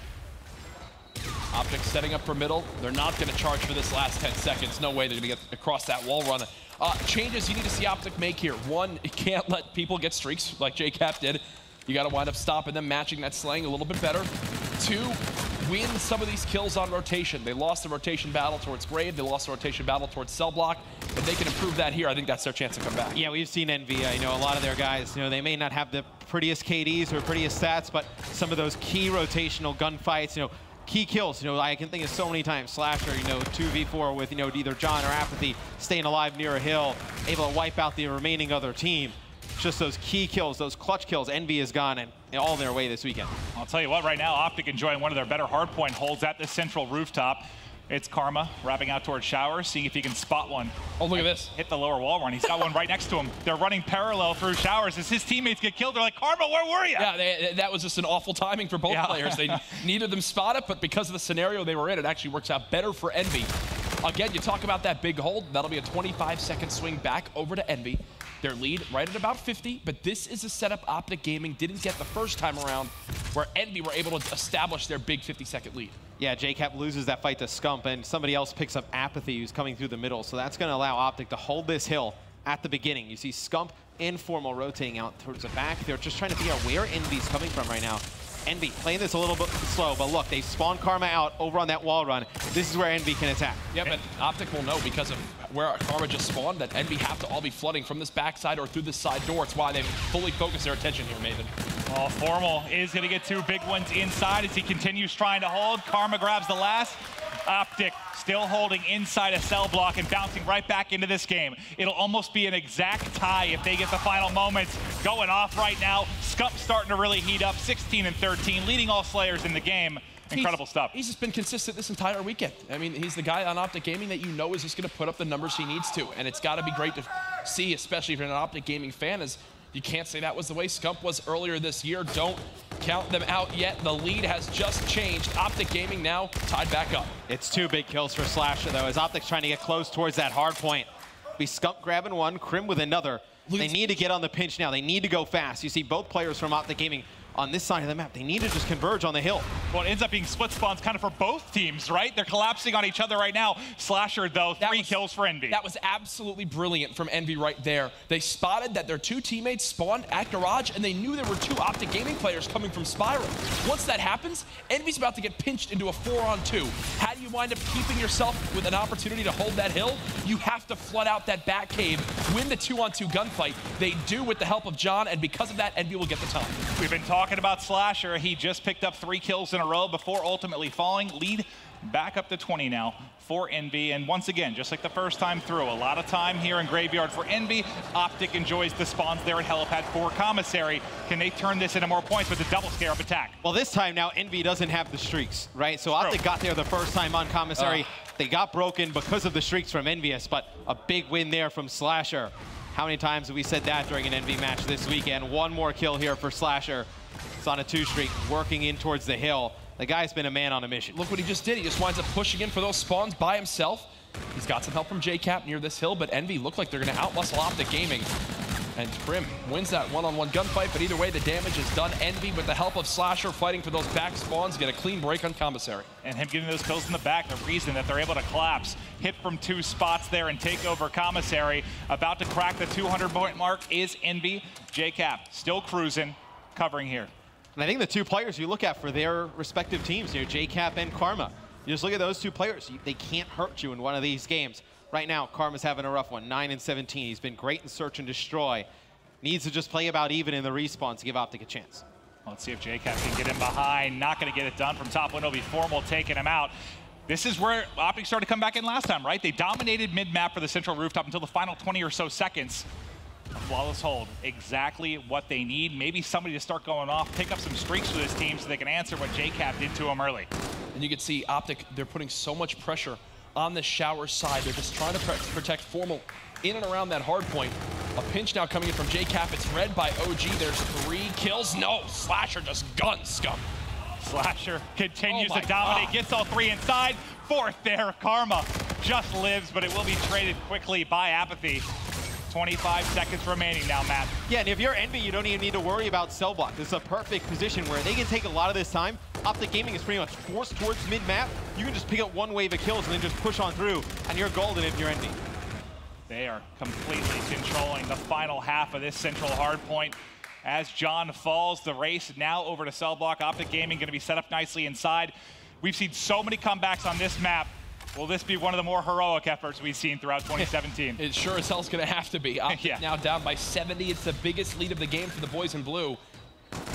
Optic setting up for middle. They're not going to charge for this last 10 seconds. No way they're going to get across that wall run. Changes you need to see Optic make here. One, you can't let people get streaks like JCap did. You got to wind up stopping them, matching that slang a little bit better. Two, win some of these kills on rotation. They lost the rotation battle towards Grave. They lost the rotation battle towards Cell Block. If they can improve that here, I think that's their chance to come back. Yeah, we've seen Envy. You know, a lot of their guys, you know, they may not have the prettiest KDs or prettiest stats, but some of those key rotational gunfights, you know, key kills, you know, I can think of so many times. Slasher, you know, 2v4 with, you know, either John or Apathy staying alive near a hill, able to wipe out the remaining other team. Just those key kills, those clutch kills, Envy has gone and all their way this weekend. I'll tell you what, right now, Optic enjoying one of their better hardpoint holds at the central rooftop. It's Karma wrapping out towards Showers, seeing if he can spot one. Oh, look at this. Hit the lower wall run. He's got one right next to him. They're running parallel through Showers. As his teammates get killed, they're like, Karma, where were you? Yeah, that was just an awful timing for both players. They neither of them spot it, but because of the scenario they were in, it actually works out better for Envy. Again, you talk about that big hold. That'll be a 25-second swing back over to Envy. Their lead right at about 50, but this is a setup Optic Gaming didn't get the first time around, where Envy were able to establish their big 50-second lead. Yeah, JCap loses that fight to Scump, and somebody else picks up Apathy, who's coming through the middle. So that's going to allow Optic to hold this hill at the beginning. You see Scump and Formal rotating out towards the back. They're just trying to figure out where Envy's coming from right now. Envy playing this a little bit slow, but look, they spawn Karma out over on that wall run. This is where Envy can attack. Yeah, but Optic will know because of where Karma just spawned that Envy have to all be flooding from this backside or through this side door. It's why they've fully focused their attention here, Maven. Well, Formal is going to get two big ones inside as he continues trying to hold. Karma grabs the last. Optic still holding inside a cell block and bouncing right back into this game. It'll almost be an exact tie if they get the final moments going off right now. Scump starting to really heat up, 16 and 13, leading all Slayers in the game. Incredible stuff. He's just been consistent this entire weekend. I mean, he's the guy on Optic Gaming that you know is just going to put up the numbers he needs to, and it's got to be great to see, especially if you're an Optic Gaming fan, as you can't say that was the way Scump was earlier this year. Don't count them out yet. The lead has just changed. Optic Gaming now tied back up. It's two big kills for Slasher, though, as Optic's trying to get close towards that hard point. Be Scump grabbing one, Crim with another. They need to get on the pinch now. They need to go fast. You see both players from Optic Gaming on this side of the map. They need to just converge on the hill. Well, it ends up being split spawns kind of for both teams, right? They're collapsing on each other right now. Slasher, though, three kills for Envy. That was absolutely brilliant from Envy right there. They spotted that their two teammates spawned at Garage, and they knew there were two Optic Gaming players coming from Spiral. Once that happens, Envy's about to get pinched into a 4-on-2. How do you wind up keeping yourself with an opportunity to hold that hill? You have to flood out that back cave, win the 2-on-2 gunfight. They do with the help of John, and because of that, Envy will get the time. We've been talking about Slasher. He just picked up 3 kills in a row before ultimately falling. Lead back up to 20 now for Envy. And once again, just like the first time through, a lot of time here in Graveyard for Envy. Optic enjoys the spawns there at Helipad for Commissary. Can they turn this into more points with a double scare up attack? Well, this time now, Envy doesn't have the streaks, right? So Optic got there the first time on Commissary. They got broken because of the streaks from Envious, but a big win there from Slasher. How many times have we said that during an Envy match this weekend? One more kill here for Slasher. It's on a 2 streak, working in towards the hill. The guy's been a man on a mission. Look what he just did. He just winds up pushing in for those spawns by himself. He's got some help from JCap near this hill, but Envy look like they're going to outmuscle Optic Gaming. And Prim wins that one-on-one gunfight, but either way, the damage is done. Envy, with the help of Slasher fighting for those back spawns, get a clean break on Commissary. And him getting those kills in the back, the reason that they're able to collapse, hit from 2 spots there and take over Commissary. About to crack the 200-point mark is Envy. JCap still cruising, covering here. And I think the 2 players you look at for their respective teams here, JCap and Karma, you just look at those 2 players. They can't hurt you in one of these games. Right now, Karma's having a rough one, 9 and 17. He's been great in Search and Destroy. Needs to just play about even in the respawn to give Optic a chance. Let's see if JCap can get him behind. Not going to get it done from top window. Be Formal taking him out. This is where Optic started to come back in last time, right? They dominated mid-map for the central rooftop until the final 20 or so seconds. A flawless hold, exactly what they need. Maybe somebody to start going off, pick up some streaks for this team so they can answer what JCap did to him early. And you can see Optic, they're putting so much pressure on the Shower side. They're just trying to protect Formal in and around that hard point. A pinch now coming in from JCap. It's read by OG. There's 3 kills. No, Slasher just guns Scum. Slasher continues to dominate, gets all 3 inside. 4th there, Karma just lives, but it will be traded quickly by Apathy. 25 seconds remaining now, Matt. Yeah, and if you're Envy, you don't even need to worry about cell block. This is a perfect position where they can take a lot of this time, Optic Gaming is pretty much forced towards mid-map. You can just pick up one wave of kills and then just push on through, and you're golden if you're Envy. They are completely controlling the final half of this central hardpoint. As John falls, the race now over to cell block. Optic Gaming going to be set up nicely inside. We've seen so many comebacks on this map. Will this be one of the more heroic efforts we've seen throughout 2017? It sure as hell's going to have to be. Optic now down by 70. It's the biggest lead of the game for the boys in blue.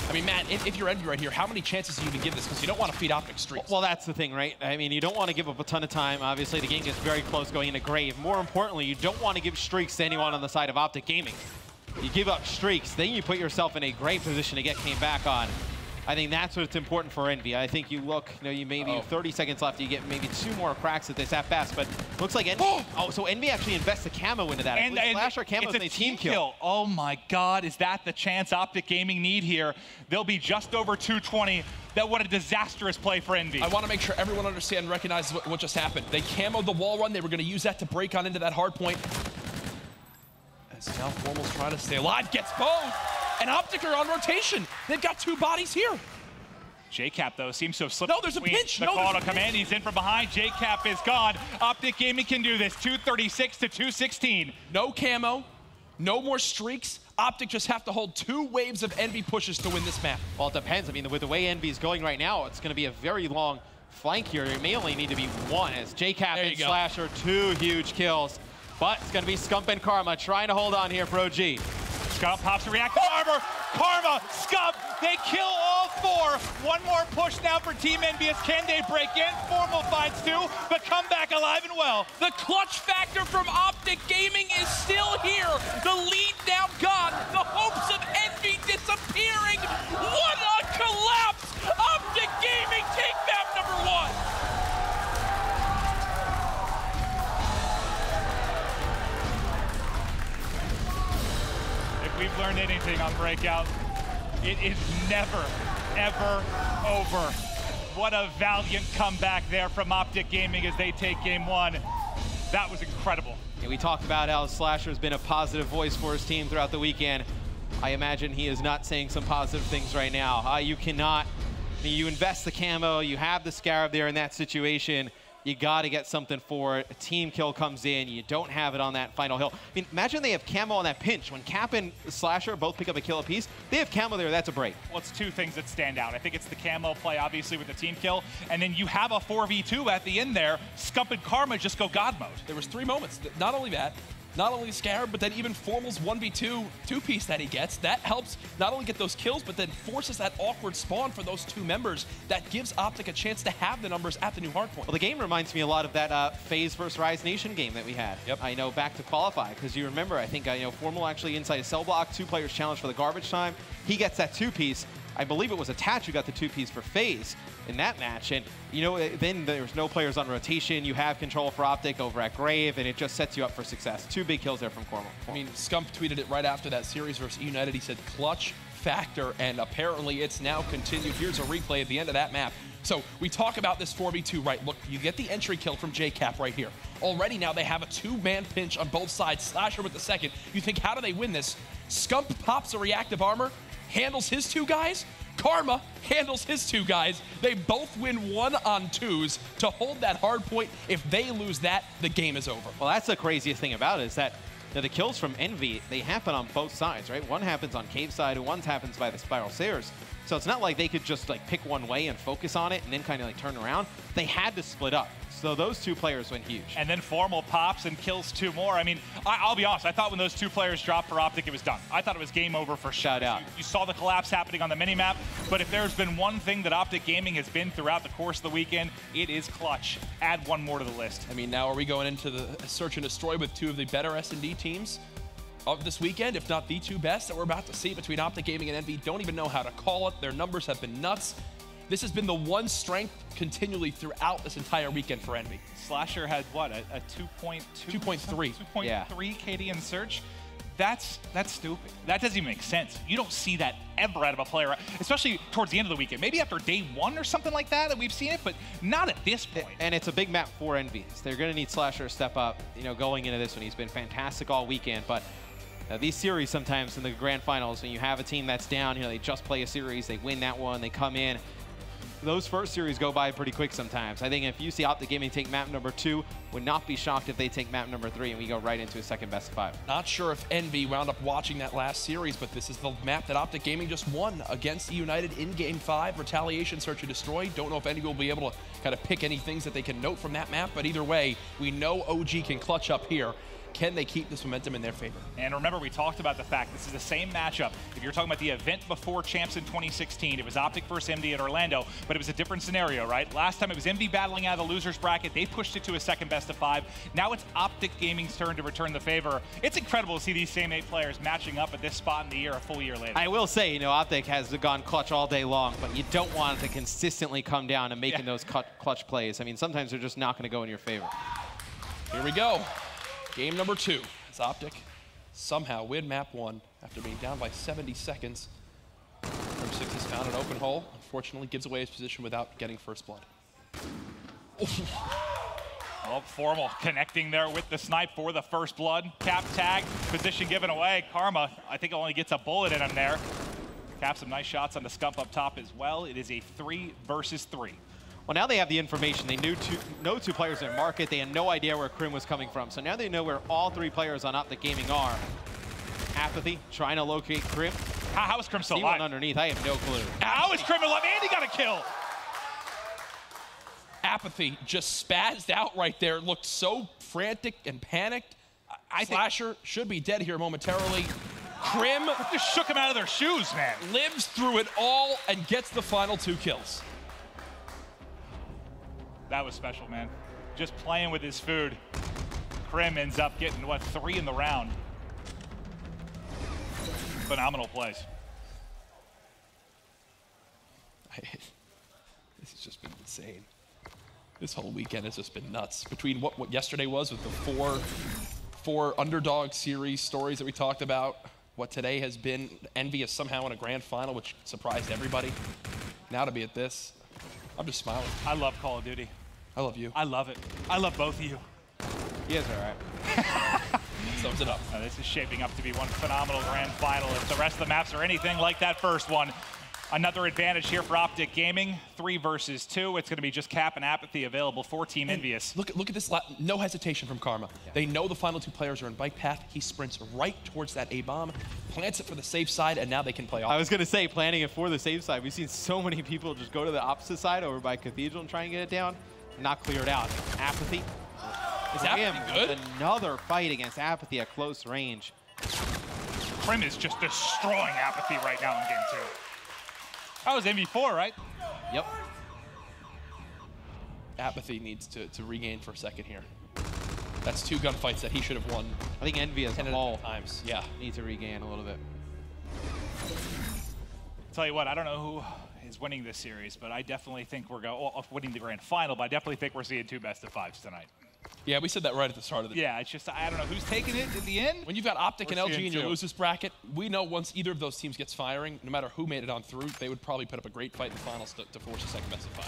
I mean, Matt, if you're Envy right here, how many chances do you even give this? Because you don't want to feed Optic streaks. Well, that's the thing, right? I mean, you don't want to give up a ton of time. Obviously, the game gets very close going into Grave. More importantly, you don't want to give streaks to anyone on the side of Optic Gaming. You give up streaks, then you put yourself in a great position to get came back on. I think that's what's important for Envy. I think you look, you maybe 30 seconds left, you get maybe 2 more cracks at this at best, but looks like Envy, so Envy actually invests the camo into that. And Slasher camo is a team kill. Oh my God, is that the chance Optic Gaming need here? They'll be just over 220. What a disastrous play for Envy. I want to make sure everyone understands and recognizes what just happened. They camoed the wall run. They were going to use that to break on into that hard point. As now Formal's trying to stay alive, gets both. And Optic are on rotation. They've got 2 bodies here. JCap, though, seems to have slipped. No, there's a pinch. The call to command. He's in from behind. JCap is gone. Optic Gaming can do this. 236 to 216. No camo. No more streaks. Optic just have to hold 2 waves of Envy pushes to win this map. Well, it depends. I mean, with the way Envy's going right now, it's going to be a very long flank here. It may only need to be 1 as JCap and Slasher, 2 huge kills. But it's going to be Scump and Karma trying to hold on here for OG. Scump pops a reactive armor. Karma, Scump, they kill all 4. 1 more push now for Team Envious. Can they break in? Formal finds 2, but come back alive and well. The clutch factor from Optic Gaming is still here. The lead now gone. The hopes of Envy disappearing. What a collapse! Optic Gaming take map number 1. We've learned anything on Breakout, it is never, ever over. What a valiant comeback there from Optic Gaming as they take game 1. That was incredible. Yeah, we talked about how Slasher has been a positive voice for his team throughout the weekend. I imagine he is not saying some positive things right now. You cannot, you invest the camo, you have the Scarab there in that situation. You got to get something for it. A team kill comes in. You don't have it on that final hill. I mean, imagine they have camo on that pinch. When Cap and Slasher both pick up a kill apiece, they have camo there. That's a break. Well, it's 2 things that stand out. I think it's the camo play, obviously, with the team kill. And then you have a 4v2 at the end there. Scump and Karma just go God mode. There was 3 moments. Not only that, not only Scarab, but then even Formal's 1v2 2-piece that he gets. That helps not only get those kills, but then forces that awkward spawn for those 2 members. That gives Optic a chance to have the numbers at the new hardpoint. Well, the game reminds me a lot of that FaZe versus Rise Nation game that we had. Yep. I know, back to qualify, because you remember, I think, Formal actually inside a cell block, 2 players challenge for the garbage time. He gets that 2-piece. I believe it was Attach who got the 2-piece for FaZe in that match. And, then there's no players on rotation. You have control for Optic over at Grave, and it just sets you up for success. 2 big kills there from Cormal. I mean, Scump tweeted it right after that series versus United. He said, clutch factor, and apparently it's now continued. Here's a replay at the end of that map. So we talk about this 4v2, right? Look, you get the entry kill from JCap right here. Already now they have a 2-man pinch on both sides. Slasher with the second. You think, how do they win this? Scump pops a reactive armor, handles his 2 guys. Karma handles his 2 guys. They both win 1-on-2s to hold that hard point. If they lose that, the game is over. Well, that's the craziest thing about it, is that the kills from Envy, they happen on both sides, right? One happens on Cave side, and one happens by the Spiral Stairs. So it's not like they could just pick one way and focus on it and then kind of turn around. They had to split up. So those 2 players went huge. And then Formal pops and kills 2 more. I mean, I'll be honest, I thought when those 2 players dropped for Optic, it was done. I thought it was game over for sure. Shout out. You saw the collapse happening on the minimap, but if there's been one thing that Optic Gaming has been throughout the course of the weekend, it is clutch. Add 1 more to the list. I mean, now are we going into the search and destroy with 2 of the better S&D teams of this weekend, if not the 2 best that we're about to see between Optic Gaming and Envy? Don't even know how to call it. Their numbers have been nuts. This has been the one strength continually throughout this entire weekend for Envy. Slasher had what, a 2.2? 2.3. 2.3 KD in search. That's stupid. That doesn't even make sense. You don't see that ever out of a player, especially towards the end of the weekend. Maybe after day 1 or something like that we've seen it, but not at this point. And it's a big map for Envy. They're going to need Slasher to step up, going into this one. He's been fantastic all weekend, but these series sometimes in the grand finals, when you have a team that's down, they just play a series, they win that one, they come in. those first series go by pretty quick sometimes. I think if you see Optic Gaming take map number 2, would not be shocked if they take map number 3 and we go right into a second best of 5. Not sure if Envy wound up watching that last series, but this is the map that Optic Gaming just won against United in Game 5. Retaliation, Search and Destroy. Don't know if Envy will be able to kind of pick any things that they can note from that map, but either way, we know OG can clutch up here. Can they keep this momentum in their favor? And remember, we talked about the fact this is the same matchup. If you're talking about the event before Champs in 2016, it was Optic versus MD at Orlando, but it was a different scenario, right? Last time it was MD battling out of the losers bracket. They pushed it to a second best of 5. Now it's Optic Gaming's turn to return the favor. It's incredible to see these same 8 players matching up at this spot in the year, a full year later. I will say, you know, Optic has gone clutch all day long, but you don't want it to consistently come down and making those clutch plays. I mean, sometimes they're just not going to go in your favor. Here we go. Game number 2. As Optic somehow win map 1 after being down by 70 seconds. Crim6 has found an open hole. Unfortunately, gives away his position without getting first blood. Oh, Formal connecting there with the snipe for the first blood. Cap tag, position given away. Karma, I think, only gets a bullet in him there. Cap some nice shots on the scump up top as well. It is a 3 versus 3. Well, now they have the information. They know 2 players in their market. They had no idea where Krim was coming from. So now they know where all 3 players on Optic Gaming are. Apathy trying to locate Krim. How is Krim still alive? One underneath. I have no clue. How is Krim alive? And he got a kill. Apathy just spazzed out right there. Looked so frantic and panicked. Slasher should be dead here momentarily. Krim just shook him out of their shoes, man. Lives through it all and gets the final 2 kills. That was special, man. Just playing with his food. Krim ends up getting, what, 3 in the round. Phenomenal plays. This has just been insane. This whole weekend has just been nuts. Between what yesterday was with the four underdog series stories that we talked about, what today has been Envy is somehow in a grand final, which surprised everybody. Now to be at this, I'm just smiling. I love Call of Duty. I love you. I love it. I love both of you. He is all right. Sums it up. This is shaping up to be one phenomenal grand final. If the rest of the maps are anything like that first one, another advantage here for Optic Gaming. 3 versus 2. It's going to be just Cap and Apathy available for Team Envious. Look at this. No hesitation from Karma. Yeah. They know the final 2 players are in bike path. He sprints right towards that A-bomb, plants it for the safe side, and now they can play off. I was going to say, planting it for the safe side. We've seen so many people just go to the opposite side over by Cathedral and try and get it down. Not cleared out. Apathy. Is Apathy good? Another fight against Apathy at close range. Krim is just destroying Apathy right now in game 2. That was MV4, right? Yep. Apathy needs to regain for a second here. That's 2 gunfights that he should have won. I think Envy as a whole times. Yeah. Needs to regain a little bit. Tell you what, I don't know who is winning this series, but I definitely think we're winning the grand final, but I definitely think we're seeing 2 best of 5s tonight. Yeah, we said that right at the start of the Yeah, it's just, I don't know who's taking it at the end. When you've got Optic and LG in your losers bracket, we know once either of those teams gets firing, no matter who made it on through, they would probably put up a great fight in the finals to force a second best of 5.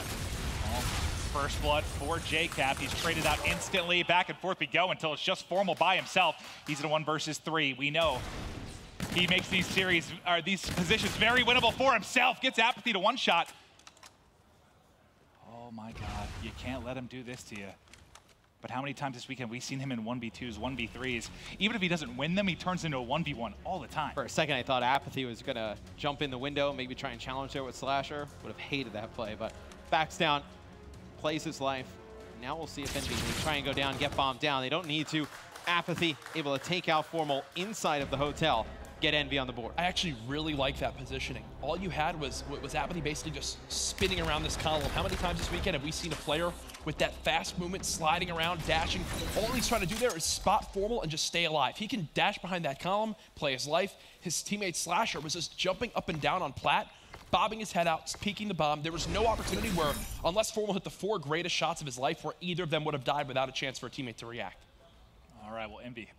First blood for JCap. He's traded out instantly. Back and forth we go until it's just Formal by himself. He's in a 1 versus 3. We know he makes these series, or these positions very winnable for himself. Gets Apathy to 1 shot. Oh my God, you can't let him do this to you. But how many times this weekend we've seen him in 1v2s, 1v3s. Even if he doesn't win them, he turns into a 1v1 all the time. For a second, I thought Apathy was going to jump in the window, maybe try and challenge there with Slasher. Would have hated that play, but backs down, plays his life. Now we'll see if Envy can try and go down, get bombed down. They don't need to. Apathy able to take out Formal inside of the hotel, get Envy on the board. I actually really like that positioning. All you had was Apathy basically just spinning around this column. How many times this weekend have we seen a player with that fast movement, sliding around, dashing? All he's trying to do there is spot Formal and just stay alive. He can dash behind that column, play his life. His teammate Slasher was just jumping up and down on plat, bobbing his head out, peeking the bomb. There was no opportunity where, unless Formal hit the 4 greatest shots of his life, where either of them would have died without a chance for a teammate to react. All right, well, Envy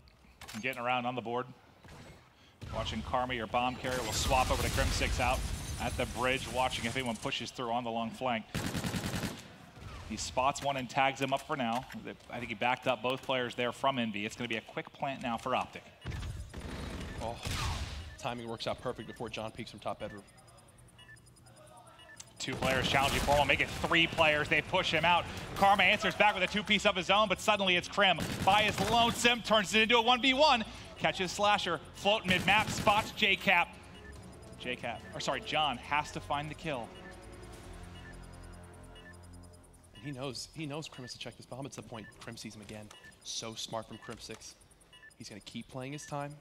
getting around on the board. Watching Karma, your bomb carrier, will swap over to Crim6 out at the bridge, watching if anyone pushes through on the long flank. He spots one and tags him up for now. I think he backed up both players there from Envy. It's going to be a quick plant now for Optic. Oh, timing works out perfect before John peeks from top bedroom. 2 players challenging Formal, make it 3 players. They push him out. Karma answers back with a 2-piece of his own, but suddenly it's Krim by his lonesome, turns it into a 1v1. Catches Slasher, float mid-map, spots JCap. John has to find the kill. He knows Krim has to check this bomb. It's the point Krim sees him again. So smart from Crim6. He's going to keep playing his time.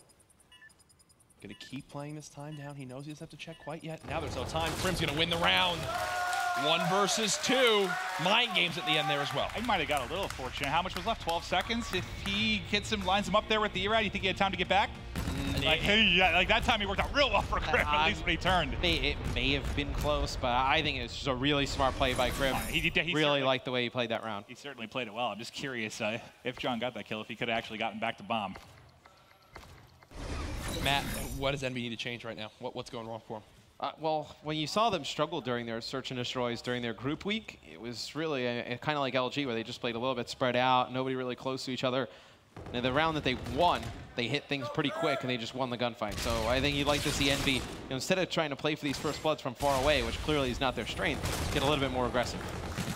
Going to keep playing this time down. He knows he doesn't have to check quite yet. Now there's no time. Krim's going to win the round. 1 versus 2. Mind games at the end there as well. He might have got a little fortunate. How much was left? 12 seconds? If he hits him, lines him up there with the E-Rad, you think he had time to get back? Like that time he worked out real well for Krim, at least when he turned. It may have been close, but I think it's just a really smart play by Krim. He really liked the way he played that round. He certainly played it well. I'm just curious if John got that kill, if he could have actually gotten back to bomb. Matt, what does Envy need to change right now? What's going wrong for him? Well, when you saw them struggle during their search and destroys during their group week, it was really kind of like LG, where they just played a little bit spread out, nobody really close to each other. And the round that they won, they hit things pretty quick, and they just won the gunfight. So I think you'd like to see Envy, instead of trying to play for these first bloods from far away, which clearly is not their strength, get a little bit more aggressive.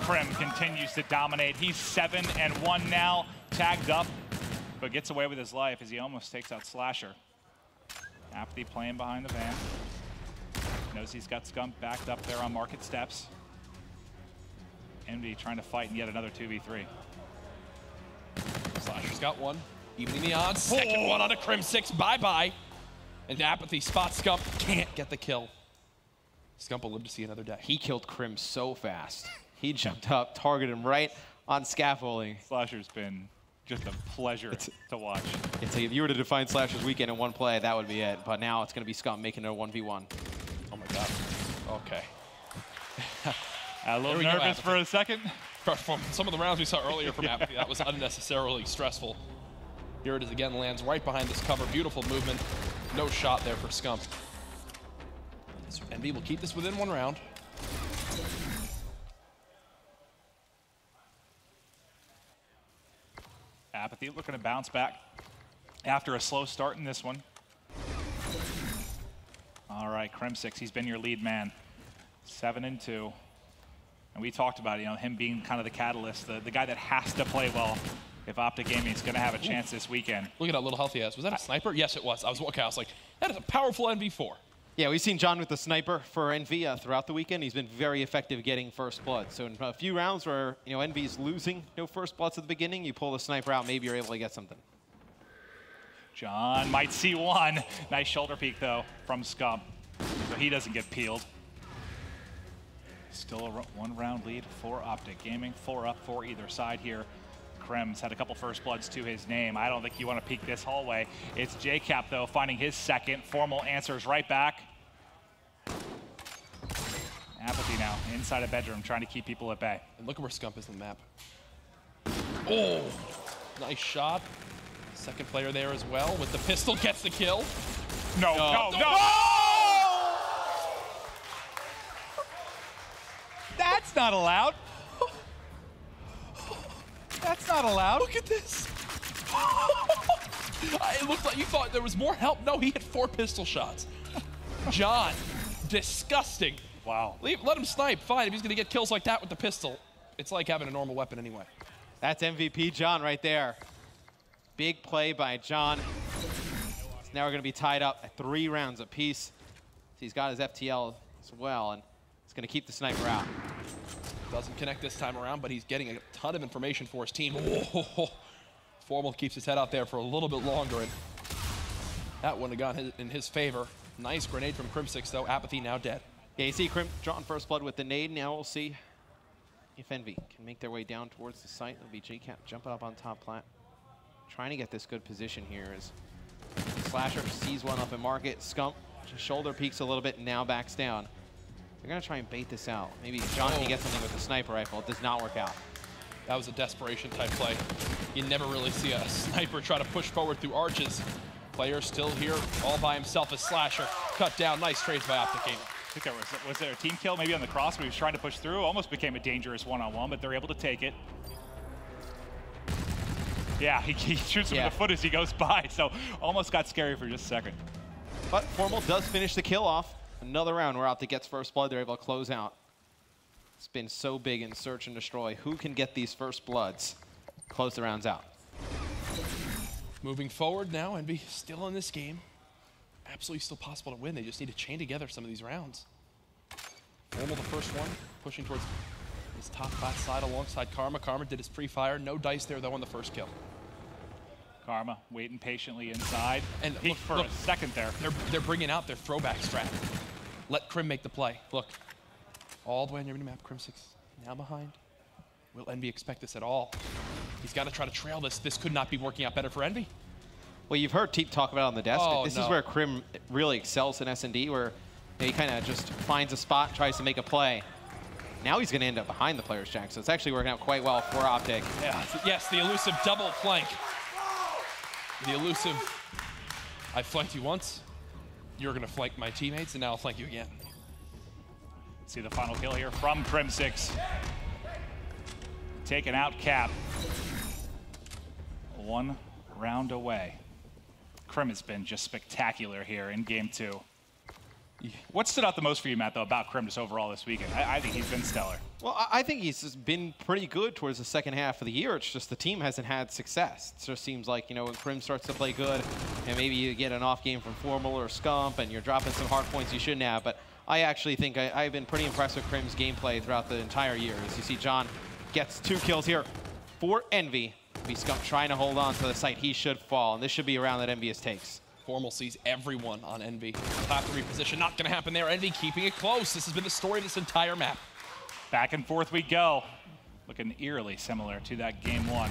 Krim continues to dominate. He's 7-1 now, tagged up, but gets away with his life as he almost takes out Slasher. Apathy playing behind the van. Knows he's got Scump backed up there on market steps. Envy trying to fight in yet another 2v3. Slasher's got 1, evening the odds. Second one on a Crim6, bye-bye. And Apathy spots Scump, can't get the kill. Scump will live to see another day. He killed Krim so fast. He jumped up, targeted him right on scaffolding. Slasher's been just a pleasure to watch. If you were to define Slasher's weekend in one play, that would be it. But now it's going to be Scump making it a 1v1. Oh my God. Okay. A little nervous for a second. From some of the rounds we saw earlier from Apathy, that was unnecessarily stressful. Here it is again, lands right behind this cover. Beautiful movement. No shot there for Scump. Envy will keep this within 1 round. Apathy looking to bounce back after a slow start in this one. All right, Crim6, he's been your lead man. 7-2. And we talked about him being kind of the catalyst, the guy that has to play well if Optic Gaming is going to have a chance this weekend. Look at how little health he has. Was that a sniper? Yes, it was. I was like, that is a powerful NV4. Yeah, we've seen John with the sniper for Envy throughout the weekend. He's been very effective getting first blood. So in a few rounds where Envy's losing no first bloods at the beginning, you pull the sniper out, maybe you're able to get something. John might see 1. Nice shoulder peek though from Scump, so he doesn't get peeled. Still a 1 round lead for Optic Gaming. 4 up for either side here. Krim's had a couple first bloods to his name. I don't think you want to peek this hallway. It's JCap though, finding his second. Formal answers right back. Apathy now inside a bedroom, trying to keep people at bay. And look at where Scump is on the map. Oh, nice shot. Second player there as well with the pistol, gets the kill. No. That's not allowed. That's not allowed. Look at this. It looked like you thought there was more help. No, he hit 4 pistol shots. John, disgusting. Wow. Let him snipe. Fine, if he's going to get kills like that with the pistol. It's like having a normal weapon anyway. That's MVP John right there. Big play by John. So now we're going to be tied up at 3 rounds apiece. He's got his FTL as well, and it's going to keep the sniper out. Doesn't connect this time around, but he's getting a ton of information for his team. Oh, Formal keeps his head out there for a little bit longer, and that wouldn't have gone in his favor. Nice grenade from Crim6, though. Apathy now dead. Yeah, you see Krim drawing first blood with the nade. Now we'll see if Envy can make their way down towards the site. It'll be JCap jumping up on top plat. Trying to get this good position here as Slasher sees one up in market. Scump just shoulder peeks a little bit and now backs down. They're going to try and bait this out. Maybe John can get something with the sniper rifle. It does not work out. That was a desperation type play. You never really see a sniper try to push forward through arches. Player still here all by himself as Slasher. Cut down. Nice trades by Optic Gaming. I think was there a team kill maybe on the cross where he was trying to push through? Almost became a dangerous one-on-one, but they're able to take it. Yeah, he shoots him in the foot as he goes by, so almost got scary for just a second. But Formal does finish the kill off. Another round where Optic gets first blood. They're able to close out. It's been so big in search and destroy. Who can get these first bloods? Close the rounds out. Moving forward now, Envy still in this game. Absolutely still possible to win. They just need to chain together some of these rounds. Formal the first one, pushing towards his top flat side alongside Karma. Karma did his pre-fire. No dice there, though, on the first kill. Karma waiting patiently inside. And look for a second there. They're bringing out their throwback strat. Let Crim make the play. Look, all the way on your minimap, Crim 6 now behind. Will Envy expect this at all? He's got to try to trail this. This could not be working out better for Envy. Well, you've heard Teep talk about it on the desk. Oh, this is where Crim really excels in S&D, where he kind of just finds a spot, tries to make a play. Now he's going to end up behind the player's jack, so it's actually working out quite well for Optic. Yeah, yes, the elusive double flank. The elusive, I flanked you once, you're going to flank my teammates, and now I'll flank you again. See the final kill here from Crim 6. Taking out Cap. 1 round away. Crim has been just spectacular here in game 2. What stood out the most for you, Matt, though, about Crim just overall this weekend? I think he's been stellar. Well, I think he's been pretty good towards the second half of the year. It's just the team hasn't had success. It just seems like, you know, when Crim starts to play good, and maybe you get an off game from Formal or Scump, and you're dropping some hard points you shouldn't have. But I actually think I've been pretty impressed with Crim's gameplay throughout the entire year. As you see, John gets 2 kills here for Envy. Scump trying to hold on to the site. He should fall, and this should be a round that Envious takes. Formal sees everyone on Envy. Top 3 position, not going to happen there. Envy keeping it close. This has been the story of this entire map. Back and forth we go. Looking eerily similar to that game 1.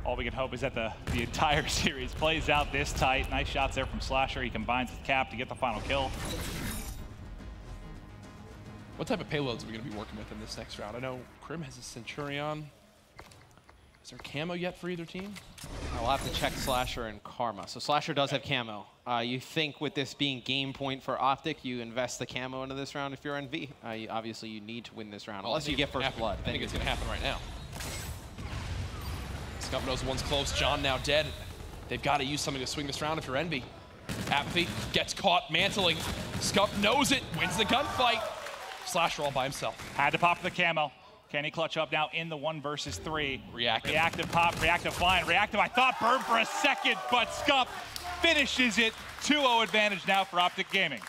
All we can hope is that the entire series plays out this tight. Nice shots there from Slasher. He combines with Cap to get the final kill. What type of payloads are we going to be working with in this next round? I know Crim has a Centurion. Is there camo yet for either team? I'll have to check Slasher and Karma. So Slasher does have camo. You think with this being game point for Optic, you invest the camo into this round if you're NV? Obviously, you need to win this round, unless you get first blood. I think it's going to happen right now. Scump knows one's close. John now dead. They've got to use something to swing this round if you're Envy. Apathy gets caught mantling. Scump knows it, wins the gunfight. Slasher all by himself. Had to pop the camo. Can he clutch up now in the 1 versus 3? Reactive pop, reactive flying, reactive. I thought burned for a second, but Scump finishes it. 2-0 advantage now for Optic Gaming.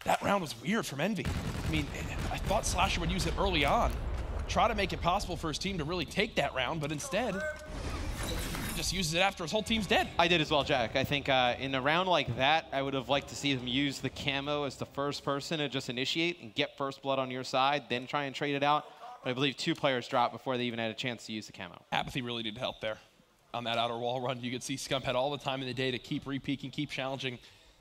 That round was weird from Envy. I mean, I thought Slasher would use it early on. Try to make it possible for his team to really take that round, but instead, he just uses it after his whole team's dead. I did as well, Jack. I think in a round like that, I would have liked to see him use the camo as the first person to just initiate and get first blood on your side, then try and trade it out. But I believe 2 players dropped before they even had a chance to use the camo. Apathy really did help there. On that outer wall run, you could see Scump had all the time in the day to keep re-peeking, keep challenging.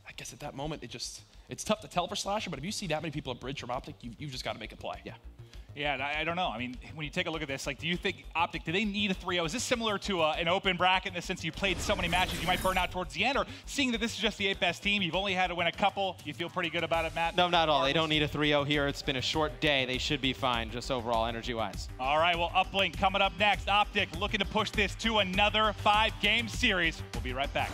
I guess at that moment, it's tough to tell for Slasher, but if you see that many people at bridge from Optic, you've just got to make a play. Yeah. Yeah, I don't know. I mean, when you take a look at this, like, do you think Optic, do they need a 3-0? Is this similar to an open bracket in the sense you played so many matches you might burn out towards the end? Or seeing that this is just the 8th best team, you've only had to win a couple, you feel pretty good about it, Matt? No, not at all. They don't need a 3-0 here. It's been a short day. They should be fine, just overall energy-wise. All right, well, Uplink coming up next. Optic looking to push this to another 5-game series. We'll be right back.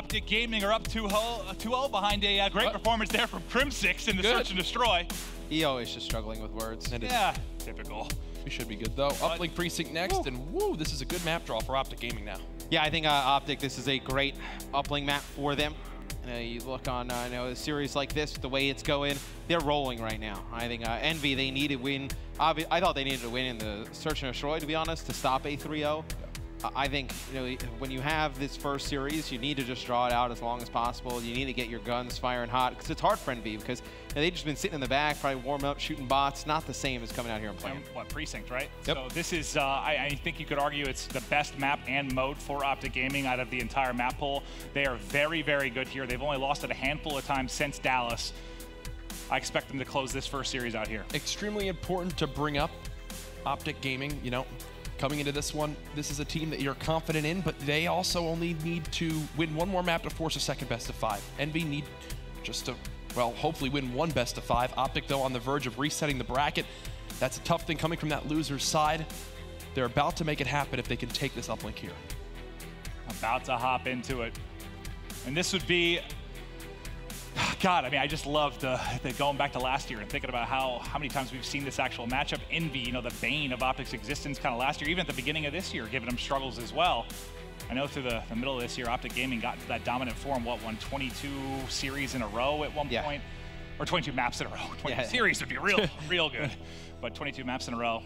Optic Gaming are up 2-0 behind a great performance there from Crim6 in the Search and Destroy. He always just struggling with words. Yeah, typical. We should be good, though. Uplink Precinct next, and woo, this is a good map draw for Optic Gaming now. Yeah, I think Optic, this is a great uplink map for them. You look on a series like this, the way it's going, they're rolling right now. I think Envy, they need to win. I thought they needed to win in the Search and Destroy, to be honest, to stop a 3-0. I think when you have this first series, you need to just draw it out as long as possible. You need to get your guns firing hot, because it's hard for Envy, because they've just been sitting in the back, probably warm up, shooting bots. Not the same as coming out here and playing. What, Precinct, right? Yep. So this is, I think you could argue it's the best map and mode for Optic Gaming out of the entire map pool. They are very, very good here. They've only lost it a handful of times since Dallas. I expect them to close this first series out here. Extremely important to bring up Optic Gaming, coming into this one, this is a team that you're confident in, but they also only need to win one more map to force a second best of 5. Envy need just to, well, hopefully win one best of 5. Optic, though, on the verge of resetting the bracket. That's a tough thing coming from that loser's side. They're about to make it happen if they can take this uplink here. About to hop into it. And this would be, God, I mean, I just love the going back to last year and thinking about how many times we've seen this actual matchup. Envy, the bane of Optic's existence kind of last year, even at the beginning of this year, giving them struggles as well. I know through the middle of this year, Optic Gaming got to that dominant form, won 22 series in a row at one point? Or 22 maps in a row. 22 series would be real good. But 22 maps in a row.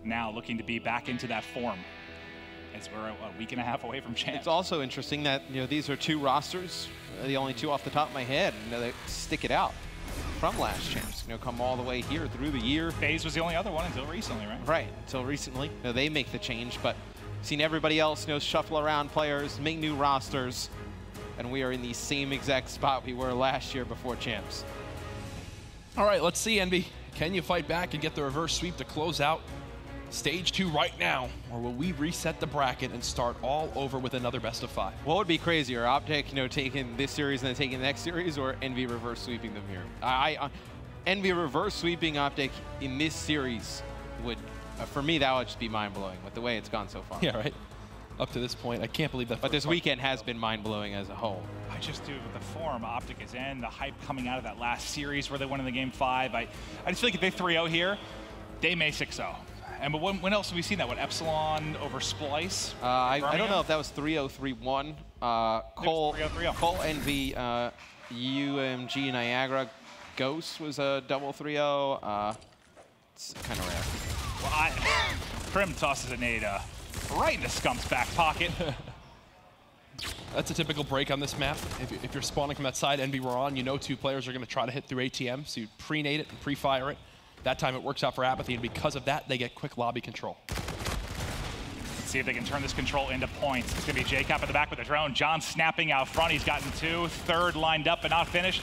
Now looking to be back into that form. As we're a week and a half away from champs. It's also interesting that these are two rosters, the only two off the top of my head, that stick it out from last champs. Come all the way here through the year. FaZe was the only other one until recently, right? Right, until recently. They make the change, but seen everybody else shuffle around players, make new rosters, and we are in the same exact spot we were last year before champs. All right, let's see, Envy. Can you fight back and get the reverse sweep to close out Stage 2 right now, or will we reset the bracket and start all over with another best of 5? What would be crazier, Optic, taking this series and then taking the next series, or Envy reverse sweeping them here? Envy reverse sweeping Optic in this series would, for me, that would just be mind-blowing with the way it's gone so far. Yeah, right. Up to this point, I can't believe that. But this weekend has been mind-blowing as a whole. I just do with the form Optic is in, the hype coming out of that last series where they won in the game 5. I just feel like if they 3-0 here, they may 6-0. And but when else have we seen that? What, Epsilon over Splice? I don't know if that was 3-0-3-1. Cole, 3-0-3-0. Cole, Envy, UMG, Niagara, Ghost was a double 3-0. It's kind of rare. Well, Prim tosses a nade right in the Scump's back pocket. That's a typical break on this map. If you're spawning from that side, Envy were on, 2 players are going to try to hit through ATM, so you pre-nade it and pre-fire it. That time it works out for Apathy, and because of that, they get quick lobby control. Let's see if they can turn this control into points. It's going to be J-Cap at the back with the drone. John snapping out front. He's gotten 2. Third lined up but not finished.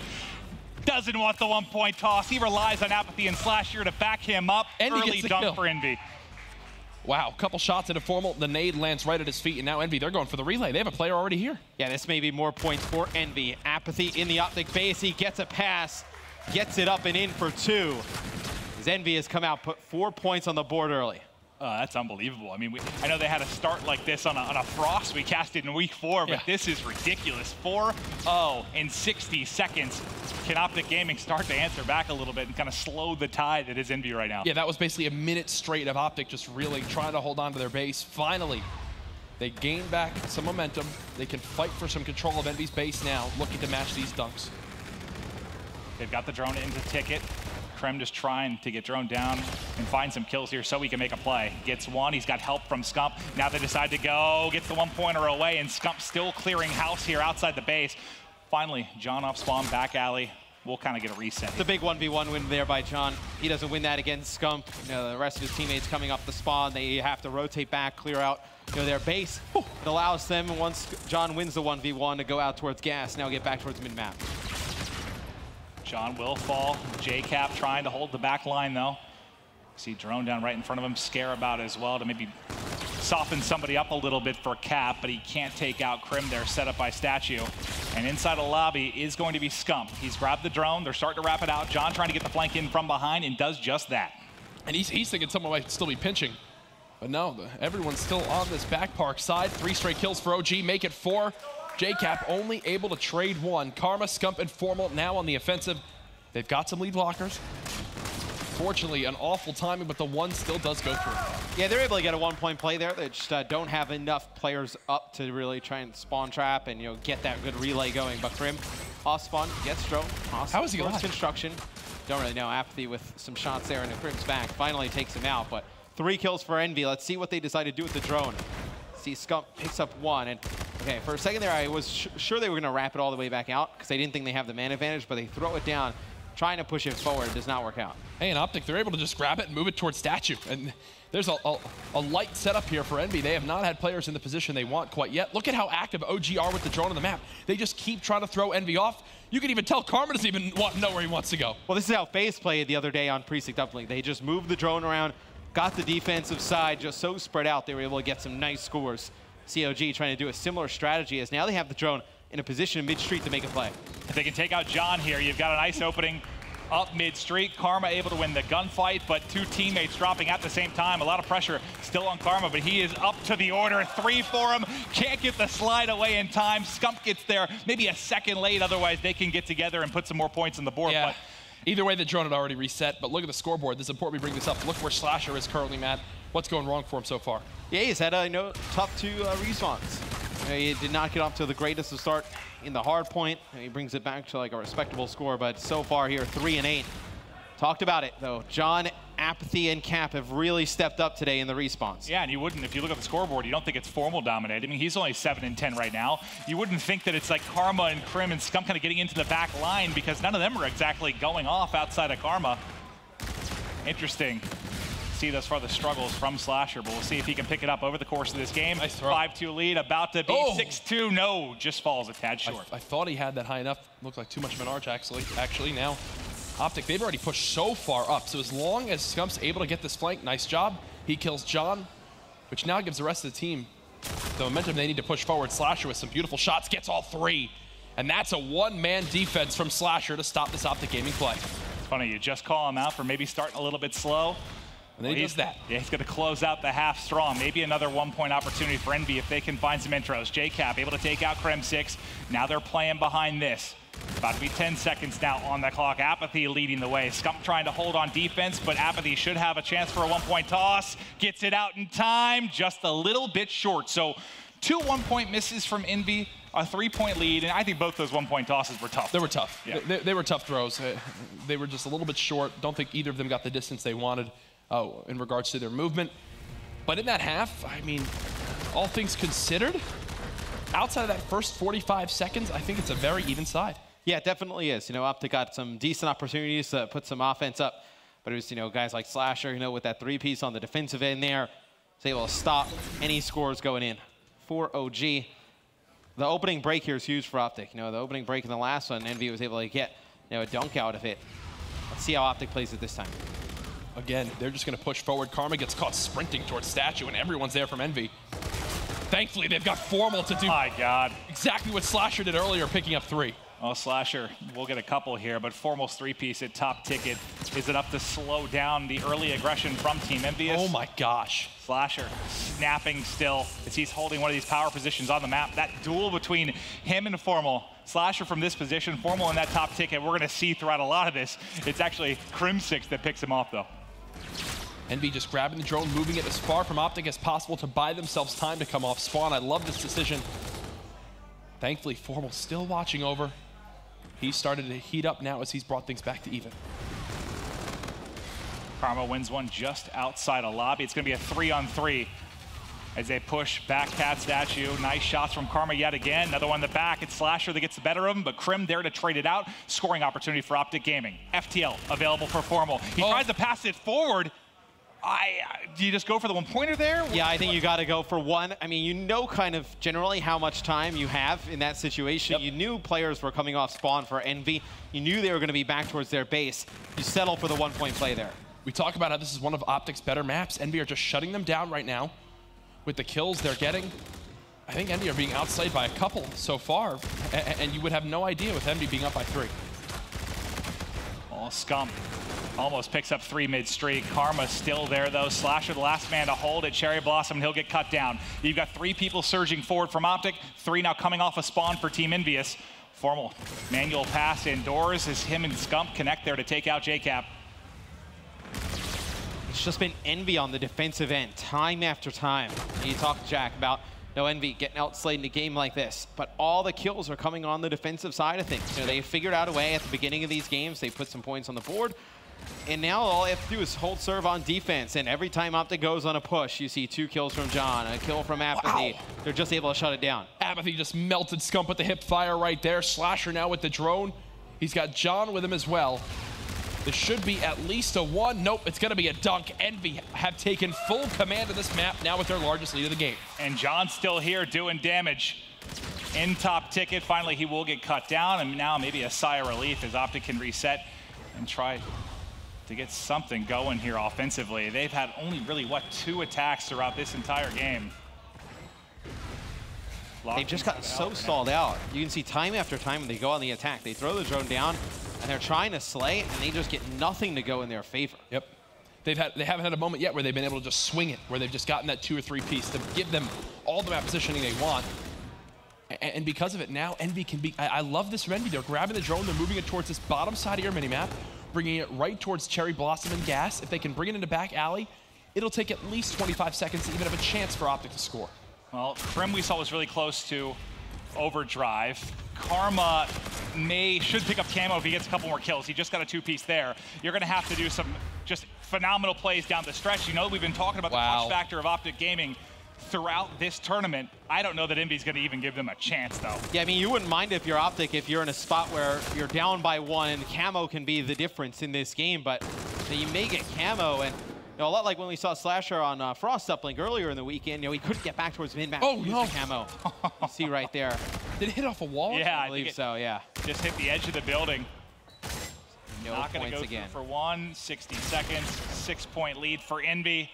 Doesn't want the 1-point toss. He relies on Apathy and Slasher to back him up. Early dunk for Envy. Wow, couple shots into Formal. The nade lands right at his feet, and now Envy, they're going for the relay. They have a player already here. Yeah, this may be more points for Envy. Apathy in the Optic base. He gets a pass, gets it up and in for 2. Envy has come out, put 4 points on the board early. That's unbelievable. I mean, I know they had a start like this on a Frost we casted in week 4, but this is ridiculous. 4-0 in 60 seconds. Can Optic Gaming start to answer back a little bit and kind of slow the tide that is Envy right now? Yeah, that was basically a minute straight of Optic just reeling, trying to hold on to their base. Finally, they gain back some momentum. They can fight for some control of Envy's base now, looking to match these dunks. They've got the drone into Ticket. Krem just trying to get drone down and find some kills here so he can make a play. Gets one, he's got help from Scump. Now they decide to go, gets the 1-pointer away, and Scump still clearing house here outside the base. Finally, John off spawn, back alley. We'll kind of get a reset. It's a big 1v1 win there by John. He doesn't win that against Scump. The rest of his teammates coming up the spawn, they have to rotate back, clear out their base. It allows them, once John wins the 1v1, to go out towards gas, now get back towards mid-map. John will fall. J-Cap trying to hold the back line, though. See drone down right in front of him. Scare about as well to maybe soften somebody up a little bit for Cap, but he can't take out Krim there, set up by Statue. And inside a lobby is going to be Scump. He's grabbed the drone. They're starting to wrap it out. John trying to get the flank in from behind and does just that. And he's thinking someone might still be pinching. But no, everyone's still on this back park side. 3 straight kills for OG, make it 4. JCap only able to trade one. Karma, Scump, and Formal now on the offensive. They've got some lead blockers. Fortunately, an awful timing, but the one still does go through. Yeah, they're able to get a one-point play there. They just don't have enough players up to really try and spawn trap and, you know, get that good relay going. But Krim, off spawn, gets drone. How is he alive? Construction. Don't really know. Apathy with some shots there, and Krim's back. Finally takes him out, but 3 kills for Envy. Let's see what they decide to do with the drone. See, Scump picks up 1, and okay, for a second there, I was sure they were going to wrap it all the way back out because they didn't think they have the man advantage, but they throw it down. Trying to push it forward does not work out. Hey, and Optic, they're able to just grab it and move it towards Statue. And there's a light setup here for Envy. They have not had players in the position they want quite yet. Look at how active OG are with the drone on the map. They just keep trying to throw Envy off. You can even tell Karma doesn't even know where he wants to go. Well, this is how FaZe played the other day on Precinct Uplink. They just moved the drone around, got the defensive side just so spread out, they were able to get some nice scores. COG trying to do a similar strategy as now they have the drone in a position mid-street to make a play. If they can take out John here, you've got a nice opening up mid-street. Karma able to win the gunfight, but 2 teammates dropping at the same time. A lot of pressure still on Karma, but he is up to the order. 3 for him. Can't get the slide away in time. Scump gets there maybe a second late. Otherwise, they can get together and put some more points on the board. Yeah. But either way, the drone had already reset, but look at the scoreboard. This is important we bring this up. Look where Slasher is currently, Matt. What's going wrong for him so far? Yeah, he's had tough 2 respawns. He did not get off to the greatest of start in the hard point, and he brings it back to like a respectable score, but so far here, 3 and 8. Talked about it, though. John, Apathy, and Cap have really stepped up today in the respawns. yeah, and you wouldn't, if you look at the scoreboard, you don't think it's Formal dominated. I mean, he's only 7 and 10 right now. You wouldn't think that it's like Karma and Krim and Scump kind of getting into the back line because none of them are exactly going off outside of Karma. Interesting. See thus far the struggles from Slasher, but we'll see if he can pick it up over the course of this game. Nice throw. 5-2 lead, about to be 6-2. No, just falls a tad short. I thought he had that high enough. Looked like too much of an arch, actually now. Optic, they've already pushed so far up, so as long as Scump's able to get this flank, nice job. He kills John, which now gives the rest of the team the momentum they need to push forward. Slasher with some beautiful shots, gets all 3. And that's a one-man defense from Slasher to stop this Optic Gaming play. It's funny, you just call him out for maybe starting a little bit slow. And then he does that. Yeah, he's going to close out the half strong. Maybe another 1-point opportunity for Envy if they can find some intros. JCap able to take out Krem 6. Now they're playing behind this. About to be 10 seconds now on the clock. Apathy leading the way. Scump trying to hold on defense, but Apathy should have a chance for a 1-point toss. Gets it out in time, just a little bit short. So 2 1-point misses from Envy, a 3-point lead, and I think both those 1-point tosses were tough. They were tough. Yeah. They were tough throws. They were just a little bit short. Don't think either of them got the distance they wanted in regards to their movement. But in that half, I mean, all things considered, outside of that first 45 seconds, I think it's a very even side. Yeah, it definitely is. You know, Optic got some decent opportunities to put some offense up, but it was, you know, guys like Slasher, you know, with that 3-piece on the defensive end there, was able to stop any scores going in for OG. The opening break here is huge for Optic. You know, the opening break in the last one, Envy was able to get, you know, a dunk out of it. Let's see how Optic plays it this time. Again, they're just going to push forward. Karma gets caught sprinting towards Statue, and everyone's there from Envy. Thankfully, they've got Formal to do exactly what Slasher did earlier, picking up 3. Well, Slasher, we'll get a couple here, but Formal's 3-piece at top ticket is enough to slow down the early aggression from Team Envious. Oh my gosh. Slasher snapping still as he's holding one of these power positions on the map. That duel between him and Formal. Slasher from this position, Formal in that top ticket. We're going to see throughout a lot of this. It's actually Krim 6 that picks him off, though. Envy just grabbing the drone, moving it as far from Optic as possible to buy themselves time to come off spawn. I love this decision. Thankfully, Formal still watching over. He started to heat up now as he's brought things back to even. Karma wins one just outside of lobby. It's going to be a 3-on-3 as they push back Cat Statue. Nice shots from Karma yet again. Another one in the back. It's Slasher that gets the better of him, but Krim there to trade it out. Scoring opportunity for Optic Gaming. FTL available for Formal. He tries to pass it forward. Do you just go for the 1-pointer there? Yeah, I think you got to go for 1. I mean, you know kind of generally how much time you have in that situation. Yep. You knew players were coming off spawn for Envy. You knew they were going to be back towards their base. You settle for the 1-point play there. We talk about how this is one of Optic's better maps. Envy are just shutting them down right now with the kills they're getting. I think Envy are being outslayed by a couple so far, and you would have no idea with Envy being up by 3. Well, Well, Scump almost picks up 3 mid-streak. Karma's still there, though. Slasher, the last man to hold it. Cherry Blossom, and he'll get cut down. You've got 3 people surging forward from Optic, 3 now coming off a spawn for Team Envious. Formal manual pass indoors as him and Scump connect there to take out JCap. It's just been Envy on the defensive end, time after time. You talk to Jack about Envy getting outslayed in a game like this, but all the kills are coming on the defensive side of things. They figured out a way at the beginning of these games. They put some points on the board, and now all they have to do is hold serve on defense. And every time Optic goes on a push, you see 2 kills from John, a kill from Apathy. Wow. They're just able to shut it down. Apathy just melted Scump with the hip fire right there. Slasher now with the drone. He's got John with him as well. This should be at least a 1. Nope, it's going to be a dunk. Envy have taken full command of this map now with their largest lead of the game. And John's still here doing damage. In top ticket, finally he will get cut down, and now maybe a sigh of relief as Optic can reset and try to get something going here offensively. They've had only really, what, 2 attacks throughout this entire game. They've just gotten so stalled out. You can see time after time when they go on the attack, they throw the drone down, and they're trying to slay, and they just get nothing to go in their favor. Yep. They haven't had a moment yet where they've been able to just swing it, where they've just gotten that 2 or 3 piece to give them all the map positioning they want. And because of it, now Envy can be... I love this from Envy. They're grabbing the drone, they're moving it towards this bottom side of your minimap, bringing it right towards Cherry Blossom and Gas. If they can bring it into back alley, it'll take at least 25 seconds to even have a chance for Optic to score. Well, Krim we saw was really close to overdrive. Karma should pick up camo if he gets a couple more kills. He just got a 2-piece there. You're going to have to do some just phenomenal plays down the stretch. You know, we've been talking about the clutch factor of Optic Gaming throughout this tournament. I don't know that Envy's going to even give them a chance, though. Yeah, I mean, you wouldn't mind if you're Optic, if you're in a spot where you're down by 1, and camo can be the difference in this game, but you may get camo, and a lot like when we saw Slasher on Frost Uplink earlier in the weekend, he couldn't get back towards mid-map. Oh, no. Camo. You see right there. Did it hit off a wall? Yeah, I believe so, yeah. Just hit the edge of the building. No Not going to go again. for 1, 60 seconds, 6-point lead for Envy.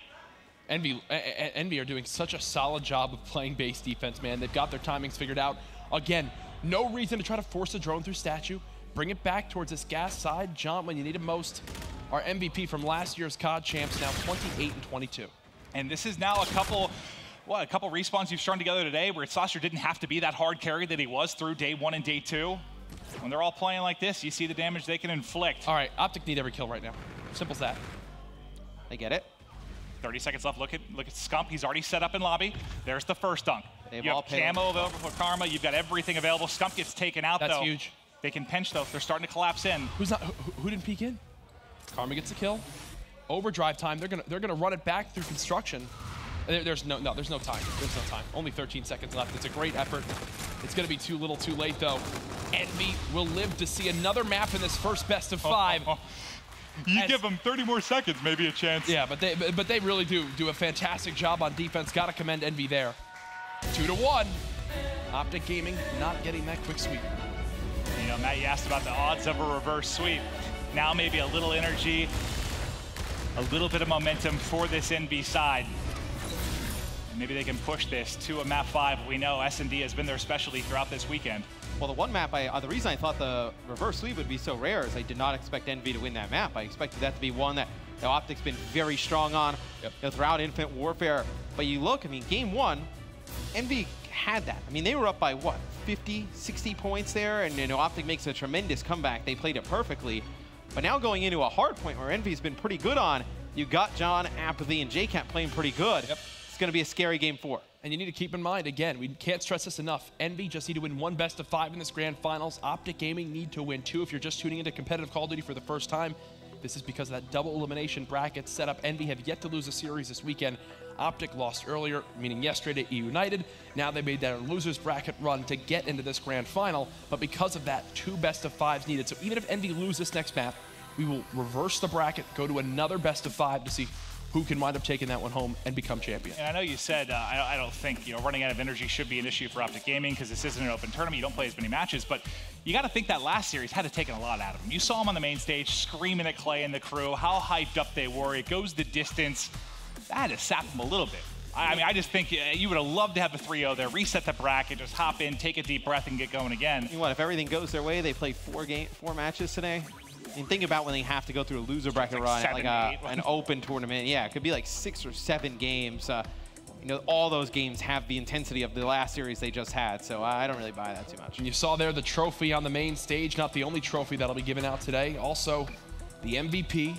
Envy are doing such a solid job of playing base defense, man. They've got their timings figured out. Again, no reason to try to force a drone through statue. Bring it back towards this Gas side. John, when you need it most. Our MVP from last year's COD champs, now 28-22. And this is now a couple respawns you've strung together today where Slasher didn't have to be that hard carry that he was through day 1 and day 2. When they're all playing like this, you see the damage they can inflict. All right, Optic need every kill right now. Simple as that. They get it. 30 seconds left. Look at Scump. He's already set up in lobby. There's the first dunk. You have camo available for Karma. You've got everything available. Scump gets taken out, though. That's huge. They can pinch, though. They're starting to collapse in. Who didn't peek in? Karma gets a kill. Overdrive time. They're gonna run it back through construction. There's no time. There's no time. Only 13 seconds left. It's a great effort. It's gonna be too little, too late though. Envy will live to see another map in this first best of 5. You give them 30 more seconds, maybe a chance. Yeah, but they really do a fantastic job on defense. Gotta commend Envy there. 2-1. Optic Gaming not getting that quick sweep. You know, Matt, you asked about the odds of a reverse sweep. Now maybe a little energy, a little bit of momentum for this Envy side. And maybe they can push this to a map 5. We know S&D has been their specialty throughout this weekend. Well, the one map, the reason I thought the reverse sweep would be so rare is I did not expect Envy to win that map. I expected that to be one that Optic's been very strong on throughout Infinite Warfare. But you look, I mean, game 1, Envy had that. I mean, they were up by, what, 50, 60 points there, and Optic makes a tremendous comeback. They played it perfectly. But now going into a hard point where Envy's been pretty good on, you got John, Apathy, and JCap playing pretty good. It's going to be a scary game 4. And you need to keep in mind, again, we can't stress this enough. Envy just need to win 1 best of 5 in this grand finals. Optic Gaming need to win 2 if you're just tuning into competitive Call of Duty for the first time. This is because of that double elimination bracket setup. Envy have yet to lose a series this weekend. Optic lost earlier, meaning yesterday to United. Now they made their losers bracket run to get into this grand final. But because of that, 2 best of 5s needed. So even if Envy lose this next map, we will reverse the bracket, go to another best of 5 to see who can wind up taking that one home and become champion. And I know you said, I don't think running out of energy should be an issue for Optic Gaming because this isn't an open tournament. You don't play as many matches, but you got to think that last series had to take a lot out of him. You saw him on the main stage screaming at Clay and the crew, how hyped up they were. It goes the distance. That had to sap him a little bit. I mean, I just think you would have loved to have a 3-0 there, reset the bracket, just hop in, take a deep breath, and get going again. You know what, if everything goes their way, they play 4 matches today. And think about when they have to go through a loser bracket run, like an open tournament. Yeah, it could be like 6 or 7 games. You know, all those games have the intensity of the last series they just had, so I don't really buy that too much. And you saw there the trophy on the main stage, not the only trophy that'll be given out today. Also, the MVP.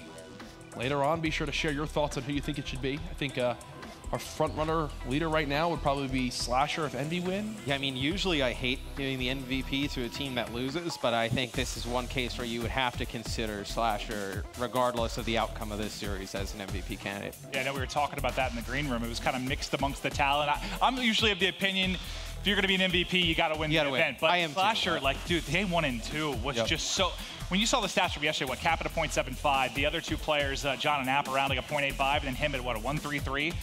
Later on, be sure to share your thoughts on who you think it should be. I think our front-runner leader right now would probably be Slasher if Envy win. Yeah, I mean, usually I hate giving the MVP to a team that loses, but I think this is one case where you would have to consider Slasher, regardless of the outcome of this series, as an MVP candidate. Yeah, I know we were talking about that in the green room. It was kind of mixed amongst the talent. I'm usually of the opinion, if you're going to be an MVP, you got to win the event. But Slasher, like, dude, they 1 and 2 was just so... When you saw the stats from yesterday, Cap at a .75, the other 2 players, John and App, around like a .85, and then him at, what, a 1.33?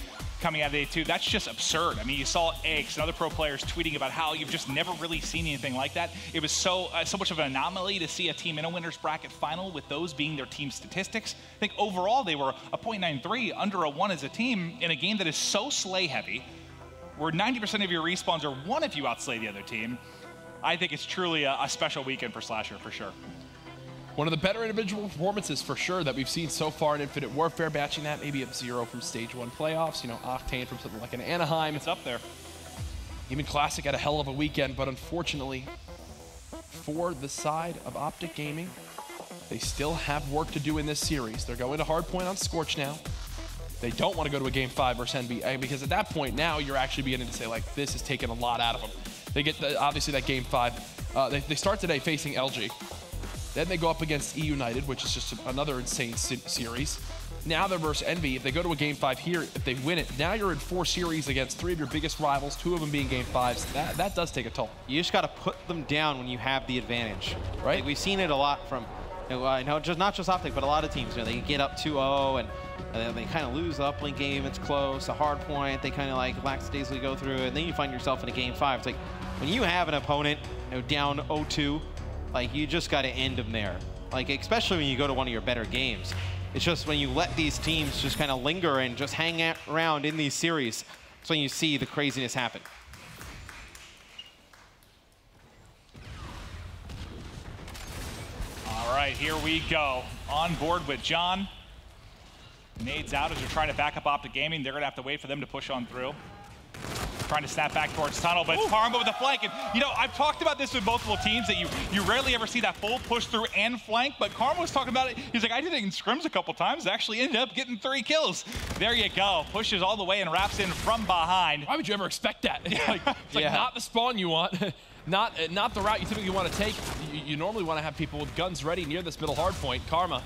Coming out of the A2, that's just absurd. I mean, you saw Eggs and other pro players tweeting about how you've just never really seen anything like that. It was so much of an anomaly to see a team in a winner's bracket final with those being their team statistics. I think overall they were a .93, under a 1 as a team in a game that is so slay heavy, where 90% of your respawns are 1 if you outslay the other team. I think it's truly a special weekend for Slasher, for sure. One of the better individual performances for sure that we've seen so far in Infinite Warfare, matching that maybe up 0 from Stage 1 playoffs. You know, Octane from something like an Anaheim. It's up there. Even Classic had a hell of a weekend, but unfortunately, for the side of Optic Gaming, they still have work to do in this series. They're going to hardpoint on Scorch now. They don't want to go to a Game 5 versus NBA, because at that point now, you're actually beginning to say, like, this is taking a lot out of them. They get, obviously, that Game 5. They start today facing LG. Then they go up against E United, which is just another insane series. Now they're versus Envy. If they go to a Game 5 here, if they win it, now you're in 4 series against 3 of your biggest rivals, 2 of them being Game 5s. That does take a toll. You just got to put them down when you have the advantage, right? Like, we've seen it a lot from, I know, not just Optic, but a lot of teams. You know, they get up 2-0 and then they kind of lose the uplink game. It's close, a hard point. They kind of like lackadaisically go through it, and then you find yourself in a Game 5. It's like when you have an opponent, down 0-2. Like, you just got to end them there. Like, especially when you go to one of your better games. It's just when you let these teams just kind of linger and just hang around in these series, that's when you see the craziness happen. All right, here we go. On board with John. Nades out as they're trying to back up Optic Gaming. They're going to have to wait for them to push on through. Trying to snap back towards tunnel, but Karma with the flank. And, you know, I've talked about this with multiple teams that you rarely ever see that full push through and flank, but Karma was talking about it. He's like, I did it in scrims a couple times, actually ended up getting 3 kills. There you go. Pushes all the way and wraps in from behind. Why would you ever expect that? It's like not the spawn you want, not the route you typically want to take. You normally want to have people with guns ready near this middle hard point. Karma,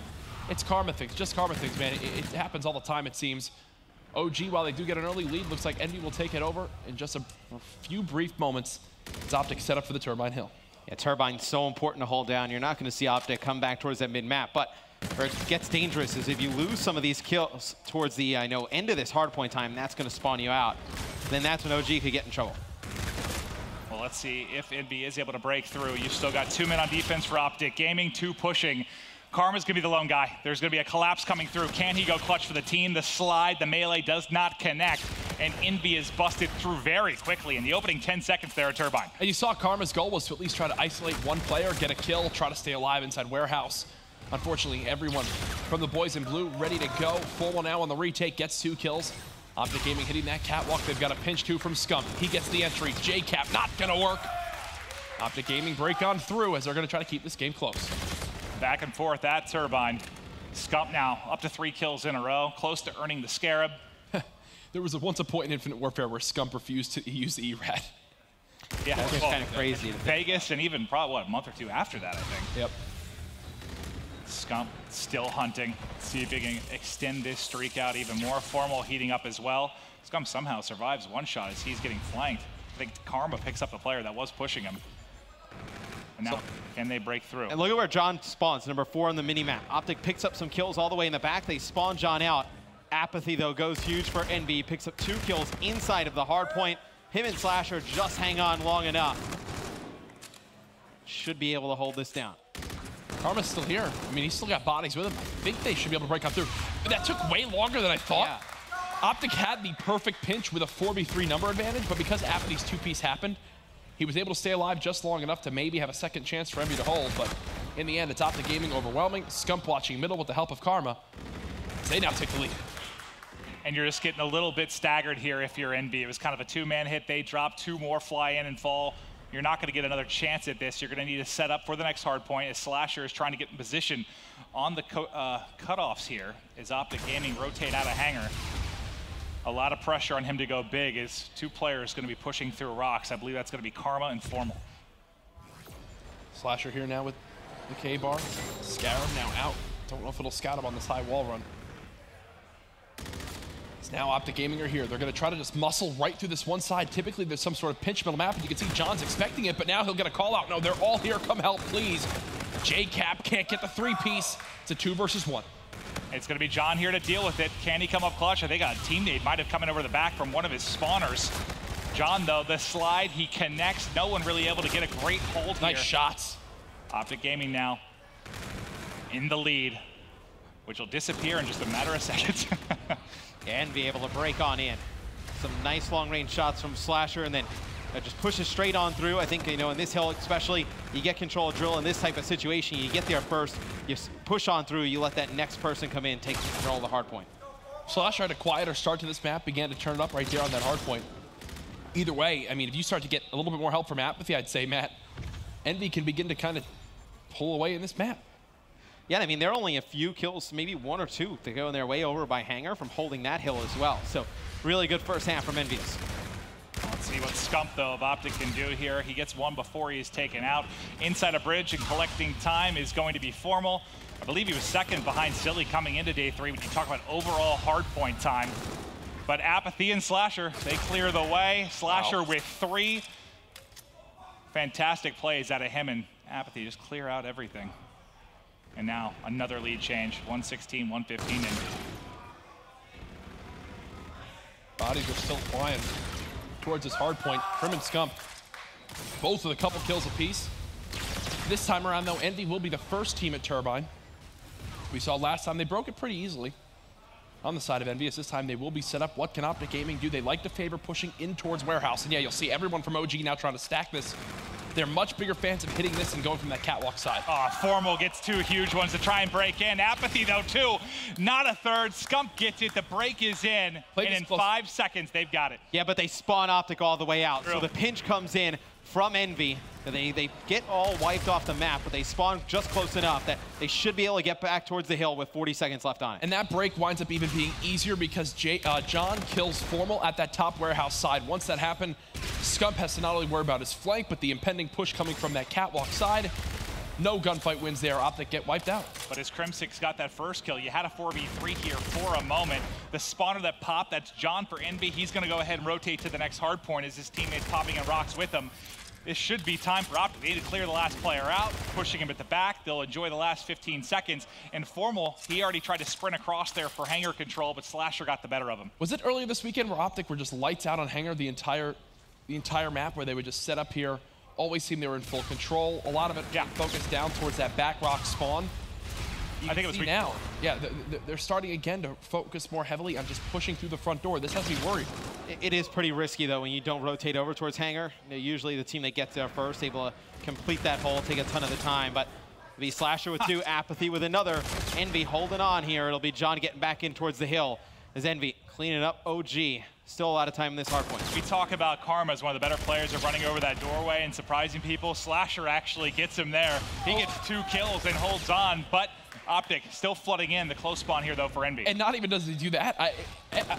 it's Karma things, just Karma things, man. It happens all the time, it seems. OG, while they do get an early lead, looks like Envy will take it over in just a few brief moments. It's Optic set up for the Turbine Hill. Yeah, Turbine's so important to hold down. You're not going to see Optic come back towards that mid-map, but where it gets dangerous is if you lose some of these kills towards the end of this hardpoint time, that's going to spawn you out. Then that's when OG could get in trouble. Well, let's see if Envy is able to break through. You've still got 2 men on defense for Optic Gaming, 2 pushing. Karma's gonna be the lone guy. There's gonna be a collapse coming through. Can he go clutch for the team? The slide, the melee does not connect, and Envy is busted through very quickly in the opening 10 seconds there at Turbine. And you saw Karma's goal was to at least try to isolate one player, get a kill, try to stay alive inside Warehouse. Unfortunately, everyone from the boys in blue ready to go. Full now on the retake, gets 2 kills. Optic Gaming hitting that catwalk. They've got a pinch 2 from Scump. He gets the entry. JCap not gonna work. Optic Gaming break on through as they're gonna try to keep this game close. Back and forth at Turbine. Scump now up to 3 kills in a row, close to earning the Scarab. There was once a point in Infinite Warfare where Scump refused to use the ERAD. Yeah, that's kind of crazy. Vegas, and even probably, what, a month or 2 after that, I think. Yep. Scump still hunting. See if he can extend this streak out even more. Formal heating up as well. Scump somehow survives 1 shot as he's getting flanked. I think Karma picks up the player that was pushing him. And now, can they break through? And look at where John spawns, number 4 on the mini-map. Optic picks up some kills all the way in the back. They spawn John out. Apathy, though, goes huge for Envy. Picks up 2 kills inside of the hard point. Him and Slasher just hang on long enough. Should be able to hold this down. Karma's still here. I mean, he's still got bodies with him. I think they should be able to break out through. But that took way longer than I thought. Yeah. Optic had the perfect pinch with a 4v3 number advantage, but because Apathy's 2-piece happened, he was able to stay alive just long enough to maybe have a second chance for Envy to hold, but In the end, it's Optic Gaming overwhelming. Scump watching middle with the help of Karma. They now take the lead. And you're just getting a little bit staggered here if you're NB. It was kind of a two-man hit. They drop, two more fly in and fall. You're not going to get another chance at this. You're going to need to set up for the next hard point as Slasher is trying to get in position on the cutoffs here as Optic Gaming rotate out of hangar. A lot of pressure on him to go big as two players going to be pushing through rocks. I believe that's going to be Karma and Formal. Slasher here now with the K-bar. Scarab now out. Don't know if it'll scout him on this high wall run. It's now Optic Gaming are here. They're going to try to just muscle right through this one side. Typically, there's some sort of pinch middle map, and you can see John's expecting it, but now he'll get a call out. No, they're all here. Come help, please. J-Cap can't get the three-piece. It's a 2 versus 1. It's going to be John here to deal with it. Can he come up clutch? I think a teammate might have come in over the back from one of his spawners. John, though, the slide, he connects. No one really able to get a great hold here. Nice shots. Optic Gaming now in the lead, which will disappear in just a matter of seconds. And be able to break on in. Some nice long-range shots from Slasher, and then just pushes straight on through. I think, you know, in this hill especially, you get control of drill in this type of situation. You get there first, you push on through, you let that next person come in, take control of the hard point. Slasher had a quieter start to this map, began to turn it up right there on that hard point. Either way, I mean, if you start to get a little bit more help from Apathy, I'd say, Matt, Envy can begin to kind of pull away in this map. Yeah, I mean, there are only a few kills, maybe 1 or 2 to go in their way over by Hangar from holding that hill as well. So really good first half from Envious. Let's see what Scump, though, of Optic can do here. He gets one before he is taken out. Inside a bridge and collecting time is going to be Formal. I believe he was second behind Silly coming into day 3 when you talk about overall hardpoint time. But Apathy and Slasher, they clear the way. Slasher with 3. Fantastic plays out of him and Apathy, just clear out everything. And now another lead change, 116, 115 in. Bodies are still flying towards this hard point. Prim and Scump, both with a couple kills apiece. This time around, though, Envy will be the first team at Turbine. We saw last time they broke it pretty easily on the side of Envious. This time they will be set up. What can Optic Gaming do? They like to favor pushing in towards Warehouse. And yeah, you'll see everyone from OG now trying to stack this. They're much bigger fans of hitting this and going from that catwalk side. Formal gets 2 huge ones to try and break in. Apathy, though, 2. Not a third. Scump gets it. The break is in. And in 5 seconds, they've got it. Yeah, but they spawn Optic all the way out. Really? So the pinch comes in from Envy. They get all wiped off the map, but they spawn just close enough that they should be able to get back towards the hill with 40 seconds left on it. And that break winds up even being easier because John kills Formal at that top warehouse side. Once that happened, Scump has to not only worry about his flank, but the impending push coming from that catwalk side. No gunfight wins there. Optic get wiped out. But as Crimsix got that first kill, you had a 4v3 here for a moment. The spawner that popped, that's John for Envy. He's going to go ahead and rotate to the next hard point as his teammates popping in rocks with him. This should be time for Optic. They need to clear the last player out, pushing him at the back. They'll enjoy the last 15 seconds. And Formal, he already tried to sprint across there for hangar control, but Slasher got the better of him. Was it earlier this weekend where Optic were just lights out on hangar the entire map, where they would just set up here, always seem they were in full control? A lot of it focused down towards that back rock spawn. I think it was now. Yeah, they're starting again to focus more heavily on just pushing through the front door. This has me worried. It is pretty risky, though, when you don't rotate over towards hangar. You know, usually the team that gets there first, able to complete that hole, take a ton of the time. But the Slasher with 2, Apathy with another. Envy holding on here. It'll be John getting back in towards the hill as Envy cleaning up OG. Still a lot of time in this hard point. We talk about Karma as one of the better players of running over that doorway and surprising people. Slasher actually gets him there. He gets 2 kills and holds on, but Optic still flooding in the close spawn here, though, for Envy. And not even does he do that.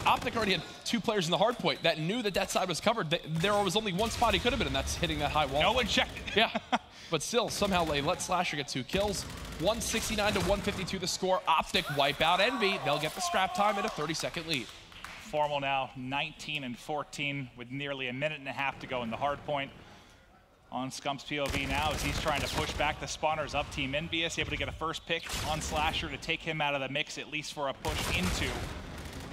Optic already had 2 players in the hard point that knew that side was covered. There was only one spot he could have been, and that's hitting that high wall. No one checked it. Yeah, but still, somehow they let Slasher get 2 kills. 169 to 152 the score. Optic wipe out Envy. They'll get the scrap time at a 30-second lead. Formal now 19 and 14 with nearly a minute and a half to go in the hard point. On Scump's POV now as he's trying to push back the spawners up. Team Envious able to get a first pick on Slasher to take him out of the mix, at least for a push into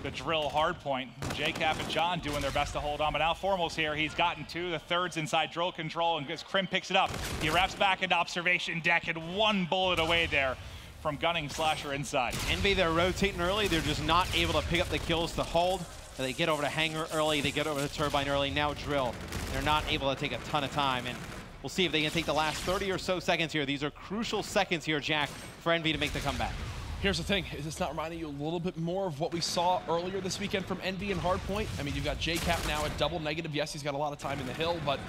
the drill hard point. J-Cap and John doing their best to hold on, but now Formal's here. He's gotten 2. The third's inside drill control, and as Crim picks it up, he wraps back into observation deck and 1 bullet away there from gunning Slasher inside. Envy, they're rotating early. They're just not able to pick up the kills to hold. They get over to hangar early. They get over to turbine early. Now drill. They're not able to take a ton of time. And We'll see if they can take the last 30 or so seconds here. These are crucial seconds here, Jack, for Envy to make the comeback. Here's the thing, is this not reminding you a little bit more of what we saw earlier this weekend from Envy and Hardpoint? I mean, you've got JCap now at double negative. Yes, he's got a lot of time in the hill, but,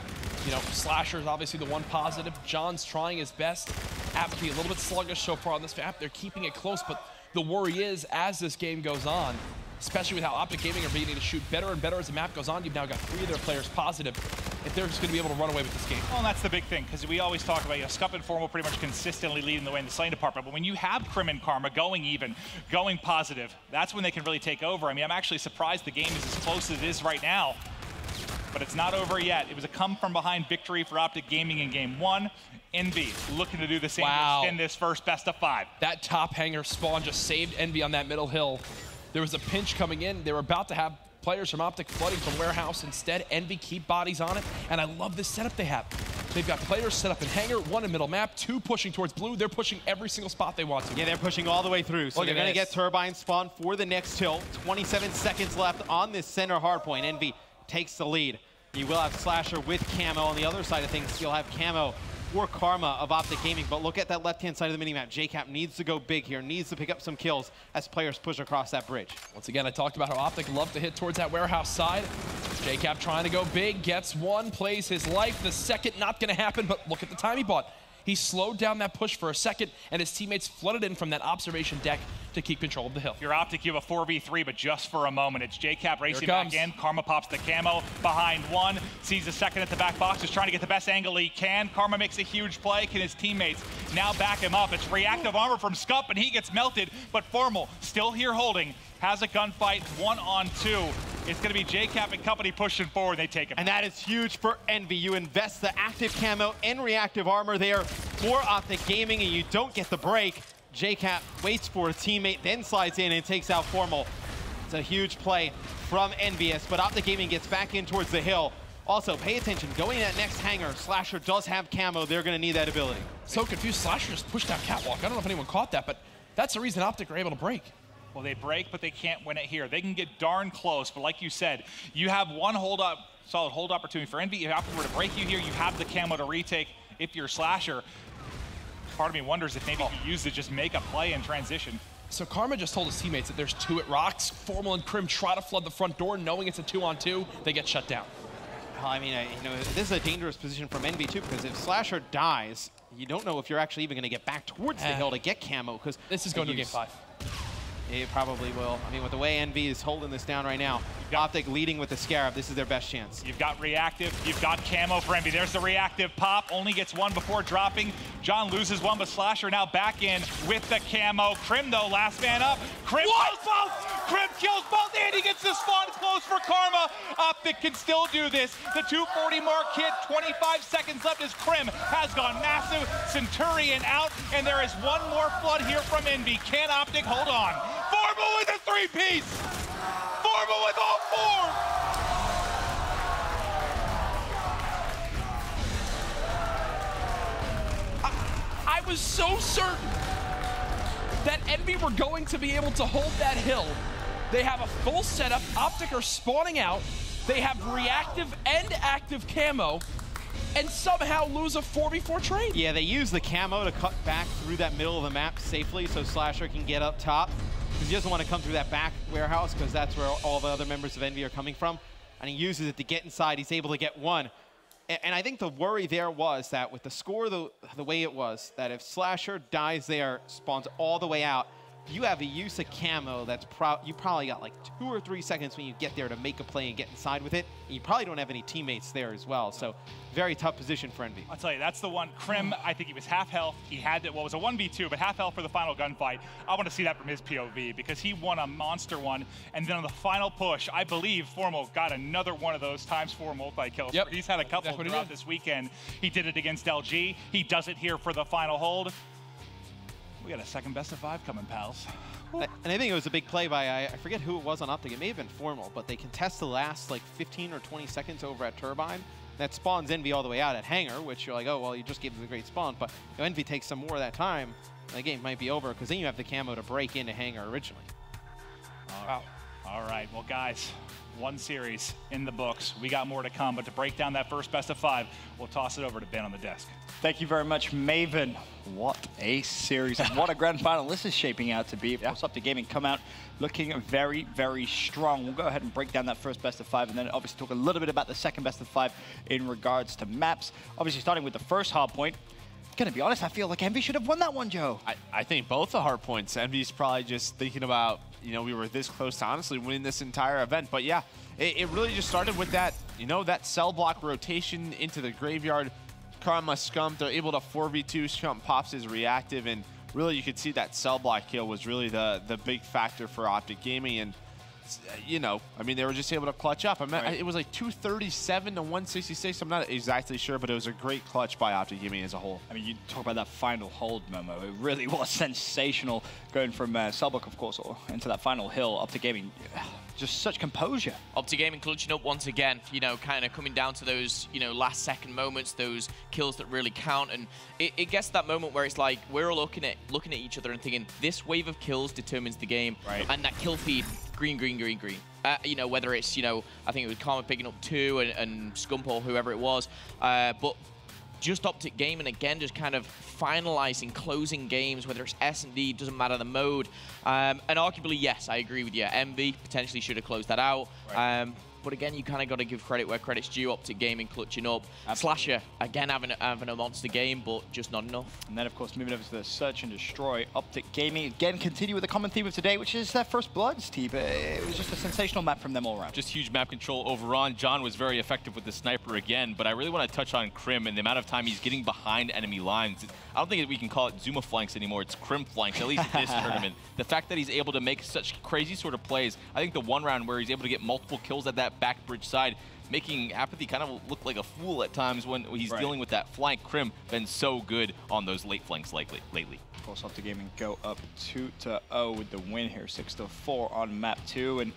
you know, Slasher is obviously the one positive. John's trying his best. Apathy a little bit sluggish so far on this map. They're keeping it close, but the worry is, as this game goes on, especially with how Optic Gaming are beginning to shoot better and better as the map goes on, you've now got 3 of their players positive, if they're just going to be able to run away with this game. Well, and that's the big thing, because we always talk about, Scup and Formal pretty much consistently leading the way in the slaying department, but when you have Crim and Karma going even, going positive, that's when they can really take over. I mean, I'm actually surprised the game is as close as it is right now, but it's not over yet. It was a come-from-behind victory for Optic Gaming in Game 1. Envy looking to do the same in this first best of 5. That top hanger spawn just saved Envy on that middle hill. There was a pinch coming in. They were about to have players from Optic flooding from Warehouse. Instead, Envy keep bodies on it, and I love this setup they have. They've got players set up in hangar, 1 in middle map, 2 pushing towards blue. They're pushing every single spot they want to. Yeah, they're pushing all the way through. So they're going to get Turbine spawn for the next hill. 27 seconds left on this center hardpoint. Envy takes the lead. You will have Slasher with Camo. On the other side of things, you'll have Camo for Karma of Optic Gaming. But look at that left-hand side of the minimap. JCap needs to go big here, needs to pick up some kills as players push across that bridge. Once again, I talked about how Optic love to hit towards that Warehouse side. JCap trying to go big, gets 1, plays his life. The second, not going to happen, but look at the time he bought. He slowed down that push for a second, and his teammates flooded in from that observation deck to keep control of the hill. If you're Optic, you have a 4v3, but just for a moment. It's JCap racing back in. Karma pops the camo behind 1, sees the second at the back box, is trying to get the best angle he can. Karma makes a huge play. Can his teammates now back him up? It's reactive armor from Scup, and he gets melted, but Formal still here holding. Has a gunfight, 1-on-2. It's going to be JCap and company pushing forward. They take him. And that is huge for Envy. You invest the active camo and reactive armor there for Optic Gaming, and you don't get the break. JCap waits for a teammate, then slides in and takes out Formal. It's a huge play from Envious, but Optic Gaming gets back in towards the hill. Also, pay attention, going in that next hangar, Slasher does have camo. They're going to need that ability. So confused, Slasher just pushed down Catwalk. I don't know if anyone caught that, but that's the reason Optic are able to break. Well, they break, but they can't win it here. They can get darn close, but like you said, you have one solid hold opportunity for Envy. If Optic were to break you here, you have the camo to retake if you're Slasher. Part of me wonders if maybe he used to just make a play in transition. So Karma just told his teammates that there's 2 at Rocks. Formal and Crim try to flood the front door, knowing it's a 2-on-2. They get shut down. Well, I mean, this is a dangerous position from Envy too, because if Slasher dies, you don't know if you're actually even going to get back towards the hill to get camo. Because this is going to Game 5. It probably will. I mean, with the way Envy is holding this down right now, Optic leading with the Scarab, this is their best chance. You've got reactive, you've got camo for Envy. There's the reactive pop, only gets 1 before dropping. John loses 1, but Slasher now back in with the camo. Crim, though, last man up. Crim kills both! Crim kills both, and he gets the spawn close for Karma. Optic can still do this. The 240 mark hit, 25 seconds left as Crim has gone massive. Centurion out, and there is 1 more flood here from Envy. Can Optic hold on? Formal with a 3-piece! Formal with all 4! I was so certain that Envy were going to be able to hold that hill. They have a full setup. Optic are spawning out. They have reactive and active camo, and somehow lose a 4v4 trade. Yeah, they use the camo to cut back through that middle of the map safely so Slasher can get up top. Because he doesn't want to come through that back warehouse, because that's where all the other members of Envy are coming from. And he uses it to get inside. He's able to get 1. And I think the worry there was that with the score the way it was, that if Slasher dies there, spawns all the way out, you have a use of camo that's you probably got like 2 or 3 seconds when you get there to make a play and get inside with it. And you probably don't have any teammates there as well. So very tough position for Envy. I'll tell you, that's the one. Crim, I think he was half health. He had it, well, it was a 1v2, but half health for the final gunfight. I want to see that from his POV because he won a monster one. And then on the final push, I believe Formal got another one of those ×4 multi-kills. Yep. He's had a couple throughout this weekend. He did it against LG. He does it here for the final hold. We got a second best of 5 coming, pals. And I think it was a big play by, I forget who it was on Optic. It may have been Formal, but they contest the last like 15 or 20 seconds over at Turbine. That spawns Envy all the way out at Hangar, which you're like, oh, well, you just gave them a great spawn. But Envy takes some more of that time, the game might be over, because then you have the camo to break into Hangar originally. Wow. All right, well, guys, one series in the books. We got more to come, but to break down that first best of 5, we'll toss it over to Ben on the desk. Thank you very much, Maven. What a series. What a grand final this is shaping out to be. Of course, Optic Gaming come out looking very, very strong. We'll go ahead and break down that first best of 5 and then obviously talk a little bit about the second best of 5 in regards to maps. Obviously, starting with the first hard point. Gonna be honest, I feel like Envy should have won that one, Joe. I think both the hard points. Envy's probably just thinking about, you know, we were this close to honestly winning this entire event. But yeah, it really just started with that, you know, that cell block rotation into the graveyard. Karma Scump, they're able to 4v2. Scump pops his reactive, and really you could see that cell block kill was really the big factor for Optic Gaming. And you know, I mean, they were just able to clutch up. I mean, it was like 237 to 166. I'm not exactly sure, but it was a great clutch by Optic Gaming as a whole. I mean, you talk about that final hold, Momo. It really was sensational going from Cellblock, of course, into that final hill. Optic Gaming, just such composure. Optic Gaming clutching up once again, you know, kind of coming down to those, you know, last second moments, those kills that really count. And it gets to that moment where it's like, we're all looking at each other and thinking, this wave of kills determines the game. Right. And that kill feed, green, green, green, green. You know, whether it's, you know, I think it was Karma picking up 2 and Scump or whoever it was. But just Optic Gaming again, just kind of finalizing, closing games, whether it's S&D, doesn't matter the mode. And arguably, yes, I agree with you. Envy potentially should have closed that out. Right. But again, you kind of got to give credit where credit's due. Optic Gaming clutching up. Absolutely. Slasher, again, having a monster game, but just not enough. And then, of course, moving over to the Search and Destroy. Optic Gaming, again, continue with the common theme of today, which is their first blood, Steve. It was just a sensational map from them all around. Just huge map control overall. John was very effective with the sniper again, but I really want to touch on Krim and the amount of time he's getting behind enemy lines. I don't think we can call it Zuma flanks anymore. It's Krim flanks, at least in this tournament. The fact that he's able to make such crazy sort of plays, I think the one round where he's able to get multiple kills at that back bridge side, making Apathy kind of look like a fool at times when he's dealing with that flank. Krim been so good on those late flanks lately. Of course, Optic Gaming go up 2-0 with the win here, 6-4 on map 2. And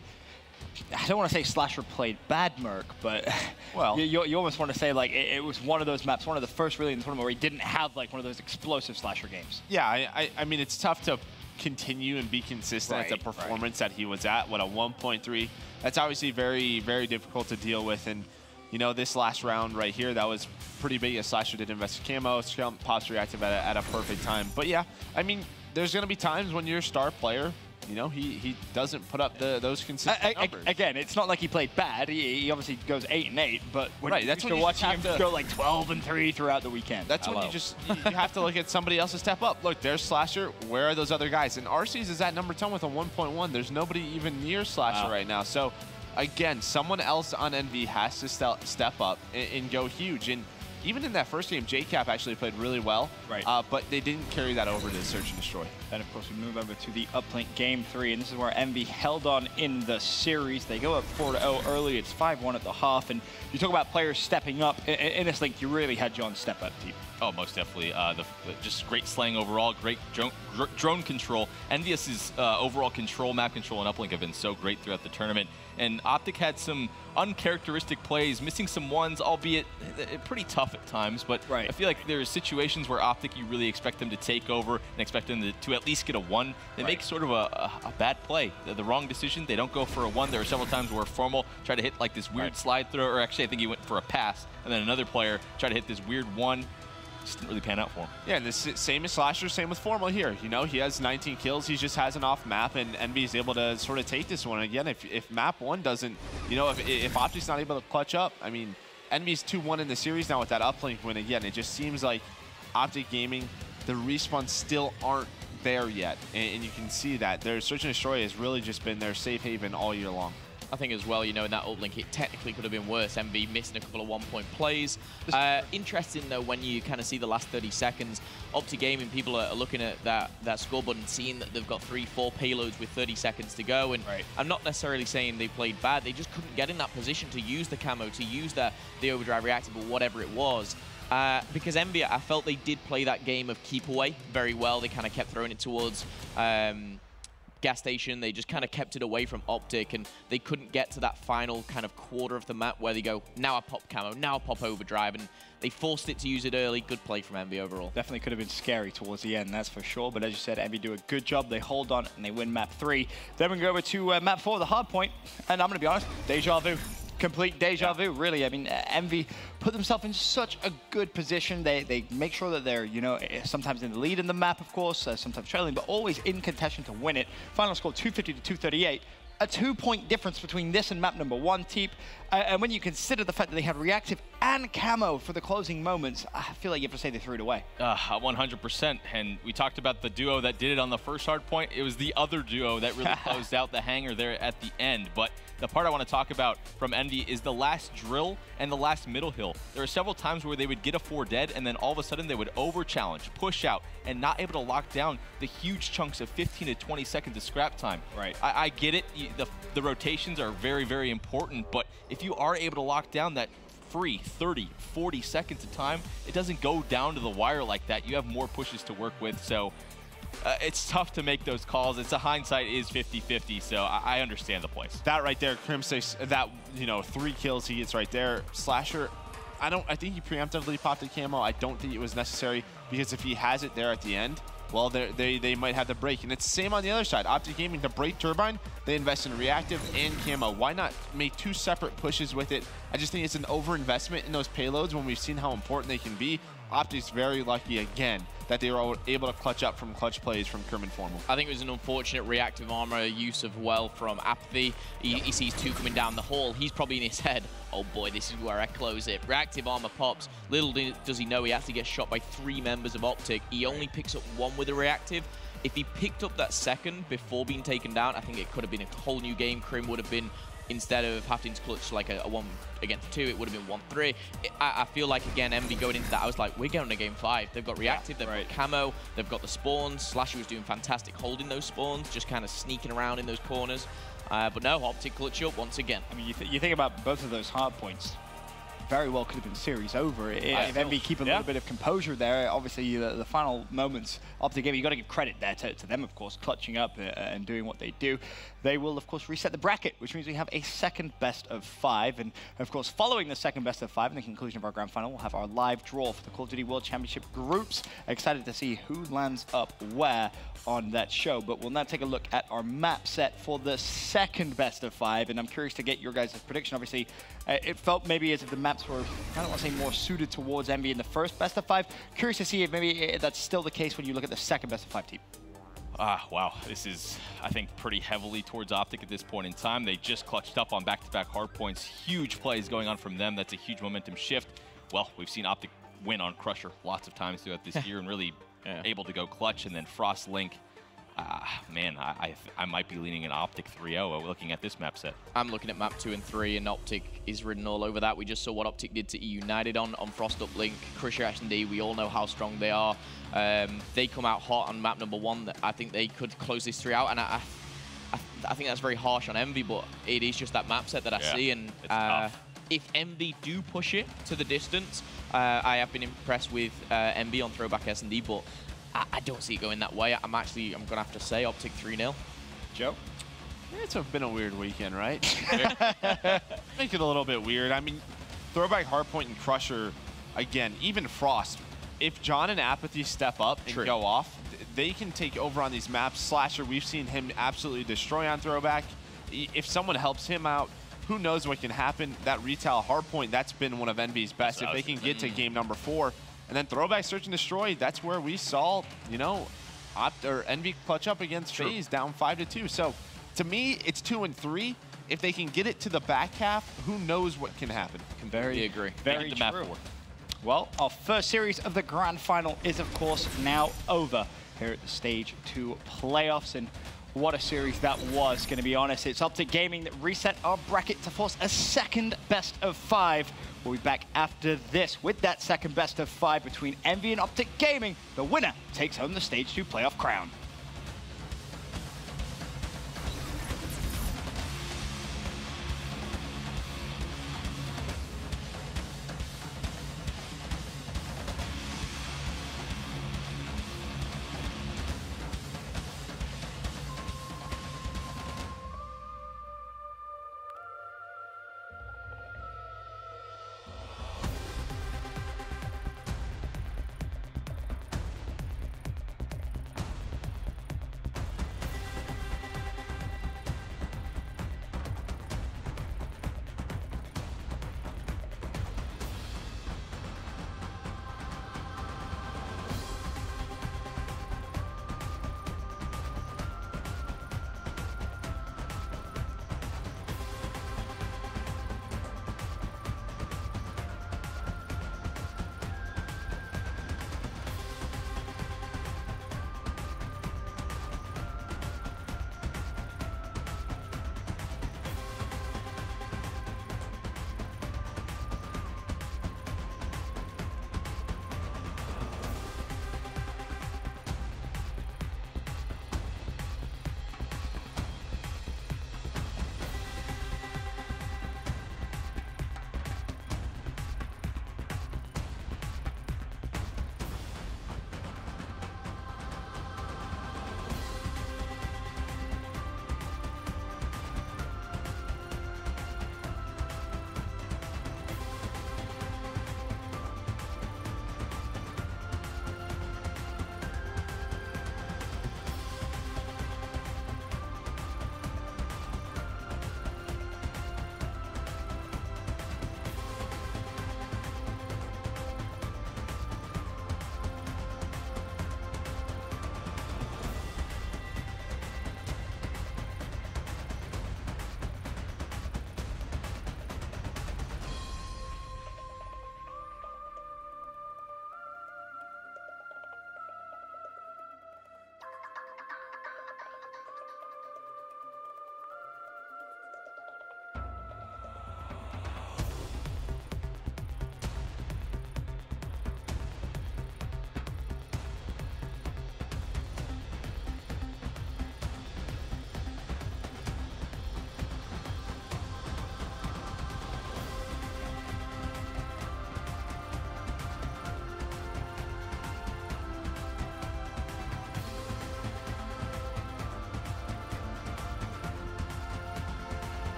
I don't want to say Slasher played bad, Merc, but well, you almost want to say like it was one of those maps, one of the first really in the tournament where he didn't have like one of those explosive Slasher games. Yeah, I mean, it's tough to continue and be consistent at the performance that he was at. What, a 1.3? That's obviously very, very difficult to deal with. And, you know, this last round right here, that was pretty big. As Slasher did invest camo, Scump pops reactive at a perfect time. But yeah, I mean, there's going to be times when you're a star player, you know, he doesn't put up those consistent numbers. Again, it's not like he played bad. He obviously goes 8-8, but when that's when you're you watching him go like 12-3 throughout the weekend. That's when you have to look at somebody else to step up. Look, there's Slasher. Where are those other guys? And RC's is at number 10 with a 1.1. There's nobody even near Slasher right now. So again, someone else on Envy has to step up and go huge. And even in that first game, JCap actually played really well, but they didn't carry that over to the Search and Destroy. Then, of course, we move over to the uplink game 3, and this is where Envy held on in the series. They go up 4-0 early. It's 5-1 at the half, and you talk about players stepping up. In this link, you really had John step up, team. Oh, most definitely. Just great slaying overall, great drone control. Envious's overall control, map control, and uplink have been so great throughout the tournament. And Optic had some uncharacteristic plays, missing some ones, albeit pretty tough at times. But I feel like there's situations where Optic, you really expect them to take over and expect them to at least get a 1. They make sort of a bad play, the wrong decision. They don't go for a 1. There are several times where Formal tried to hit like this weird slide throw, or actually I think he went for a pass, and then another player tried to hit this weird 1. Just didn't really pan out for him. Yeah, and the same as Slasher, same with Formal here. You know, he has 19 kills. He just has an off map, and Envy is able to sort of take this one. Again, if map 1 doesn't, you know, if Optic's not able to clutch up, I mean, Envy's 2-1 in the series now with that uplink win. Again, it just seems like Optic Gaming, the respawns still aren't there yet, and you can see that their Search and Destroy has really just been their safe haven all year long. I think as well, you know, in that uplink, it technically could have been worse. Envy missing a couple of 1-point plays. Interesting, though, when you kind of see the last 30 seconds, Optic Gaming, people are looking at that scoreboard and seeing that they've got 3-4 payloads with 30 seconds to go. And I'm not necessarily saying they played bad. They just couldn't get in that position to use the camo, to use the overdrive reactive, or whatever it was. Because Envy, I felt they did play that game of keep away very well. They kind of kept throwing it towards gas station. They just kind of kept it away from Optic, and they couldn't get to that final kind of quarter of the map where they go, now I pop camo, now I pop overdrive, and they forced it to use it early. Good play from Envy overall. Definitely could have been scary towards the end, that's for sure. But as you said, Envy do a good job. They hold on and they win map 3. Then we go over to map 4, the hard point. And I'm going to be honest, deja vu. Complete deja vu, really. I mean, Envy put themselves in such a good position. They make sure that they're, you know, sometimes in the lead in the map, of course, sometimes trailing, but always in contention to win it. Final score 250 to 238. A 2-point difference between this and map number 1, Teep. And when you consider the fact that they had reactive and camo for the closing moments, I feel like you have to say they threw it away. 100%. And we talked about the duo that did it on the first hard point. It was the other duo that really closed out the hangar there at the end. But the part I want to talk about from Envy is the last drill and the last middle hill. There are several times where they would get a 4 dead, and then all of a sudden they would over-challenge, push out, and not able to lock down the huge chunks of 15 to 20 seconds of scrap time. Right. I get it. The rotations are very, very important, but if you are able to lock down that free 30, 40 seconds of time, it doesn't go down to the wire like that. You have more pushes to work with, so it's tough to make those calls. It's a hindsight is 50-50, so I understand the place. That right there, Crimson, that, you know, 3 kills he gets right there. Slasher, I think he preemptively popped the camo. I don't think it was necessary, because if he has it there at the end, well, they might have the break. And it's the same on the other side. Optic Gaming, to break Turbine, they invest in reactive and camo. Why not make 2 separate pushes with it? I just think it's an overinvestment in those payloads when we've seen how important they can be. Optic's very lucky again that they were able to clutch up from clutch plays from Kerman Formal. I think it was an unfortunate reactive armor use of well from Apathy. He sees 2 coming down the hall. He's probably in his head, oh boy, this is where I close it. Reactive armor pops. Little does he know he actually gets shot by 3 members of Optic. He only picks up 1 with a reactive. If he picked up that second before being taken down, I think it could have been a whole new game. Krim would have been, instead of having to clutch like a 1 against 2, it would have been 1-3. I feel like, again, Envy going into that, I was like, we're going to game 5. They've got reactive, they've got camo, they've got the spawns. Slasher was doing fantastic holding those spawns, just kind of sneaking around in those corners. But no, Optic clutch up once again. I mean, you think about both of those hard points. Very well could have been series over if Envy keep a little bit of composure there. Obviously, the final moments of the game, you got to give credit there to them, of course, clutching up and doing what they do. They will, of course, reset the bracket, which means we have a second best of 5. And, of course, following the second best of 5 and the conclusion of our grand final, we'll have our live draw for the Call of Duty World Championship groups. Excited to see who lands up where on that show. But we'll now take a look at our map set for the second best of 5. And I'm curious to get your guys' prediction. Obviously, it felt maybe as if the maps were, I don't want to say more suited towards Envy in the first best of 5. Curious to see if maybe that's still the case when you look at the second best of 5 team. Wow, this is, I think, pretty heavily towards Optic at this point in time. They just clutched up on back-to-back hard points. Huge plays going on from them. That's a huge momentum shift. Well, we've seen Optic win on Crusher lots of times throughout this year and really able to go clutch. And then Frost Link, man, I might be leaning an Optic 3-0 looking at this map set. I'm looking at map 2 and 3, and Optic is written all over that. We just saw what Optic did to United on Frost Up Link. Crusher S&D, we all know how strong they are. They come out hot on map number 1. I think they could close this 3 out, and I think that's very harsh on Envy, but it is just that map set that I see. And if Envy do push it to the distance, I have been impressed with Envy on throwback S&D, but I don't see it going that way. I'm going to have to say Optic 3-0. Joe? It's been a weird weekend, right? Make it a little bit weird. I mean, throwback Hardpoint and Crusher, again, even Frost, if John and Apathy step up and go off, they can take over on these maps. Slasher, we've seen him absolutely destroy on throwback. If someone helps him out, who knows what can happen. That retail Hardpoint, that's been one of Envy's best. If they can get to game number 4, and then throwback search and destroy, that's where we saw, you know, Envy clutch up against FaZe down 5-2. So to me, it's 2 and 3. If they can get it to the back half, who knows what can happen. Very agree. Very true. Well, our first series of the grand final is, of course, now over here at the Stage 2 playoffs. And what a series that was, going to be honest. It's Optic Gaming that reset our bracket to force a second best of 5. We'll be back after this with that second best of 5 between Envy and Optic Gaming. The winner takes home the Stage 2 playoff crown.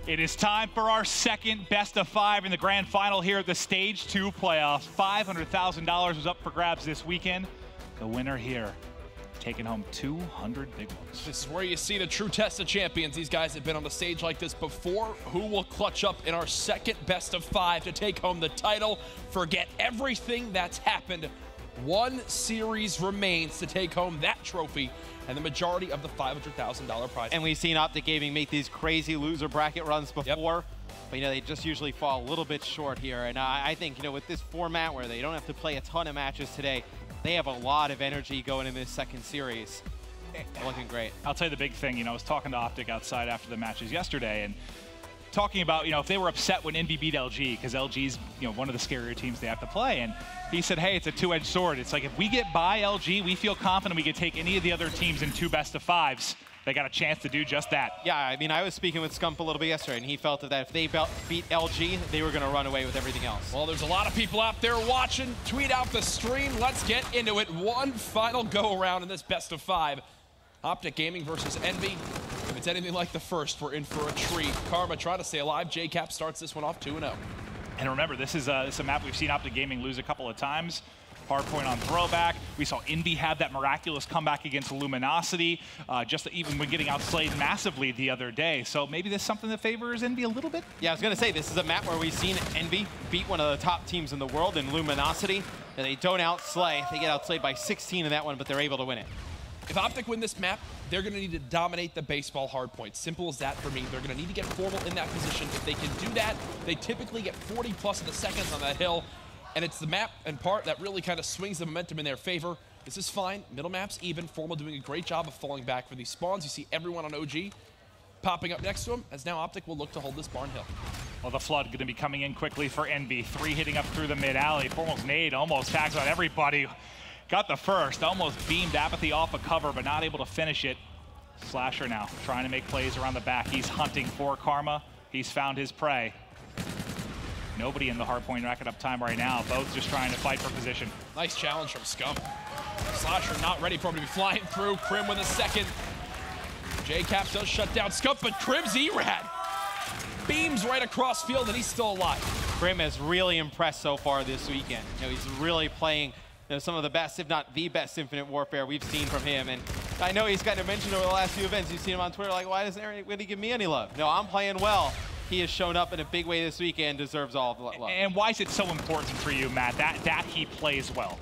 It is time for our second best of 5 in the grand final here at the Stage 2 playoffs. $500,000 was up for grabs this weekend. The winner here taking home 200 big ones. This is where you see the true test of champions. These guys have been on a stage like this before. Who will clutch up in our second best of 5 to take home the title? Forget everything that's happened. One series remains to take home that trophy and the majority of the $500,000 prize. And we've seen Optic Gaming make these crazy loser bracket runs before, but they just usually fall a little bit short here. And I think, with this format where they don't have to play a ton of matches today, they have a lot of energy going in this second series. Looking great. I'll tell you the big thing, I was talking to Optic outside after the matches yesterday, and talking about, if they were upset when Envy beat LG, because LG's, one of the scarier teams they have to play, and he said, hey, it's a two-edged sword. It's like, if we get by LG, we feel confident we could take any of the other teams in 2 best of 5s. They got a chance to do just that. Yeah, I was speaking with Scump a little bit yesterday, and he felt that if they beat LG, they were going to run away with everything else. Well, there's a lot of people out there watching. Tweet out the stream. Let's get into it. One final go-around in this best of 5. Optic Gaming versus Envy. If it's anything like the first, we're in for a treat. Karma trying to stay alive. JCap starts this one off 2-0. And remember, this is a map we've seen Optic Gaming lose a couple of times. Hardpoint on throwback. We saw Envy have that miraculous comeback against Luminosity, just even when getting outslayed massively the other day. So maybe this is something that favors Envy a little bit? Yeah, I was going to say, this is a map where we've seen Envy beat one of the top teams in the world in Luminosity, and they don't outslay. They get outslayed by 16 in that one, but they're able to win it. If Optic win this map, they're going to need to dominate the baseball hardpoint. Simple as that for me. They're going to need to get Formal in that position. If they can do that, they typically get 40 plus of the seconds on that hill. And it's the map and part that really kind of swings the momentum in their favor. This is fine. Middle map's even. Formal doing a great job of falling back for these spawns. You see everyone on OG popping up next to him, as now Optic will look to hold this barn hill. Well, the Flood going to be coming in quickly for Envy. 3 hitting up through the mid-alley. Formal's nade almost tags on everybody. Got the first. Almost beamed Apathy off a cover, but not able to finish it. Slasher now trying to make plays around the back. He's hunting for Karma. He's found his prey. Nobody in the hardpoint racking up time right now. Both just trying to fight for position. Nice challenge from Scum. Slasher not ready for him to be flying through. Krim with a second. JCap does shut down Scum, but Krim's E-Rad beams right across field, and he's still alive. Krim has really impressed so far this weekend. He's really playing some of the best, if not the best, Infinite Warfare we've seen from him. And I know he's kind of mentioned over the last few events, you've seen him on Twitter, like, why doesn't anybody give me any love? No, I'm playing well. He has shown up in a big way this weekend, deserves all of the love. And why is it so important for you, Matt, that he plays well?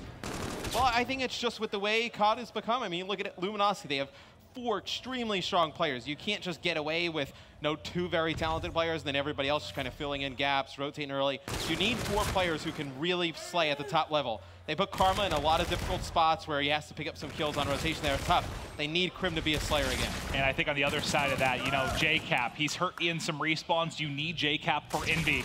Well, I think it's just with the way COD has become. I mean, look at it, Luminosity. They have 4 extremely strong players. You can't just get away with 2 very talented players and then everybody else just kind of filling in gaps, rotating early. You need 4 players who can really slay at the top level. They put Karma in a lot of difficult spots where he has to pick up some kills on rotation. They're tough. They need Krim to be a slayer again. And I think on the other side of that, JCap, he's hurt in some respawns. You need JCap for Envy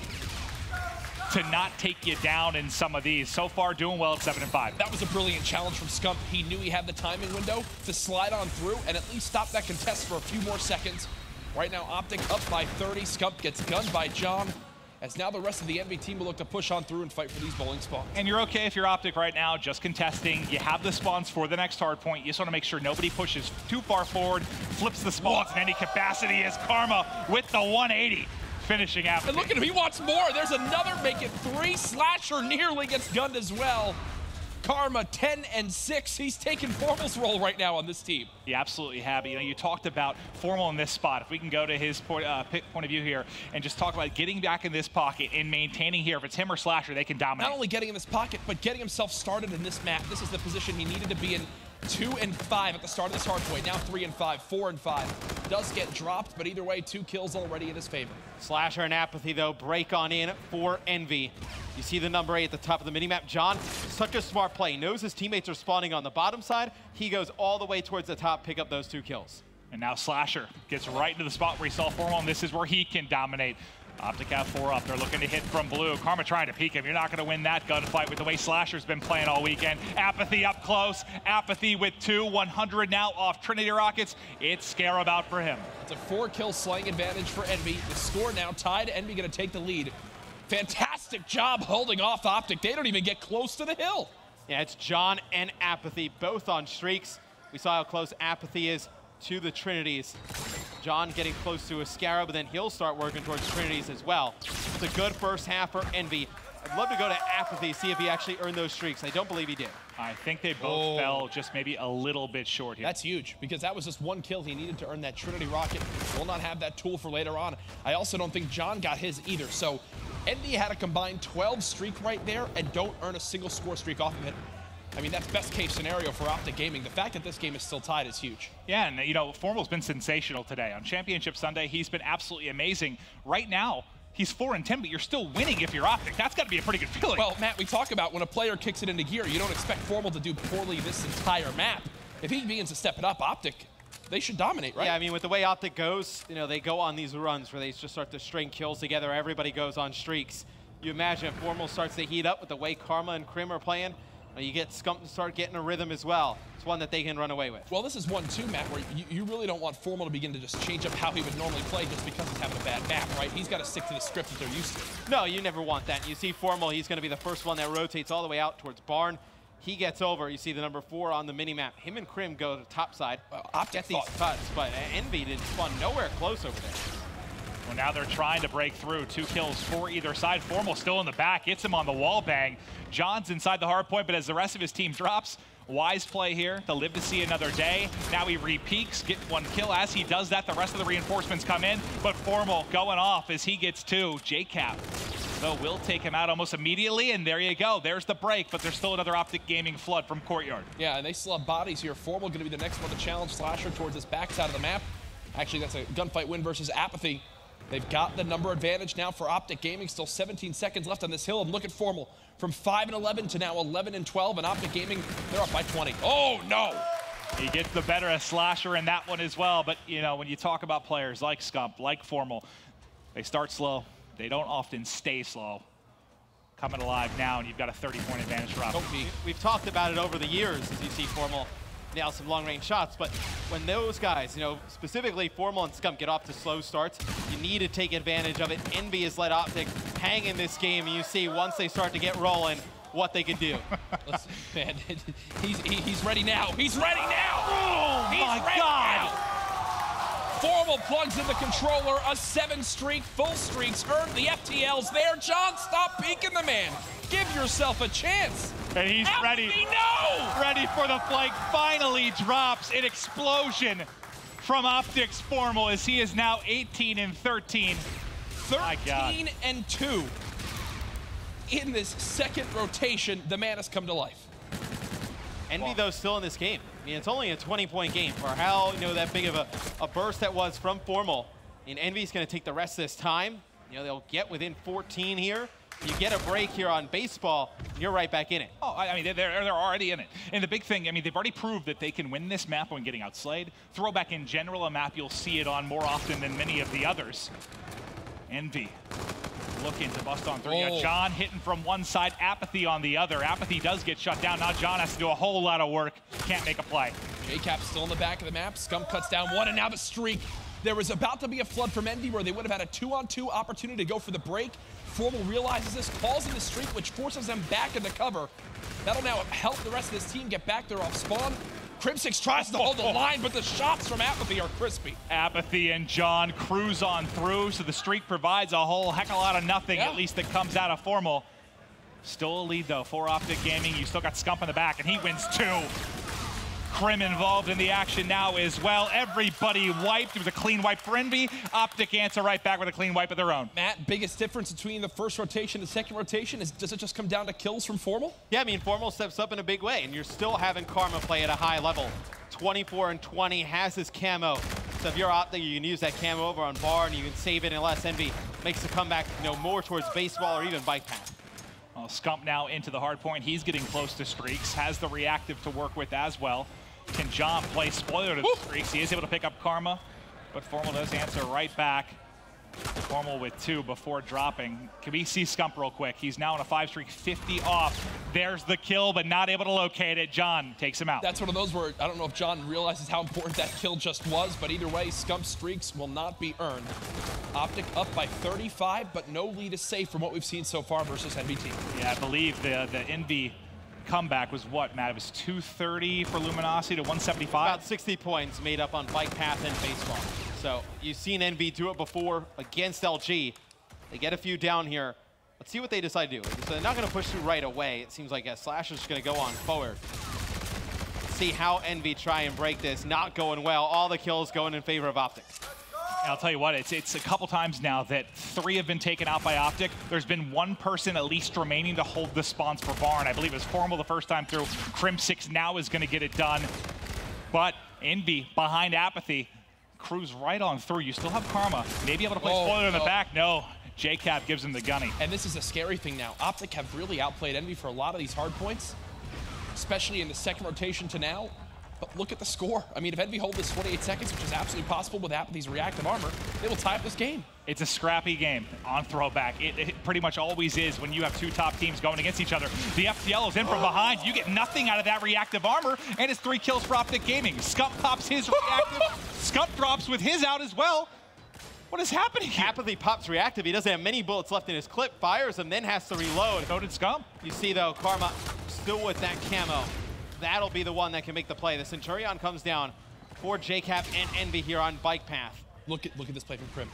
to not take you down in some of these. So far, doing well at 7-5. That was a brilliant challenge from Scump. He knew he had the timing window to slide on through and at least stop that contest for a few more seconds. Right now, Optic up by 30. Scump gets gunned by John, as now the rest of the Envy team will look to push on through and fight for these bowling spawns. And you're okay if you're Optic right now, just contesting. You have the spawns for the next hard point. You just want to make sure nobody pushes too far forward, flips the spawns in any capacity as Karma with the 180. Finishing out. And look at him, he wants more. There's another, make it 3. Slasher nearly gets gunned as well. Karma 10 and 6. He's taking Formal's role right now on this team. You absolutely have it. You talked about Formal in this spot. If we can go to his point of view here and just talk about getting back in this pocket and maintaining here. If it's him or Slasher, they can dominate. Not only getting in this pocket, but getting himself started in this map. This is the position he needed to be in. 2 and 5 at the start of this hardpoint. Now 3 and 5, 4 and 5. Does get dropped, but either way, 2 kills already in his favor. Slasher and Apathy, though, break on in for Envy. You see the number 8 at the top of the minimap. John, such a smart play. Knows his teammates are spawning on the bottom side. He goes all the way towards the top, pick up those 2 kills. And now Slasher gets right into the spot where he saw Formal, and this is where he can dominate. Optic have 4 up. They're looking to hit from blue. Karma trying to peek him. You're not going to win that gunfight with the way Slasher's been playing all weekend. Apathy up close. Apathy with 2. 100 now off Trinity Rockets. It's scare about for him. It's a 4-kill slaying advantage for Envy. The score now tied. Envy going to take the lead. Fantastic job holding off Optic. They don't even get close to the hill. Yeah, it's John and Apathy both on streaks. We saw how close Apathy is to the Trinities. John getting close to a Scarab, but then he'll start working towards Trinities as well. It's a good first half for Envy. I'd love to go to Apathy, see if he actually earned those streaks. I don't believe he did. I think they both fell just maybe a little bit short here. That's huge, because that was just one kill he needed to earn that Trinity Rocket. Will not have that tool for later on. I also don't think John got his either. So Envy had a combined 12 streak right there and don't earn a single score streak off of it. I mean, that's best case scenario for Optic Gaming. The fact that this game is still tied is huge. Yeah, and you know, Formal's been sensational today. On Championship Sunday, he's been absolutely amazing. Right now, he's 4-10, but you're still winning if you're Optic. That's got to be a pretty good feeling. Well, Matt, we talk about when a player kicks it into gear, you don't expect Formal to do poorly this entire map. If he begins to step it up, Optic, they should dominate, right? Yeah, I mean, with the way Optic goes, you know, they go on these runs where they just start to string kills together. Everybody goes on streaks. You imagine if Formal starts to heat up with the way Karma and Krim are playing, you get Scump to start getting a rhythm as well. It's one that they can run away with. Well, this is one, too, Matt, where you really don't want Formal to begin to just change up how he would normally play just because he's having a bad map, right? He's got to stick to the script that they're used to. No, you never want that. You see Formal, he's going to be the first one that rotates all the way out towards Barn. He gets over. You see the number 4 on the mini-map. Him and Krim go to top side. Get these cuts, but Envy didn't spawn nowhere close over there. Well, now they're trying to break through. 2 kills for either side. Formal still in the back. Hits him on the wall bang. John's inside the hard point, but as the rest of his team drops, wise play here to live to see another day. Now he re-peaks, get 1 kill. As he does that, the rest of the reinforcements come in, but Formal going off as he gets 2. JCap, though, will take him out almost immediately, and there you go. There's the break, but there's still another Optic Gaming flood from Courtyard. Yeah, and they still have bodies here. Formal going to be the next one to challenge Slasher towards his backside of the map. Actually, that's a gunfight win versus Apathy. They've got the number advantage now for Optic Gaming. Still 17 seconds left on this hill. And look at Formal. From 5-11 to now 11-12. And Optic Gaming, they're up by 20. Oh, no! He gets the better of Slasher in that one as well. But, you know, when you talk about players like Scump, like Formal, they start slow. They don't often stay slow. Coming alive now, and you've got a 30-point advantage for Optic. We've talked about it over the years as you see Formal nail some long-range shots, but when those guys, you know, specifically Formal and Scump get off to slow starts, you need to take advantage of it. Envy has let Optic hang in this game, and you see once they start to get rolling, what they can do. Listen, man, he's ready now. He's ready now! Oh, my God! Formal plugs in the controller, a 7-streak, full streaks, earned the FTLs there. John, stop peeking the man. Give yourself a chance. And he's ready. No! Ready for the flank. Finally drops an explosion from Optic's Formal as he is now 18-13. 13-2. In this second rotation, the man has come to life. Envy, though, still in this game. I mean, it's only a 20-point game for how, you know, that big of a burst that was from Formal. And Envy's going to take the rest of this time. You know, they'll get within 14 here. You get a break here on baseball, you're right back in it. Oh, I mean, they're already in it. And the big thing, I mean, they've already proved that they can win this map when getting outslayed. Throwback in general, a map you'll see it on more often than many of the others. Envy looking to bust on 3. Oh. John hitting from one side, Apathy on the other. Apathy does get shut down. Now John has to do a whole lot of work. Can't make a play. JCap still in the back of the map. Scump cuts down 1, and now the streak. There was about to be a flood from Envy where they would have had a 2-on-2 opportunity to go for the break. Formal realizes this, calls in the streak, which forces them back into cover. That'll now help the rest of this team get back there off spawn. Crimsix tries to hold the line, but the shots from Apathy are crispy. Apathy and John cruise on through, so the streak provides a whole heck of a lot of nothing, at least that comes out of Formal. Still a lead, though, for Optic Gaming. You still got Scump in the back, and he wins 2. Krim involved in the action now as well. Everybody wiped. It was a clean wipe for Envy. Optic answer right back with a clean wipe of their own. Matt, biggest difference between the first rotation and second rotation is, does it just come down to kills from Formal? Yeah, I mean, Formal steps up in a big way, and you're still having Karma play at a high level. 24-20, has his camo. So if you're Optic, you can use that camo over on Bar, and you can save it unless Envy makes the comeback, you know, more towards baseball or even bike path. Well, Scump now into the hard point. He's getting close to streaks, has the reactive to work with as well. Can John play spoiler to the streaks? He is able to pick up Karma, but Formal does answer right back. Formal with 2 before dropping. Can we see Scump real quick? He's now on a 5-streak, 50 off. There's the kill, but not able to locate it. John takes him out. That's one of those where I don't know if John realizes how important that kill just was, but either way, Scump's streaks will not be earned. Optic up by 35, but no lead is safe from what we've seen so far versus NBT. Yeah, I believe the Envy comeback was what, Matt? It was 230 for Luminosity to 175? About 60 points made up on bike path and baseball. So you've seen Envy do it before against LG. They get a few down here. Let's see what they decide to do. So they're not going to push through right away. It seems like Slasher's just going to go on forward. See how Envy try and break this. Not going well. All the kills going in favor of Optic. And I'll tell you what, it's a couple times now that 3 have been taken out by Optic. There's been 1 person at least remaining to hold the spawns for Barn. I believe it was Formal the first time through. Crim6 now is going to get it done. But Envy behind Apathy. Cruise right on through. You still have Karma. Maybe able to play spoiler in the back. No. JCap gives him the gunny. And this is a scary thing now. Optic have really outplayed Envy for a lot of these hard points, especially in the second rotation to now. But look at the score. I mean, if Envy hold this 28 seconds, which is absolutely possible with Apathy's reactive armor, they will tie up this game. It's a scrappy game on throwback. It pretty much always is when you have 2 top teams going against each other. The FTL is in from behind. You get nothing out of that reactive armor, and it's 3 kills for Optic Gaming. Scump pops his reactive. Scump drops with his out as well. What is happening here? Apathy pops reactive. He doesn't have many bullets left in his clip, fires him, then has to reload. So did Scump. You see, though, Karma still with that camo. That'll be the one that can make the play. The Centurion comes down for JCap and Envy here on bike path. Look at this play from Crim.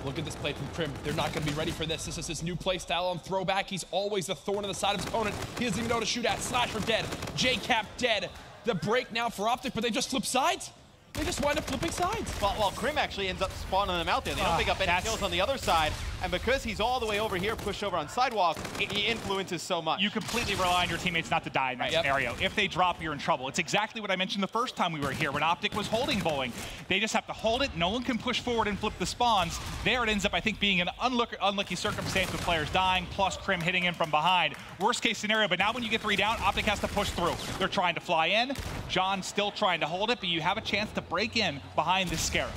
Look at this play from Crim. They're not going to be ready for this. This is his new play style on throwback. He's always a thorn in the side of his opponent. He doesn't even know to shoot at. Slasher dead. JCap dead. The break now for Optic, but they just flip sides. They just wind up flipping sides. Well, Crim actually ends up spawning them out there. They don't pick up any kills on the other side. And because he's all the way over here, pushed over on sidewalk, he influences so much. You completely rely on your teammates not to die in that scenario. If they drop, you're in trouble. It's exactly what I mentioned the first time we were here when Optic was holding bowling. They just have to hold it. No one can push forward and flip the spawns. There it ends up, I think, being an unlucky circumstance with players dying, plus Crim hitting him from behind. Worst case scenario, but now when you get 3 down, Optic has to push through. They're trying to fly in. John still trying to hold it, but you have a chance to break in behind this Scarab.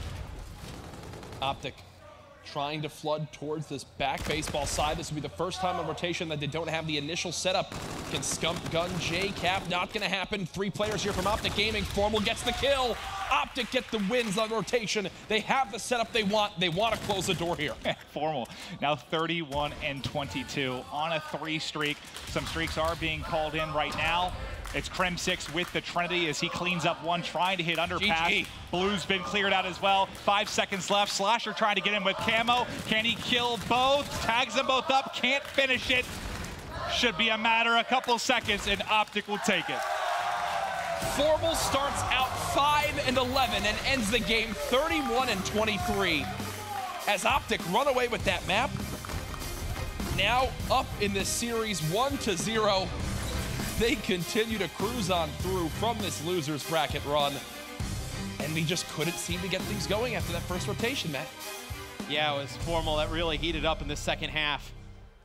Optic trying to flood towards this back baseball side. This will be the first time in rotation that they don't have the initial setup. Can Scump gun JCap? Not going to happen. 3 players here from Optic Gaming. Formal gets the kill. Optic get the wins on rotation. They have the setup they want. They want to close the door here. Formal now 31 and 22 on a 3 streak. Some streaks are being called in right now. It's Crim6 with the Trinity as he cleans up one, trying to hit underpass. GG. Blue's been cleared out as well. 5 seconds left. Slasher trying to get in with camo. Can he kill both? Tags them both up. Can't finish it. Should be a matter of a couple seconds, and Optic will take it. Formal starts out 5 and 11 and ends the game 31 and 23. As Optic run away with that map. Now up in this series 1-0. They continue to cruise on through from this loser's bracket run. And we just couldn't seem to get things going after that first rotation, Matt. Yeah, it was Formal that really heated up in the second half.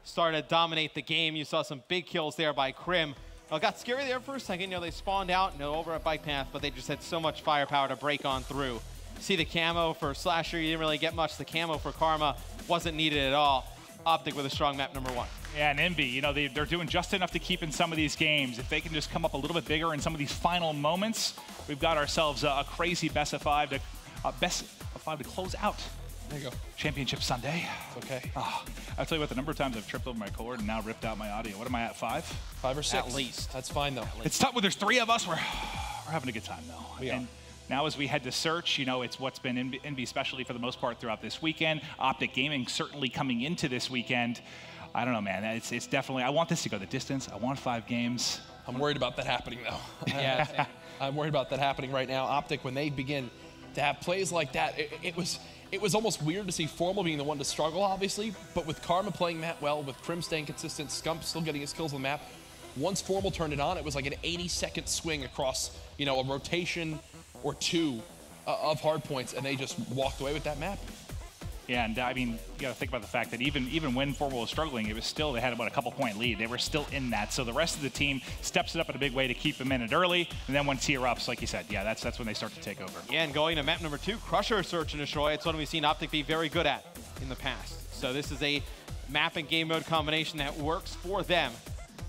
Started to dominate the game. You saw some big kills there by Crim. It got scary there for a second. You know, they spawned out, over at bike path, but they just had so much firepower to break on through. See the camo for Slasher, you didn't really get much. The camo for Karma wasn't needed at all. Optic with a strong map number 1. Yeah, and Envy, they're doing just enough to keep in some of these games. If they can just come up a little bit bigger in some of these final moments, we've got ourselves a crazy best of 5 to close out. There you go. Championship Sunday. It's okay. Oh, I'll tell you what, the number of times I've tripped over my cord and now ripped out my audio. What am I at, 5? 5 or 6. At least. That's fine, though. It's tough when there's 3 of us. We're having a good time, though. We are. Now as we head to search, it's what's been Envy especially for the most part throughout this weekend. Optic Gaming certainly coming into this weekend. I don't know, man. It's definitely, I want this to go the distance. I want 5 games. I'm worried about that happening, though. Yeah. I'm worried about that happening right now. Optic, when they begin to have plays like that, it was almost weird to see Formal being the one to struggle, obviously, but with Karma playing that well, with Crim staying consistent, Scump still getting his kills on the map, once Formal turned it on, it was like an 80-second swing across, a rotation or 2 of hard points, and they just walked away with that map. Yeah, and I mean, you got to think about the fact that even when Formal was struggling, it was still, they had about a couple-point lead. They were still in that. So the rest of the team steps it up in a big way to keep them in it early. And then when tier ups, like you said, yeah, that's when they start to take over. Yeah, and going to map number 2, Crusher Search and Destroy. It's one we've seen Optic be very good at in the past. So this is a map and game mode combination that works for them.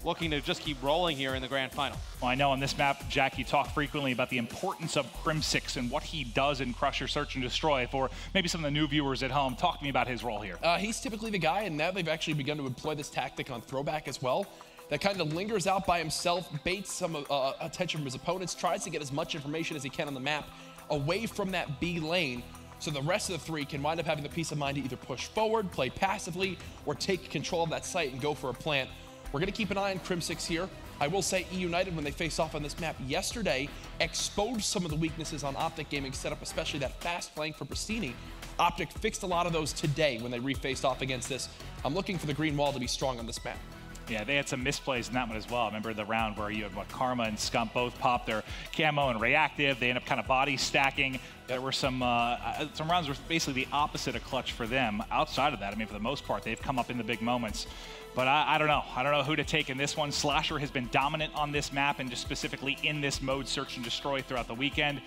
Looking to just keep rolling here in the grand final. Well, I know on this map, Jack, you talk frequently about the importance of Crim6 and what he does in Crusher Search and Destroy. For maybe some of the new viewers at home, talk to me about his role here. He's typically the guy, and now they've actually begun to employ this tactic on throwback as well. That kind of lingers out by himself, baits some attention from his opponents, tries to get as much information as he can on the map away from that B lane. So the rest of the three can wind up having the peace of mind to either push forward, play passively, or take control of that site and go for a plant. We're going to keep an eye on Crim6 here. I will say E United, when they face off on this map yesterday, exposed some of the weaknesses on Optic gaming setup, especially that fast flank for Bristini. Optic fixed a lot of those today when they refaced off against this. I'm looking for the green wall to be strong on this map. Yeah, they had some misplays in that one as well. Remember the round where you had Karma and Scump both popped their camo and reactive. They end up kind of body stacking. There were some rounds were basically the opposite of clutch for them. Outside of that, I mean, for the most part, they've come up in the big moments. But I don't know. I don't know who to take in this one. Slasher has been dominant on this map and just specifically in this mode, search and destroy throughout the weekend.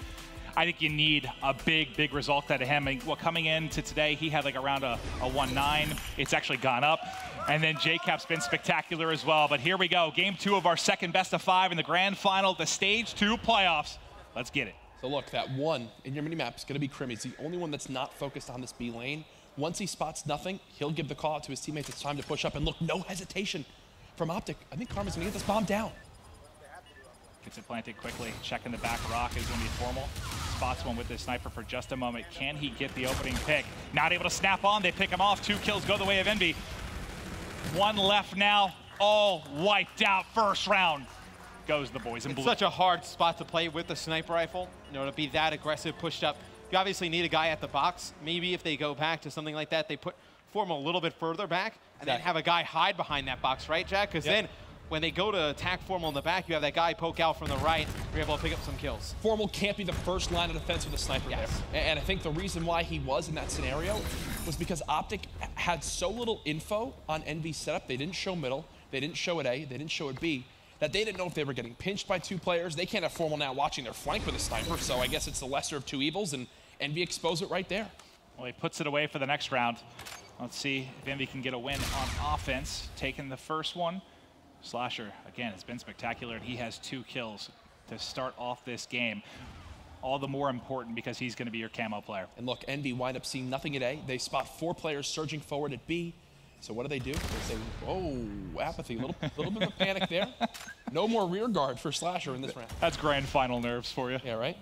I think you need a big result out of him. And coming into today, he had like around a 1-9. It's actually gone up. And then JCap's been spectacular as well. But here we go. Game 2 of our second best of 5 in the grand final, the Stage 2 playoffs. Let's get it. So look, that one in your minimap is going to be Krim. He's the only one that's not focused on this B lane. Once he spots nothing, he'll give the call out to his teammates. It's time to push up. And look, no hesitation from Optic. I think Karma's going to get this bomb down. Gets it planted quickly. Checking the back rock is going to be formal. Spots one with the sniper for just a moment. Can he get the opening pick? Not able to snap on. They pick him off. 2 kills go the way of Envy. 1 left now. All wiped out. First round goes the boys in blue. It's such a hard spot to play with the sniper rifle, to be that aggressive, pushed up. You obviously need a guy at the box. Maybe if they go back to something like that, they form a little bit further back and then have a guy hide behind that box, right, Jack? Because then when they go to attack Formal in the back, you have that guy poke out from the right. You're able to pick up some kills. Formal can't be the first line of defense with a sniper there. And I think the reason why he was in that scenario was because Optic had so little info on Envy's setup. They didn't show middle. They didn't show it A. They didn't show it B. That they didn't know if they were getting pinched by 2 players. They can't have Formal now watching their flank with a sniper. So I guess it's the lesser of 2 evils, and Envy exposed it right there. Well, he puts it away for the next round. Let's see if Envy can get a win on offense. Taking the first one. Slasher, again, has been spectacular, and he has 2 kills to start off this game. All the more important because he's going to be your camo player. And look, Envy wind up seeing nothing at A. They spot 4 players surging forward at B. So what do? They say, oh, apathy, a little bit of panic there. No more rear guard for Slasher in this round. That's grand final nerves for you. Yeah, right?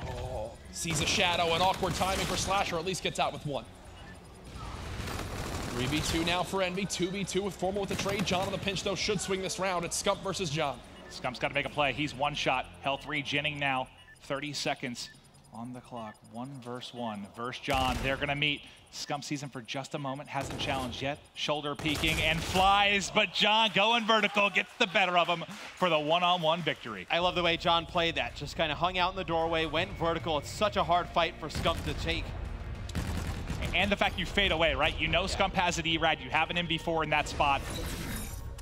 Oh, sees a shadow and awkward timing for Slasher, at least gets out with 1. 3v2 now for Envy, 2v2 with Formal with the trade. John on the pinch, though, should swing this round. It's Scump versus John. Scump's got to make a play. He's 1 shot. Health regenning now. 30 seconds on the clock. 1 versus 1 versus John. They're going to meet. Scump sees him for just a moment. Hasn't challenged yet. Shoulder peeking and flies, but John going vertical gets the better of him for the 1-on-1 victory. I love the way John played that. Just kind of hung out in the doorway, went vertical. It's such a hard fight for Scump to take. And the fact you fade away, right? You know Scump has an E-Rad. You have an MV4 in that spot.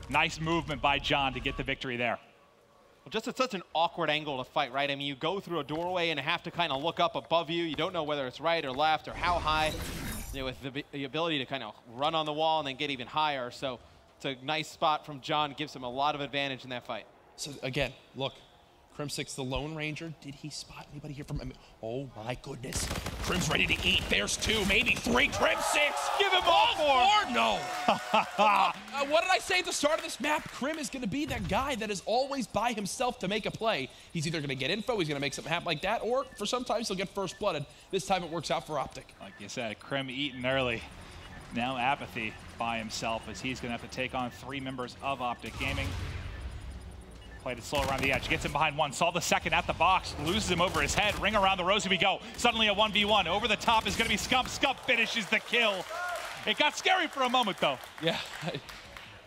Nice movement by John to get the victory there. Well, just at such an awkward angle to fight, right? I mean, you go through a doorway and have to kind of look up above you. You don't know whether it's right or left or how high. With the ability to kind of run on the wall and then get even higher. So it's a nice spot from John. Gives him a lot of advantage in that fight. So again, look. Crim6, the Lone Ranger. Did he spot anybody here from him? Oh my goodness. Crim's ready to eat. There's 2, maybe 3. Crim6! Give him all 4! No! What did I say at the start of this map? Krim is going to be that guy that is always by himself to make a play. He's either going to get info, he's going to make something happen like that, or for sometimes he'll get first blooded. This time it works out for Optic. Like you said, Krim eating early. Now Apathy by himself as he's going to have to take on 3 members of Optic Gaming. Played it slow around the edge, gets him behind 1, saw the second at the box, loses him over his head, ring around the rosy we go. Suddenly a 1v1, over the top is gonna be Scump. Scump finishes the kill. It got scary for a moment though. Yeah,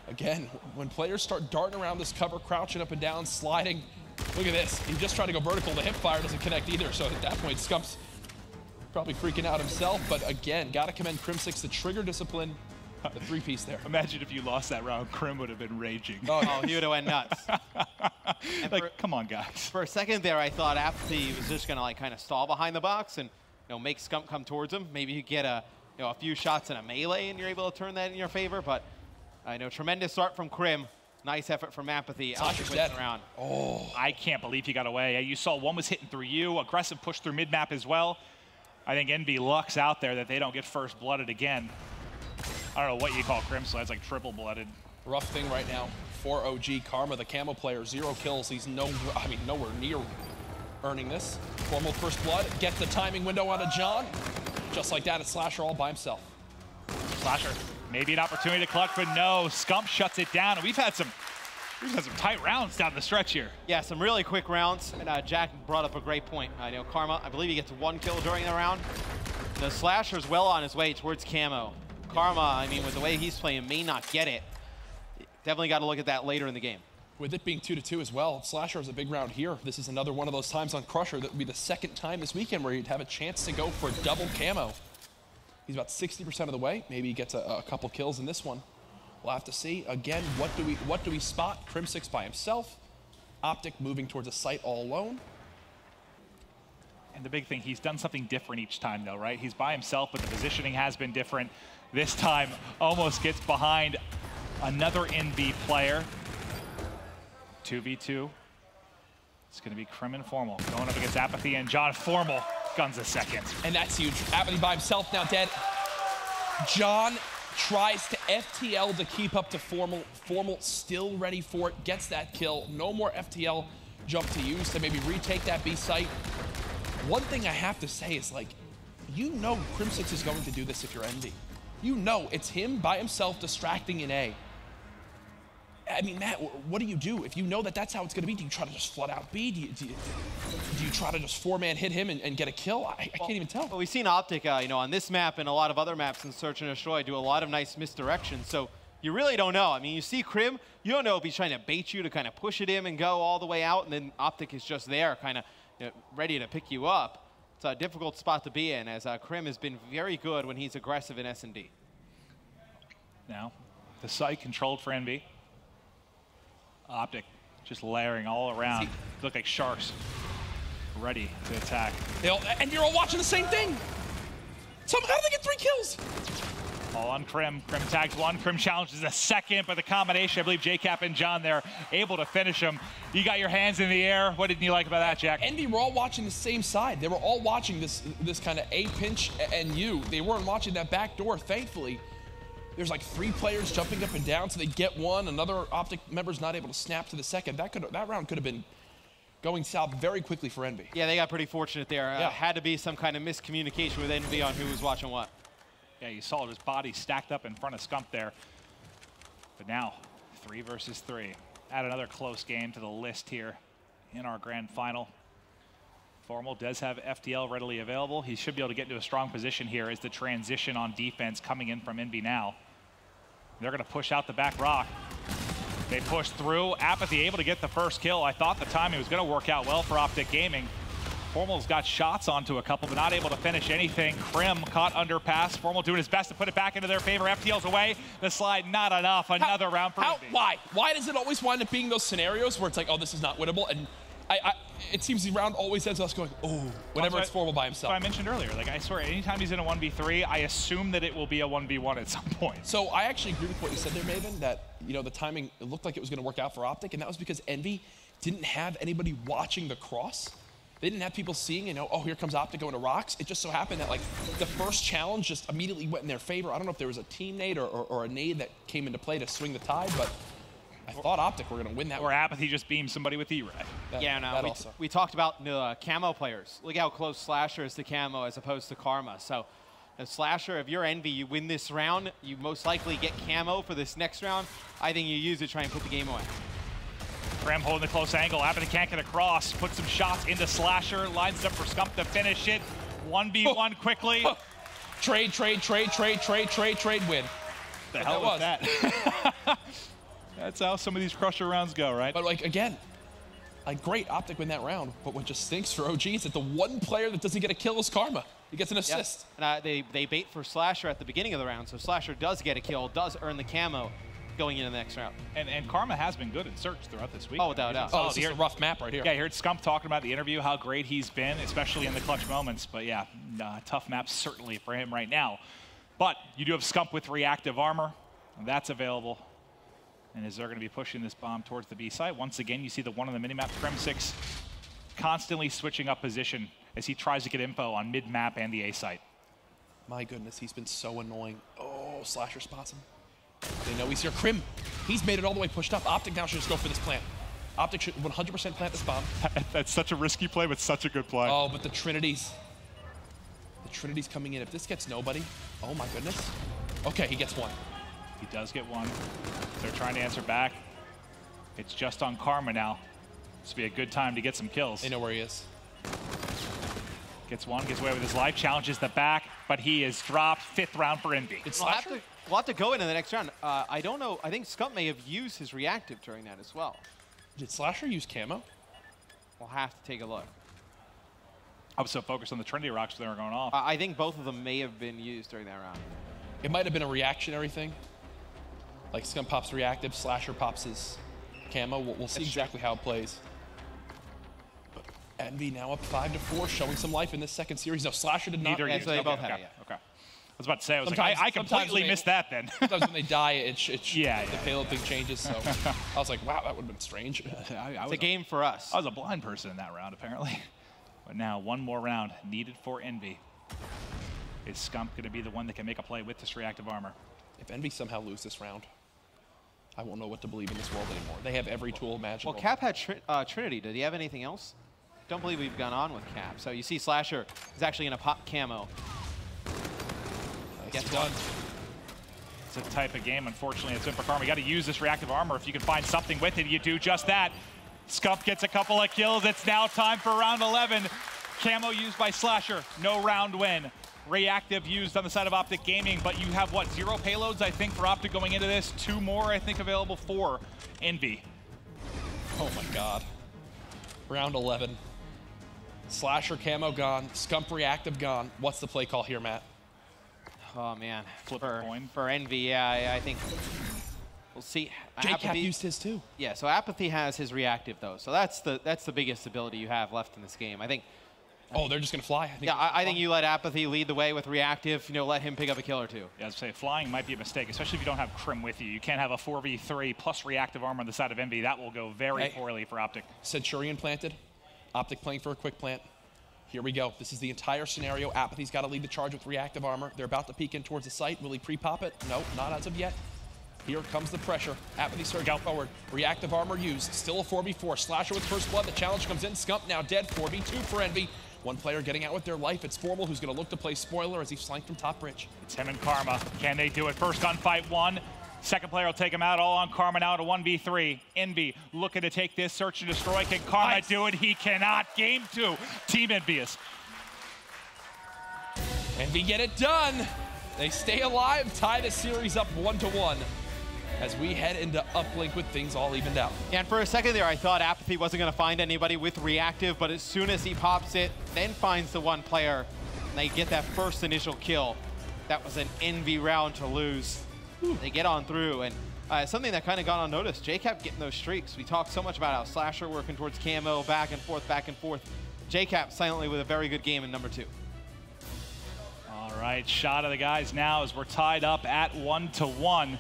again, when players start darting around this cover, crouching up and down, sliding, look at this. He just tried to go vertical, the hip fire doesn't connect either, so at that point, Scump's probably freaking out himself, but again, gotta commend Crim6, the trigger discipline, the 3-piece there. Imagine if you lost that round, Krim would have been raging. Oh, he would have went nuts. Like, come on, guys. For a second there, I thought Apathy was just gonna like kind of stall behind the box and make Scump come towards him. Maybe you get a few shots in a melee and you're able to turn that in your favor. But I know tremendous start from Krim. Nice effort from Apathy. Sasha's dead. Around. Oh, I can't believe he got away. You saw one was hitting through you. Aggressive push through mid map as well. I think Envy lucks out there that they don't get first blooded again. I don't know what you call Krim, so that's like triple blooded. Rough thing right now for OG. Karma, the camo player, 0 kills. He's nowhere near earning this. Formal first blood, get the timing window out of John. Just like that, it's Slasher all by himself. Slasher, maybe an opportunity to collect, but no, Scump shuts it down. And we've had some tight rounds down the stretch here. Yeah, some really quick rounds, and Jack brought up a great point. Karma, I believe he gets 1 kill during the round. The Slasher's well on his way towards Camo. Karma, I mean, with the way he's playing, may not get it. Definitely got to look at that later in the game. With it being 2-2 as well, Slasher has a big round here. This is another one of those times on Crusher that would be the second time this weekend where he'd have a chance to go for double camo. He's about 60% of the way. Maybe he gets a couple kills in this one. We'll have to see. Again, what do we spot? Crim6 by himself. Optic moving towards a site all alone. And the big thing, he's done something different each time though, right? He's by himself, but the positioning has been different. This time, almost gets behind another NV player. 2v2. It's going to be Crim and Formal going up against Apathy and John. Formal guns a second. And that's huge. Apathy by himself now dead. John tries to FTL to keep up to Formal. Formal still ready for it, gets that kill. No more FTL jump to use to maybe retake that B site. One thing I have to say is, like, you know Crim6 is going to do this if you're Envy. You know it's him by himself distracting in A. I mean, Matt, what do you do? If you know that that's how it's going to be, do you try to just flood out B? Do you try to just 4-man hit him and get a kill? I can't even tell. Well, we've seen Optic, on this map and a lot of other maps in Search and Destroy do a lot of nice misdirection. So you really don't know. I mean, you see Crim, you don't know if he's trying to bait you to kind of push it in and go all the way out, and then Optic is just there kind of ready to pick you up. It's a difficult spot to be in, as Crim has been very good when he's aggressive in S&D. Now, the site controlled for NV. Optic just layering all around. Look like sharks ready to attack. And you're all watching the same thing. So how do they get 3 kills? All on Crim. Crim tags 1. Crim challenges a second, but the combination, I believe JCap and John there, able to finish him. You got your hands in the air. What didn't you like about that, Jack? Envy were all watching the same side. They were all watching this kind of A pinch and U. They weren't watching that back door, thankfully. There's like 3 players jumping up and down, so they get one. Another Optic member's not able to snap to the second. That round could have been going south very quickly for Envy. Yeah, they got pretty fortunate there. Yeah. Had to be some kind of miscommunication with Envy on who was watching what. Yeah, you saw his body stacked up in front of Scump there. But now, 3 versus 3. Add another close game to the list here in our grand final. Formal does have FTL readily available. He should be able to get into a strong position here as the transition on defense coming in from Envy now. They're going to push out the back rock. They push through. Apathy able to get the first kill. I thought the timing was going to work out well for Optic Gaming. Formal's got shots onto a couple, but not able to finish anything. Crim caught underpass. Formal doing his best to put it back into their favor. FTL's away. The slide not enough. Another round for Envy. Why? Why does it always wind up being those scenarios where it's like, oh, this is not winnable? And it seems the round always ends us going, oh, whenever it's Formal by himself. That's what I mentioned earlier. Like, I swear, anytime he's in a 1v3, I assume that it will be a 1v1 at some point. So I actually agree with what you said there, Maven, that, the timing, it looked like it was going to work out for Optic, and that was because Envy didn't have anybody watching the cross. They didn't have people seeing, oh, here comes Optic going to rocks. It just so happened that, like, the first challenge just immediately went in their favor. I don't know if there was a team nade or a nade that came into play to swing the tide, but I thought Optic were going to win that. Or Apathy just beamed somebody with E-Ray. Yeah, no, we talked about camo players. Look how close Slasher is to camo as opposed to Karma. So, Slasher, if you're Envy, you win this round, you most likely get camo for this next round. I think you use it to try and put the game away. Crim holding the close angle. Apathy can't get across. Put some shots into Slasher. Lines up for Scump to finish it. 1v1 quickly. Trade, win. The hell was that? That's how some of these Crusher rounds go, right? But, like, again, great Optic win that round, but what just stinks for OG is that the one player that doesn't get a kill is Karma. He gets an assist. Yep. And they bait for Slasher at the beginning of the round, so Slasher does get a kill, does earn the camo going into the next round. And Karma has been good in Search throughout this week. Oh, without doubt. Oh, this is a rough map right here. Yeah, I heard Scump talking about the interview, how great he's been, especially in the clutch moments. But yeah, tough map certainly for him right now. But you do have Scump with reactive armor. That's available. And as they're going to be pushing this bomb towards the B side, once again, you see the one on the minimap, Crim6 constantly switching up position as he tries to get info on mid-map and the A site. My goodness, he's been so annoying. Oh, Slasher spots him. They know he's here. Crim, he's made it all the way pushed up. Optic now should just go for this plant. Optic should 100% plant this bomb. That's such a risky play, but such a good play. Oh, but the Trinity's coming in. If this gets nobody, oh my goodness. Okay, he gets one. He does get one. They're trying to answer back. It's just on Karma now. This would be a good time to get some kills. They know where he is. Gets one, gets away with his life, challenges the back, but he is dropped. 5th round for Envy. We'll have to go into the next round. I don't know. I think Scump may have used his reactive during that as well. Did Slasher use camo? We'll have to take a look. I was so focused on the Trinity rocks when they were going off. I think both of them may have been used during that round. It might have been a reactionary thing. Like Scump pops reactive, Slasher pops his camo. We'll see exactly how it plays. But Envy now up 5-4, showing some life in this second series. No, Slasher did not. Neither they both had it. Okay. I was about to say, I completely missed that then. Sometimes when they die, the payload thing changes. So I was like, wow, that would have been strange. It's a game for us. I was a blind person in that round, apparently. But now, one more round needed for Envy. Is Scump going to be the one that can make a play with this reactive armor? If Envy somehow lose this round, I won't know what to believe in this world anymore. They have every tool imaginable. Well, Cap had Trinity. Did he have anything else? Don't believe we've gone on with Cap. So you see Slasher is actually in a pop camo. Gets done. It's a type of game, unfortunately, it's in for Karma. You got to use this reactive armor. If you can find something with it, you do just that. Scump gets a couple of kills. It's now time for round 11. Camo used by Slasher. No round win. Reactive used on the side of Optic Gaming, but you have, what, 0 payloads, I think, for Optic going into this. 2 more, I think, available for Envy. Oh, my God. Round 11. Slasher camo gone. Scump reactive gone. What's the play call here, Matt? Oh, man. For Envy, yeah, I think we'll see. JCap used his, too. Yeah, so Apathy has his reactive, though. So that's the biggest ability you have left in this game. I think. Oh, they're just going to fly? I think you let Apathy lead the way with reactive. Let him pick up a kill or two. Yeah, I was say flying might be a mistake, especially if you don't have Crim with you. You can't have a 4v3 plus reactive armor on the side of Envy. That will go very poorly for Optic. Centurion planted. Optic playing for a quick plant. Here we go. This is the entire scenario. Apathy's got to lead the charge with reactive armor. They're about to peek in towards the site. Will he pre-pop it? No, not as of yet. Here comes the pressure. Apathy surge out forward. Reactive armor used. Still a 4v4. Slasher with first blood. The challenge comes in. Scump now dead. 4v2 for Envy. One player getting out with their life. It's Formal, who's going to look to play spoiler as he's flanked from top bridge. It's him and Karma. Can they do it? First gunfight won. Second player will take him out, all on Karma now to 1v3. Envy looking to take this search and destroy. Can Karma do it? He cannot. Game 2. Team Envious. Envy get it done. They stay alive, tie the series up 1-1 as we head into uplink with things all evened out. And for a second there, I thought Apathy wasn't going to find anybody with reactive, but as soon as he pops it, then finds the one player, and they get that first initial kill. That was an Envy round to lose. They get on through, and something that kind of got unnoticed, JCap getting those streaks. We talked so much about how Slasher working towards camo, back and forth, back and forth. JCap silently with a very good game in number 2. All right, shot of the guys now as we're tied up at 1-1.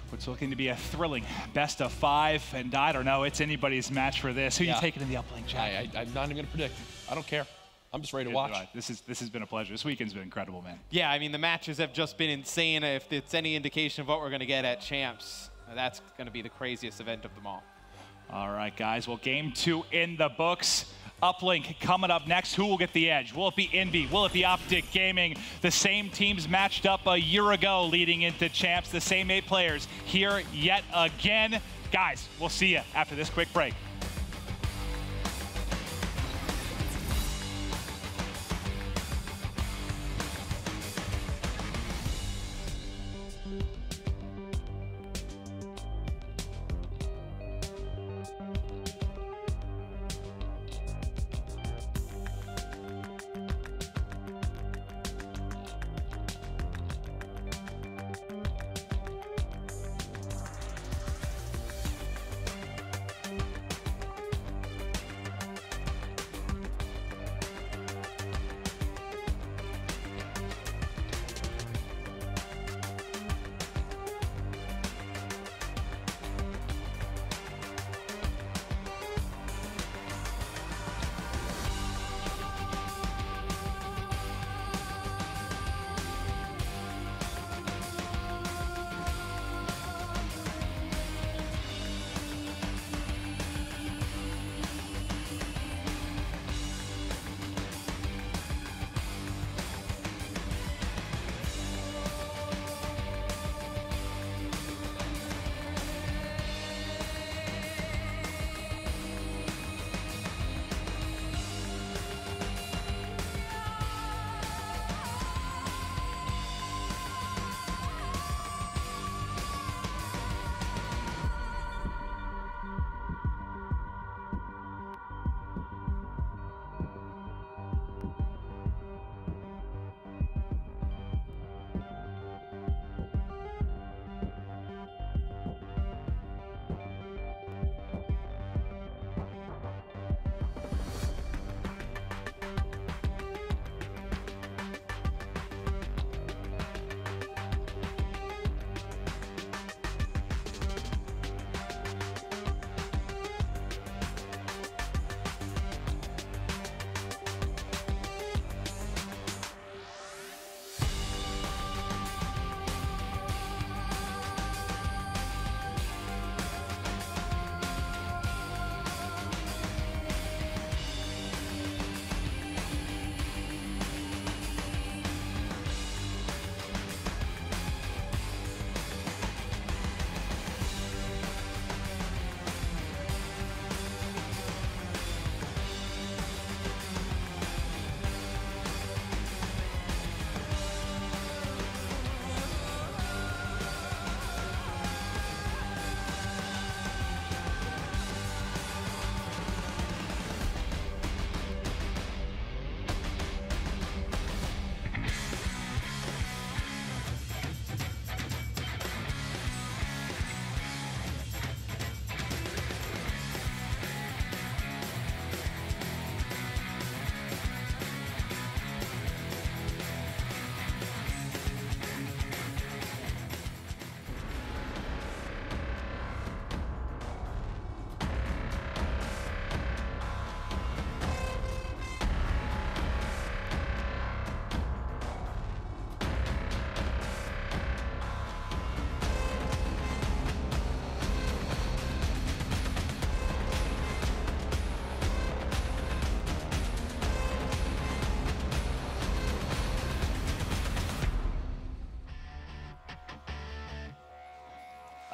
What's looking to be a thrilling best of 5, and I don't know, it's anybody's match for this. Who are you taking in the uplink, Jack? I'm not even going to predict. I don't care. I'm just ready to watch. This has been a pleasure. This weekend's been incredible, man. Yeah, I mean, the matches have just been insane. If it's any indication of what we're going to get at Champs, that's going to be the craziest event of them all. All right, guys. Well, game 2 in the books. Uplink coming up next. Who will get the edge? Will it be Envy? Will it be Optic Gaming? The same teams matched up a year ago leading into Champs. The same 8 players here yet again. Guys, we'll see you after this quick break.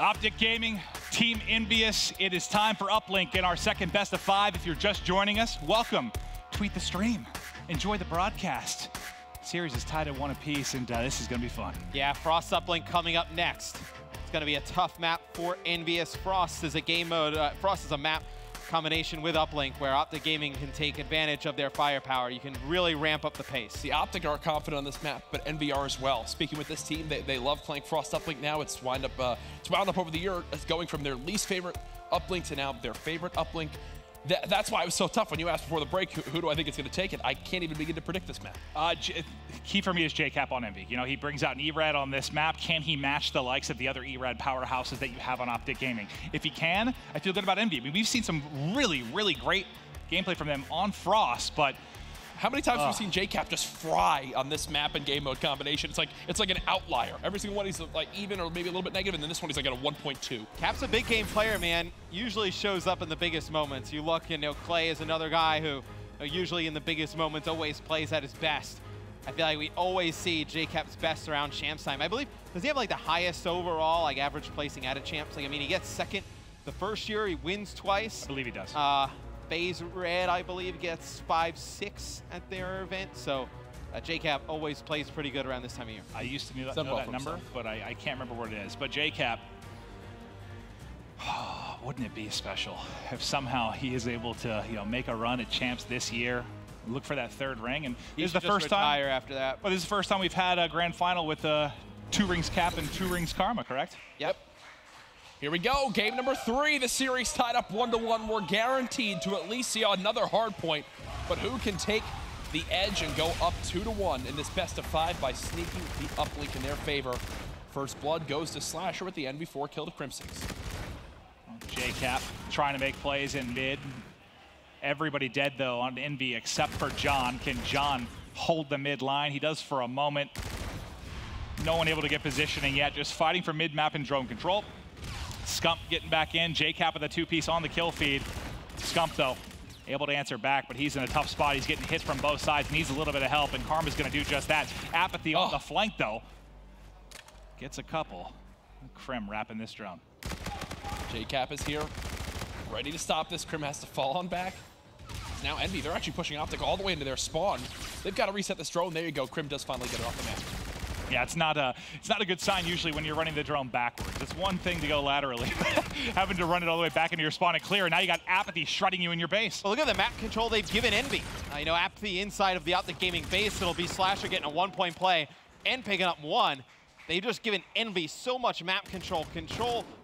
Optic Gaming, Team Envious, it is time for Uplink in our second best of 5. If you're just joining us, welcome. Tweet the stream. Enjoy the broadcast. Series is tied at 1 apiece, and this is going to be fun. Yeah, Frost Uplink coming up next. It's going to be a tough map for Envious. Frost is a game mode. Frost is a map combination with Uplink where Optic Gaming can take advantage of their firepower. You can really ramp up the pace. The Optic are confident on this map, but NVR as well. Speaking with this team, they love playing Frost Uplink now. It's wound up over the year as going from their least favorite Uplink to now their favorite Uplink. That's why it was so tough when you asked before the break, who do I think is going to take it? I can't even begin to predict this map. Key for me is JCap on Envy. You know, he brings out an ERAD on this map. Can he match the likes of the other ERAD powerhouses that you have on Optic Gaming? If he can, I feel good about Envy. I mean, we've seen some really, really great gameplay from them on Frost, but how many times have we seen JCap just fry on this map and game mode combination? It's like an outlier. Every single one he's like even or maybe a little bit negative, and then this one he's like at a 1.2. Cap's a big game player, man. Usually shows up in the biggest moments. You look, and Clay is another guy who usually in the biggest moments always plays at his best. I feel like we always see JCap's best around Champs time. I believe, does he have like the highest overall like average placing at a Champs? Like, I mean, he gets second the first year, he wins twice. I believe he does. FaZe Red, I believe, gets 5-6 at their event. So JCap always plays pretty good around this time of year. I used to know that number, but I can't remember what it is. But JCap, wouldn't it be special if somehow he is able to make a run at Champs this year? Look for that third ring, and this is the first time after that. Well, this is the first time we've had a grand final with 2 rings Cap and 2 rings Karma, correct? Yep. Here we go, game number 3. The series tied up 1-1. We're guaranteed to at least see another hard point, but who can take the edge and go up 2-1 in this best of 5 by sneaking the uplink in their favor? First blood goes to Slasher with the NV4 kill to Crim6. JCap trying to make plays in mid. Everybody dead though on Envy except for John. Can John hold the mid line? He does for a moment. No one able to get positioning yet. Just fighting for mid map and drone control. Scump getting back in. JCap with a 2-piece on the kill feed. Scump though able to answer back, but he's in a tough spot. He's getting hits from both sides. Needs a little bit of help, and Karma's going to do just that. Apathy on the flank though. Gets a couple. Crim wrapping this drone. JCap is here, ready to stop this. Crim has to fall on back. Now Envy, they're actually pushing Optic all the way into their spawn. They've got to reset this drone. There you go. Crim does finally get it off the map. Yeah, it's not a good sign usually when you're running the drone backwards. It's one thing to go laterally, having to run it all the way back into your spawn and clear, and now you got Apathy shredding you in your base. Well, look at the map control they've given Envy. Apathy inside of the Optic Gaming base. It'll be Slasher getting a 1-point play and picking up 1. They've just given Envy so much map control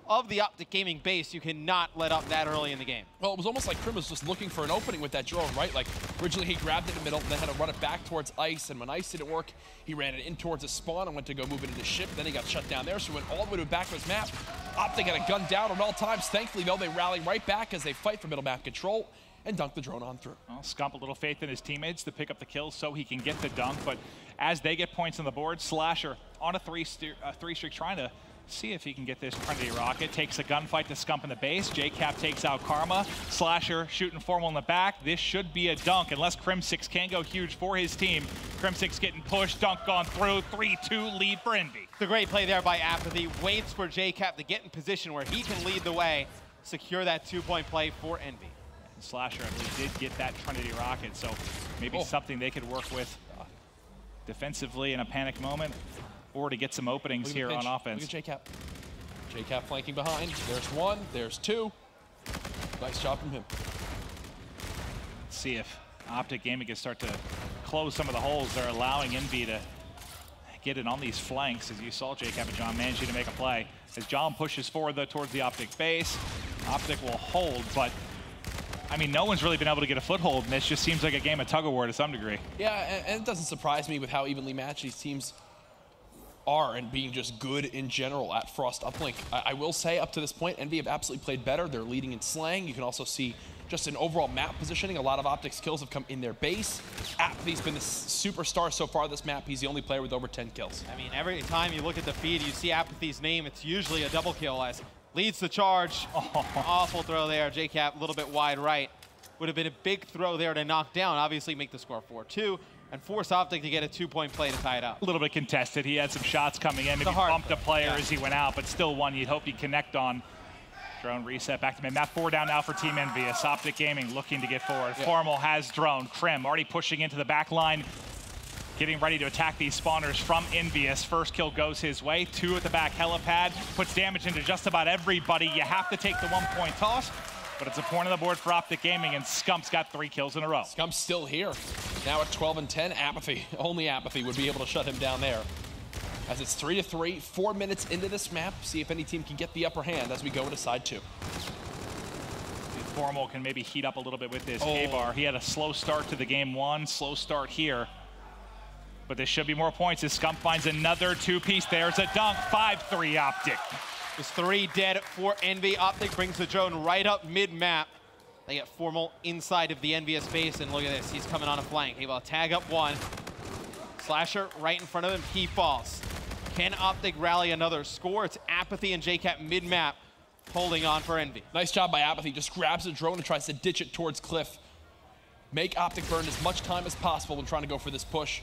of the Optic Gaming base. You cannot let up that early in the game. Well, it was almost like Crim was just looking for an opening with that drone, right? Like, originally he grabbed it in the middle and then had to run it back towards Ice, and when Ice didn't work, he ran it in towards a spawn and went to go move it into ship. Then he got shut down there, so he went all the way to the back of his map. Optic had a gun down at all times. Thankfully, though, they rally right back as they fight for middle map control and dunk the drone on through. Well, Scump a little faith in his teammates to pick up the kills so he can get the dunk, but as they get points on the board, Slasher on a three streak trying to see if he can get this Trinity Rocket. Takes a gunfight to Scump in the base. JCap takes out Karma. Slasher shooting formal in the back. This should be a dunk unless Crim6 can go huge for his team. Crim6 getting pushed, dunk gone through. 3-2 lead for Envy. It's a great play there by Apathy. Waits for JCap to get in position where he can lead the way, secure that 2-point play for Envy. Slasher, I believe, did get that Trinity Rocket, so maybe something they could work with defensively in a panic moment, or to get some openings here on offense. Look at JCap. JCap flanking behind. There's 1, there's 2. Nice job from him. Let's see if Optic Gaming can start to close some of the holes. They're allowing Envy to get it on these flanks, as you saw JCap and John managing to make a play. As John pushes forward though towards the Optic base, Optic will hold, but I mean, no one's really been able to get a foothold, and this just seems like a game of tug-of-war to some degree. Yeah, and it doesn't surprise me with how evenly matched these teams are and being just good in general at Frost Uplink. I will say, up to this point, Envy have absolutely played better. They're leading in slang. You can also see just an overall map positioning. A lot of Optic's kills have come in their base. Apathy's been the superstar so far this map. He's the only player with over 10 kills. I mean, every time you look at the feed, you see Apathy's name, it's usually a double kill as leads the charge. Awful throw there. JCap a little bit wide right. Would have been a big throw there to knock down. Obviously make the score 4-2. and force Optic to get a 2-point play to tie it up. A little bit contested. He had some shots coming in. Maybe bumped a player as he went out, but still one you'd hope he'd connect on. Drone reset back to mid. Map 4 down now for Team Envious. Optic Gaming looking to get forward. Formal has drone. Krim already pushing into the back line, getting ready to attack these spawners from Envious. First kill goes his way. 2 at the back helipad. Puts damage into just about everybody. You have to take the 1-point toss, but it's a point on the board for Optic Gaming, and Scump's got 3 kills in a row. Scump's still here. Now at 12 and 10, Apathy, only Apathy would be able to shut him down there. As it's 3-3, 4 minutes into this map, see if any team can get the upper hand as we go into side 2. Formal can maybe heat up a little bit with this K-Bar. He had a slow start to the game 1, slow start here. But there should be more points as Scump finds another 2-piece. There's a dunk, 5-3 Optic. There's 3 dead for Envy. Optic brings the drone right up mid-map. They get Formal inside of the Envious base, and look at this, he's coming on a flank. He will tag up 1. Slasher right in front of him, he falls. Can Optic rally another score? It's Apathy and JCap mid-map holding on for Envy. Nice job by Apathy, just grabs the drone and tries to ditch it towards Cliff. Make Optic burn as much time as possible when trying to go for this push.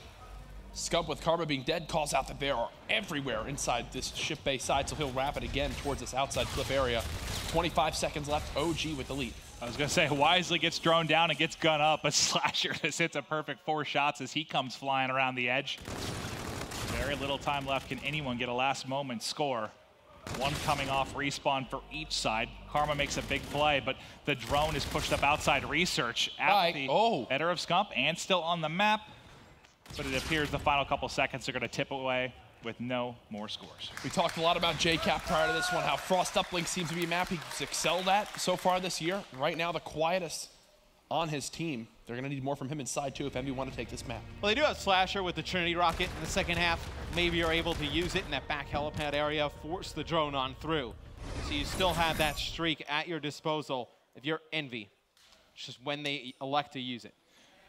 Scump, with Karma being dead, calls out that they are everywhere inside this ship bay side, so he'll wrap it again towards this outside cliff area. 25 seconds left, OG with the lead. I was going to say, Wisely gets drone down and gets gun up, but Slasher just hits a perfect 4 shots as he comes flying around the edge. Very little time left. Can anyone get a last moment score? 1 coming off respawn for each side. Karma makes a big play, but the drone is pushed up outside research. Apathy, better of Scump and still on the map. But it appears the final couple seconds are going to tip away with no more scores. We talked a lot about JCap prior to this one, how Frost Uplink seems to be a map he's excelled at so far this year. Right now, the quietest on his team. They're going to need more from him inside, too, if Envy want to take this map. Well, they do have Slasher with the Trinity Rocket in the second half. Maybe you're able to use it in that back helipad area, force the drone on through. So you still have that streak at your disposal if you're Envy. It's just when they elect to use it.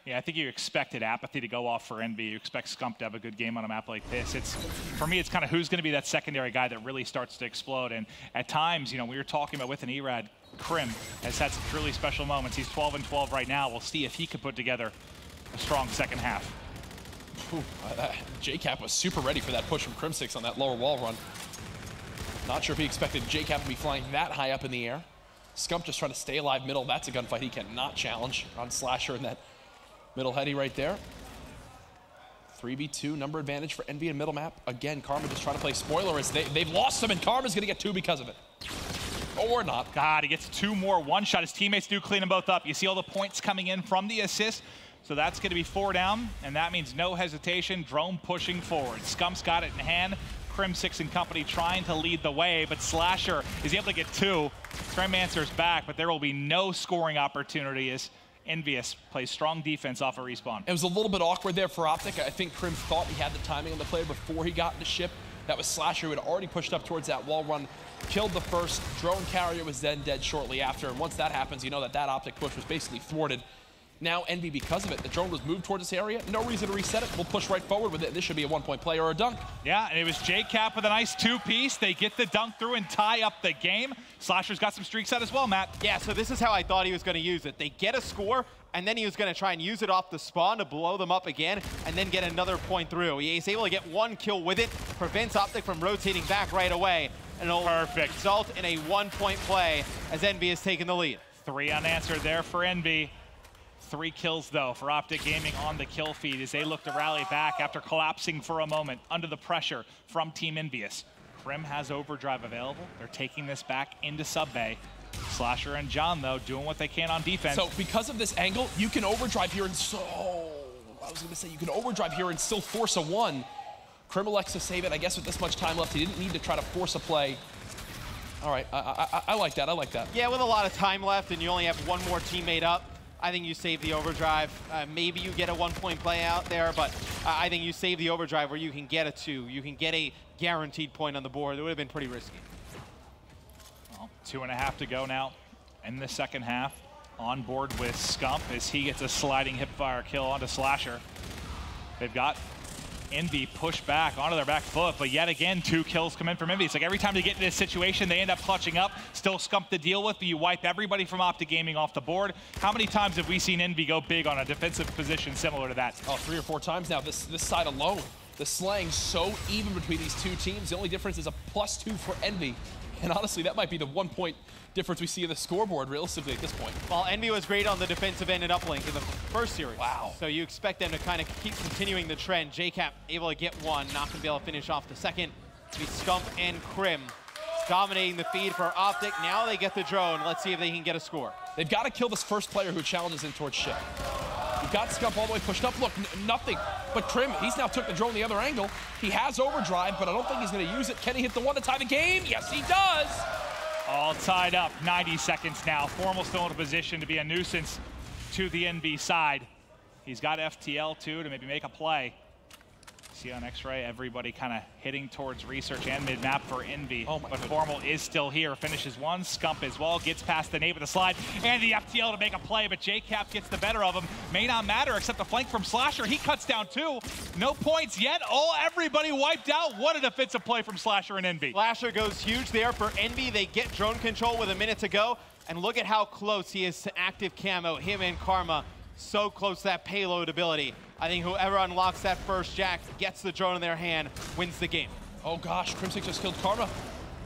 Yeah, I think you expected Apathy to go off for Envy. You expect Scump to have a good game on a map like this. For me, it's kind of who's going to be that secondary guy that really starts to explode. And at times, you know, we were talking about with an Erad, Krim has had some truly special moments. He's 12 and 12 right now. We'll see if he can put together a strong second half. JCap was super ready for that push from Crimsix on that lower wall run. Not sure if he expected JCap to be flying that high up in the air. Scump just trying to stay alive middle. That's a gunfight he cannot challenge on Slasher in that middle heady right there. 3v2 number advantage for Envy in middle map. Again, Karma just trying to play spoiler as they've lost him, and Karma's going to get 2 because of it. Or not. God, he gets 2 more one-shot. His teammates do clean them both up. You see all the points coming in from the assist. So that's going to be 4 down, and that means no hesitation. Drone pushing forward. Scump's got it in hand. Crim6 and company trying to lead the way, but Slasher is able to get 2. Krim answers back, but there will be no scoring opportunity as Envious plays strong defense off a respawn. It was a little bit awkward there for Optic. I think Krim thought he had the timing on the play before he got into ship. That was Slasher who had already pushed up towards that wall run, killed the first. Drone carrier was then dead shortly after, and once that happens, you know that Optic push was basically thwarted. Now Envy, because of it, the drone was moved towards this area. No reason to reset it. We'll push right forward with it. This should be a 1-point play or a dunk. Yeah, and it was JCap with a nice 2-piece. They get the dunk through and tie up the game. Slasher's got some streaks out as well, Matt. Yeah, so this is how I thought he was going to use it. They get a score, and then he was going to try and use it off the spawn to blow them up again, and then get another point through. He's able to get 1 kill with it, prevents Optic from rotating back right away, and it'll result in a 1-point play as Envy has taken the lead. 3 unanswered there for Envy. 3 kills, though, for Optic Gaming on the kill feed as they look to rally back after collapsing for a moment under the pressure from Team Envious. Krim has overdrive available. They're taking this back into sub-bay. Slasher and John, though, doing what they can on defense. So because of this angle, you can overdrive here and you can overdrive here and still force a 1. Krim elects to save it. I guess with this much time left, he didn't need to try to force a play. All right, I like that, I like that. Yeah, with a lot of time left and you only have 1 more teammate up, I think you save the overdrive. Maybe you get a 1-point play out there, but I think you save the overdrive where you can get a 2. You can get a guaranteed point on the board. It would have been pretty risky. Well, 2.5 to go now in the second half. On board with Scump as he gets a sliding hipfire kill onto Slasher. They've got Envy push back onto their back foot, but yet again, 2 kills come in from Envy. It's like every time they get in this situation, they end up clutching up. Still Scump to deal with, but you wipe everybody from Optic Gaming off the board. How many times have we seen Envy go big on a defensive position similar to that? Oh, 3 or 4 times now, this side alone. The slaying so even between these 2 teams. The only difference is a +2 for Envy. And honestly, that might be the 1-point difference we see in the scoreboard realistically at this point. Well, Envy was great on the defensive end and uplink in the first series. Wow. So you expect them to kind of keep continuing the trend. JCap able to get one, not going to be able to finish off the second. It's be Scump and Crim dominating the feed for Optic. Now they get the drone. Let's see if they can get a score. They've got to kill this first player who challenges in towards ship. You've got Scump all the way pushed up. Look, nothing. But Crim, he's now took the drone the other angle. He has overdrive, but I don't think he's going to use it. Can he hit the one to tie the game? Yes, he does. All tied up, 90 seconds now. Formal still in a position to be a nuisance to the NV side. He's got FTL too to maybe make a play. See on X-Ray, everybody kind of hitting towards research and mid-map for Envy. Oh my but goodness. Formal is still here, finishes one. Scump as well, gets past the nade with the slide, and the FTL to make a play, but JCap gets the better of him. May not matter except the flank from Slasher. He cuts down 2. No points yet. Everybody wiped out. What a defensive play from Slasher and Envy. Slasher goes huge there for Envy. They get drone control with a minute to go. And look at how close he is to active camo. Him and Karma, so close to that payload ability. I think whoever unlocks that first jack, gets the drone in their hand, wins the game. Oh gosh, Crimson just killed Karma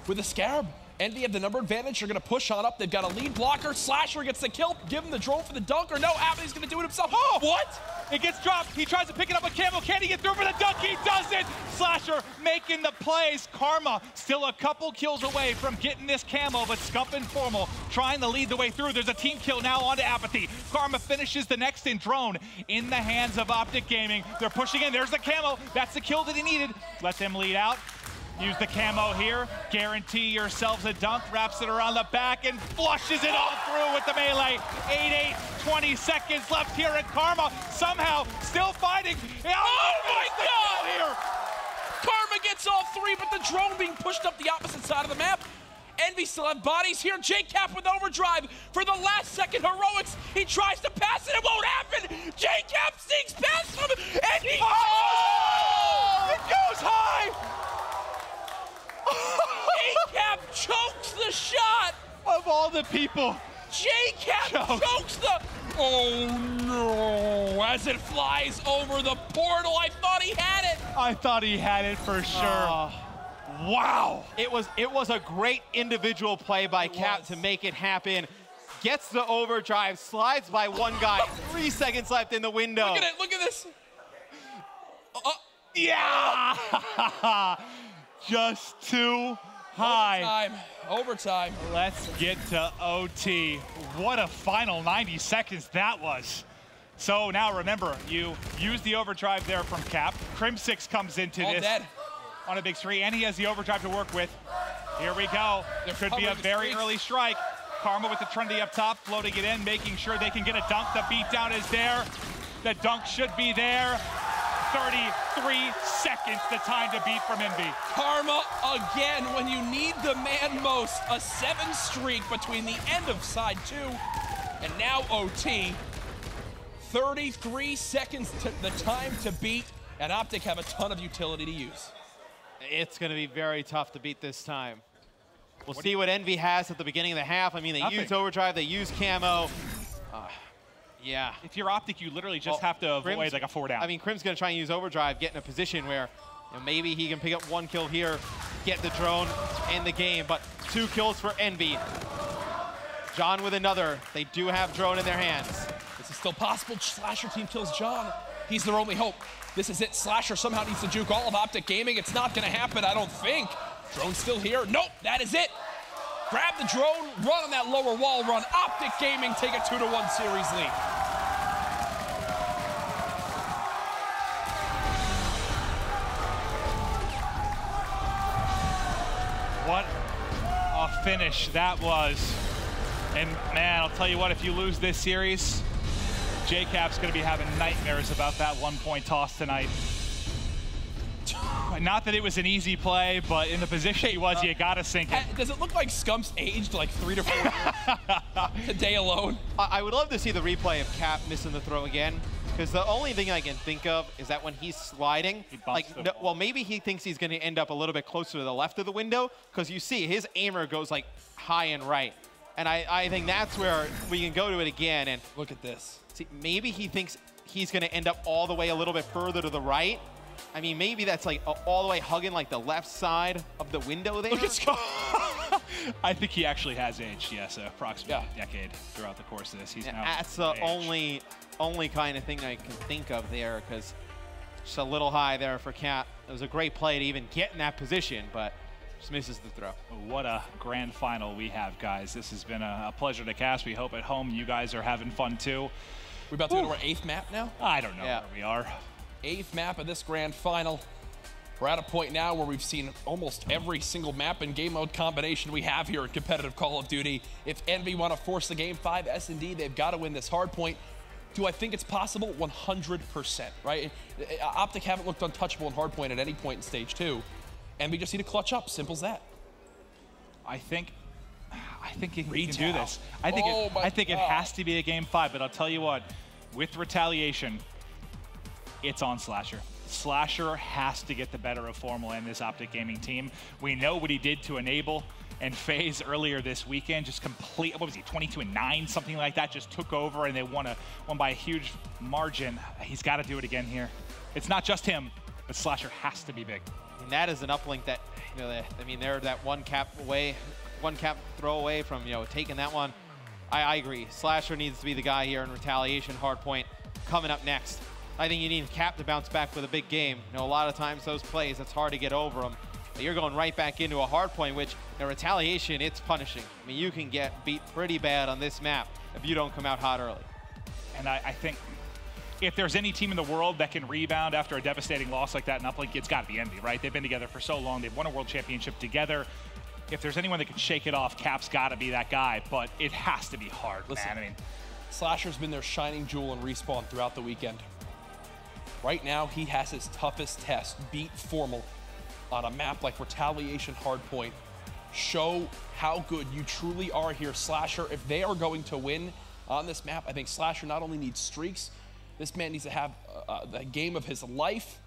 with a Scarab. Envy have the number advantage. They're going to push on up. They've got a lead blocker. Slasher gets the kill. Give him the drone for the dunk, or no, Abney's going to do it himself. Oh, what? It gets dropped. He tries to pick it up with Camo. Can he get through for the dunk? He doesn't. Slasher making the plays. Karma still a couple kills away from getting this Camo, but Scump and Formal trying to lead the way through. There's a team kill now onto Apathy. Karma finishes the next in drone in the hands of Optic Gaming. They're pushing in. There's the Camo. That's the kill that he needed. Let them lead out. Use the Camo here. Guarantee yourselves a dunk. Wraps it around the back and flushes it all through with the melee. 8-8, 20 seconds left here, and Karma somehow still fighting. Oh my God! Here. Karma gets all 3, but the drone being pushed up the opposite side of the map. Envy still have bodies here. JCap with overdrive for the last second heroics. He tries to pass it. It won't happen. JCap sneaks past him, and he... Oh! It goes high! JCap chokes the shot. Of all the people. JCap chokes the... Oh no, as it flies over the portal. I thought he had it. I thought he had it for sure. Wow. It was a great individual play by Cap to make it happen. Gets the overdrive, slides by one guy. 3 seconds left in the window. Look at it, look at this. Yeah! Just too high. Overtime. Let's get to OT. What a final 90 seconds that was. So now remember, you use the overdrive there from Cap. Crim6 comes into All this dead. On a big 3, and he has the overdrive to work with. Here we go. There could be a very early strike. Karma with the Trinity up top, floating it in, making sure they can get a dunk. The beatdown is there. The dunk should be there. 33 seconds, the time to beat from Envy. Karma again, when you need the man most. A 7 streak between the end of side 2 and now OT. 33 seconds to the time to beat, and Optic have a ton of utility to use. It's going to be very tough to beat this time. We'll see what Envy has at the beginning of the half. I mean, they use overdrive, they use camo. Yeah. If you're Optic, you literally just have to avoid like a 4 down. I mean, Crim's going to try and use overdrive, get in a position where maybe he can pick up 1 kill here, get the drone, end the game. But 2 kills for Envy. John with another. They do have drone in their hands. This is still possible. Slasher team kills John. He's their only hope. This is it. Slasher somehow needs to juke all of Optic Gaming. It's not going to happen, I don't think. Drone's still here. Nope, that is it. Grab the drone, run on that lower wall run. Optic Gaming take a 2-1 series lead. What a finish that was. And man, I'll tell you what, if you lose this series, JCap's gonna be having nightmares about that 1-point toss tonight. Not that it was an easy play, but in the position he was, you gotta sink it. Does it look like Scump's aged like 3 to 4 years today alone? I would love to see the replay of Cap missing the throw again, Because the only thing I can think of is that when he's sliding, well, maybe he thinks he's going to end up a little bit closer to the left of the window, because you see his aimer goes like high and right. And I think that's where we can go to it again. And look at this. See, maybe he thinks he's going to end up all the way a little bit further to the right. I mean, maybe that's like all the way hugging like the left side of the window there. Look at Scott. I think he actually has aged, yes, approximately a decade throughout the course of this. He's now that's the only kind of thing I can think of there, because just a little high there for Cat. It was a great play to even get in that position, but just misses the throw. What a grand final we have, guys. This has been a pleasure to cast. We hope at home you guys are having fun too. We're about to go to our 8th map now? I don't know where we are. 8th map of this grand final. We're at a point now where we've seen almost every single map and game mode combination we have here in competitive Call of Duty. If Envy want to force the game 5, S&D, they've got to win this hard point. Do I think it's possible? 100%, right? Optic haven't looked untouchable in hard point at any point in stage 2. And we just need to clutch up, simple as that. I think he can do this. I think it has to be a game 5, but I'll tell you what, with retaliation, it's on Slasher. Slasher has to get the better of Formal and this Optic Gaming team. We know what he did to Enable and FaZe earlier this weekend. Just complete, what was he, 22-9, something like that, just took over and they won by a huge margin. He's got to do it again here. It's not just him, but Slasher has to be big. And that is an uplink that, you know, I mean, they're that one cap throw away from, you know, taking that one. I agree. Slasher needs to be the guy here in retaliation. Hardpoint coming up next. I think you need Cap to bounce back with a big game. You know, a lot of times those plays, it's hard to get over them. But you're going right back into a hardpoint, which the retaliation, it's punishing. I mean, you can get beat pretty bad on this map if you don't come out hot early. And I think if there's any team in the world that can rebound after a devastating loss like that in uplink, it's got to be Envy, right? They've been together for so long. They've won a world championship together. If there's anyone that can shake it off, Cap's got to be that guy, but it has to be hard, man. I mean, Slasher's been their shining jewel in Respawn throughout the weekend. Right now, he has his toughest test, beat Formal on a map like Retaliation Hardpoint. Show how good you truly are here, Slasher. If they are going to win on this map, I think Slasher not only needs streaks, this man needs to have the game of his life,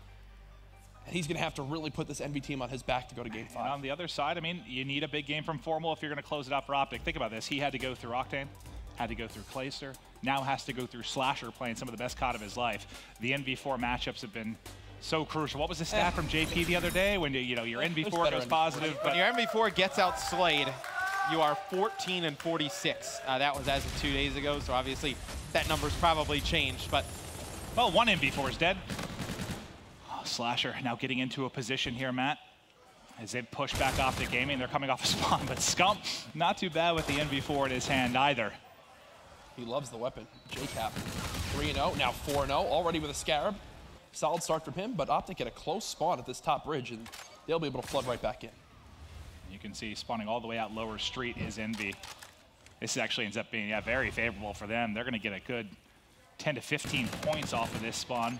and he's going to have to really put this Envy team on his back to go to game 5. And on the other side, I mean, you need a big game from Formal if you're going to close it out for Optic. Think about this. He had to go through Octane, had to go through Clayster, now has to go through Slasher, playing some of the best COD of his life. The NV4 matchups have been so crucial. What was the stat from JP the other day when you know your NV4 goes positive? When your NV4 gets out slayed, you are 14 and 46. That was as of 2 days ago, so obviously that number's probably changed. But well, one NV4 is dead. Oh, Slasher now getting into a position here, Matt, as they push back Optic Gaming. They're coming off a spawn, but Scump not too bad with the NV4 in his hand either. He loves the weapon. JCap 3-0, now 4-0, already with a Scarab. Solid start from him, but Optic get a close spawn at this top bridge, and they'll be able to flood right back in. You can see spawning all the way out lower street is Envy. This actually ends up being very favorable for them. They're going to get a good 10 to 15 points off of this spawn.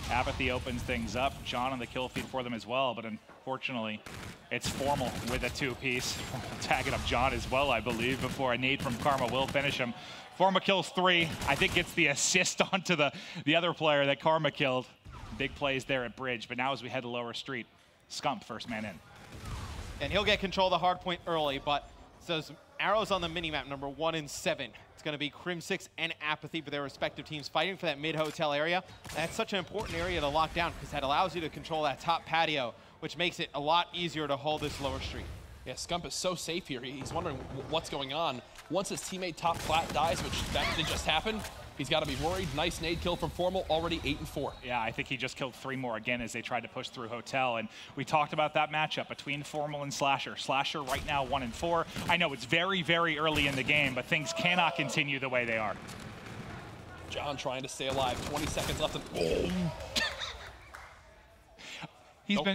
Apathy opens things up. John on the kill feed for them as well, but unfortunately, it's Formal with a 2-piece. Tagging up John as well, I believe, before a nade from Karma will finish him. Formal kills 3. I think gets the assist onto the other player that Karma killed. Big plays there at bridge, but now as we head to lower street, Scump first man in. And he'll get control of the hard point early, but those arrows on the minimap, number 1 and 7. It's going to be Crim6 and Apathy for their respective teams fighting for that mid-hotel area. And that's such an important area to lock down because that allows you to control that top patio, which makes it a lot easier to hold this lower street. Yeah, Scump is so safe here. He's wondering what's going on. Once his teammate top flat dies, which that did just happen, he's got to be worried. Nice nade kill from Formal, already 8 and 4. Yeah, I think he just killed 3 more again as they tried to push through Hotel. And we talked about that matchup between Formal and Slasher. Slasher right now 1 and 4. I know it's very, very early in the game, but things cannot continue the way they are. John trying to stay alive. 20 seconds left. And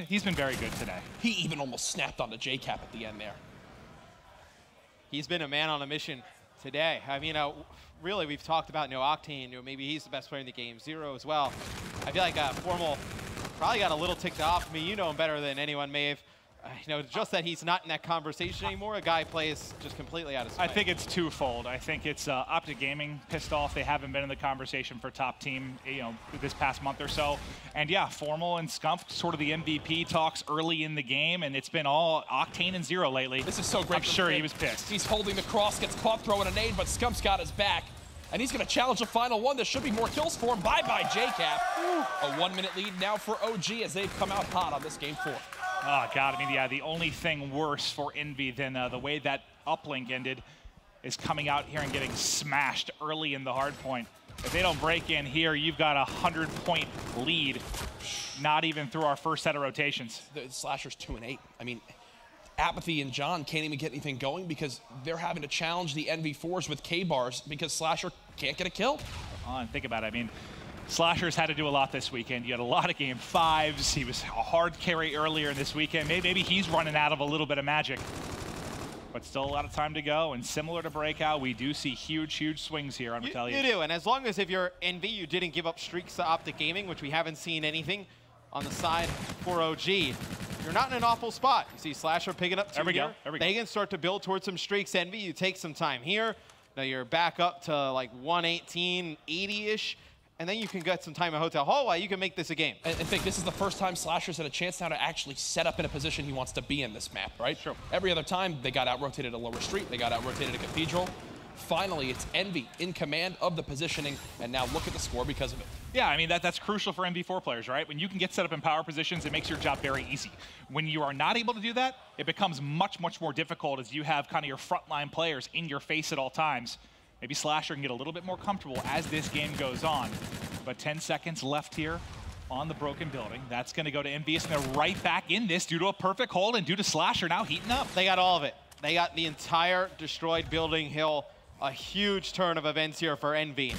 He's been very good today. He even almost snapped on the JCap at the end there. He's been a man on a mission today. I mean, really, we've talked about Octane. Maybe he's the best player in the game. Zero as well. I feel like Formal probably got a little ticked off. I mean, you know him better than anyone, Maeve. just that he's not in that conversation anymore, a guy plays just completely out of sight. I think it's twofold. I think it's Optic Gaming pissed off. They haven't been in the conversation for top team, this past month or so. And yeah, Formal and Scump, sort of the MVP talks early in the game, and it's been all Octane and Zero lately. This is so great. I'm sure he was pissed. He's holding the cross, gets caught throwing a nade, but Scump's got his back. And he's going to challenge the final one. There should be more kills for him. Bye-bye, JCap. A 1-minute lead now for OG as they've come out hot on this game 4. Oh, God. I mean, yeah, the only thing worse for Envy than the way that uplink ended is coming out here and getting smashed early in the hard point. If they don't break in here, you've got a 100-point lead, not even through our first set of rotations. The Slasher's 2 and 8. I mean, Apathy and John can't even get anything going because they're having to challenge the NV4s with K-bars because Slasher can't get a kill. And think about it. I mean, Slasher's had to do a lot this weekend. You had a lot of game 5s. He was a hard carry earlier in this weekend. Maybe he's running out of a little bit of magic. But still a lot of time to go. And similar to Breakout, we do see huge, huge swings here on Retaliation. You do, and as long as if you're Envy, you didn't give up streaks to Optic Gaming, which we haven't seen anything on the side for OG. You're not in an awful spot. You see Slasher picking up 2 There we here. go. There we go. They can start to build towards some streaks. Envy, you take some time here. Now you're back up to like 118, 80-ish. And then you can get some time at Hotel Hallway. You can make this a game. And think this is the first time Slasher's had a chance now to actually set up in a position he wants to be in this map, right? Sure. Every other time, they got out-rotated at Lower Street. They got out-rotated at Cathedral. Finally, it's Envy in command of the positioning, and now look at the score because of it. Yeah, I mean, that's crucial for NV4 players, right? When you can get set up in power positions, it makes your job very easy. When you are not able to do that, it becomes much, much more difficult as you have kind of your frontline players in your face at all times. Maybe Slasher can get a little bit more comfortable as this game goes on. But 10 seconds left here on the broken building. That's going to go to Envious, and they're right back in this due to a perfect hold and due to Slasher now heating up. They got all of it. They got the entire destroyed building hill. A huge turn of events here for Envy.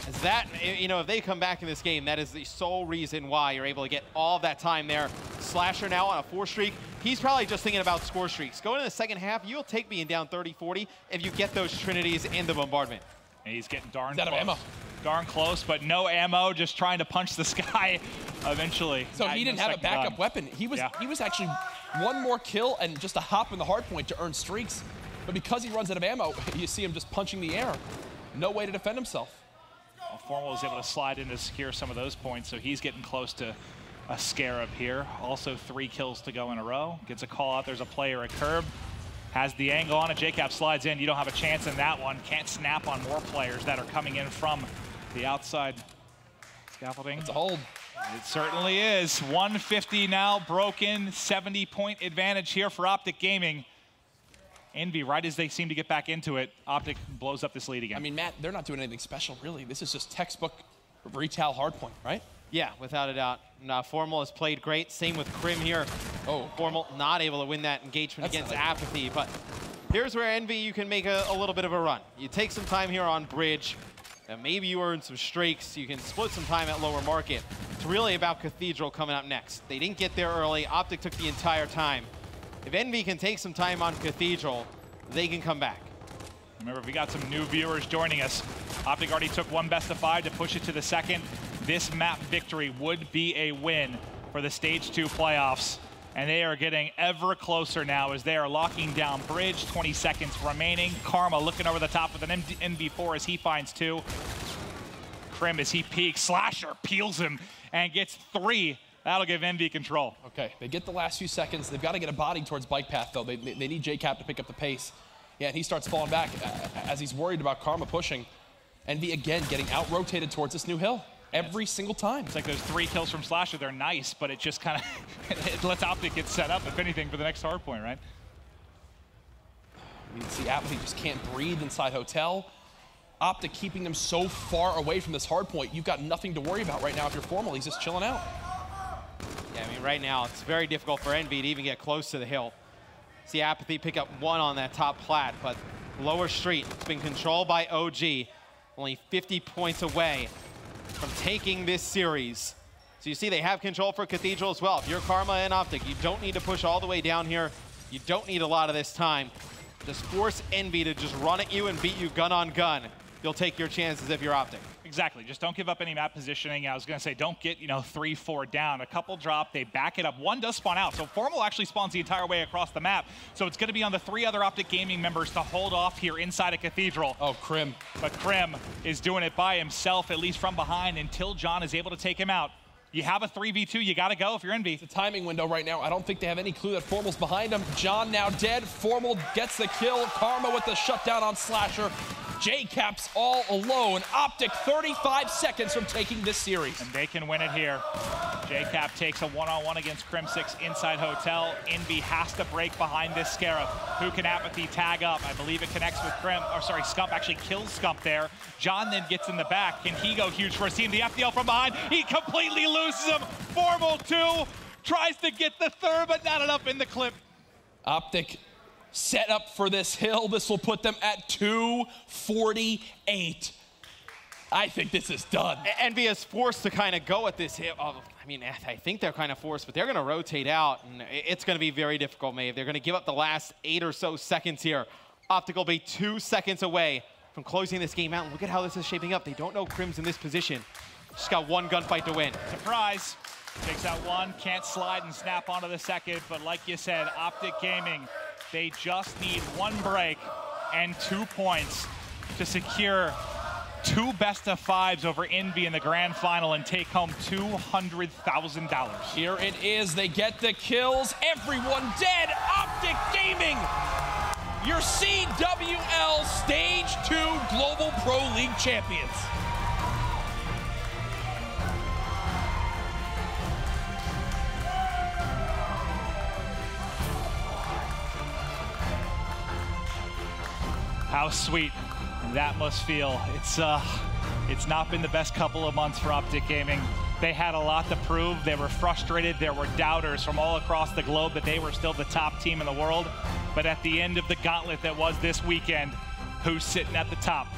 As that, if they come back in this game, that is the sole reason why you're able to get all of that time there. Slasher now on a 4 streak. He's probably just thinking about score streaks. Going into the second half, you'll take being down 30-40 if you get those Trinities in the bombardment. And he's getting darn close. Out of ammo. Darn close, but no ammo, just trying to punch the sky eventually. So he didn't have a backup weapon. He was actually one more kill and just a hop in the hard point to earn streaks. But because he runs out of ammo, you see him just punching the air. No way to defend himself. Well, Formal was able to slide in to secure some of those points, so he's getting close to a Scarab here. Also 3 kills to go in a row. Gets a call out. There's a player at curb. Has the angle on it. JCap slides in. You don't have a chance in that one. Can't snap on more players that are coming in from the outside scaffolding. It's a hold. It certainly is. 150 now broken. 70-point advantage here for Optic Gaming. Envy, right as they seem to get back into it, Optic blows up this lead again. I mean, Matt, they're not doing anything special, really. This is just textbook retail hardpoint, right? Yeah, without a doubt. Formal has played great. Same with Crim here. Oh, Formal not able to win that engagement against Apathy. But here's where Envy, you can make a little bit of a run. You take some time here on Bridge, and maybe you earn some streaks. You can split some time at Lower Market. It's really about Cathedral coming up next. They didn't get there early. Optic took the entire time. If Envy can take some time on Cathedral, they can come back. Remember, we got some new viewers joining us. Optic already took 1 best of 5 to push it to the second. This map victory would be a win for the Stage 2 playoffs. And they are getting ever closer now as they are locking down Bridge. 20 seconds remaining. Karma looking over the top with an NV4 as he finds 2. Crim as he peeks. Slasher peels him and gets 3. That'll give Envy control. Okay, they get the last few seconds. They've got to get a body towards bike path, though. They need JCap to pick up the pace. Yeah, and he starts falling back as he's worried about Karma pushing. Envy, again, getting out-rotated towards this new hill every single time. It's like those 3 kills from Slasher. They're nice, but it just kind of it lets Optic get set up, if anything, for the next hard point, right? You can see Apathy just can't breathe inside Hotel. Optic keeping them so far away from this hard point. You've got nothing to worry about right now if you're Formal. He's just chilling out. Yeah, I mean, right now, it's very difficult for Envy to even get close to the hill. See Apathy pick up 1 on that top plat, but Lower Street, it's been controlled by OG, only 50 points away from taking this series. So you see they have control for Cathedral as well. If you're Karma and Optic, you don't need to push all the way down here. You don't need a lot of this time. Just force Envy to just run at you and beat you gun on gun. You'll take your chances if you're Optic. Exactly. Just don't give up any map positioning. I was going to say, don't get, 3-4 down. A couple drop, they back it up. One does spawn out. So Formal actually spawns the entire way across the map. So it's going to be on the 3 other Optic Gaming members to hold off here inside a Cathedral. Oh, Krim. But Krim is doing it by himself, at least from behind, until John is able to take him out. You have a 3v2, you gotta go if you're Envy. It's a timing window right now. I don't think they have any clue that Formal's behind him. John now dead. Formal gets the kill. Karma with the shutdown on Slasher. J-Cap's all alone. Optic 35 seconds from taking this series. And they can win it here. J-Cap takes a one-on-one against Crim6 inside Hotel. Envy has to break behind this Scarab. Who can Apathy tag up? I believe it connects with Scump actually kills Scump there. John then gets in the back. Can he go huge for his team? The FDL from behind, he completely loses him. Formal 2, tries to get the third, but not enough in the clip. Optic set up for this hill. This will put them at 248. I think this is done. Envy is forced to kind of go at this hill. I mean, I think they're kind of forced, but they're going to rotate out, and it's going to be very difficult, Maeve. They're going to give up the last 8 or so seconds here. Optic will be 2 seconds away from closing this game out. And look at how this is shaping up. They don't know Crim's in this position. Just got one gunfight to win. Surprise. Takes out one, can't slide and snap onto the second, but like you said, Optic Gaming, they just need 1 break and 2 points to secure 2 best-of-5s over Envy in the grand final and take home $200,000. Here it is. They get the kills. Everyone dead. Optic Gaming, your CWL Stage 2 Global Pro League champions. How sweet that must feel. It's not been the best couple of months for Optic Gaming. They had a lot to prove. They were frustrated. There were doubters from all across the globe that they were still the top team in the world. But at the end of the gauntlet that was this weekend, who's sitting at the top?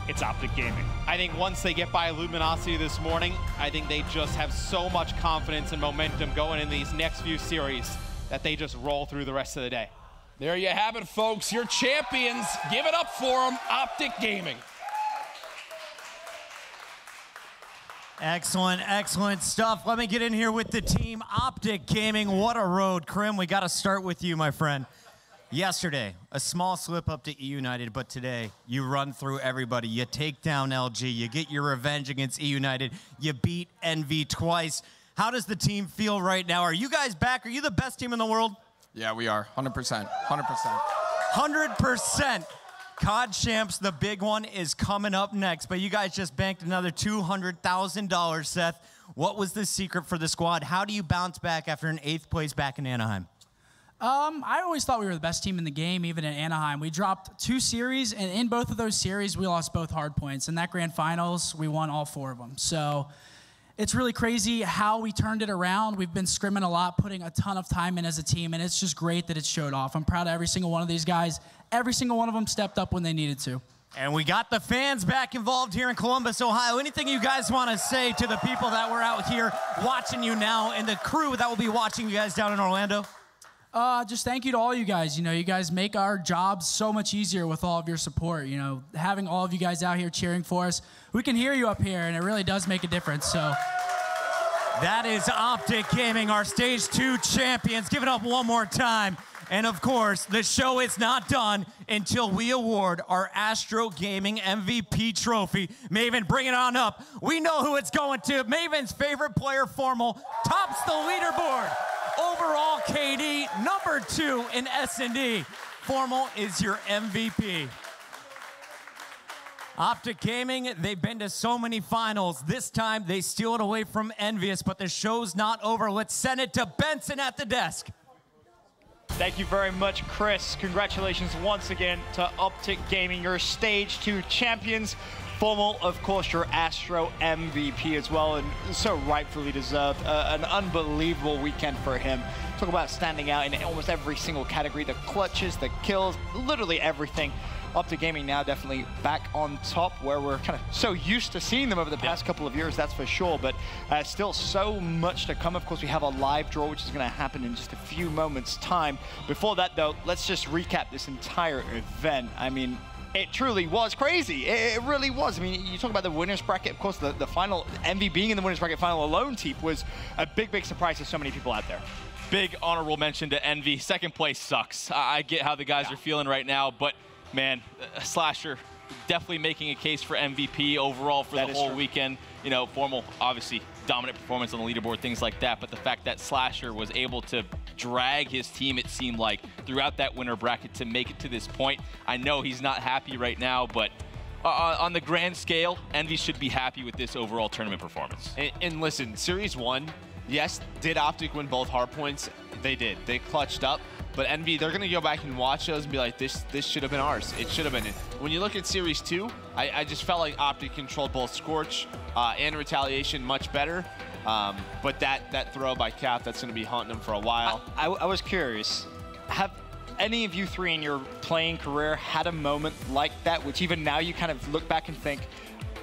It's Optic Gaming. I think once they get by Luminosity this morning, I think they just have so much confidence and momentum going in these next few series that they just roll through the rest of the day. There you have it, folks. Your champions. Give it up for them, Optic Gaming. Excellent, excellent stuff. Let me get in here with the team. Optic Gaming, what a road. Krim, we got to start with you, my friend. Yesterday, a small slip up to E United, but today, you run through everybody. You take down LG. You get your revenge against E United. You beat Envy twice. How does the team feel right now? Are you guys back? Are you the best team in the world? Yeah, we are. 100%. 100%. 100%. COD Champs, the big one, is coming up next, but you guys just banked another $200,000, Seth. What was the secret for the squad? How do you bounce back after an 8th place back in Anaheim? I always thought we were the best team in the game, even in Anaheim. We dropped 2 series, and in both of those series, we lost both hard points. In that grand finals, we won all 4 of them. So it's really crazy how we turned it around. We've been scrimming a lot, putting a ton of time in as a team, and it's just great that it showed off. I'm proud of every single one of these guys. Every single one of them stepped up when they needed to. And we got the fans back involved here in Columbus, Ohio. Anything you guys want to say to the people that were out here watching you now and the crew that will be watching you guys down in Orlando? Just thank you to all you guys. You guys make our jobs so much easier with all of your support. Having all of you guys out here cheering for us. We can hear you up here, and it really does make a difference. So that is Optic Gaming, our Stage 2 champions. Give it up one more time. And of course, the show is not done until we award our Astro Gaming MVP trophy. Maven, bring it on up. We know who it's going to. Maven's favorite player, Formal, tops the leaderboard. Overall KD, number 2 in S&D. Formal is your MVP. Optic Gaming, they've been to so many finals. This time, they steal it away from Envious, but the show's not over. Let's send it to Benson at the desk. Thank you very much, Chris. Congratulations once again to Optic Gaming, your Stage 2 champions. Formal, of course, your Astro MVP as well, and so rightfully deserved. An unbelievable weekend for him. Talk about standing out in almost every single category, the clutches, the kills, literally everything. Optic Gaming now definitely back on top, where we're kind of so used to seeing them over the past couple of years, that's for sure, but still so much to come. Of course, we have a live draw, which is going to happen in just a few moments' time. Before that, though, let's just recap this entire event. I mean, It truly was crazy. It really was. I mean, you talk about the winners bracket. Of course, the final, Envy being in the winners bracket final alone, Teep, was a big, big surprise to so many people out there. Big honorable mention to Envy. Second place sucks. I get how the guys are feeling right now, but man, Slasher definitely making a case for MVP overall for the whole weekend. You know, Formal, obviously, dominant performance on the leaderboard, things like that, but the fact that Slasher was able to drag his team, it seemed like, throughout that winner bracket to make it to this point. I know he's not happy right now, but on the grand scale, Envy should be happy with this overall tournament performance. And listen, Series 1, yes, did Optic win both hard points? They did. They clutched up. But Envy, they're going to go back and watch those and be like, this should have been ours. It should have been it. When you look at Series 2, I just felt like Optic controlled both Scorch and Retaliation much better. But that throw by Cap, that's going to be haunting him for a while. I was curious. Have any of you three in your playing career had a moment like that, which even now you kind of look back and think,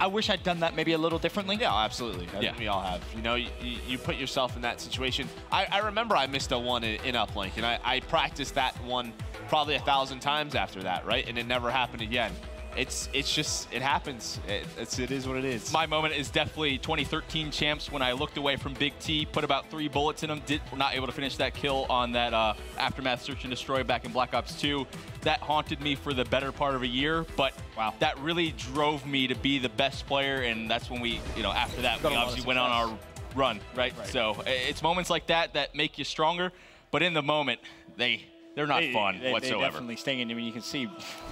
I wish I'd done that maybe a little differently? Yeah, absolutely. I think we all have. You know, you put yourself in that situation. I remember I missed a one in uplink, and I practiced that one probably 1,000 times after that, right? And it never happened again. It's just, it happens. It is what it is. My moment is definitely 2013 champs when I looked away from Big T, put about 3 bullets in him, not able to finish that kill on that Aftermath Search and Destroy back in Black Ops 2. That haunted me for the better part of a year, but that really drove me to be the best player, and that's when we, you know, after that, we obviously went on our run, right? So it's moments like that that make you stronger, but in the moment, they're not fun whatsoever. They definitely sting in. I mean, you can see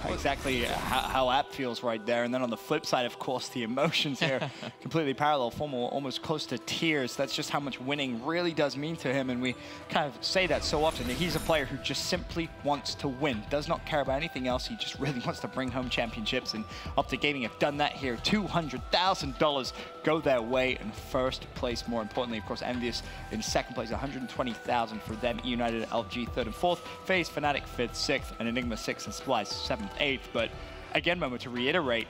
exactly how that feels right there. And then on the flip side, of course, the emotions here completely parallel. Formal almost close to tears. That's just how much winning really does mean to him. And we kind of say that so often. He's a player who just simply wants to win. Does not care about anything else. He just really wants to bring home championships. And Optic Gaming have done that here. $200,000 go their way in first place. More importantly, of course, Envious in second place. $120,000 for them. United LG third and fourth. FaZe, Fnatic 5th, 6th, and Enigma 6th, and Splice 7th, 8th. But again, Momo, to reiterate,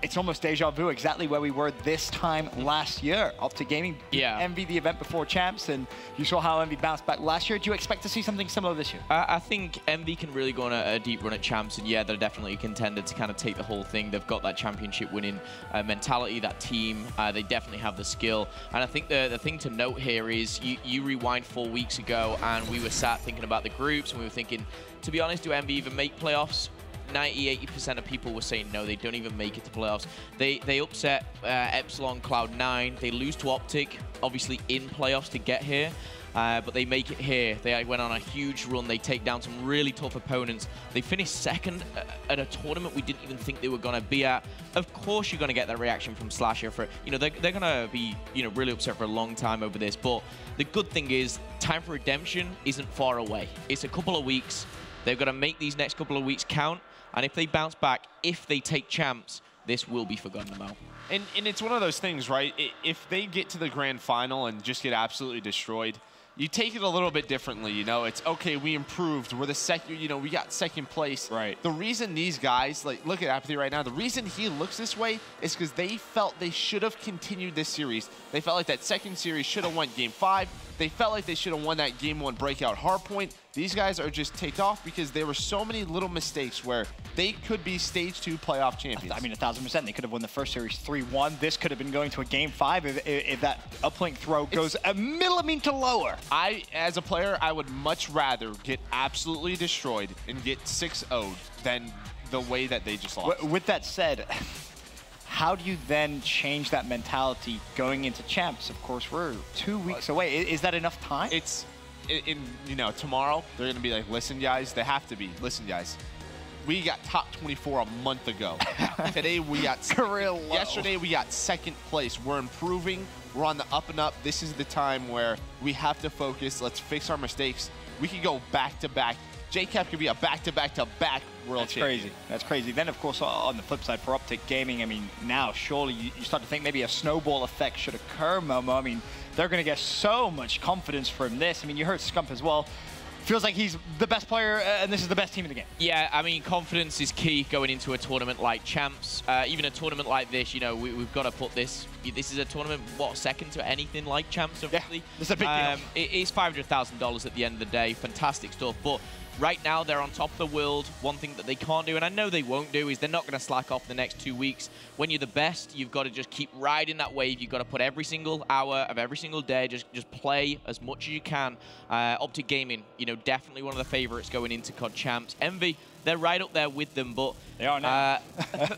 it's almost deja vu, exactly where we were this time last year. Optic Gaming beat Envy the event before champs, and you saw how Envy bounced back last year. Do you expect to see something similar this year? I think Envy can really go on a deep run at champs, and yeah, they're definitely a contender to kind of take the whole thing. They've got that championship winning mentality, that team. They definitely have the skill. And I think the thing to note here is you rewind 4 weeks ago, and we were sat thinking about the groups, and we were thinking, to be honest, do Envy even make playoffs? 90–80% of people were saying no, they don't even make it to playoffs. They upset Epsilon Cloud9. They lose to Optic, obviously in playoffs to get here, but they make it here. They went on a huge run. They take down some really tough opponents. They finished second at a tournament we didn't even think they were going to be at. Of course, you're going to get that reaction from Slasher. For they're going to be really upset for a long time over this. But the good thing is, time for redemption isn't far away. It's a couple of weeks. They've got to make these next couple of weeks count. And if they bounce back, if they take champs, this will be forgotten about. And it's one of those things, right? If they get to the grand final and just get absolutely destroyed, you take it a little bit differently, It's, okay, we improved. We're the second, we got second place. Right. The reason these guys, like, look at Apathy right now, the reason he looks this way is because they felt they should have continued this series. They felt like that second series should have won Game 5. They felt like they should have won that Game 1 breakout hardpoint. These guys are just ticked off because there were so many little mistakes where they could be Stage 2 playoff champions. I mean, 1,000%. They could have won the first series 3-1. This could have been going to a Game 5 if that uplink throw goes a millimeter lower. As a player, I would much rather get absolutely destroyed and get 6-0'd than the way that they just lost. With that said, how do you then change that mentality going into champs? Of course, we're 2 weeks away. Is that enough time? It's, tomorrow, they're going to be like, listen, guys, they have to be. Listen, guys, we got top 24 a month ago. Today, we got career low. Yesterday, we got second place. We're improving. We're on the up and up. This is the time where we have to focus. Let's fix our mistakes. We can go back-to-back. JCap could be a back-to-back-to-back world champion. Crazy. That's crazy. Then, of course, on the flip side for Optic Gaming, I mean, now surely you start to think maybe a snowball effect should occur, Momo. I mean, they're going to get so much confidence from this. I mean, you heard Scump as well. feels like he's the best player and this is the best team in the game. Yeah, I mean, confidence is key going into a tournament like Champs. Even a tournament like this, you know, we've got to put this. This is a tournament, what, second to anything like Champs, obviously. Yeah, it's a big deal. It's $500,000 at the end of the day. Fantastic stuff. But right now, they're on top of the world. One thing that they can't do, and I know they won't do, is they're not going to slack off the next 2 weeks. When you're the best, you've got to just keep riding that wave. You've got to put every single hour of every single day, just play as much as you can. Optic Gaming, you know, definitely one of the favorites going into COD Champs. Envy, they're right up there with them, but they are now.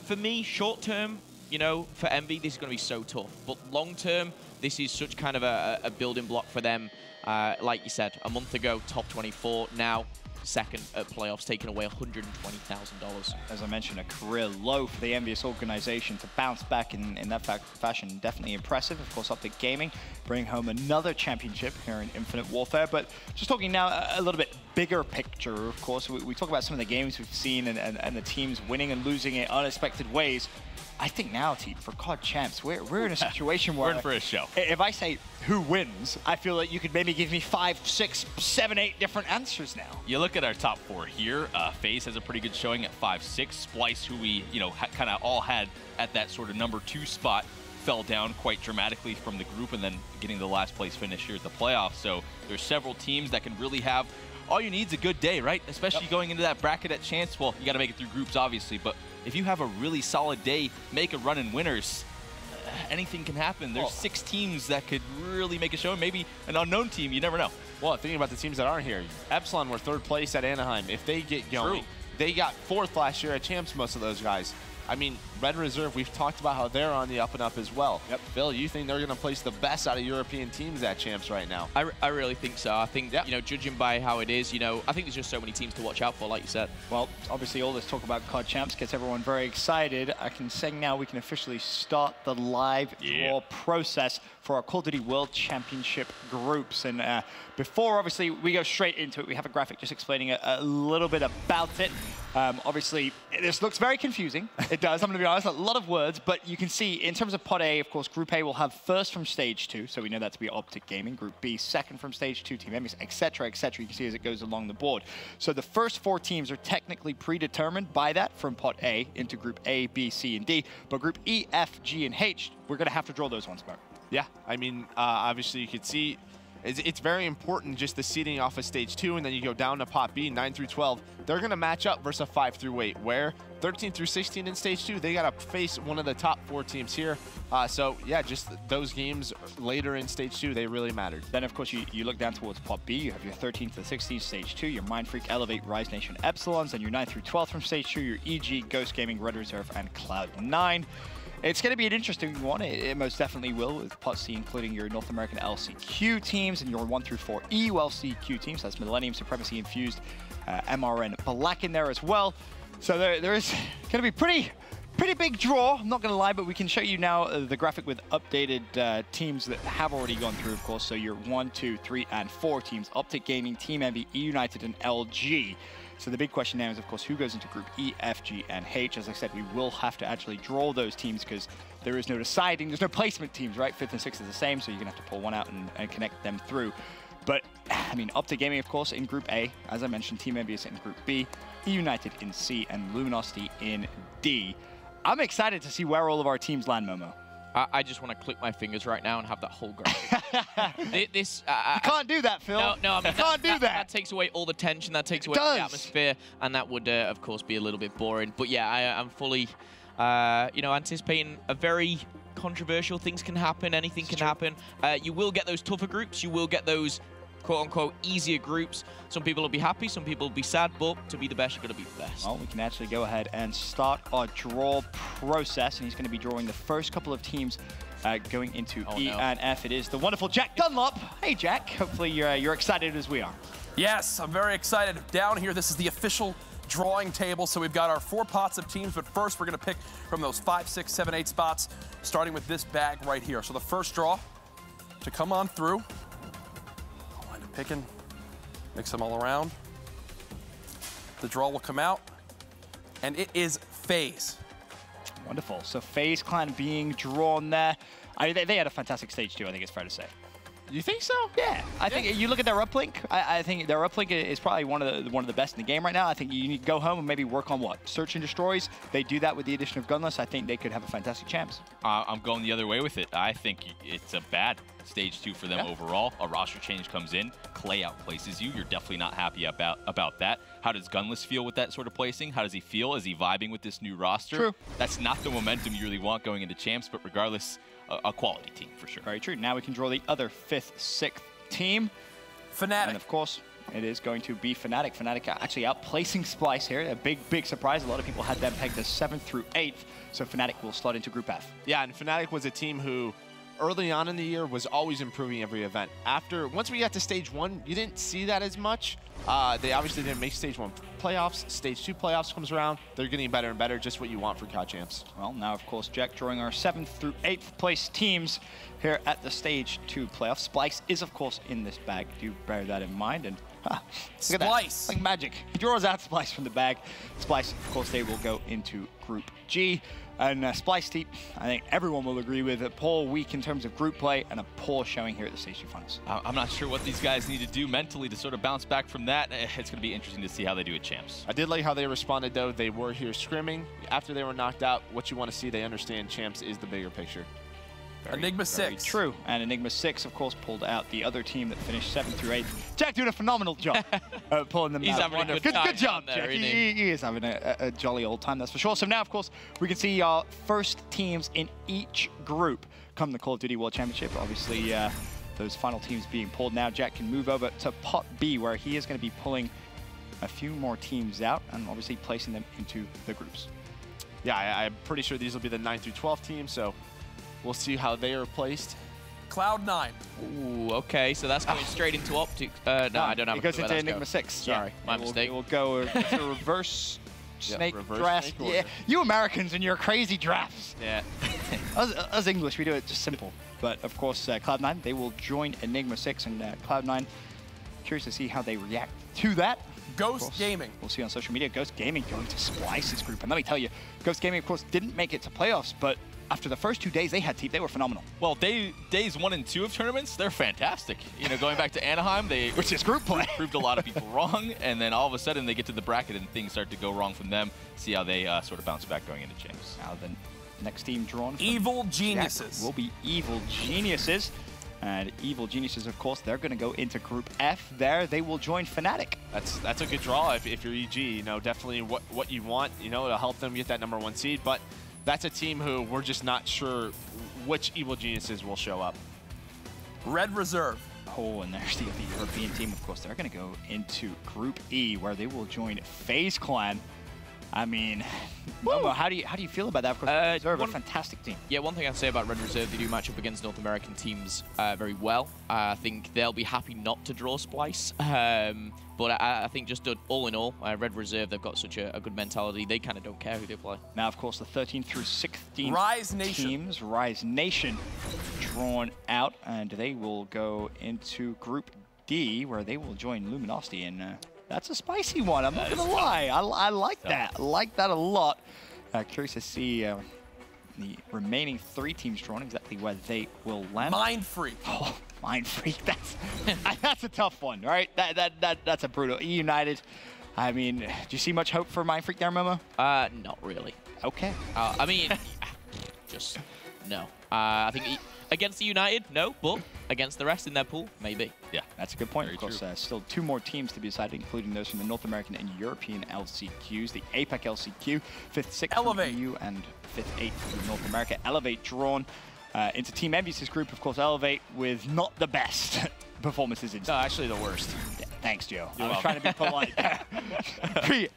For me, short term, you know, for Envy, this is going to be so tough. But long term, this is such kind of a building block for them. Like you said, a month ago, top 24. Now, second at playoffs, taking away $120,000. As I mentioned, a career low for the Envious organization. To bounce back in that fashion, definitely impressive. Of course, Optic Gaming bring home another championship here in Infinite Warfare. But just talking now a little bit bigger picture, of course, we talk about some of the games we've seen and the teams winning and losing in unexpected ways. I think now, Team, for COD Champs, we're in a situation where... We're in for a show. If I say who wins, I feel like you could maybe give me 5, 6, 7, 8 different answers now. You look at our top 4 here. FaZe has a pretty good showing at 5-6. Splice, who we, you know, kind of all had at that sort of number 2 spot, fell down quite dramatically from the group and then getting the last place finish here at the playoffs. So there's several teams that can really have... All you need is a good day, right? Especially going into that bracket at Chance. Well, you got to make it through groups, obviously, but if you have a really solid day, make a run in winners, anything can happen. There's 6 teams that could really make a show. Maybe an unknown team, you never know. Well, thinking about the teams that aren't here, Epsilon were 3rd place at Anaheim. If they get going, they got 4th last year at Champs, most of those guys. I mean, Red Reserve, we've talked about how they're on the up and up as well. Yep. Phil, you think they're going to place the best out of European teams at Champs right now? I really think so. I think, you know, judging by how it is, you know, I think there's just so many teams to watch out for, like you said. Well, obviously all this talk about COD Champs gets everyone very excited. I can say now we can officially start the live draw process for our Call of Duty World Championship groups. And before, obviously, we go straight into it, we have a graphic just explaining a little bit about it. Obviously, this looks very confusing. It does, I'm going to be honest, a lot of words, but you can see in terms of Pot A, of course, Group A will have first from Stage 2, so we know that to be Optic Gaming. Group B, second from Stage 2, Team Envious, etc., etc. You can see as it goes along the board. So the first 4 teams are technically predetermined by that from Pot A into Group A, B, C, and D, but Group E, F, G, and H, we're going to have to draw those ones, Mark. Yeah, I mean, obviously you could see it's very important just the seeding off of Stage 2, and then you go down to Pot B, 9 through 12. They're going to match up versus 5 through 8, where 13 through 16 in Stage 2, they got to face one of the top 4 teams here. So, yeah, just those games later in Stage 2, they really mattered. Then, of course, you look down towards Pot B. You have your 13th to 16th Stage 2, your Mindfreak, Elevate, Rise Nation, Epsilons, and your 9 through 12th from Stage 2, your EG, Ghost Gaming, Red Reserve, and Cloud9. It's going to be an interesting one. It most definitely will, with Pot C including your North American LCQ teams and your 1 through 4 EULCQ teams. That's Millennium Supremacy Infused, MRN Black in there as well. So there is going to be pretty big draw, I'm not going to lie, but we can show you now the graphic with updated teams that have already gone through, of course. So your 1, 2, 3, and 4 teams, Optic Gaming, Team Envy, E United, and LG. So the big question now is, of course, who goes into Group E, F, G, and H. As I said, we will have to actually draw those teams because there is no deciding. There's no placement teams, right? 5th and 6th is the same, so you're going to have to pull one out and connect them through. But, I mean, Optic Gaming, of course, in Group A. As I mentioned, Team Envious in Group B, E United in C, and Luminosity in D. I'm excited to see where all of our teams land, Momo. I just want to click my fingers right now and have that whole graphic. You can't do that, Phil. No, I mean, you can't do that. That takes away all the tension, that takes away the atmosphere, and that would, of course, be a little bit boring. But yeah, I'm fully, you know, anticipating a very controversial. Things can happen, anything can happen. You will get those tougher groups. You will get those quote-unquote easier groups. Some people will be happy, some people will be sad, but to be the best, you've got to be the best. Well, we can actually go ahead and start our draw process, and he's going to be drawing the first couple of teams going into E and F. It is the wonderful Jack Dunlop. Hey, Jack. Hopefully you're excited as we are. Yes, I'm very excited. Down here, this is the official drawing table. So we've got our 4 pots of teams, but first we're going to pick from those 5, 6, 7, 8 spots, starting with this bag right here. So the first draw to come on through. Picking, mix them all around. The draw will come out, and it is FaZe. Wonderful. So FaZe Clan being drawn there. I mean, they had a fantastic Stage 2, I think it's fair to say. You think so? Yeah, I think you look at their uplink. I think their uplink is probably one of the best in the game right now. I think you need to go home and maybe work on what? Search and destroys. They do that with the addition of Gunless. I think they could have a fantastic champs. I'm going the other way with it. I think it's a bad stage 2 for them overall. A roster change comes in, Clay outplaces you. You're definitely not happy about that. How does Gunless feel with that sort of placing? How does he feel? Is he vibing with this new roster? True. That's not the momentum you really want going into champs, but regardless, a quality team for sure. Very true. Now we can draw the other 5th, 6th team. Fnatic. And of course, it is going to be Fnatic. Fnatic actually outplacing Splice here. A big surprise. A lot of people had them pegged as 7th through 8th. So Fnatic will slot into Group F. Yeah, and Fnatic was a team who early on in the year was always improving every event. Once we got to stage 1, you didn't see that as much. They obviously didn't make stage 1 playoffs. Stage 2 playoffs comes around. They're getting better and better, just what you want for COD champs. Well, now, of course, Jack drawing our 7th through 8th place teams here at the stage 2 playoffs. Splice is, of course, in this bag. Do bear that in mind. And look at that. Like magic. He draws out Splice from the bag. Splice, of course, they will go into Group G. And Splice team, I think everyone will agree with a poor week in terms of group play and a poor showing here at the Stage 2 finals. I'm not sure what these guys need to do mentally to sort of bounce back from that. It's going to be interesting to see how they do at champs. I did like how they responded, though. They were here scrimming. After they were knocked out, what you want to see, they understand champs is the bigger picture. Enigma 6. True. And Enigma 6, of course, pulled out the other team that finished 7th through 8th. Jack doing a phenomenal job pulling them out. He's having a good job, there, Jack. isn't He is having a jolly old time, that's for sure. So now, of course, we can see our first teams in each group come the Call of Duty World Championship. Obviously, those final teams being pulled now. Jack can move over to Pot B, where he is going to be pulling a few more teams out and obviously placing them into the groups. Yeah, I'm pretty sure these will be the 9 through 12 teams, so we'll see how they are placed. Cloud9. Ooh, okay, so that's going straight into Optic. No, I don't have it goes into Enigma 6. Sorry, my mistake. It will go to reverse snake reverse draft. snake order. Yeah, you Americans and your crazy drafts. Yeah. Us English, we do it just simple. But of course, Cloud9, they will join Enigma 6, and Cloud9, curious to see how they react to that. Ghost Gaming. We'll see on social media. Ghost Gaming going to Splice's group. And let me tell you, Ghost Gaming, of course, didn't make it to playoffs, but after the first 2 days they had, they were phenomenal. Well, days 1 and 2 of tournaments, they're fantastic. You know, going back to Anaheim, which is group play, proved a lot of people wrong, and then all of a sudden they get to the bracket and things start to go wrong from them. See how they sort of bounce back going into champs. Now the next team drawn from Evil Geniuses will be Evil Geniuses. And Evil Geniuses, of course, they're going to go into Group F. There, they will join Fnatic. That's a good draw if you're EG. You know, definitely what you want. You know, it'll help them get that #1 seed. But that's a team who we're just not sure which Evil Geniuses will show up. Red Reserve. Oh, and there's the European team, of course. They're going to go into Group E, where they will join FaZe Clan. I mean, Momo, how do you feel about that? Of course, Red Reserve, a fantastic team. Yeah, one thing I'd say about Red Reserve, they do match up against North American teams very well. I think they'll be happy not to draw Splice. But I think just all in all, Red Reserve, they've got such a good mentality. They kind of don't care who they play. Now, of course, the 13 through 16 Rise Nation. teams, Rise Nation, drawn out, and they will go into Group D, where they will join Luminosity. And that's a spicy one, I'm not going to lie. I like that. I like that a lot. Curious to see the remaining 3 teams drawn, exactly where they will land. Mind Freak. Oh, Mind Freak. That's a tough one, right? That's a brutal. United. I mean, do you see much hope for Mind Freak there, Momo? Not really. Okay. I mean, just no. I think against the United, no, but against the rest in their pool, maybe. Yeah, that's a good point. Of course, still 2 more teams to be decided, including those from the North American and European LCQs. The APAC LCQ, 5th, 6th Elevate. from EU, and 5th, 8th from North America. Elevate drawn into Team Envious' group. Of course, Elevate with not the best performances in. No, actually the worst. Yeah, thanks, Joe. I was trying to be polite.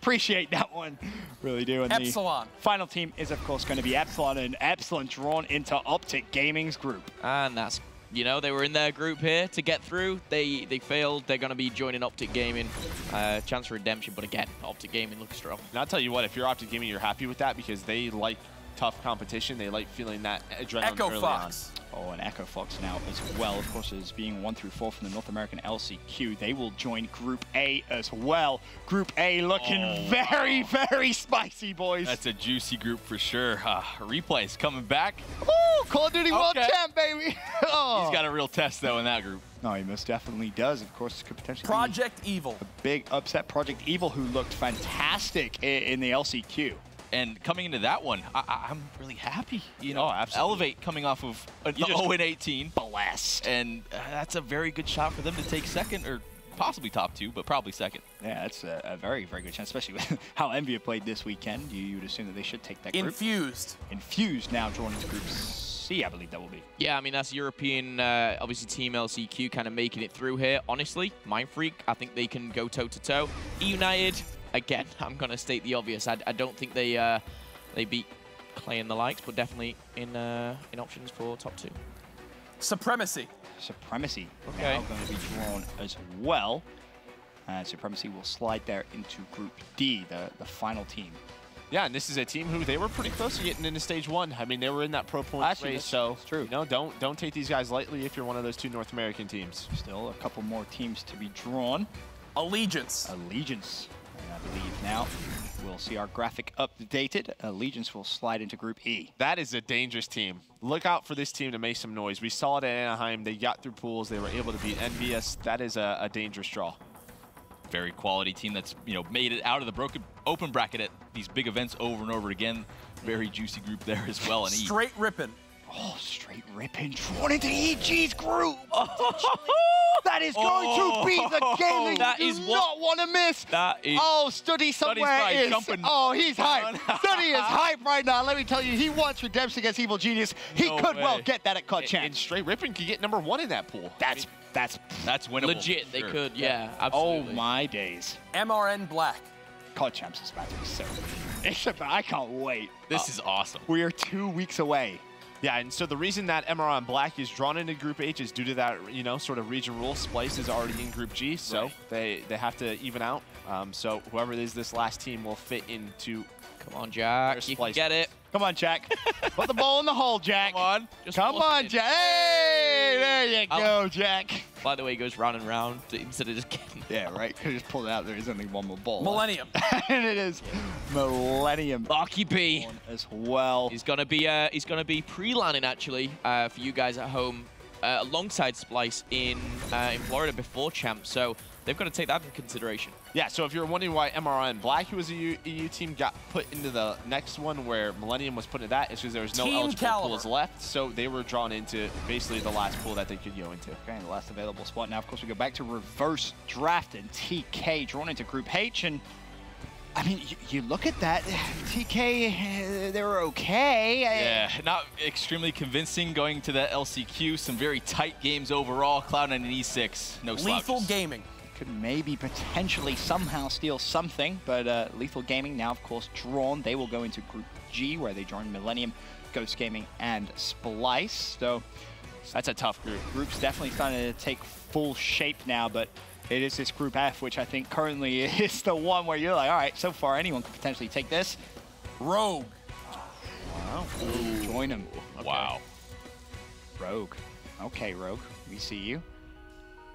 Appreciate that one. Really do. And Epsilon. The final team is, of course, going to be Epsilon, and Epsilon drawn into Optic Gaming's group. And that's, you know, they were in their group here to get through. They failed. They're going to be joining Optic Gaming. Chance for redemption, but again, Optic Gaming looks strong. And I'll tell you what, if you're Optic Gaming, you're happy with that because they like tough competition. They like feeling that adrenaline early Fox. on. Oh, and Echo Fox now as well, of course, is being 1 through 4 from the North American LCQ. They will join Group A as well. Group A looking very, very spicy, boys. That's a juicy group for sure. Replays coming back. Woo! Call of Duty World Champ, baby. He's got a real test, though, in that group. No, he most definitely does. Of course, could potentially Project Evil. A big upset. Project Evil, who looked fantastic in the LCQ. And coming into that one, I'm really happy. You know, absolutely. Elevate coming off of an 0-18. Blessed. And that's a very good shot for them to take second, or possibly top 2, but probably second. Yeah, that's a very, very good chance, especially with how Envy played this weekend. You would assume that they should take that group. Infused now drawn into Group C, I believe that will be. Yeah, I mean, that's European, obviously, Team LCQ kind of making it through here. Honestly, Mind Freak, I think they can go toe-to-toe. E-United, again, I'm going to state the obvious. I don't think they beat Clay and the likes, but definitely in options for top 2. Supremacy. Supremacy now going to be drawn as well. Supremacy will slide there into Group D, the final team. Yeah, and this is a team who they were pretty close to getting into stage 1. I mean, they were in that pro point race, so it's true. You know, don't take these guys lightly if you're one of those 2 North American teams. Still a couple more teams to be drawn. Allegiance. Allegiance. And I believe now we'll see our graphic updated. Allegiance will slide into Group E. That is a dangerous team. Look out for this team to make some noise. We saw it at Anaheim. They got through pools. They were able to beat NVS. That is a dangerous draw. Very quality team that's, you know, made it out of the open bracket at these big events over and over again. Very juicy group there as well. And Straight ripping. Oh, straight ripping. Drawn into EG's group. That is going to be the game that you do not want to miss. That is. Oh, Studdy somewhere is. Oh, he's hyped. Studdy is hyped right now. Let me tell you, he wants redemption against Evil Genius. He could well get that at CUT Champ. And straight ripping could get #1 in that pool. That's winnable. Legit, they could, yeah, absolutely. Oh my days. MRN Black. CUT Champs is about to be so. I can't wait. This is awesome. We are 2 weeks away. Yeah, and so the reason that MRN Black is drawn into Group H is due to that, you know, sort of region rule. Splice is already in Group G, so they have to even out. So whoever is this last team will fit into. Come on, Jack. You can get it. Come on, Jack. Put the ball in the hole, Jack. Come on. Come on, Jack. Hey, there you go, Jack. By the way, he goes round and round instead of just getting. Yeah, right. Could just pull it out. There is only one more ball. Millennium. And it is Millennium. Lucky B as well. He's gonna be pre-landing actually for you guys at home alongside Splice in Florida before Champ. So they've got to take that into consideration. Yeah, so if you're wondering why MRN Black, who was a EU team, got put into the next one where Millennium was put into that, it's because there was no eligible pools left, so they were drawn into basically the last pool that they could go into. Okay, the last available spot. Now, of course, we go back to reverse draft, and TK drawn into Group H, and I mean, you look at that, TK, they were okay. Yeah, not extremely convincing going to that LCQ. Some very tight games overall. Cloud9 and E6, no slouches. Lethal Gaming. Could maybe potentially somehow steal something, but Lethal Gaming now, of course, drawn. They will go into Group G, where they join Millennium, Ghost Gaming, and Splice. So that's a tough group. Group's definitely starting to take full shape now, but it is this Group F, which I think currently is the one where you're like, all right, so far anyone could potentially take this. Rogue. Wow. Join him. Okay. Wow. Rogue. Okay, Rogue. We see you.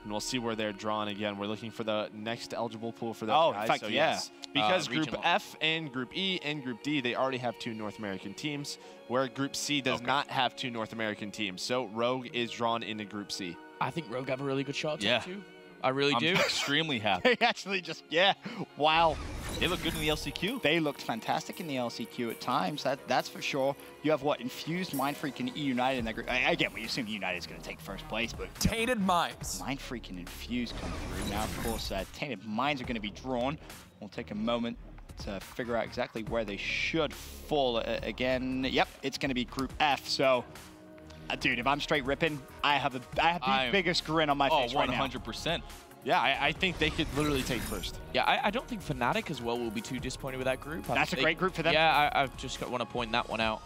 And we'll see where they're drawn again. We're looking for the next eligible pool for those guys. In fact, so yeah. Yes. Because Group F and Group E and Group D, they already have 2 North American teams, where Group C does not have 2 North American teams. So Rogue is drawn into Group C. I think Rogue have a really good shot yeah. too. I really do. I'm extremely happy. They actually just, yeah, wow. They look good in the LCQ. They looked fantastic in the LCQ at times, that's for sure. You have what, Infused, Mind Freak, and E-United in that group. Again, we assume United is going to take first place, but Tainted Minds. Mind Freak and Infused come through. Now, of course, Tainted Minds are going to be drawn. We'll take a moment to figure out exactly where they should fall again. Yep, it's going to be Group F, so... dude, if I'm straight ripping, I have the biggest grin on my face right now. 100%. Yeah, I think they could literally take first. Yeah, I don't think Fnatic as well will be too disappointed with that group. That's a great group for them. Yeah, I just want to point that one out.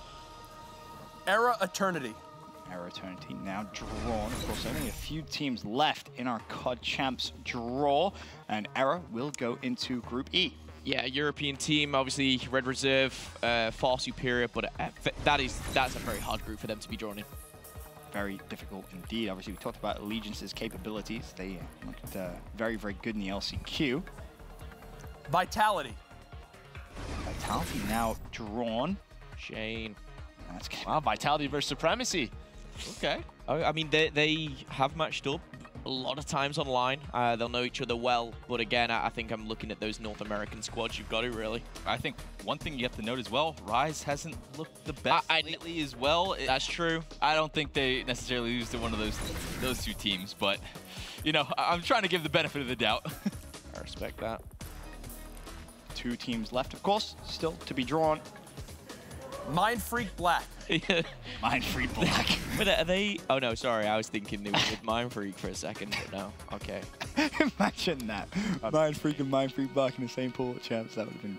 Era Eternity. Era Eternity now drawn. Of course, only a few teams left in our COD Champs draw, and Era will go into Group E. Yeah, European team, obviously Red Reserve, far superior, but that's a very hard group for them to be drawn in. Very difficult indeed. Obviously, we talked about Allegiance's capabilities. They looked very, very good in the LCQ. Vitality. Vitality now drawn. Shane. That's good. Wow, Vitality versus Supremacy. Okay. I mean, they have matched up a lot of times online. They'll know each other well, but again, I think I'm looking at those North American squads. You've got to really. I think one thing you have to note as well, Rise hasn't looked the best lately as well. That's true. I don't think they necessarily lose to one of those two teams, but you know, I'm trying to give the benefit of the doubt. I respect that. 2 teams left, of course, still to be drawn. Mind Freak Black. Mind Freak Black. But are they? Oh no, sorry. I was thinking they were with Mind Freak for a second, but no. Okay. Imagine that. Mind Freak and Mind Freak Black in the same pool of champs. That would have been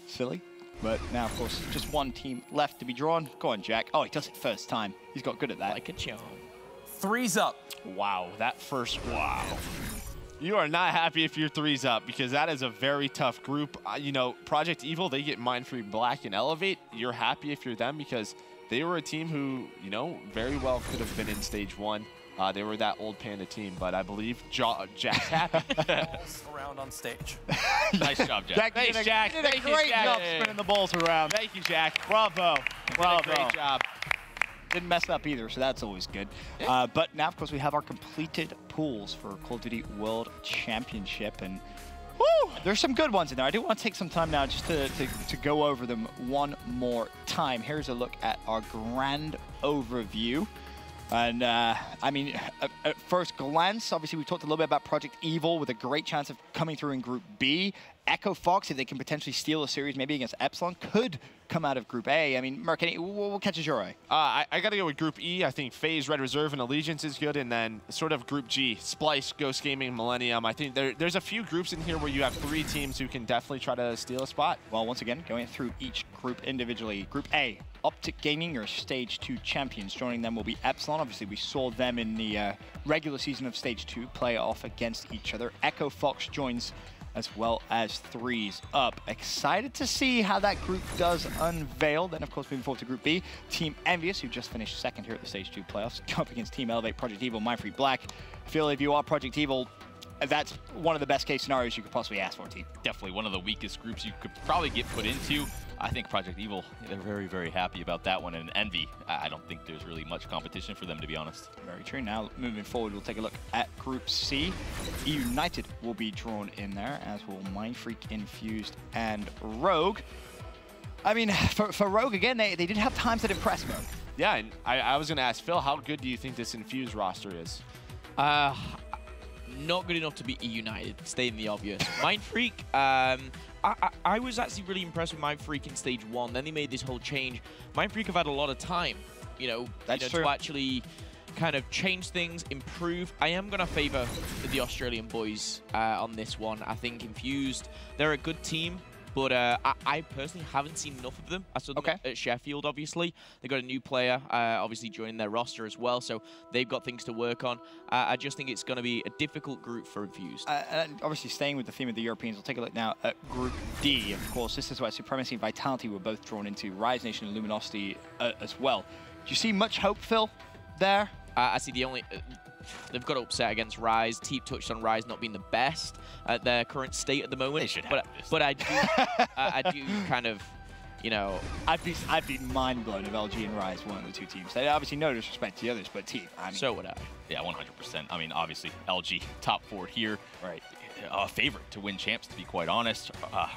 silly. But now, of course, just 1 team left to be drawn. Go on, Jack. Oh, he does it first time. He's got good at that. Like a charm. 3's up. Wow, that first wow. You are not happy if you're 3's up because that is a very tough group. You know, Project Evil, they get Mind Freak Black and Elevate. You're happy if you're them because they were a team who, you know, very well could have been in stage 1. They were that old Panda team, but I believe Jack's happy. Around on stage. Nice job, Jack. Thanks, Jack. You did a great job spinning the balls around. Thank you, Jack. Bravo. Bravo. Great job. Didn't mess up either, so that's always good. But now, of course, we have our completed pools for Call of Duty World Championship, and woo, there's some good ones in there. I do want to take some time now just to go over them one more time. Here's a look at our grand overview. And, I mean, at first glance, obviously we talked a little bit about Project Evil with a great chance of coming through in Group B. Echo Fox, if they can potentially steal a series maybe against Epsilon, could come out of Group A. I mean, Merc, what catches your eye? I got to go with Group E. I think FaZe, Red Reserve, and Allegiance is good. And then sort of Group G, Splice, Ghost Gaming, Millennium. I think there's a few groups in here where you have 3 teams who can definitely try to steal a spot. Well, once again, going through each group individually. Group A, Optic Gaming, your Stage 2 champions. Joining them will be Epsilon. Obviously, we saw them in the regular season of Stage 2 play off against each other. Echo Fox joins as well as 3's up. Excited to see how that group does unveil. Then, of course, moving forward to Group B, Team Envious, who just finished 2nd here at the Stage 2 playoffs, go up against Team Elevate, Project Evil, Mind Freak Black. I feel if you are Project Evil, that's one of the best case scenarios you could possibly ask for, team. Definitely one of the weakest groups you could probably get put into. I think Project Evil, they're very, very happy about that one. And Envy, I don't think there's really much competition for them, to be honest. Very true. Now, moving forward, we'll take a look at Group C. United will be drawn in there, as will Mind Freak, Infused, and Rogue. I mean, for Rogue, again, they did have times that impressed Rogue. Yeah, and I was going to ask Phil, how good do you think this Infused roster is? Not good enough to beat United, stating the obvious. Mind Freak, I was actually really impressed with Mind Freak in Stage 1. Then they made this whole change. Mind Freak have had a lot of time, to actually kind of change things, improve. I am going to favor the Australian boys on this one. I think Infused, they're a good team. But I personally haven't seen enough of them. I saw them at Sheffield, obviously. They got a new player, obviously joining their roster as well, so they've got things to work on. I just think it's going to be a difficult group for Infused. And obviously, staying with the theme of the Europeans, we'll take a look now at Group D. Of course, this is where Supremacy and Vitality were both drawn into. Rise Nation and Luminosity as well. Do you see much hope, Phil, there? I see the only... they've got upset against Rise. Teep touched on Rise not being the best at their current state at the moment. They should have this. But I do, I do kind of, I'd be mind blown if LG and Rise weren't the 2 teams. They obviously no disrespect to the others, but Teep, I mean. So would I. Yeah, 100%. I mean, obviously, LG top 4 here. Right. A favorite to win champs, to be quite honest.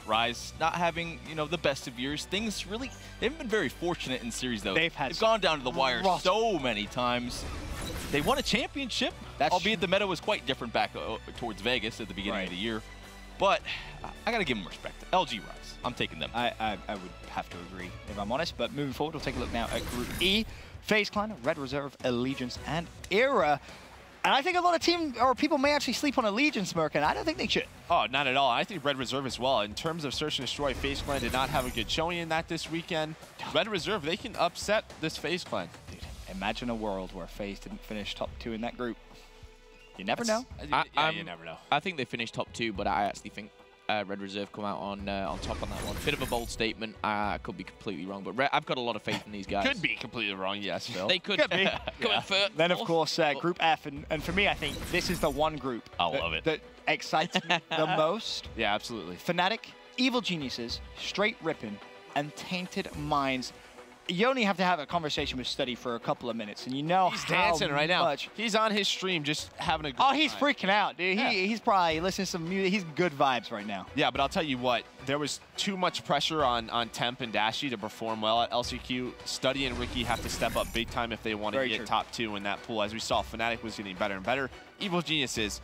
Rise not having, the best of years. Things really, they've been very fortunate in series, though. They've gone down to the wire so many times. They won a championship, albeit the meta was quite different back towards Vegas at the beginning of the year. But I got to give them respect. LG Rise, I'm taking them. I would have to agree, if I'm honest. But moving forward, we'll take a look now at Group E. FaZe Clan, Red Reserve, Allegiance, and Era. And I think a lot of people may actually sleep on Allegiance, Merc, and I don't think they should. Oh, not at all. I think Red Reserve as well. In terms of Search and Destroy, FaZe Clan did not have a good showing in that this weekend. Red Reserve, they can upset this FaZe Clan. Dude, imagine a world where FaZe didn't finish top 2 in that group. You never know. You never know. I think they finished top 2, but I actually think Red Reserve come out on top on that one. Bit of a bold statement. I could be completely wrong, but I've got a lot of faith in these guys. Could be completely wrong, yes, Phil. They could be. Then, of course, Group F. And for me, I think this is the one group that excites me the most. Yeah, absolutely. Fnatic, Evil Geniuses, Straight Rippin', and Tainted Minds. you only have to have a conversation with Study for a couple of minutes, and you know he's how dancing right now. much. He's on his stream just having a good Oh, he's time. freaking out, dude. Yeah. He's probably listening to some music. He's good vibes right now. Yeah, but I'll tell you what, there was too much pressure on Temp and Dashy to perform well at LCQ. Study and Ricky have to step up big time if they want to get top 2 in that pool. As we saw, Fnatic was getting better and better. Evil Geniuses,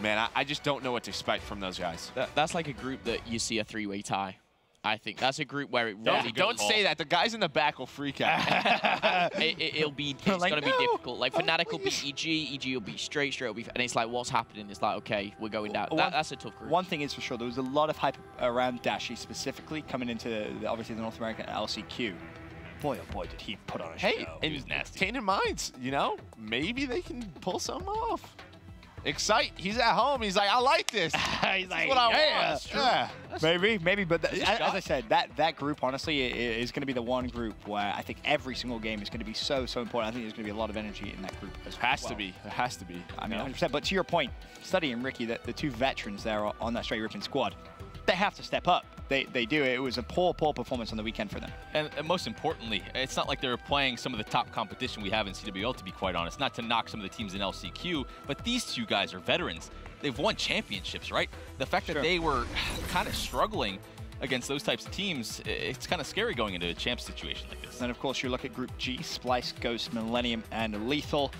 man, I just don't know what to expect from those guys. That's like a group that you see a 3-way tie. I think that's a group where it really don't say that. The guys in the back will freak out. it's like, going to be difficult. Like Fnatic will beat EG, EG will be straight will be, and it's like, what's happening? It's like, okay, we're going down. That's a tough group. One thing is for sure, there was a lot of hype around Dashy specifically coming into obviously the North American LCQ. Boy, oh boy, did he put on a show. Hey, and he's nasty. Tainted Minds, you know, maybe they can pull something off. Excite, he's at home. He's like, I like this. He's like, what I want. Yeah. Maybe. But as I said, that group honestly is going to be the one group where I think every single game is going to be so important. I think there's going to be a lot of energy in that group as well. It has to be. I mean, 100%. But to your point, Study and Ricky, the two veterans there on that Straight Ripping squad, they have to step up. They do. It was a poor performance on the weekend for them. And most importantly, it's not like they're playing some of the top competition we have in CWL, to be quite honest. Not to knock some of the teams in LCQ, but these two guys are veterans. They've won championships, right? The fact that they were kind of struggling against those types of teams, it's kind of scary going into a champ situation like this. And of course, you look at Group G, Splice, Ghost, Millennium, and Lethal.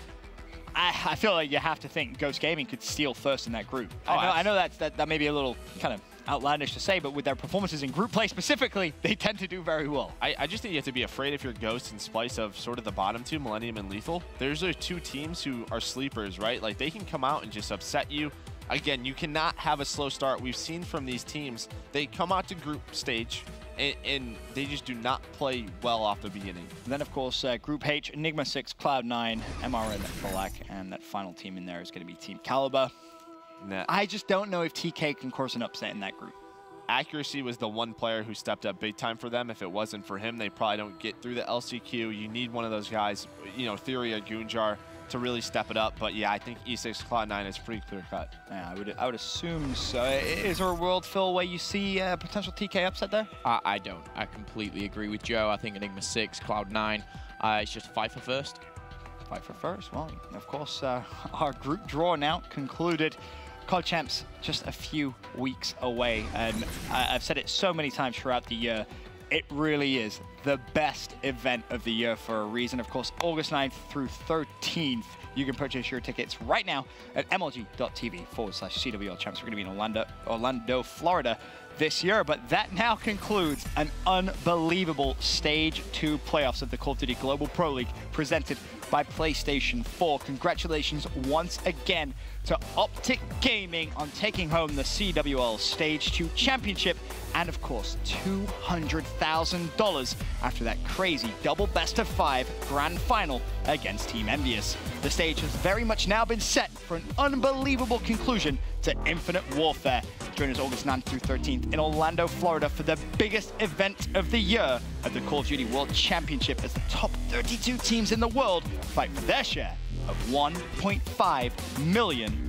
I feel like you have to think Ghost Gaming could steal first in that group. I know that may be a little kind of outlandish to say, but with their performances in group play specifically, they tend to do very well. I just think you have to be afraid if you're Ghost and Splice of sort of the bottom two, Millennium and Lethal. There's two teams who are sleepers, right? Like they can come out and just upset you. Again, you cannot have a slow start. We've seen from these teams, they come out to group stage and they just do not play well off the beginning. And then, of course, Group H, Enigma 6, Cloud9, MRN, Black, and that final team in there is going to be Team Caliber. Nah. I just don't know if TK can course an upset in that group. Accuracy was the one player who stepped up big time for them. If it wasn't for him, they probably don't get through the LCQ. You need one of those guys, you know, Theory or Goonjar, to really step it up. But yeah, I think E6 Cloud9 is pretty clear cut. Yeah, I would assume so. Is there a world, Phil, where you see a potential TK upset there? I don't. I completely agree with Joe. I think Enigma 6, Cloud9, it's just fight for first. Fight for first. Well, of course, our group draw now concluded. COD Champs just a few weeks away, and I've said it so many times throughout the year, it really is the best event of the year for a reason. Of course, August 9th through 13th, you can purchase your tickets right now at mlg.tv/CWL Champs. We're going to be in Orlando, Florida this year, but that now concludes an unbelievable Stage 2 playoffs of the Call of Duty Global Pro League presented by PlayStation 4. Congratulations once again to Optic Gaming on taking home the CWL Stage 2 Championship and, of course, $200,000 after that crazy double best-of-5 grand final against Team Envious. The stage has very much now been set for an unbelievable conclusion to Infinite Warfare. Join us August 9th through 13th in Orlando, Florida for the biggest event of the year at the Call of Duty World Championship as the top 32 teams in the world fight for their share of $1.5 million.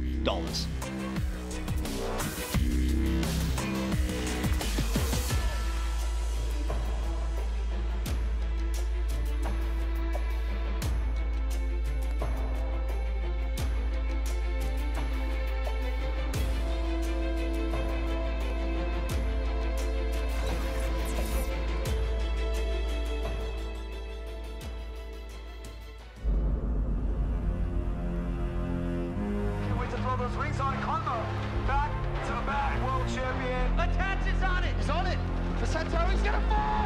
Those rings on combo. Back to back world champion. Attach is on it. He's on it. The Centauri's gonna fall.